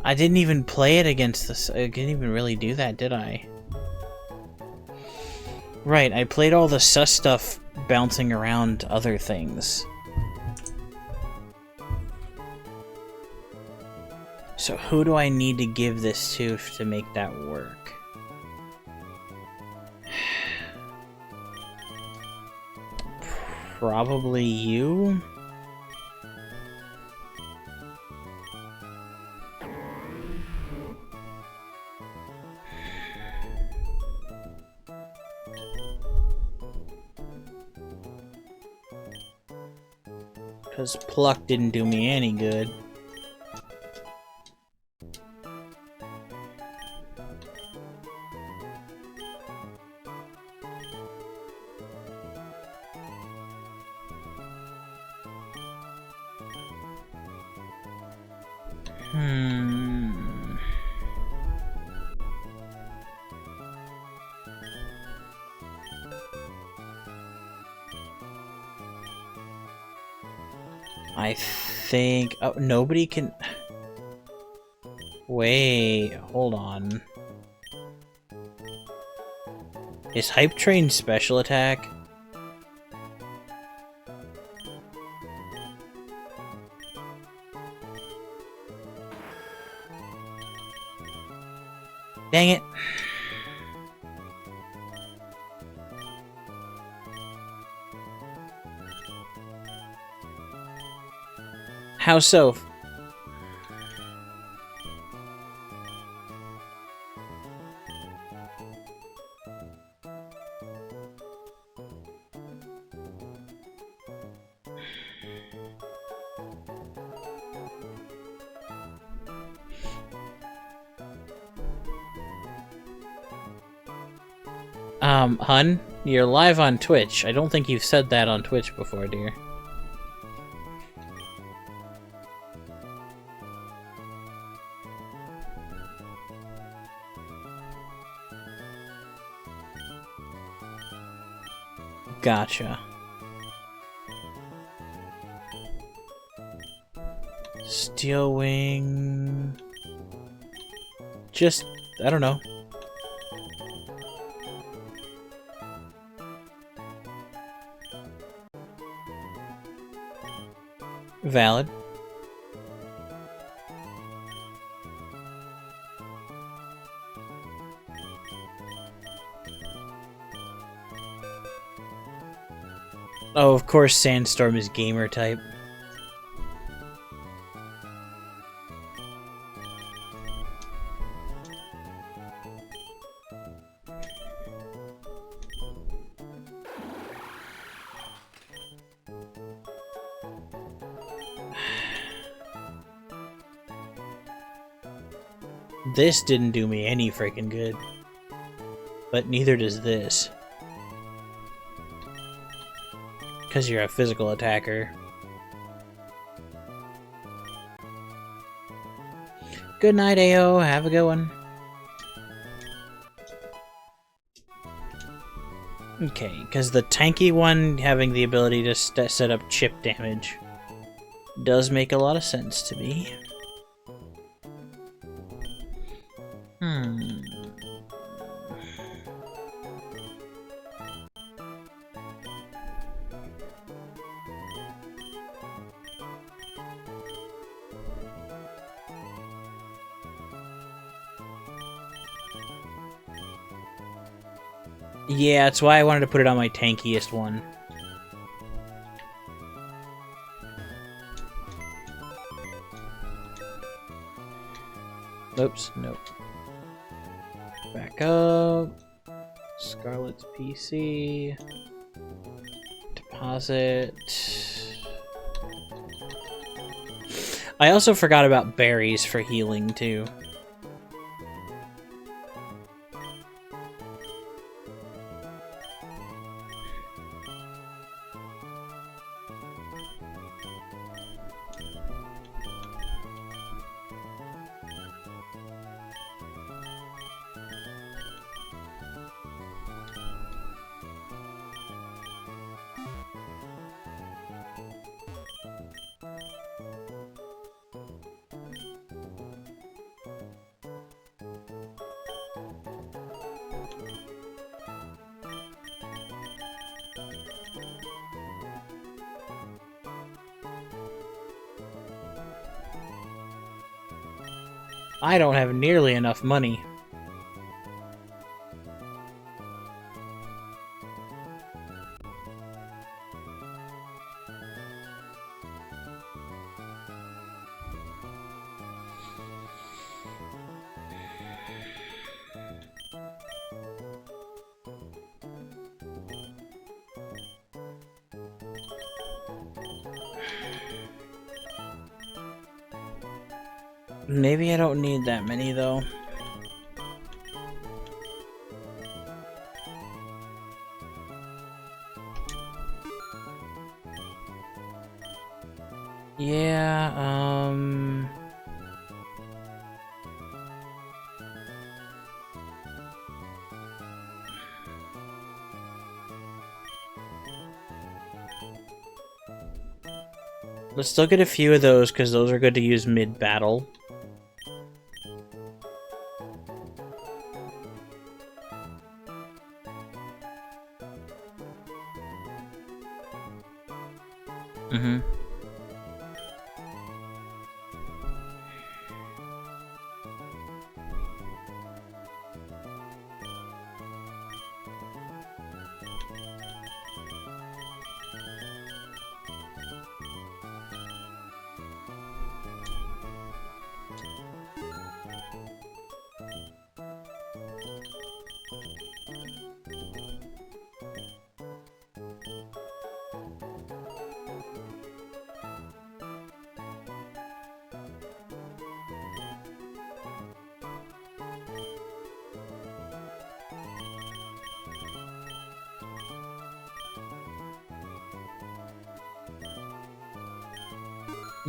I didn't even play it against this. I didn't even really do that, did I? Right, I played all the sus stuff bouncing around other things. So who do I need to give this to make that work? Probably you? Because pluck didn't do me any good. I think... Oh, nobody can... Wait, hold on. Is Hype Train special attack? Dang it. How so? Hun, you're live on Twitch. I don't think you've said that on Twitch before, dear. Gotcha. Steel Wing... Just... I don't know. Valid. Oh, of course Sandstorm is gamer type. This didn't do me any freaking good. But neither does this. Because you're a physical attacker. Good night, AO. Have a good one. Okay, because the tanky one having the ability to set up chip damage does make a lot of sense to me. Yeah, that's why I wanted to put it on my tankiest one. Oops, nope. Back up. Scarlet's PC. Deposit. I also forgot about berries for healing, too. I don't have nearly enough money. Maybe I don't need that many, though. Yeah, let's still get a few of those, because those are good to use mid-battle. Mm-hmm.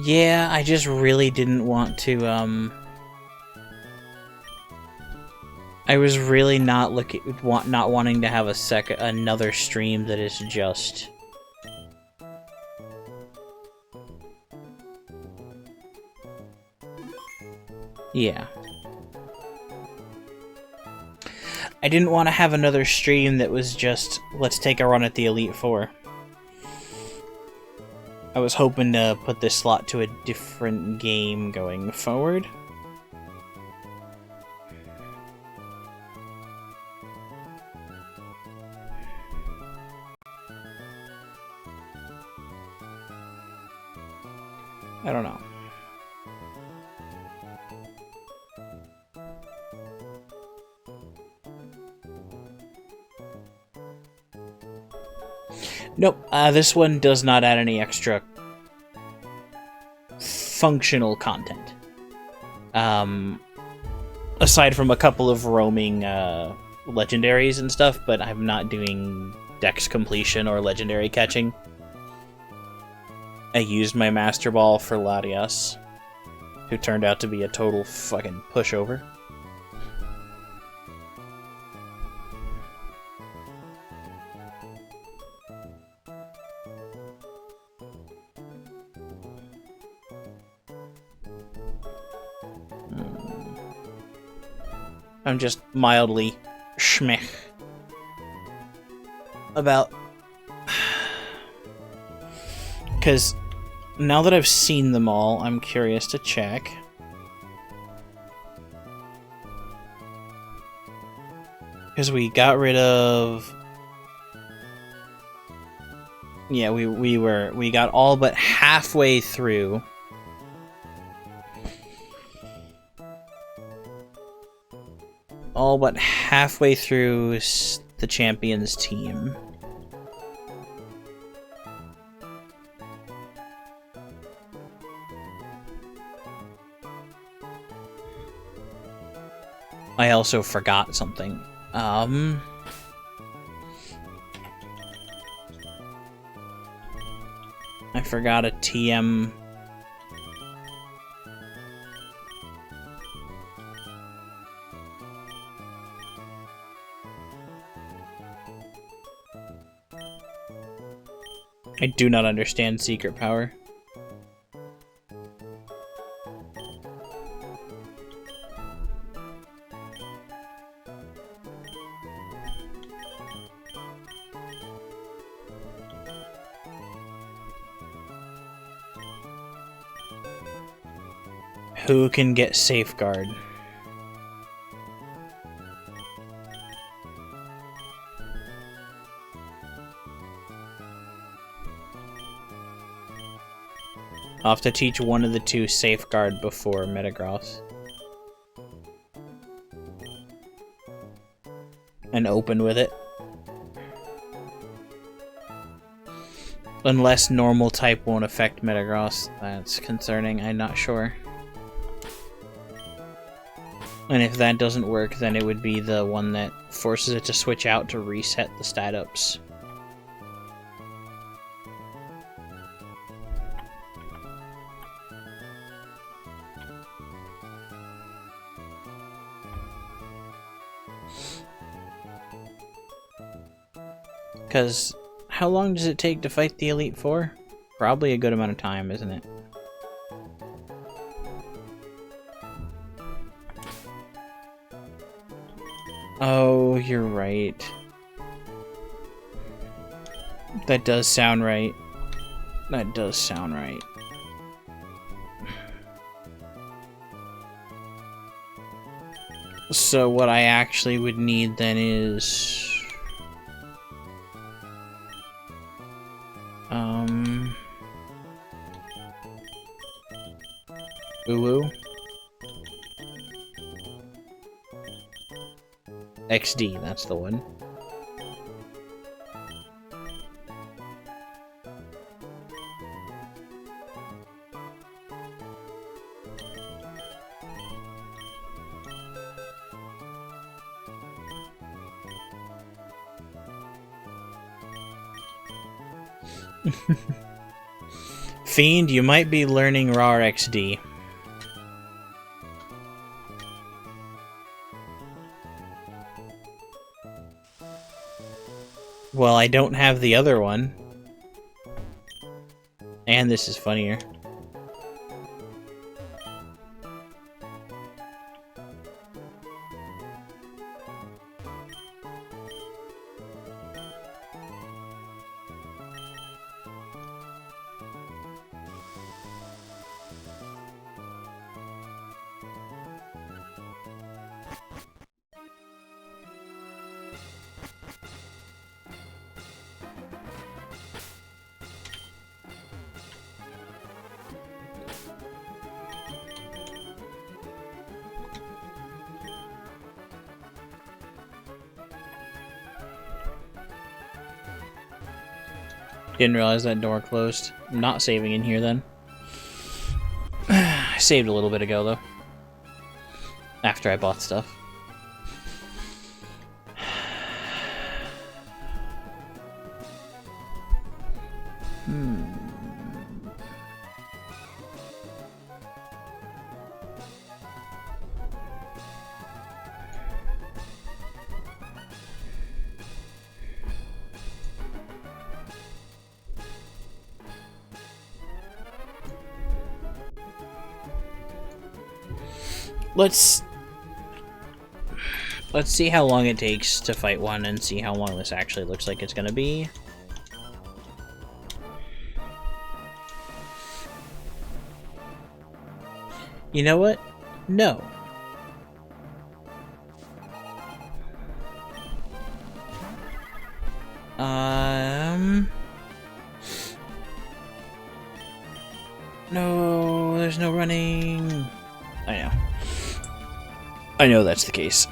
Yeah, I just really didn't want to, I was really not not wanting to have another stream that is just... Yeah. I didn't want to have another stream that was just, let's take a run at the Elite Four. I was hoping to put this slot to a different game going forward. I don't know. Nope, this one does not add any extra functional content. Aside from a couple of roaming legendaries and stuff, but I'm not doing dex completion or legendary catching. I used my Master Ball for Latias, who turned out to be a total fucking pushover. I'm just mildly schmech about... Because now that I've seen them all, I'm curious to check. Because we got rid of... Yeah, we got all but halfway through. All but halfway through the champions team. I also forgot something. I forgot a TM. I do not understand secret power. Who can get safeguard? I'll have to teach one of the two safeguard before Metagross. And open with it. Unless normal type won't affect Metagross. That's concerning, I'm not sure. And if that doesn't work, then it would be the one that forces it to switch out to reset the stat ups. Because how long does it take to fight the Elite Four? Probably a good amount of time, isn't it? Oh, you're right. That does sound right. That does sound right. So what I actually would need then is... Uwu? XD, that's the one. Fiend, you might be learning RAR XD. Well, I don't have the other one. And this is funnier. Didn't realize that door closed. I'm not saving in here then. I saved a little bit ago though. After I bought stuff. Let's see how long it takes to fight one and see how long this actually looks like it's gonna be. You know what? No. No, there's no running. I know. I know that's the case.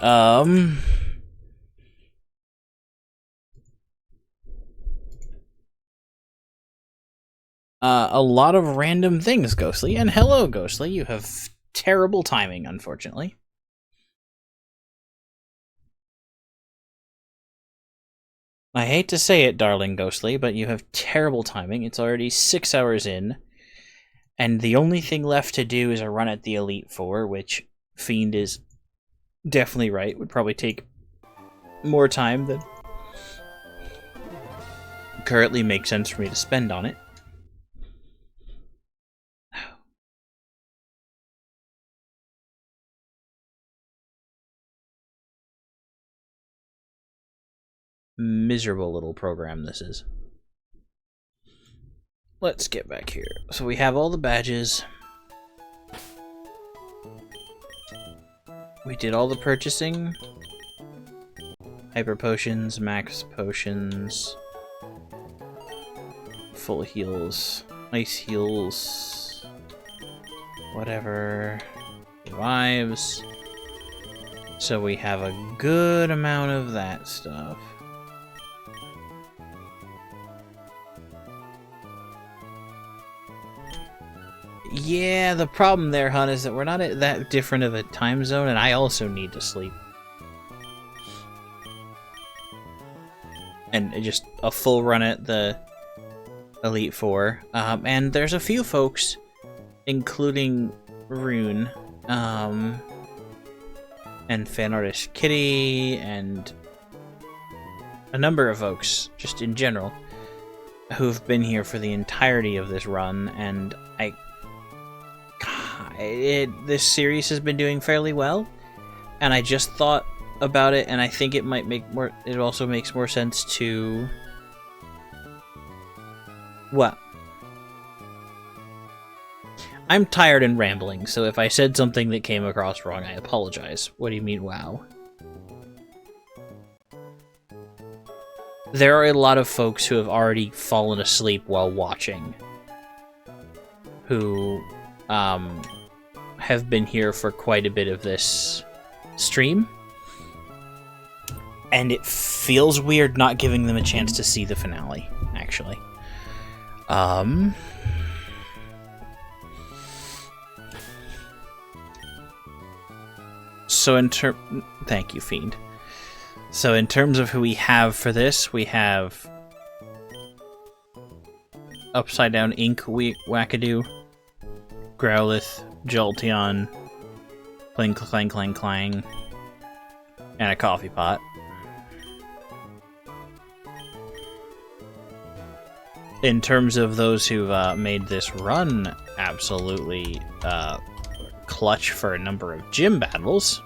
A lot of random things, Ghostly. And hello, Ghostly. You have terrible timing, unfortunately. I hate to say it, darling Ghostly, but you have terrible timing. It's already 6 hours in, and the only thing left to do is a run at the Elite Four, which Fiend is definitely right. Would probably take more time than currently makes sense for me to spend on it. Miserable little program this is. Let's get back here. So we have all the badges. We did all the purchasing. Hyper potions, max potions, full heals, ice heals, whatever, revives. So we have a good amount of that stuff. Yeah, the problem there, hun, is that we're not at that different of a time zone, and I also need to sleep. And just a full run at the Elite Four. And there's a few folks, including Rune, and fan artist Kitty, and a number of folks, just in general, who've been here for the entirety of this run, and this series has been doing fairly well, and I just thought about it, and I think it might make more. It also makes more sense to. What? I'm tired and rambling, so if I said something that came across wrong, I apologize. What do you mean, wow? There are a lot of folks who have already fallen asleep while watching, who have been here for quite a bit of this stream, and it feels weird not giving them a chance to see the finale, actually. So thank you, Fiend. So in terms of who we have for this, we have Upside Down Ink Wackadoo, Growlithe, Jolteon, Clang Clang Clang Clang, and a coffee pot. In terms of those who've made this run absolutely clutch for a number of gym battles,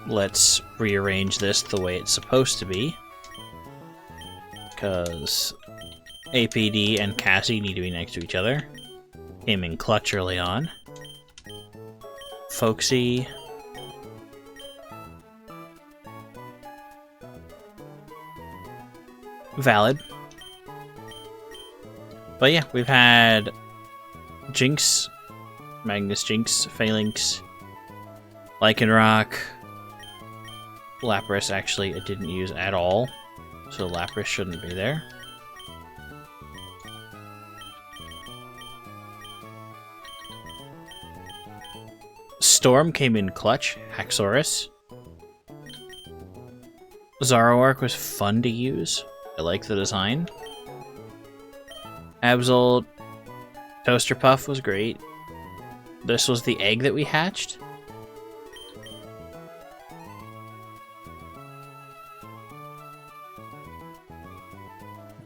let's rearrange this the way it's supposed to be, because APD and Cassie need to be next to each other. Came in clutch early on. Folksy. Valid. But yeah, we've had Jinx, Magnus Jinx, Phalanx, Lycanroc, Lapras actually I didn't use at all, so Lapras shouldn't be there. Storm came in clutch, Haxorus. Zoroark was fun to use. I like the design. Absol, Toaster Puff was great. This was the egg that we hatched.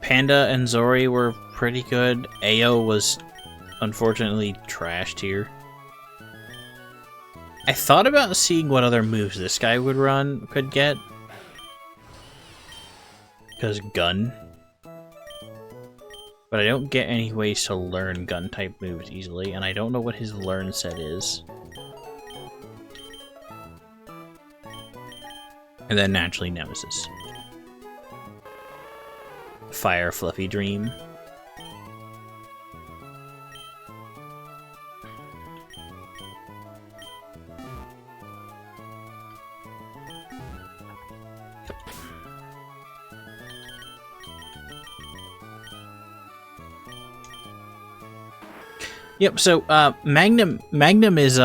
Panda and Zori were pretty good. Ayo was unfortunately trashed here. I thought about seeing what other moves this guy could get. Because gun. But I don't get any ways to learn gun type moves easily, and I don't know what his learn set is. And then naturally Nemesis. Fire Fluffy Dream. Yep, so Magnum is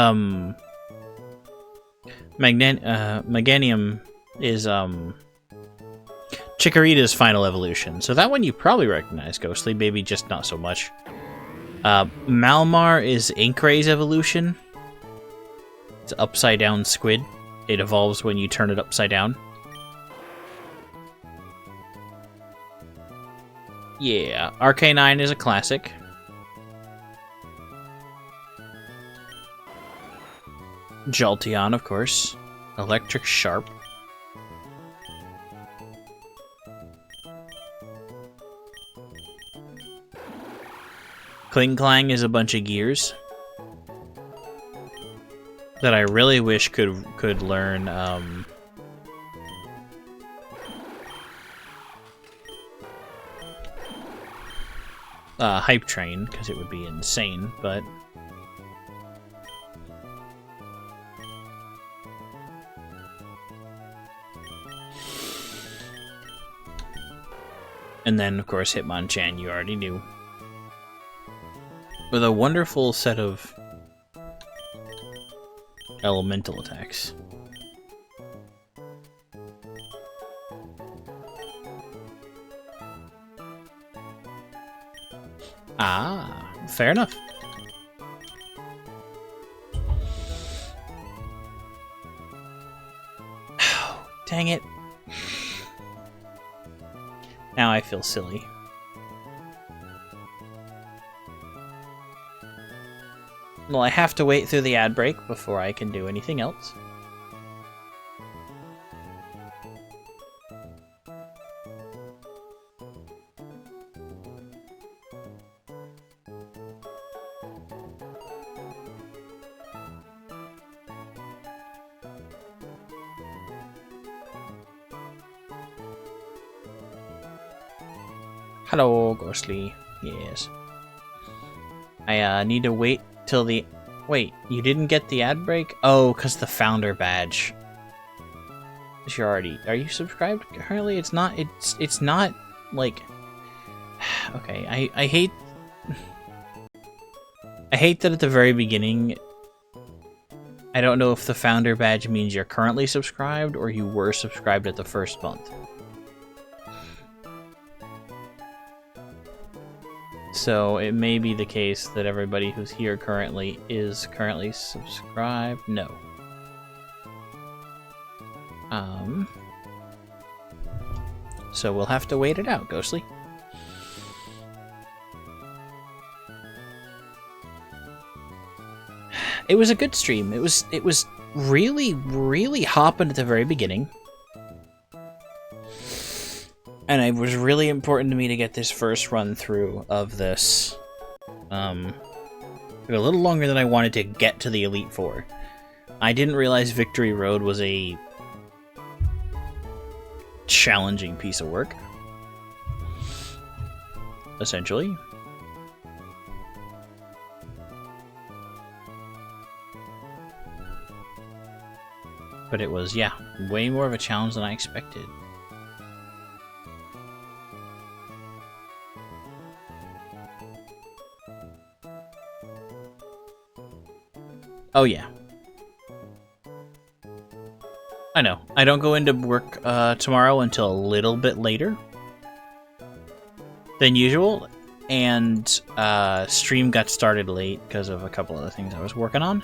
Meganium is Chikorita's final evolution. So that one you probably recognize, Ghostly, maybe just not so much. Malmar is Inkray's evolution. It's an upside down squid. It evolves when you turn it upside down. Yeah, Arcanine is a classic. Jolteon, of course. Electric Sharp. Klinklang is a bunch of gears that I really wish could learn Hype Train, because it would be insane, but and then, of course, Hitmonchan, you already knew. With a wonderful set of elemental attacks. Ah, fair enough. Dang it. Now I feel silly. Well, I have to wait through the ad break before I can do anything else. Hello, Ghostly. Yes. I need to wait till the... Wait, you didn't get the ad break? Oh, because the founder badge. You're already... Are you subscribed currently? It's not... It's not, like... Okay, I hate... I hate that at the very beginning... I don't know if the founder badge means you're currently subscribed or you were subscribed at the first month. So it may be the case that everybody who's here currently is currently subscribed. No. So we'll have to wait it out, Ghostly. It was a good stream. It was really, really hopping at the very beginning. And it was really important to me to get this first run through of this. A little longer than I wanted to get to the Elite Four. I didn't realize Victory Road was a challenging piece of work. Essentially. But it was, yeah, way more of a challenge than I expected. Oh, yeah. I know. I don't go into work tomorrow until a little bit later than usual, and stream got started late because of a couple other things I was working on.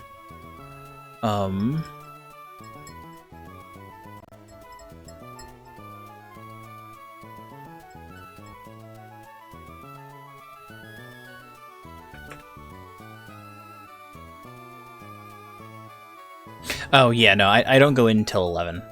Oh, yeah, no, I don't go in until 11.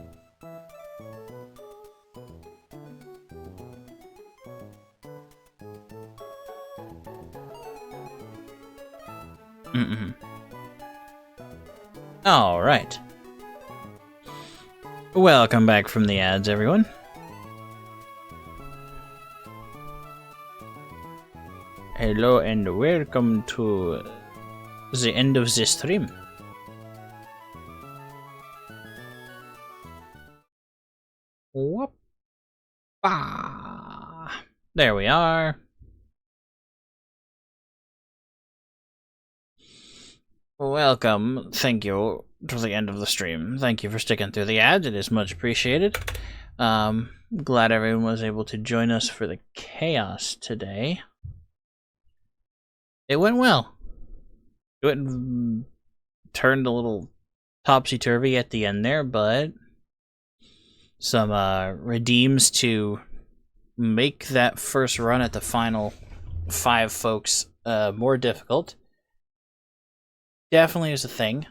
All right. Welcome back from the ads, everyone. Hello and welcome to the end of the stream. Whoop. Ah. There we are. Welcome. Thank you to the end of the stream. Thank you for sticking through the ads. It is much appreciated. Glad everyone was able to join us for the chaos today. It went well. It turned a little topsy-turvy at the end there, but some redeems to make that first run at the final 5 folks more difficult. Definitely is a thing.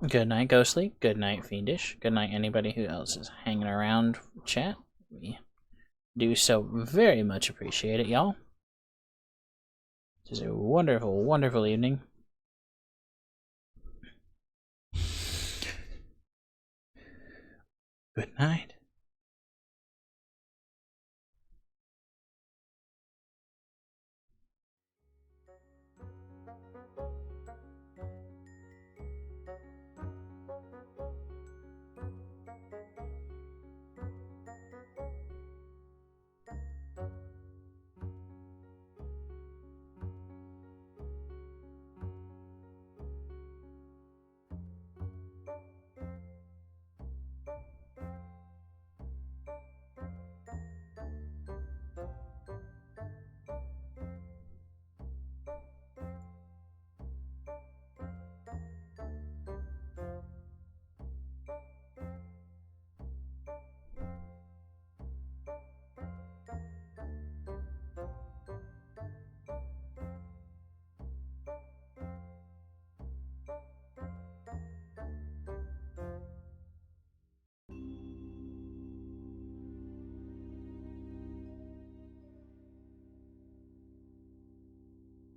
Good night, Ghostly. Good night, Fiendish. Good night, anybody who else is hanging around chat. We do so very much appreciate it, y'all. It is a wonderful, wonderful evening. Good night.